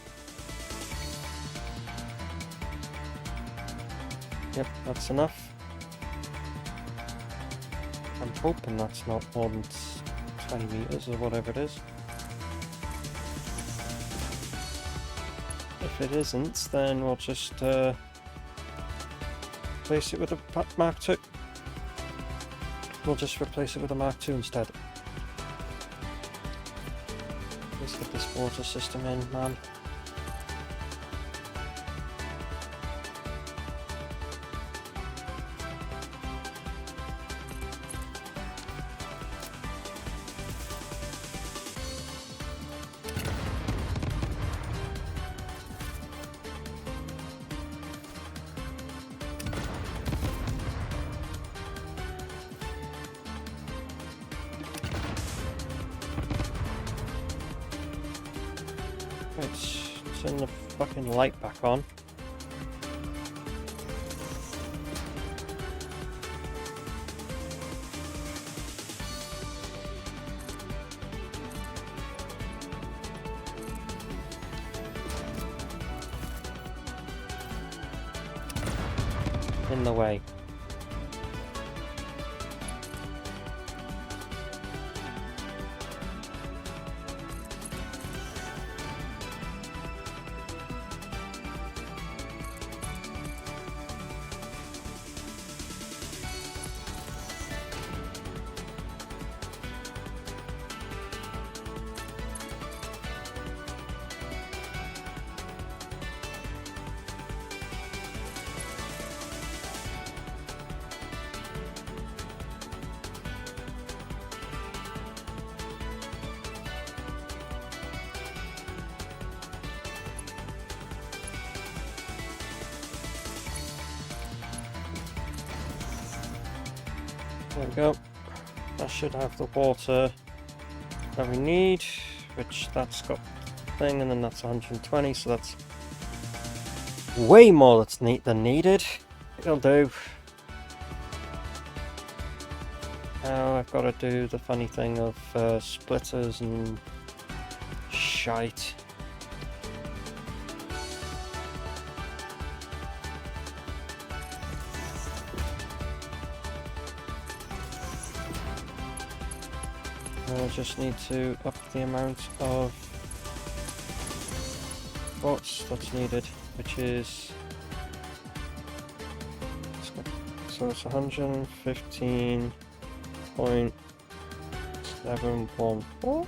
Yep, that's enough. I'm hoping that's not more than 20 meters or whatever it is. If it isn't, then we'll just replace it with a Mark II. We'll just replace it with a Mark II instead. Let's get this water system in, man. Let's turn the fucking light back on. In the way. There we go. That should have the water that we need, which that's got thing, and then that's 120, so that's way more than needed. It'll do. Now I've got to do the funny thing of splitters and shite. I just need to up the amount of bots that's needed, which is, so it's 115.714. So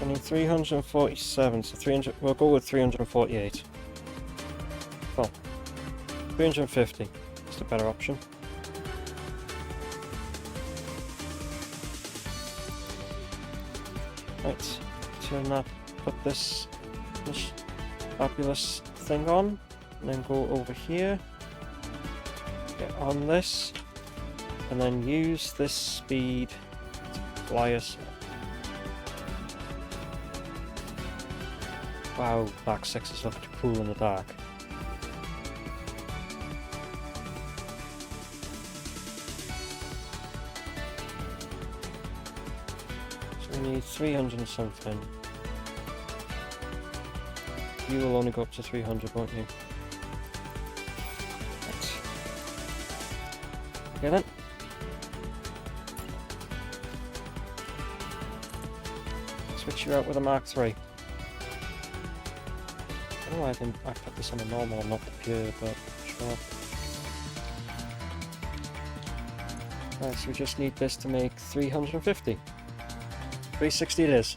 I need 347, so 300, we'll go with 348. 350 is the better option. Right, turn that, put this fabulous thing on, and then go over here, get on this, and then use this speed to fly us. Wow, Dark 6 is looking cool in the dark. So we need 300 and something. You will only go up to 300, won't you? Right. Okay then. Switch you out with a Mark III. I don't know why I put this on a normal, not the pure, but sure. Right, so we just need this to make 350. 360 it is.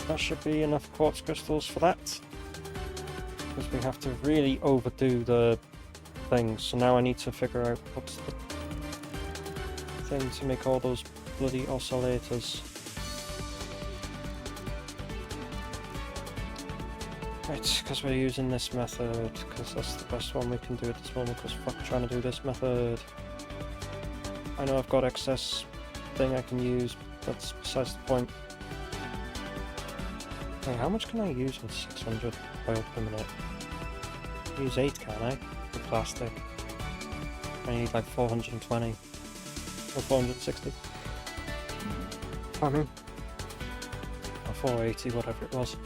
That should be enough quartz crystals for that, because we have to really overdo the things. So now I need to figure out what's the thing to make all those bloody oscillators. Right, because we're using this method, because that's the best one we can do at this moment, because fuck trying to do this method. I know I've got excess thing I can use, but that's besides the point. Hey, how much can I use with 600 oil per minute? Use 8, can I? For plastic. I need like 420 or 460. Or 480, whatever it was.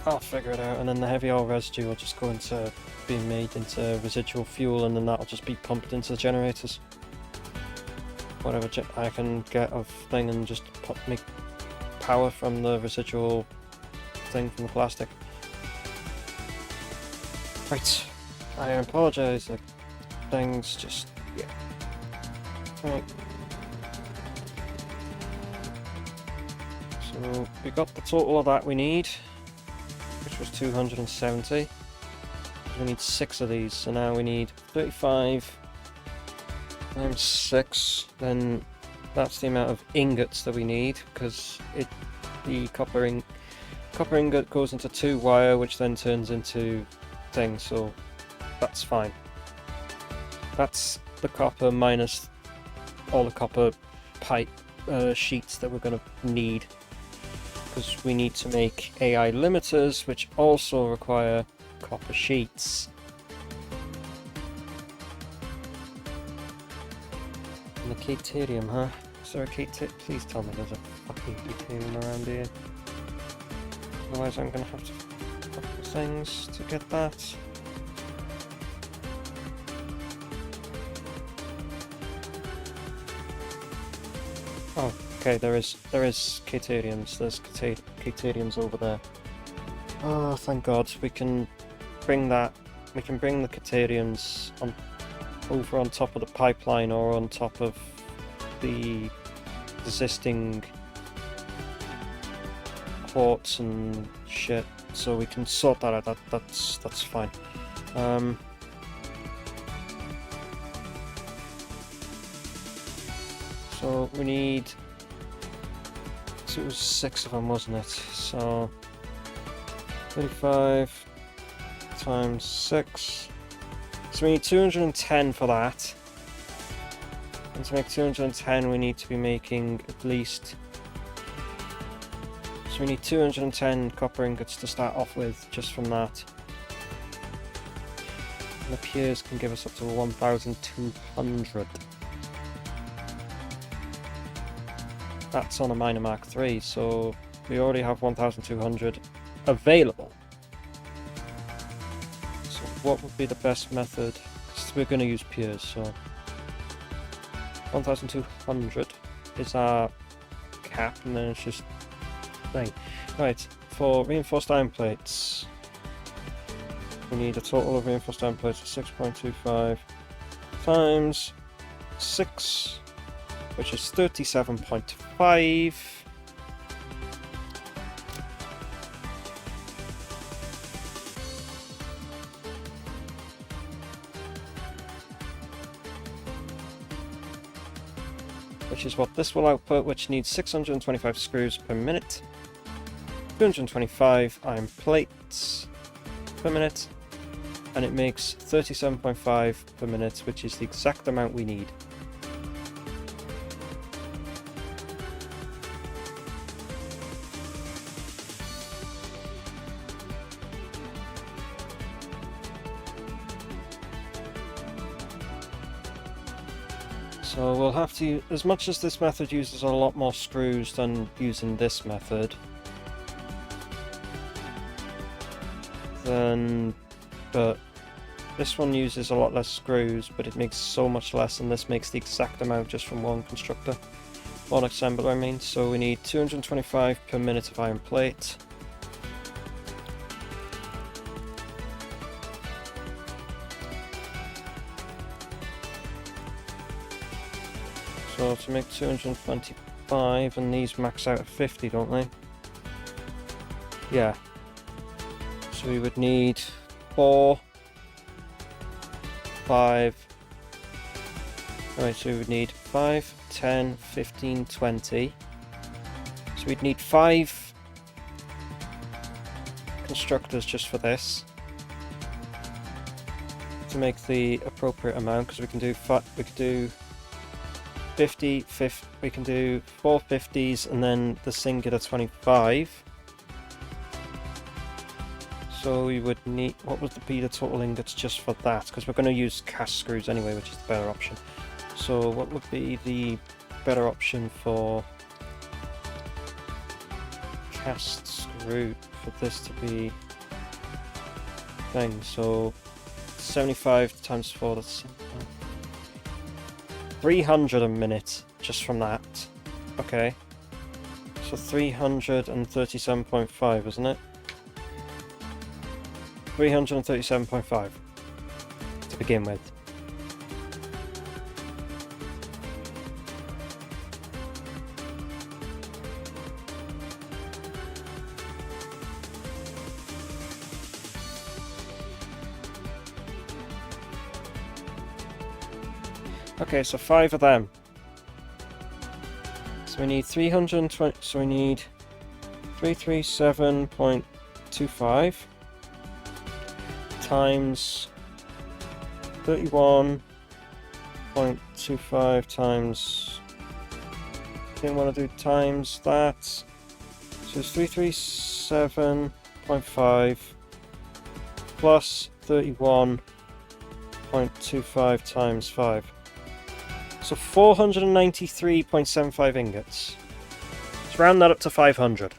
I'll figure it out, and then the heavy oil residue will just go into being made into residual fuel, and then that'll just be pumped into the generators. Whatever I can get of thing, and just make power from the residual thing from the plastic. Right, I apologise, like, things just, yeah. Right. So, we got the total of that we need, which was 270. We need 6 of these, so now we need 35 times 6, then that's the amount of ingots that we need, because the copper ingot goes into 2 wire, which then turns into things, so that's fine. That's the copper minus all the copper pipe sheets that we're going to need, because we need to make AI limiters, which also require copper sheets. And the Caterium, huh? Is there a Please tell me there's a fucking Caterium around here. Otherwise I'm gonna have to fuck the things to get that. Oh, okay, there is Cateriums. There's Cateriums over there. Oh, thank God, we can bring that. We can bring the Cateriums on over on top of the pipeline, or on top of the existing quartz and shit, so we can sort that out. That's fine. So we need, so it was 6 of them, wasn't it? So 35 times 6. So we need 210 for that. And to make 210 we need to be making at least... So we need 210 copper ingots to start off with, just from that. And the piers can give us up to 1,200. That's on a Miner Mark III, so we already have 1,200 available. So what would be the best method? Because we're going to use piers, so 1,200 is our cap, and then it's just thing. Right, for reinforced iron plates, we need a total of reinforced iron plates of 6.25 times 6, which is 37.5. Which is what this will output, which needs 625 screws per minute, 225 iron plates per minute, and it makes 37.5 per minute, which is the exact amount we need. So we'll have to, as much as this method uses a lot more screws than using this method, but this one uses a lot less screws, but it makes so much less, and this makes the exact amount just from one constructor. One assembler, I mean. So we need 225 per minute of iron plate. So to make 225, and these max out at 50, don't they? Yeah. So we would need 4, 5. Alright, so we would need 5, 10, 15, 20. So we'd need 5 constructors just for this to make the appropriate amount, because we can do 50, we can do 4 50s and then the singular 25. So we would need, what would be the total ingots just for that? Because we're going to use cast screws anyway, which is the better option. So what would be the better option for cast screw for this to be thing? So 75 times 4, that's 300 a minute just from that. Okay. So 337.5, isn't it? 337.5 to begin with. Okay, so 5 of them. So we need 320, so we need 337.25 times 31.25 times, didn't want to do times that, so it's 337.5 plus 31.25 times 5. So 493.75 ingots. Let's round that up to 500.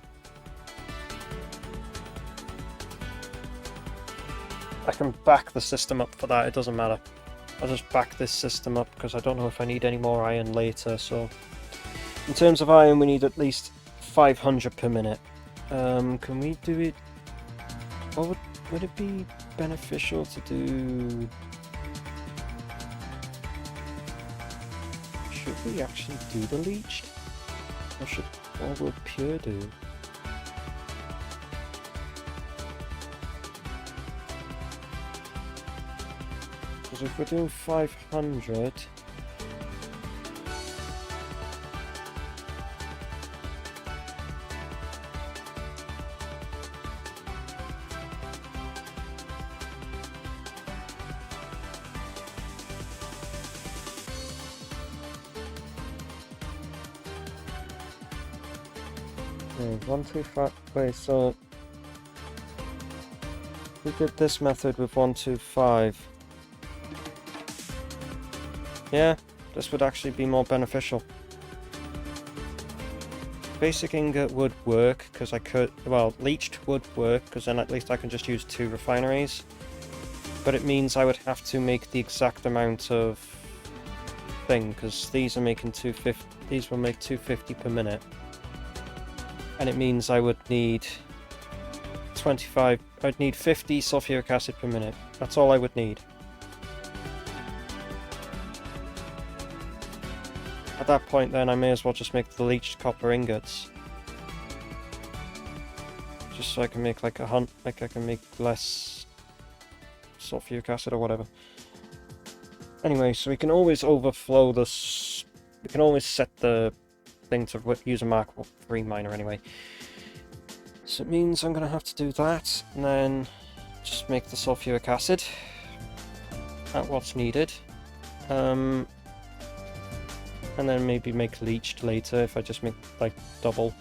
I can back the system up for that, it doesn't matter. I'll just back this system up because I don't know if I need any more iron later. So in terms of iron, we need at least 500 per minute. Can we do it? Or would it be beneficial to do? Should we actually do the leech? Or will pure do? Because if we're doing 500, Okay, 125. Wait, so we did this method with 125. Yeah, this would actually be more beneficial. Basic ingot would work because I could. Well, leached would work because then at least I can just use 2 refineries. But it means I would have to make the exact amount of thing because these are making 250. These will make 250 per minute. And it means I would need 25, I'd need 50 sulfuric acid per minute. That's all I would need. At that point then I may as well just make the leached copper ingots. Just so I can make like I can make less sulfuric acid or whatever. Anyway, so we can always overflow this, we can always set the thing to use a Mark III miner anyway. So it means I'm going to have to do that, and then just make the sulfuric acid at what's needed. And then maybe make leached later if I just make like double.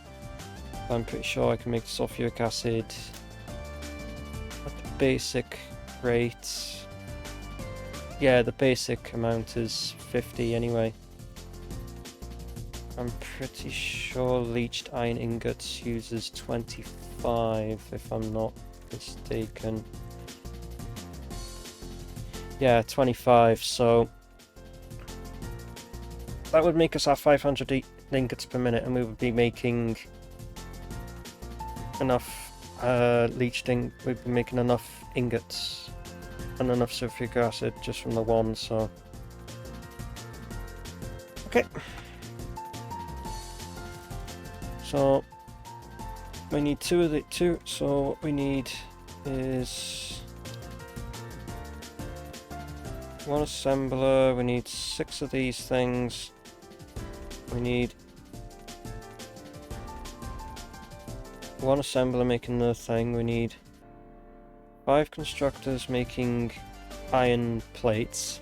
I'm pretty sure I can make the sulfuric acid at the basic rate. Yeah, the basic amount is 50 anyway. I'm pretty sure leached iron ingots uses 25 if I'm not mistaken. Yeah, 25, so that would make us have 500 ingots per minute, and we would be making enough we'd be making enough ingots and enough sulfuric acid just from the one, so okay. So we need 2 of the 2, so what we need is 1 assembler, we need 6 of these things, we need 1 assembler making the thing, we need 5 constructors making iron plates,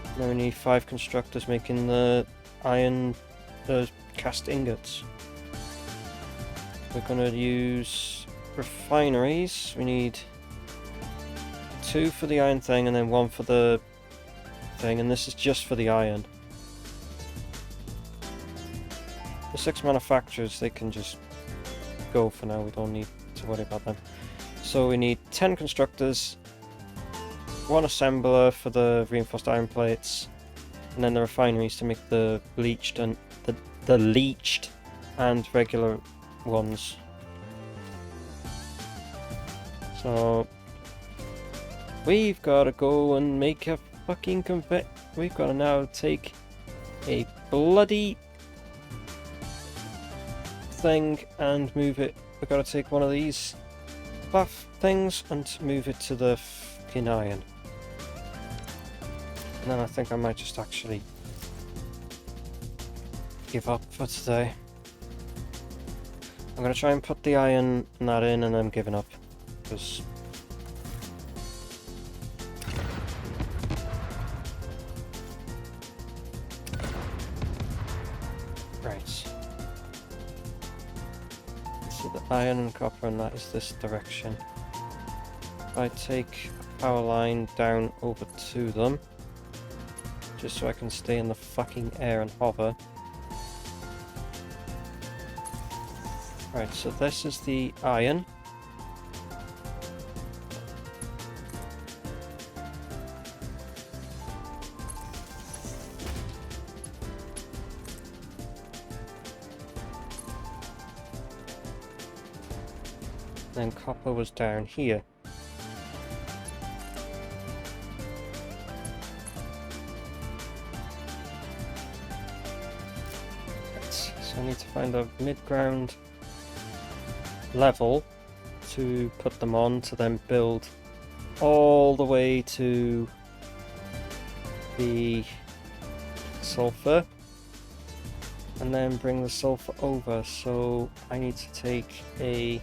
and then we need 5 constructors making the iron cast ingots. We're going to use refineries. We need 2 for the iron thing and then 1 for the thing, and this is just for the iron. The 6 manufacturers, they can just go for now, we don't need to worry about them. So we need 10 constructors, 1 assembler for the reinforced iron plates, and then the refineries to make the leached and the leached and regular ones. So we've got to go and make a fucking we've got to now take a bloody thing and move it. We've got to take one of these buff things and move it to the fucking iron. And then I think I might just actually give up for today. I'm going to try and put the iron and that in, and I'm giving up. Because right. So the iron and copper, and that is this direction. If I take a power line down over to them, just so I can stay in the fucking air and hover. Right, so this is the iron. Then copper was down here. Right, so I need to find a mid-ground level to put them on to then build all the way to the sulfur and then bring the sulfur over. So I need to take a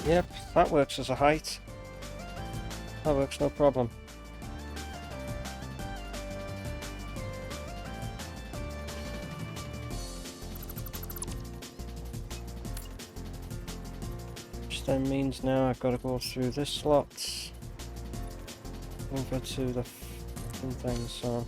Yep, that works as a height. That works no problem. Which then means now I've got to go through this slot over to the thing, so...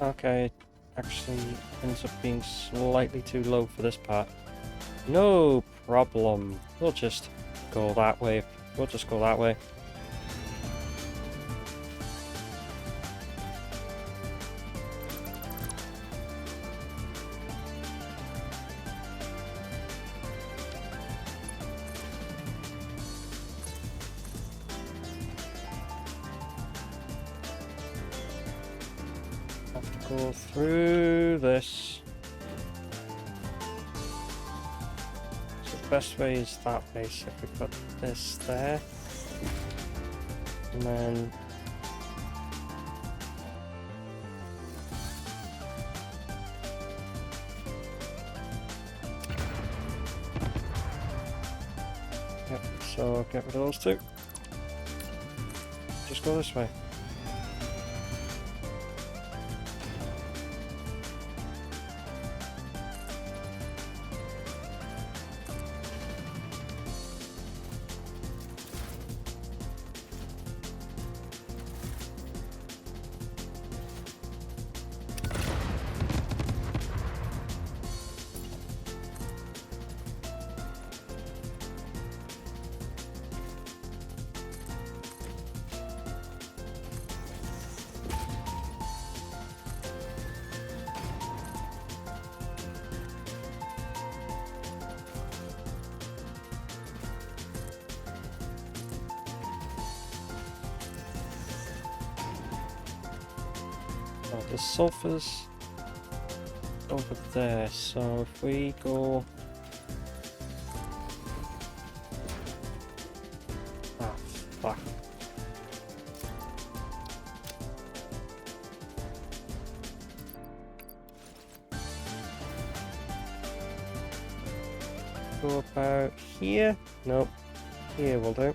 Okay, it actually ends up being slightly too low for this part. No problem. We'll just go that way. We'll just go that way. Have to go through this. So the best way is that basically. Put this there. And then yep, so get rid of those two. Just go this way. Oh, the sulfur's over there, so if we go... Ah, fuck. Go about here? Nope. Here will do.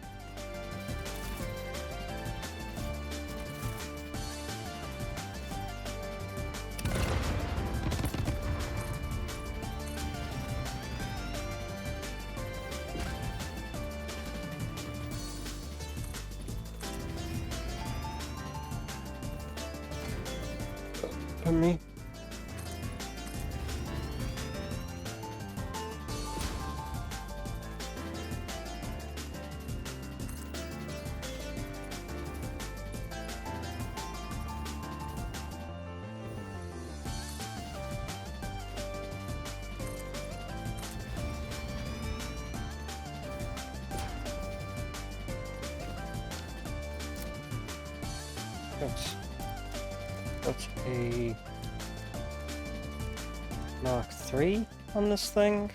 Pardon me. That's a Mark III on this thing.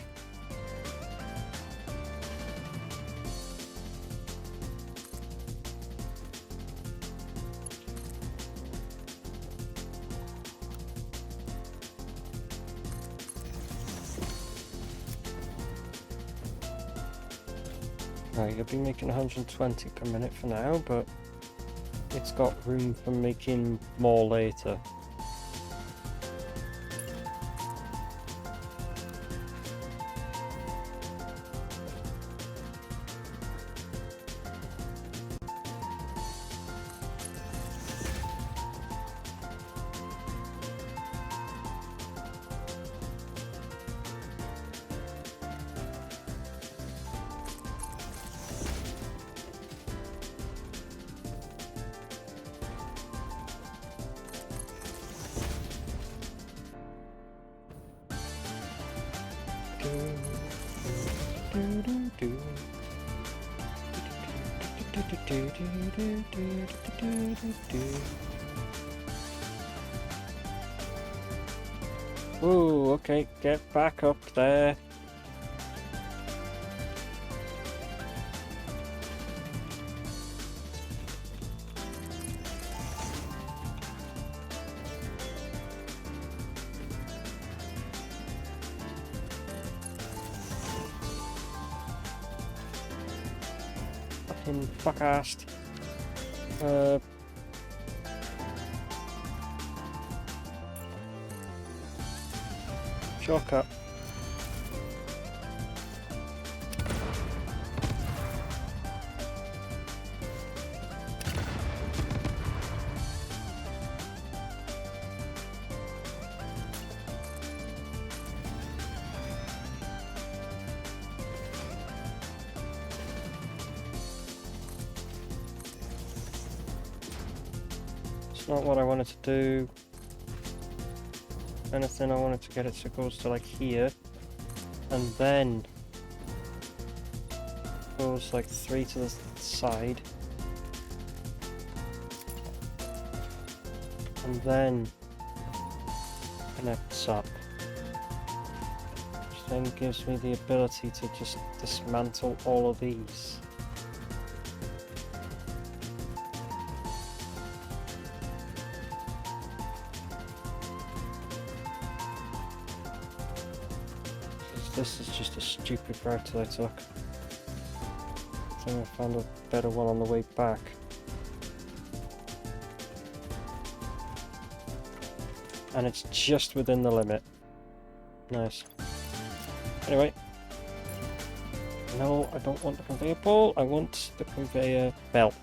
Right, you'll be making 120 per minute for now, but it's got room for making more later. Ooh, okay, get back up there. Fucking fuck-assed. Shortcut. It's not what I wanted to do. If anything, I wanted to get it so it goes to like here, and then goes like 3 to the side, and then connects up, which then gives me the ability to just dismantle all of these. This is just a stupid route that I took. I think I found a better one on the way back. And it's just within the limit. Nice. Anyway. No, I don't want the conveyor pole. I want the conveyor belt.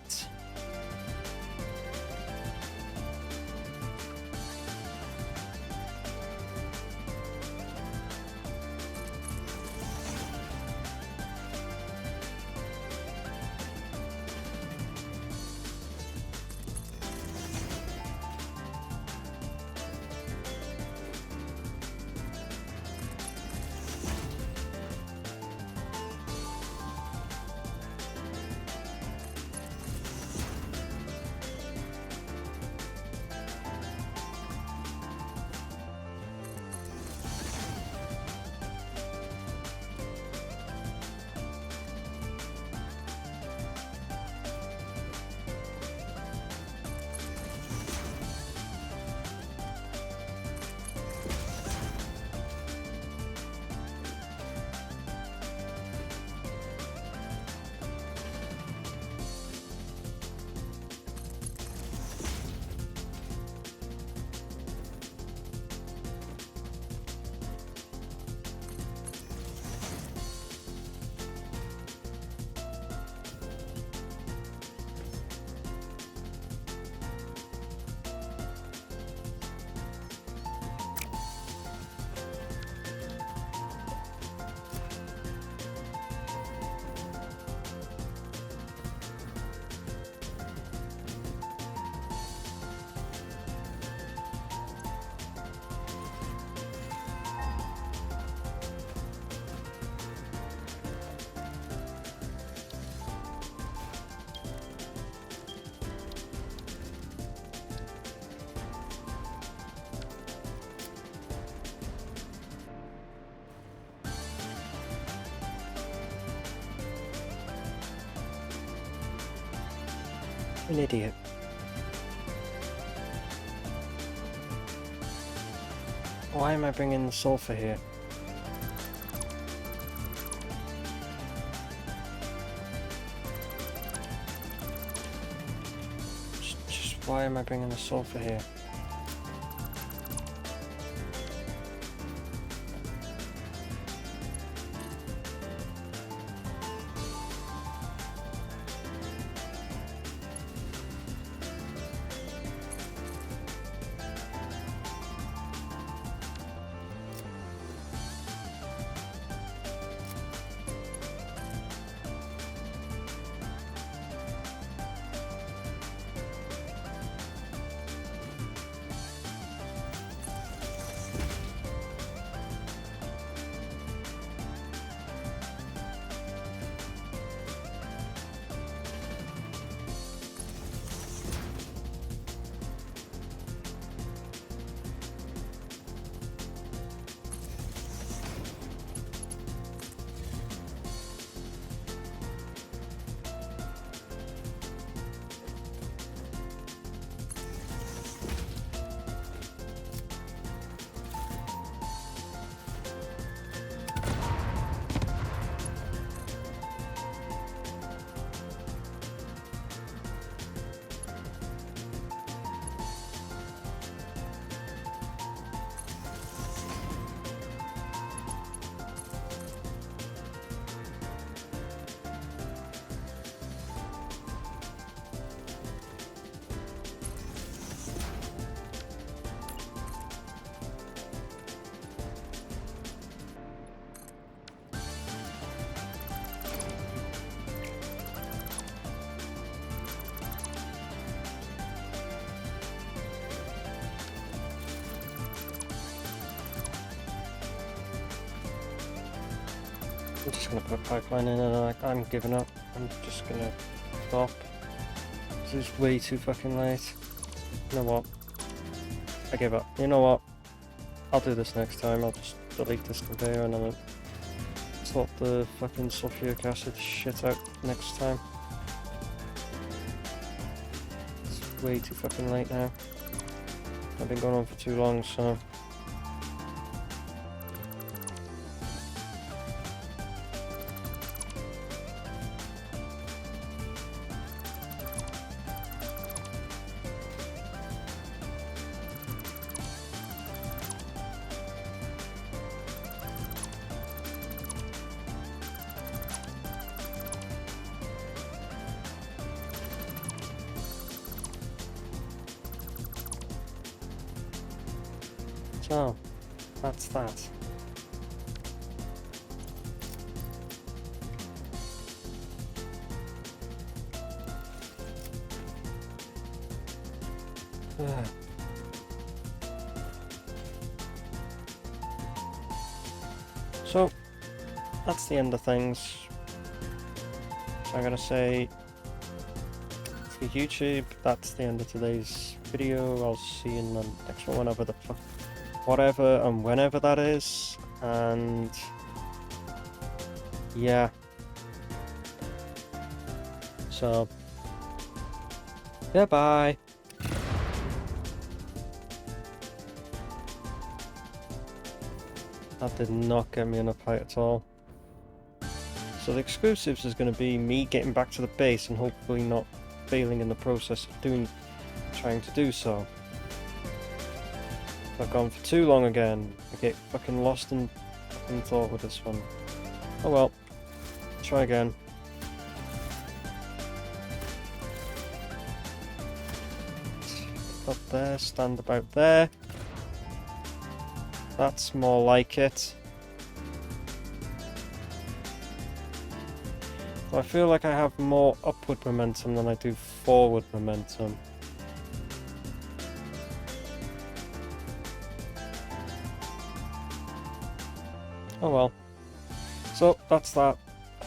An idiot. Why am I bringing the sulfur here? Just why am I bringing the sulfur here? I'm just gonna put a pipeline in and I'm giving up. I'm just gonna stop. This is way too fucking late. You know what? I give up. You know what? I'll do this next time. I'll just delete this conveyor and then I'll sort the fucking sulfuric acid shit out next time. It's way too fucking late now. I've been going on for too long, so... So, that's that. So, that's the end of things. So I'm gonna say, for YouTube, that's the end of today's video. I'll see you in the next one, whenever the fuck, whatever and whenever that is. And yeah. So, goodbye. That did not get me enough height at all. So the exclusives is going to be me getting back to the base and hopefully not failing in the process of trying to do so. I've gone for too long again. I get fucking lost in thought with this one. Oh well. Try again. Up there, stand about there. That's more like it. I feel like I have more upward momentum than I do forward momentum. Oh well. So that's that.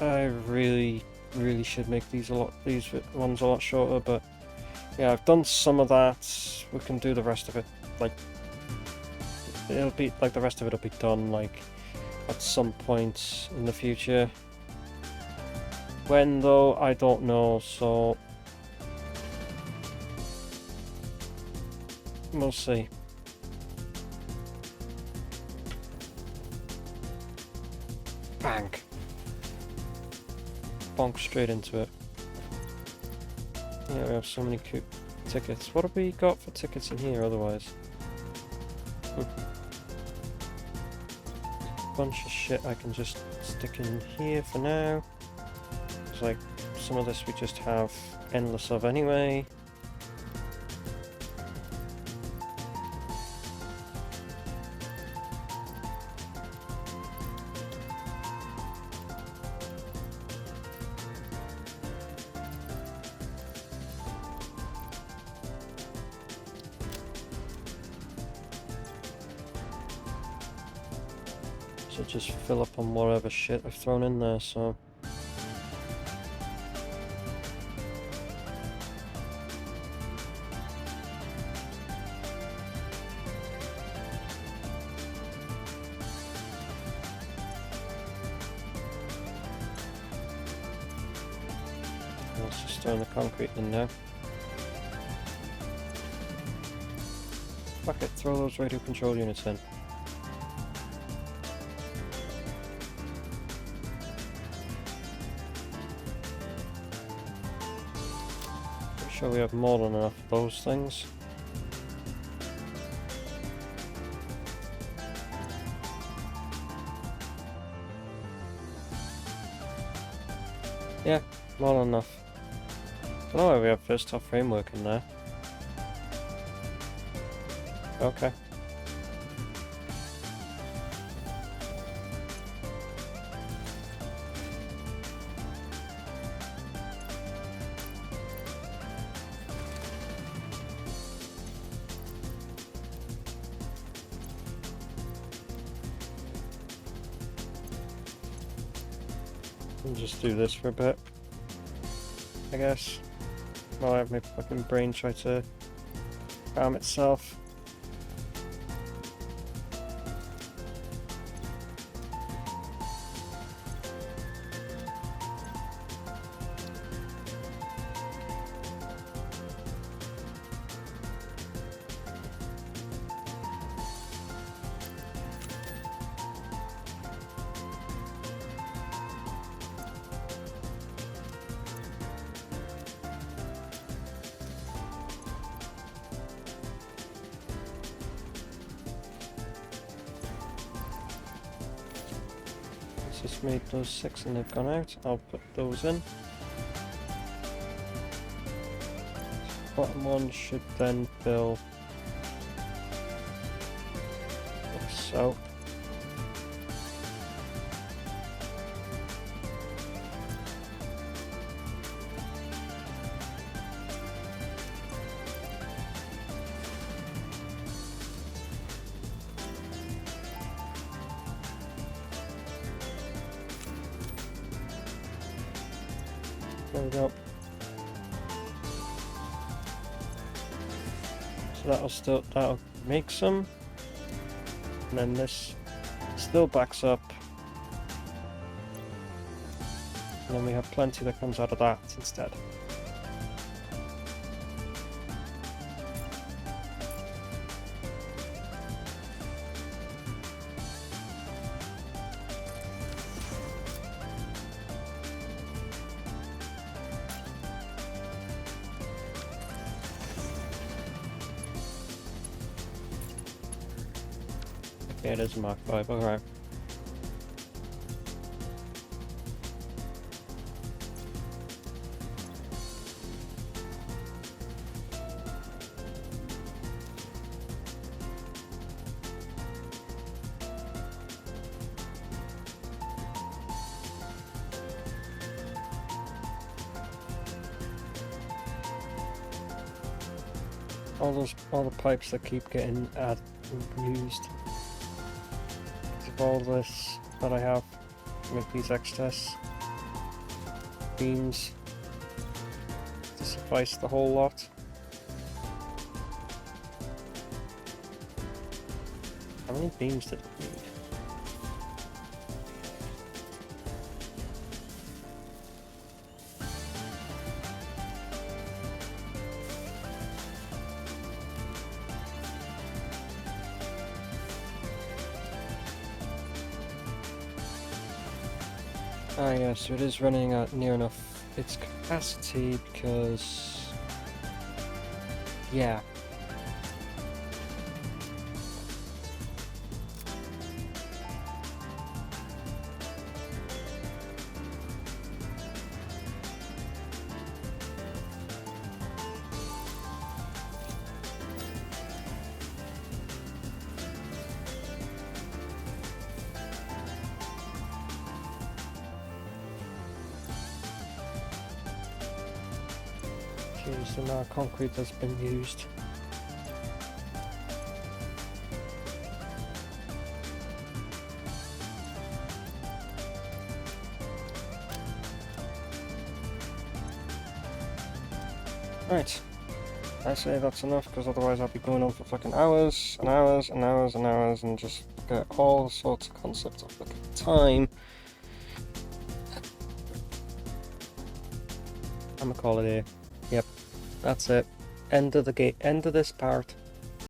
I really should make these ones a lot shorter, but yeah, I've done some of that. We can do the rest of it. Like, it'll be like the rest of it'll be done like at some point in the future. When though, I don't know, so we'll see. Bang! Bonk straight into it. Yeah, we have so many tickets. What have we got for tickets in here otherwise? Bunch of shit I can just stick in here for now. It's like some of this we just have endless of anyway. So just fill up on whatever shit I've thrown in there, so... Let's just throw in the concrete in now. Fuck it, throw those radio control units in. Sure we have more than enough of those things. Yeah, more than enough. I don't know why we have versatile framework in there. Okay. And just do this for a bit, I guess. While I have my fucking brain try to calm itself. Just made those 6 and they've gone out. I'll put those in. Bottom one should then fill like so. There we go. So that'll make some. And then this still backs up. And then we have plenty that comes out of that instead. Okay, it is Mark 5, alright. All the pipes that keep getting used. All this that I have, make these excess beams to suffice the whole lot. How many beams did it need? Ah yeah, so it is running at near enough its capacity because... yeah. So now concrete has been used. Right, I say that's enough because otherwise I'll be going on for fucking hours and hours and hours and hours and just get all sorts of concepts of fucking time. I'm gonna call it here. Yep. That's it. End of the game. End of this part.